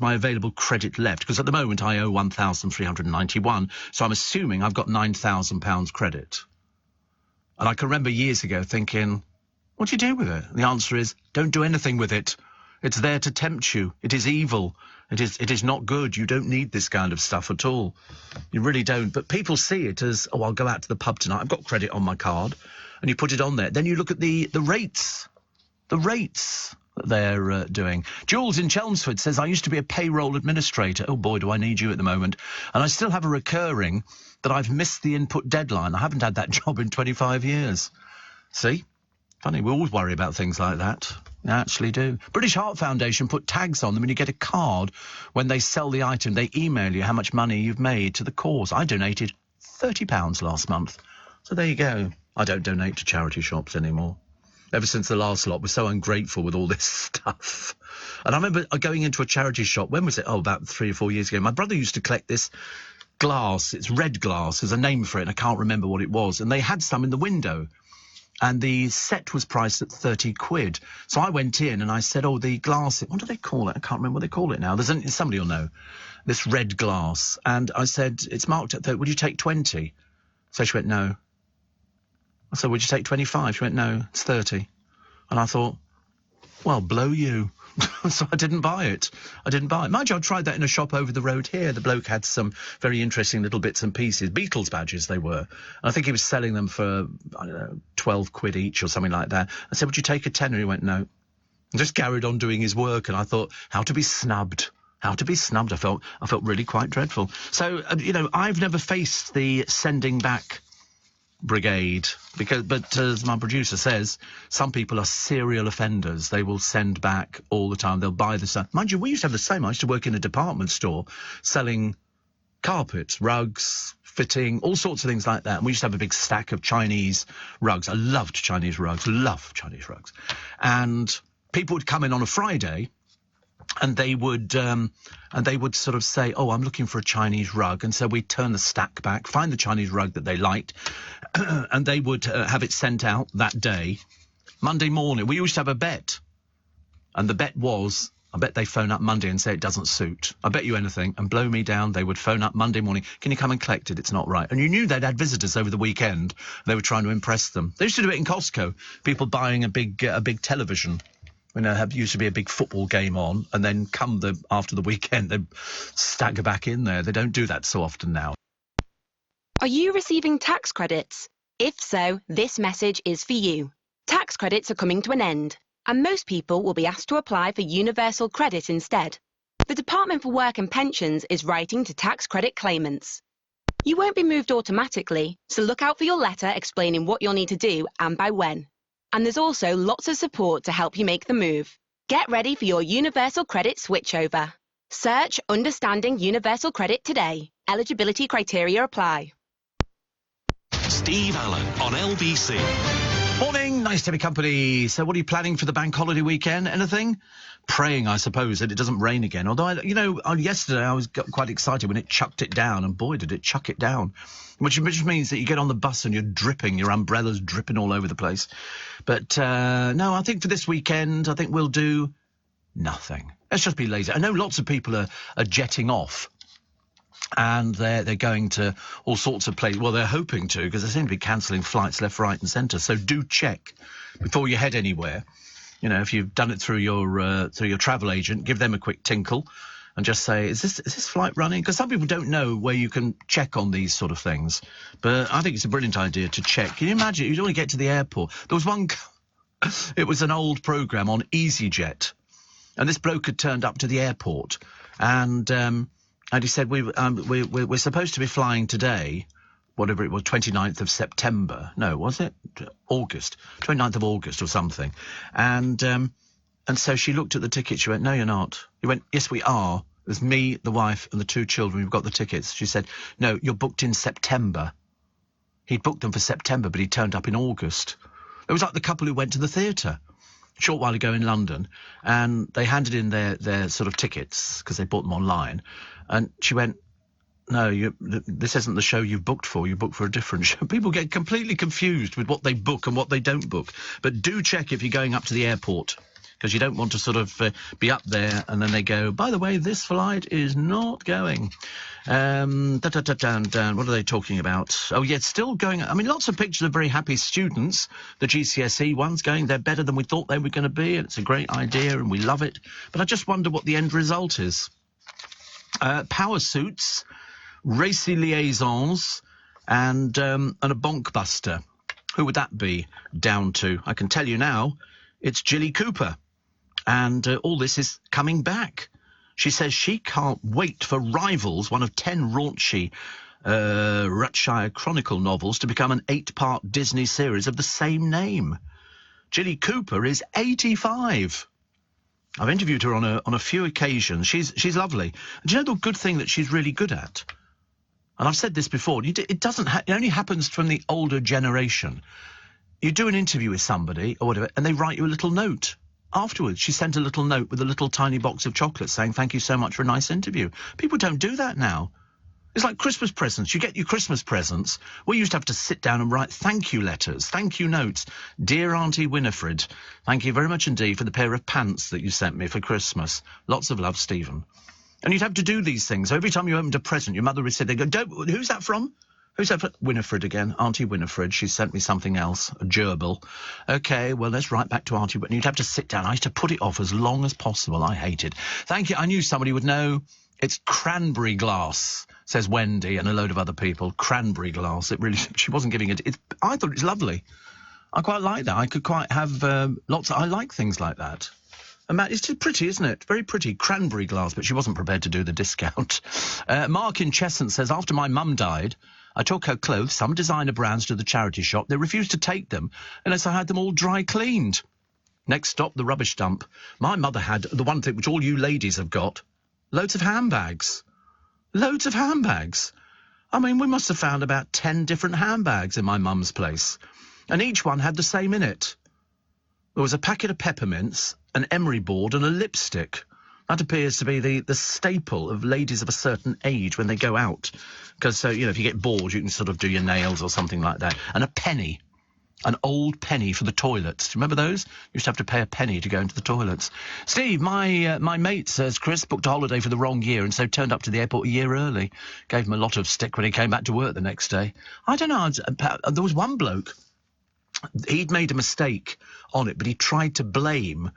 Speaker 1: my available credit left, because at the moment I owe £1,391. So I'm assuming I've got £9,000 credit. And I can remember years ago thinking, what do you do with it? The answer is, don't do anything with it. It's there to tempt you. It is evil. It is not good. You don't need this kind of stuff at all. You really don't. But people see it as, I'll go out to the pub tonight. I've got credit on my card. And you put it on there. Then you look at the rates. The rates that they're doing. Jules in Chelmsford says, I used to be a payroll administrator. Oh, boy, do I need you at the moment. And I still have a recurring that I've missed the input deadline. I haven't had that job in 25 years. See? Funny, we always worry about things like that. They actually do. British Heart Foundation put tags on them, and you get a card when they sell the item. They email you how much money you've made to the cause. I donated £30 last month. So there you go. I don't donate to charity shops anymore. Ever since the last lot, we're so ungrateful with all this stuff. And I remember going into a charity shop, when was it? About 3 or 4 years ago. My brother used to collect this glass. It's red glass. There's a name for it, and I can't remember what it was. And they had some in the window. And the set was priced at 30 quid. So I went in and I said, the glass, what do they call it? I can't remember what they call it now. Somebody will know. This red glass. And I said, it's marked at 30. Would you take 20? So she went, no. I said, would you take 25? She went, no, it's 30. And I thought, well, blow you. So I didn't buy it. Mind you, I tried that in a shop over the road here. The bloke had some very interesting little bits and pieces. Beatles badges they were. And I think he was selling them for, I don't know, 12 quid each or something like that. I said, would you take a tenner? He went, no. And just carried on doing his work. And I thought, how to be snubbed. I felt really quite dreadful. So, I've never faced the sending back brigade, but as my producer says, some people are serial offenders. They will send back all the time. They'll buy the stuff. Mind you, we used to have the same. I used to work in a department store selling carpets, rugs, fitting, all sorts of things like that. And we used to have a big stack of Chinese rugs. I loved Chinese rugs, And people would come in on a Friday, and they would sort of say, oh, I'm looking for a Chinese rug. And so we'd turn the stack back, find the Chinese rug that they liked, and they would have it sent out that day. Monday morning, we used to have a bet. And the bet was, I bet they phone up Monday and say it doesn't suit. I bet you anything. And blow me down, they would phone up Monday morning. Can you come and collect it? It's not right. And you knew they'd had visitors over the weekend. They were trying to impress them. They used to do it in Costco. People buying a big television. When there used to be a big football game on, and then after the weekend, they stagger back in there. They don't do that so often now.
Speaker 2: Are you receiving tax credits? If so, this message is for you. Tax credits are coming to an end, and most people will be asked to apply for universal credit instead. The Department for Work and Pensions is writing to tax credit claimants. You won't be moved automatically, so look out for your letter explaining what you'll need to do and by when. And there's also lots of support to help you make the move. Get ready for your universal credit switchover. Search Understanding Universal Credit today. Eligibility criteria apply.
Speaker 3: Steve Allen on LBC.
Speaker 1: Morning, nice to be company. So what are you planning for the bank holiday weekend? Anything? Praying, I suppose, that it doesn't rain again. Although, yesterday I got quite excited when it chucked it down, and boy, did it chuck it down. Which means that you get on the bus and you're dripping, your umbrella's dripping all over the place. But, no, I think for this weekend, I think we'll do nothing. Let's just be lazy. I know lots of people are jetting off. And they're going to all sorts of places. Well, they're hoping to, because they seem to be cancelling flights left, right and centre. So do check before you head anywhere. You know, if you've done it through your travel agent, give them a quick tinkle and just say, is this flight running? Because some people don't know where you can check on these sort of things. But I think it's a brilliant idea to check. Can you imagine? You don't want to get to the airport. There was one, it was an old programme on EasyJet. And this bloke had turned up to the airport and he said, we're supposed to be flying today, whatever it was, 29th of September. No, was it? August. 29th of August or something. And so she looked at the ticket. She went, no, you're not. He went, yes, we are. There's me, the wife, and the two children. We've got the tickets. She said, no, you're booked in September. He'd booked them for September, but he turned up in August. It was like the couple who went to the theatre a short while ago in London, and they handed in their sort of tickets, because they bought them online. And she went, no, this isn't the show you've booked for. You booked for a different show. People get completely confused with what they book and what they don't book. But do check if you're going up to the airport, because you don't want to sort of be up there and then they go, by the way, this flight is not going. What are they talking about? Oh, yeah, it's still going. I mean, lots of pictures of very happy students. The GCSE ones going, they're better than we thought they were going to be. And it's a great idea and we love it. But I just wonder what the end result is. Power suits, racy liaisons, and a bonk buster. Who would that be down to? I can tell you now, it's Jilly Cooper. And all this is coming back. She says she can't wait for Rivals, one of 10 raunchy Rutshire Chronicle novels, to become an 8-part Disney series of the same name. Jilly Cooper is 85. I've interviewed her on a few occasions. She's lovely. And do you know the good thing that she's really good at? And I've said this before. It only happens from the older generation. You do an interview with somebody or whatever, and they write you a little note. Afterwards, she sent a little note with a little tiny box of chocolates saying, thank you so much for a nice interview. People don't do that now. It's like Christmas presents. You get your Christmas presents. We used to have to sit down and write thank you letters, thank you notes. Dear Auntie Winifred, thank you very much indeed for the pair of pants that you sent me for Christmas. Lots of love, Stephen. And you'd have to do these things. So every time you opened a present, your mother would say, who's that from? Who's that from? Winifred again. Auntie Winifred. She sent me something else, a gerbil. Okay, well, let's write back to Auntie Winifred. You'd have to sit down. I used to put it off as long as possible. I hated. Thank you. I knew somebody would know. It's cranberry glass, says Wendy and a load of other people. Cranberry glass. It really, she wasn't giving it. I thought it was lovely. I quite like that. I could quite have I like things like that. And Matt, it's just pretty, isn't it? Very pretty. Cranberry glass, but she wasn't prepared to do the discount. Mark in Cheshunt says, after my mum died, I took her clothes, some designer brands, to the charity shop. They refused to take them unless I had them all dry cleaned. Next stop, the rubbish dump. My mother had the one thing which all you ladies have got, loads of handbags. Loads of handbags. I mean, we must have found about 10 different handbags in my mum's place, and each one had the same in it. There was a packet of peppermints, an emery board, and a lipstick. That appears to be the staple of ladies of a certain age when they go out. Because, you know, if you get bored, you can sort of do your nails or something like that. And a penny. An old penny for the toilets. Do you remember those? You used to have to pay a penny to go into the toilets. Steve, my mate says Chris booked a holiday for the wrong year and so turned up to the airport a year early. Gave him a lot of stick when he came back to work the next day. I don't know. There was one bloke. He'd made a mistake on it, but he tried to blame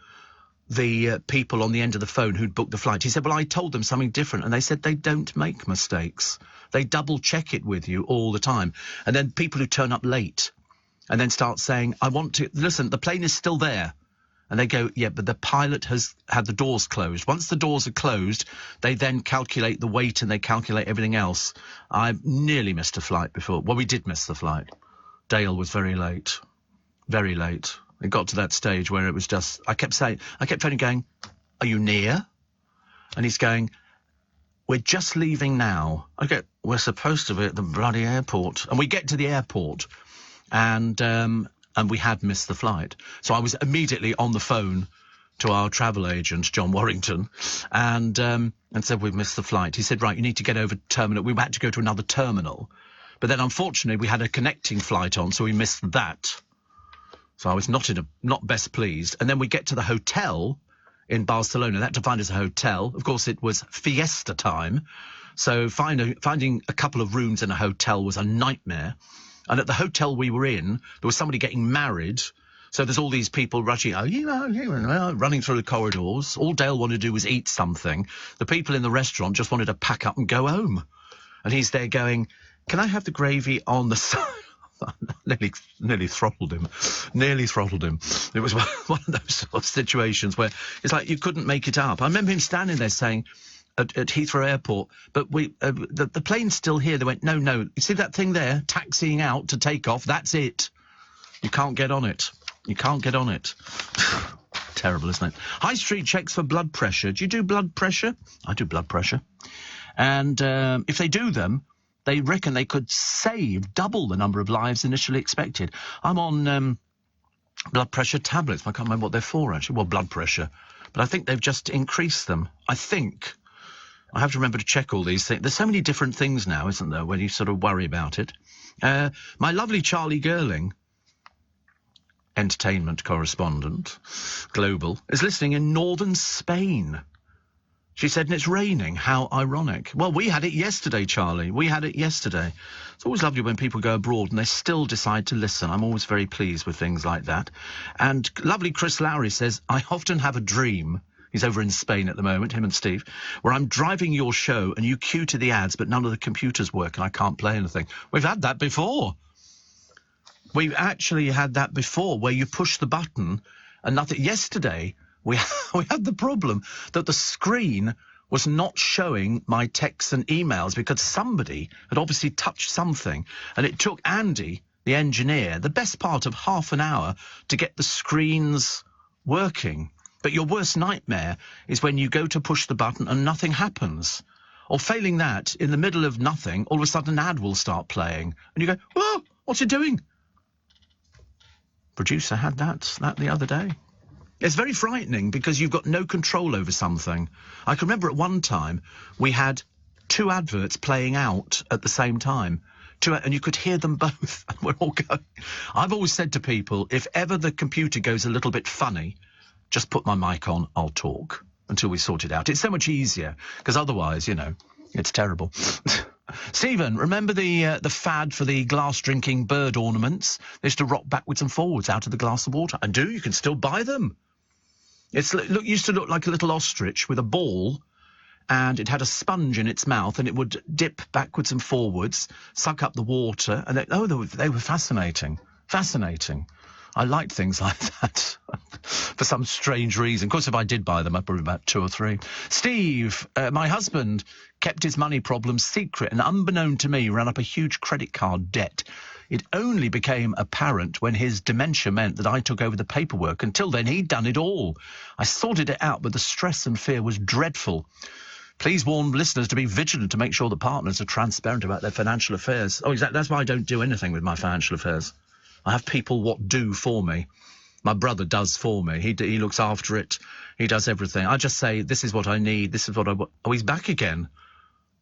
Speaker 1: the people on the end of the phone who'd booked the flight. He said, well, I told them something different, and they said they don't make mistakes. They double-check it with you all the time. And then people who turn up late and then start saying, I want to... Listen, the plane is still there. And they go, yeah, but the pilot has had the doors closed. Once the doors are closed, they then calculate the weight and they calculate everything else. I nearly missed a flight before. Well, we did miss the flight. Dale was very late. Very late. It got to that stage where it was just... I kept phoning going, are you near? And he's going, we're just leaving now. I go, we're supposed to be at the bloody airport. And we get to the airport, and we had missed the flight. So I was immediately on the phone to our travel agent, John Warrington, and said, we've missed the flight. He said, right, you need to get over to terminal. We had to go to another terminal. But then, unfortunately, we had a connecting flight on, so we missed that. So I was not best pleased. And then we get to the hotel in Barcelona. They had to find us a hotel. Of course, it was fiesta time. So finding a couple of rooms in a hotel was a nightmare. And at the hotel we were in, there was somebody getting married. So there's all these people rushing, running through the corridors. All Dale wanted to do was eat something. The people in the restaurant just wanted to pack up and go home. And he's there going, can I have the gravy on the side? nearly throttled him. It was one of those sort of situations where it's like you couldn't make it up. I remember him standing there saying at Heathrow Airport, but the plane's still here. They went, no, you see that thing there, taxiing out to take off? That's it. You can't get on it. Terrible, isn't it? High Street checks for blood pressure. Do you do blood pressure? I do blood pressure. And if they do them, they reckon they could save double the number of lives initially expected. I'm on blood pressure tablets. I can't remember what they're for, actually. Well, blood pressure. But I think they've just increased them. I think. I have to remember to check all these things. There's so many different things now, isn't there, when you sort of worry about it. My lovely Charlie Girling, entertainment correspondent, global, is listening in northern Spain. She said, and it's raining. How ironic. Well, we had it yesterday, Charlie. We had it yesterday. It's always lovely when people go abroad and they still decide to listen. I'm always very pleased with things like that. And lovely Chris Lowry says, I often have a dream. He's over in Spain at the moment, him and Steve, where I'm driving your show and you cue to the ads, but none of the computers work and I can't play anything. We've had that before. We've actually had that before, where you push the button and nothing. Yesterday, we had the problem that the screen was not showing my texts and emails because somebody had obviously touched something, and it took Andy, the engineer, the best part of half an hour to get the screens working. But your worst nightmare is when you go to push the button and nothing happens. Or failing that, in the middle of nothing, all of a sudden an ad will start playing. And you go, whoa, what's it doing? Producer had that the other day. It's very frightening because you've got no control over something. I can remember at one time we had 2 adverts playing out at the same time. And you could hear them both. And we're all going. I've always said to people, if ever the computer goes a little bit funny, just put my mic on, I'll talk until we sort it out. It's so much easier because otherwise, it's terrible. Stephen, remember the fad for the glass-drinking bird ornaments? They used to rock backwards and forwards out of the glass of water. I do. You can still buy them. It used to look like a little ostrich with a ball, and it had a sponge in its mouth, and it would dip backwards and forwards, suck up the water, and they were fascinating. Fascinating. I liked things like that for some strange reason. Of course, if I did buy them, I'd probably about 2 or 3. Steve, my husband, kept his money problems secret and, unbeknown to me, ran up a huge credit card debt. It only became apparent when his dementia meant that I took over the paperwork. Until then, he'd done it all. I sorted it out, but the stress and fear was dreadful. Please warn listeners to be vigilant to make sure that partners are transparent about their financial affairs. Oh, exactly. That's why I don't do anything with my financial affairs. I have people what do for me. My brother does for me. He looks after it. He does everything. I just say, this is what I need. This is what I want. Oh, he's back again.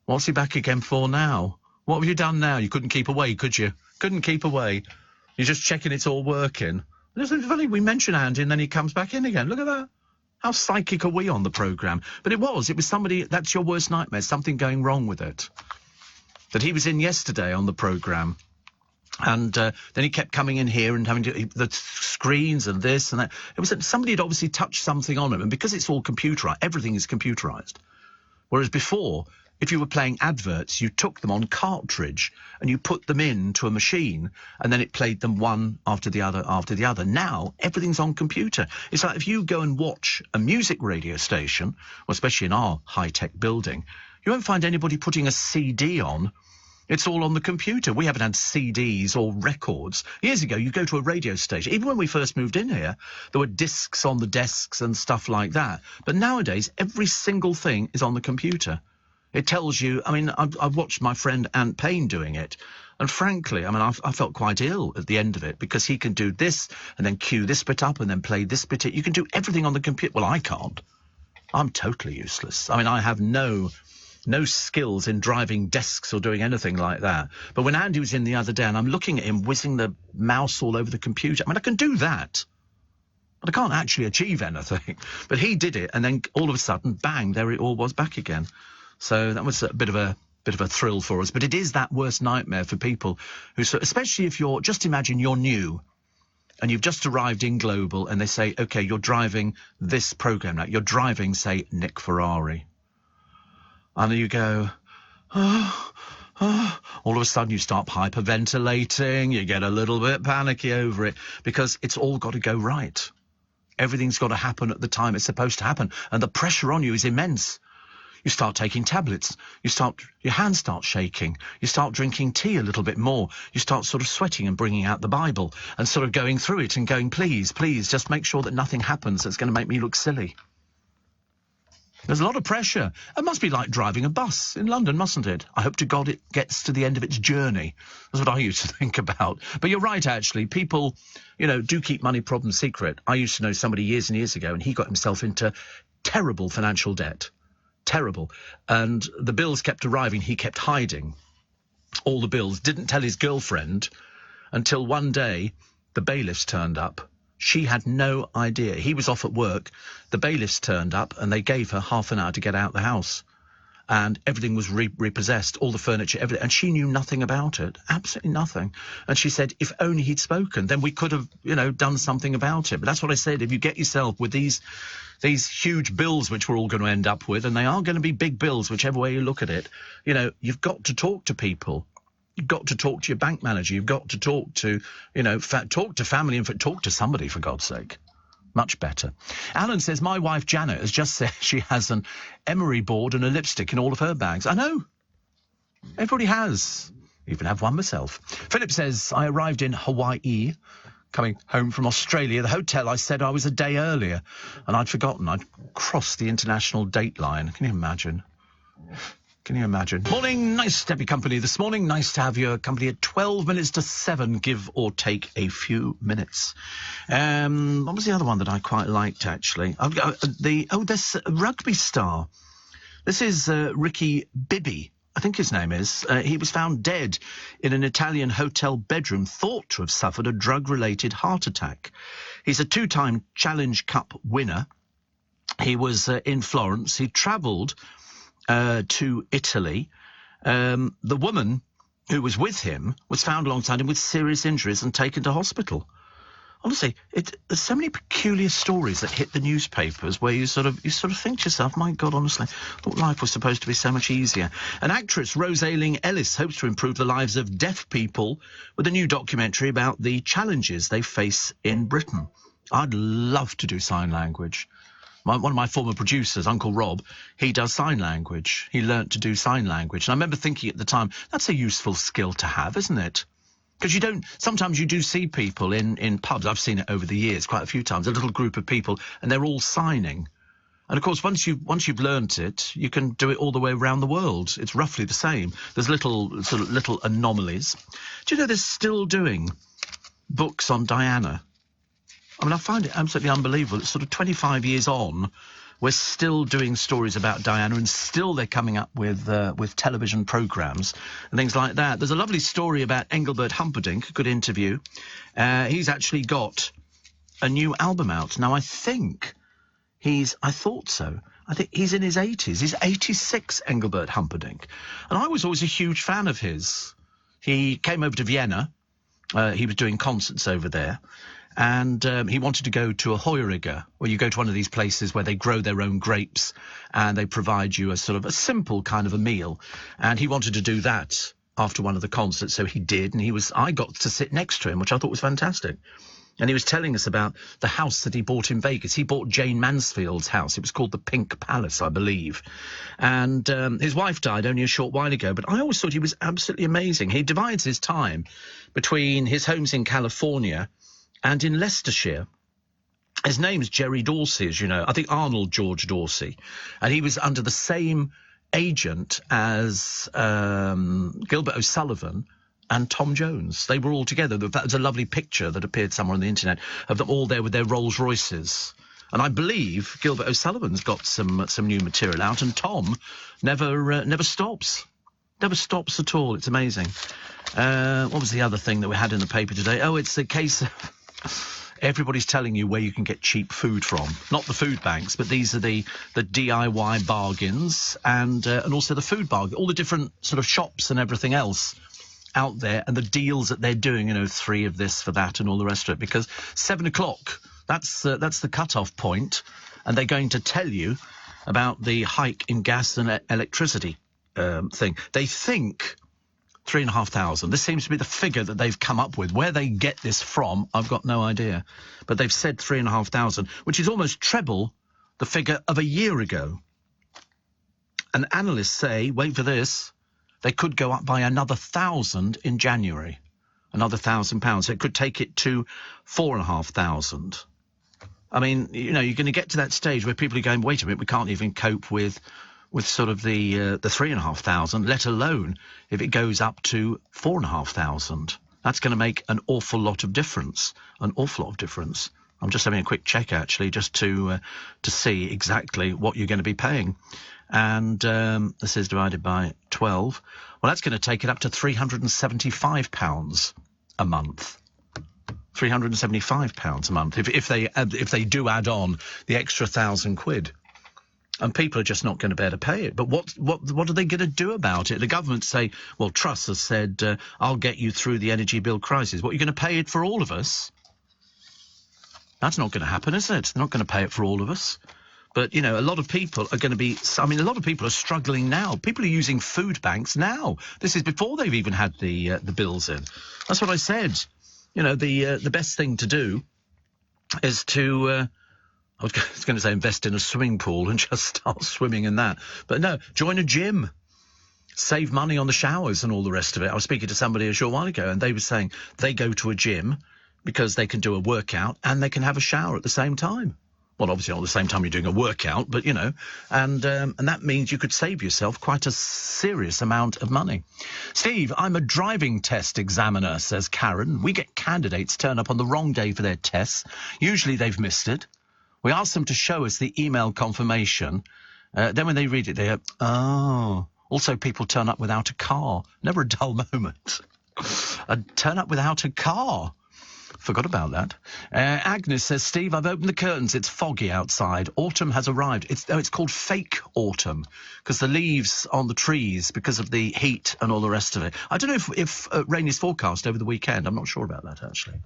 Speaker 1: What's he back again for now? What have you done now? You couldn't keep away, could you? Couldn't keep away. You're just checking it's all working. It's funny, we mention Andy and then he comes back in again. Look at that. How psychic are we on the programme? But it was somebody, that's your worst nightmare, something going wrong with it. That he was in yesterday on the programme. And then he kept coming in here and having the screens and this and that. It was that somebody had obviously touched something on him. And because it's all computerised, everything is computerised. Whereas before, if you were playing adverts, you took them on cartridge and you put them into a machine and then it played them one after the other after the other. Now, everything's on computer. It's like if you go and watch a music radio station, or especially in our high-tech building, you won't find anybody putting a CD on. It's all on the computer. We haven't had CDs or records. Years ago, you go to a radio station. Even when we first moved in here, there were discs on the desks and stuff like that. But nowadays, every single thing is on the computer. It tells you, I mean, I've watched my friend Ant Payne doing it. And frankly, I mean, I felt quite ill at the end of it because he can do this and then cue this bit up and then play this bit. You can do everything on the computer. Well, I can't. I'm totally useless. I mean, I have no skills in driving desks or doing anything like that. But when Andy was in the other day and I'm looking at him whizzing the mouse all over the computer, I mean, I can do that. But I can't actually achieve anything. But he did it, and then all of a sudden, bang, there it all was back again. So that was a bit of a thrill for us. But it is that worst nightmare for people who, especially if you're, just imagine you're new and you've just arrived in Global and they say, OK, you're driving this programme now. You're driving, say, Nick Ferrari. And you go, all of a sudden you start hyperventilating, you get a little bit panicky over it because it's all got to go right. Everything's got to happen at the time it's supposed to happen. And the pressure on you is immense. You start taking tablets. Your hands start shaking. You start drinking tea a little bit more. You start sort of sweating and bringing out the Bible and sort of going through it and going, please, just make sure that nothing happens that's going to make me look silly. There's a lot of pressure. It must be like driving a bus in London, mustn't it? I hope to God it gets to the end of its journey. That's what I used to think about. But you're right, actually. People, do keep money problems secret. I used to know somebody years and years ago, and he got himself into terrible financial debt. Terrible. And the bills kept arriving. He kept hiding all the bills. Didn't tell his girlfriend until one day the bailiffs turned up. She had no idea. He was off at work. The bailiffs turned up and they gave her half an hour to get out the house. And everything was repossessed, all the furniture, everything. And she knew nothing about it, absolutely nothing. And she said, if only he'd spoken, then we could have, done something about it. But that's what I said. If you get yourself with these huge bills, which we're all going to end up with, and they are going to be big bills, whichever way you look at it, you've got to talk to people. You've got to talk to your bank manager. You've got to talk to, talk to family and talk to somebody, for God's sake. Much better. Alan says, my wife Janet has just said she has an emery board and a lipstick in all of her bags. I know. Everybody has. Even have one myself. Philip says, I arrived in Hawaii, coming home from Australia. The hotel, I said I was a day earlier, and I'd forgotten. I'd crossed the international date line. Can you imagine? Can you imagine? Morning, nice to have your company this morning. Nice to have your company at 12 minutes to 7, give or take a few minutes. What was the other one that I quite liked, actually? There's a rugby star. This is Ricky Bibby, I think his name is. He was found dead in an Italian hotel bedroom, thought to have suffered a drug-related heart attack. He's a 2-time Challenge Cup winner. He was in Florence. He travelled to Italy. The woman who was with him was found alongside him with serious injuries and taken to hospital. Honestly, there's so many peculiar stories that hit the newspapers where you sort of think to yourself, my God, honestly, I thought life was supposed to be so much easier. An actress, Rose Ayling-Ellis, hopes to improve the lives of deaf people with a new documentary about the challenges they face in Britain. I'd love to do sign language. One of my former producers, Uncle Rob, he does sign language. He learnt to do sign language. And I remember thinking at the time, that's a useful skill to have, isn't it? Because sometimes you do see people in pubs, I've seen it over the years quite a few times, a little group of people, and they're all signing. And of course, once you've learnt it, you can do it all the way around the world. It's roughly the same. There's little anomalies. Do you know they're still doing books on Diana? I mean, I find it absolutely unbelievable. It's sort of 25 years on, we're still doing stories about Diana, and still they're coming up with television programmes and things like that. There's a lovely story about Engelbert Humperdinck, a good interview. He's actually got a new album out. Now, I think I thought he's in his 80s. He's 86, Engelbert Humperdinck. And I was always a huge fan of his. He came over to Vienna. He was doing concerts over there. And he wanted to go to a Heuriger, where you go to one of these places where they grow their own grapes and they provide you a sort of a simple kind of a meal. And he wanted to do that after one of the concerts, so he did. And I got to sit next to him, which I thought was fantastic. And he was telling us about the house that he bought in Vegas. He bought Jane Mansfield's house. It was called the Pink Palace, I believe. And his wife died only a short while ago, but I always thought he was absolutely amazing. He divides his time between his homes in California and in Leicestershire. His name's Jerry Dorsey, as you know. I think Arnold George Dorsey. And he was under the same agent as Gilbert O'Sullivan and Tom Jones. They were all together. That was a lovely picture that appeared somewhere on the internet of them all there with their Rolls Royces. And I believe Gilbert O'Sullivan's got some new material out, and Tom never stops. Never stops at all. It's amazing. What was the other thing that we had in the paper today? Oh, it's a case of everybody's telling you where you can get cheap food from. Not the food banks, but these are the DIY bargains and also the food bargain. All the different sort of shops and everything else out there, and the deals that they're doing, 3 of this for that and all the rest of it, because 7 o'clock, that's the cut-off point, and they're going to tell you about the hike in gas and electricity thing. They think 3,500. This seems to be the figure that they've come up with. Where they get this from, I've got no idea. But they've said 3,500, which is almost treble the figure of a year ago. And analysts say, wait for this, they could go up by another 1,000 in January. Another £1,000. So it could take it to 4,500. I mean, you're going to get to that stage where people are going, wait a minute, we can't even cope with sort of the 3,500, let alone if it goes up to 4,500. That's going to make an awful lot of difference. An awful lot of difference. I'm just having a quick check, actually, just to see exactly what you're going to be paying. And this is divided by 12. Well, that's going to take it up to £375 a month. £375 a month if they do add on the extra £1,000. And people are just not going to be able to pay it. But what are they going to do about it? The government say, well, Truss has said, I'll get you through the energy bill crisis. What, are you going to pay it for all of us? That's not going to happen, is it? They're not going to pay it for all of us. But, a lot of people are going to be... a lot of people are struggling now. People are using food banks now. This is before they've even had the bills in. That's what I said. The best thing to do is to... I was going to say invest in a swimming pool and just start swimming in that. But no, join a gym. Save money on the showers and all the rest of it. I was speaking to somebody a short while ago, and they were saying they go to a gym because they can do a workout and they can have a shower at the same time. Well, obviously not at the same time you're doing a workout, but, and that means you could save yourself quite a serious amount of money. Steve, I'm a driving test examiner, says Karen. We get candidates turn up on the wrong day for their tests. Usually they've missed it. We ask them to show us the email confirmation. Then when they read it, they go, oh. Also, people turn up without a car. Never a dull moment. Turn up without a car. Forgot about that. Agnes says, Steve, I've opened the curtains. It's foggy outside. Autumn has arrived. It's called fake autumn because the leaves on the trees, because of the heat and all the rest of it. I don't know if rain is forecast over the weekend. I'm not sure about that, actually.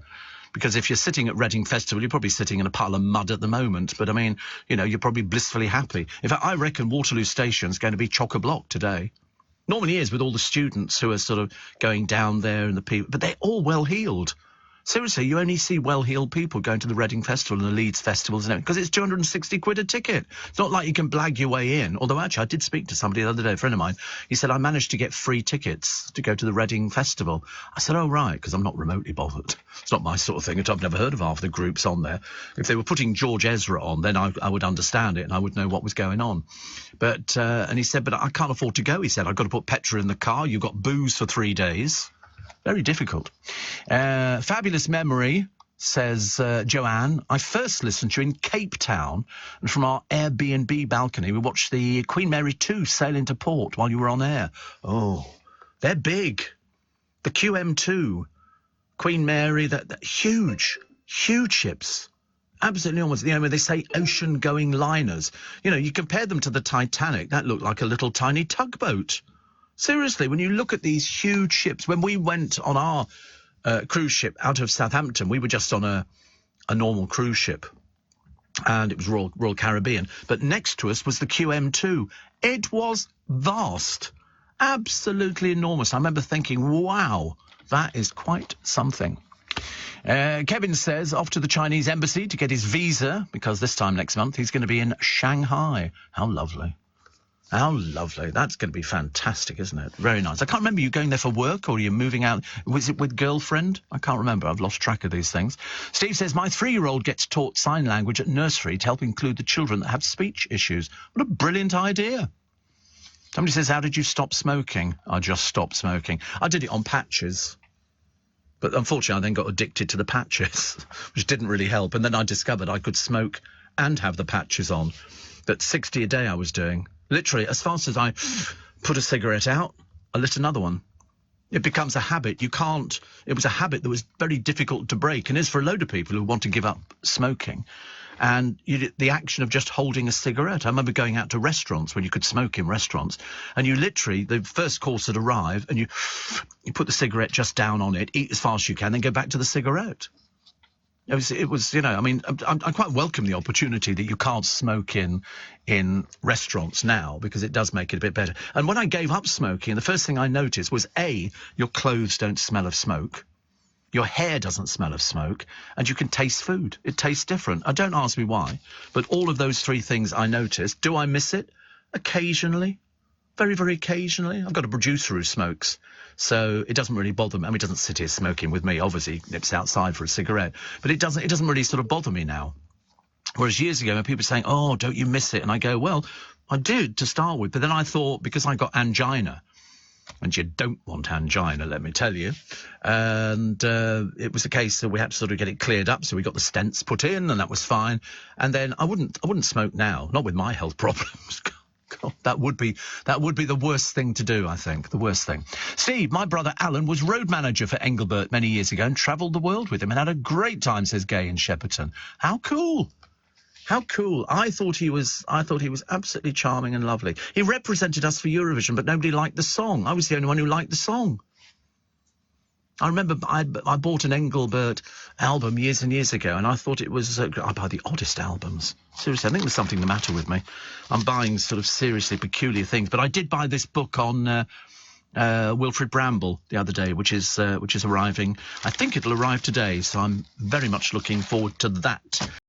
Speaker 1: Because if you're sitting at Reading Festival, you're probably sitting in a pile of mud at the moment. But, you're probably blissfully happy. In fact, I reckon Waterloo Station's going to be chock-a-block today. Normally is with all the students who are sort of going down there and the people. But they're all well-heeled. Seriously, you only see well-heeled people going to the Reading Festival and the Leeds Festivals and everything, because it's 260 quid a ticket. It's not like you can blag your way in. Although, actually, I did speak to somebody the other day, a friend of mine. He said, I managed to get free tickets to go to the Reading Festival. I said, oh, right, because I'm not remotely bothered. It's not my sort of thing. I've never heard of half the groups on there. If they were putting George Ezra on, then I would understand it and I would know what was going on. But, and he said, but I can't afford to go, he said. I've got to put petrol in the car. You've got booze for 3 days. Very difficult. Fabulous memory, says Joanne. I first listened to you in Cape Town, and from our Airbnb balcony, we watched the Queen Mary 2 sail into port while you were on air. Oh, they're big. The QM2, Queen Mary, that huge ships. Absolutely enormous. You know, when they say ocean-going liners, you know, you compare them to the Titanic, that looked like a little tiny tugboat. Seriously, when you look at these huge ships, when we went on our cruise ship out of Southampton, we were just on a normal cruise ship, and it was Royal Caribbean. But next to us was the QM2. It was vast, absolutely enormous. I remember thinking, wow, that is quite something. Kevin says off to the Chinese embassy to get his visa, because this time next month he's going to be in Shanghai. How lovely. How lovely. That's going to be fantastic, isn't it? Very nice. I can't remember, you going there for work or are you moving out? Was it with girlfriend? I can't remember. I've lost track of these things. Steve says, my 3-year-old gets taught sign language at nursery to help include the children that have speech issues. What a brilliant idea. Somebody says, how did you stop smoking? I just stopped smoking. I did it on patches. But unfortunately, I then got addicted to the patches, which didn't really help. And then I discovered I could smoke and have the patches on. But 60 a day I was doing. Literally, as fast as I put a cigarette out, I lit another one. It becomes a habit. You can't... It was a habit that was very difficult to break, and is for a load of people who want to give up smoking. And the action of just holding a cigarette. I remember going out to restaurants when you could smoke in restaurants, and you literally, the first course would arrive, and you put the cigarette just down on it, eat as fast as you can, then go back to the cigarette. It was, you know, I mean, I quite welcome the opportunity that you can't smoke in restaurants now, because it does make it a bit better. And when I gave up smoking, the first thing I noticed was, A, your clothes don't smell of smoke, your hair doesn't smell of smoke, and you can taste food. It tastes different. Don't ask me why, but all of those 3 things I noticed. Do I miss it? Occasionally. Very, very occasionally. I've got a producer who smokes, so it doesn't really bother me. I mean, he doesn't sit here smoking with me. Obviously, he nips outside for a cigarette. But it doesn't really sort of bother me now. Whereas years ago, when people were saying, oh, don't you miss it? And I go, well, I did to start with. But then I thought, because I got angina, and you don't want angina, let me tell you. And it was a case that we had to sort of get it cleared up, so we got the stents put in, and that was fine. And then I wouldn't smoke now, not with my health problems. God, that would be the worst thing to do, I think. The worst thing. Steve, my brother Alan was road manager for Engelbert many years ago and travelled the world with him and had a great time, says Gay in Shepperton. How cool. How cool. I thought he was absolutely charming and lovely. He represented us for Eurovision, but nobody liked the song. I was the only one who liked the song. I remember I bought an Engelbert album years and years ago, and I thought it was... I buy the oddest albums. Seriously, I think there's something the matter with me. I'm buying sort of seriously peculiar things. But I did buy this book on Wilfrid Bramble the other day, which is arriving. I think it'll arrive today, so I'm very much looking forward to that.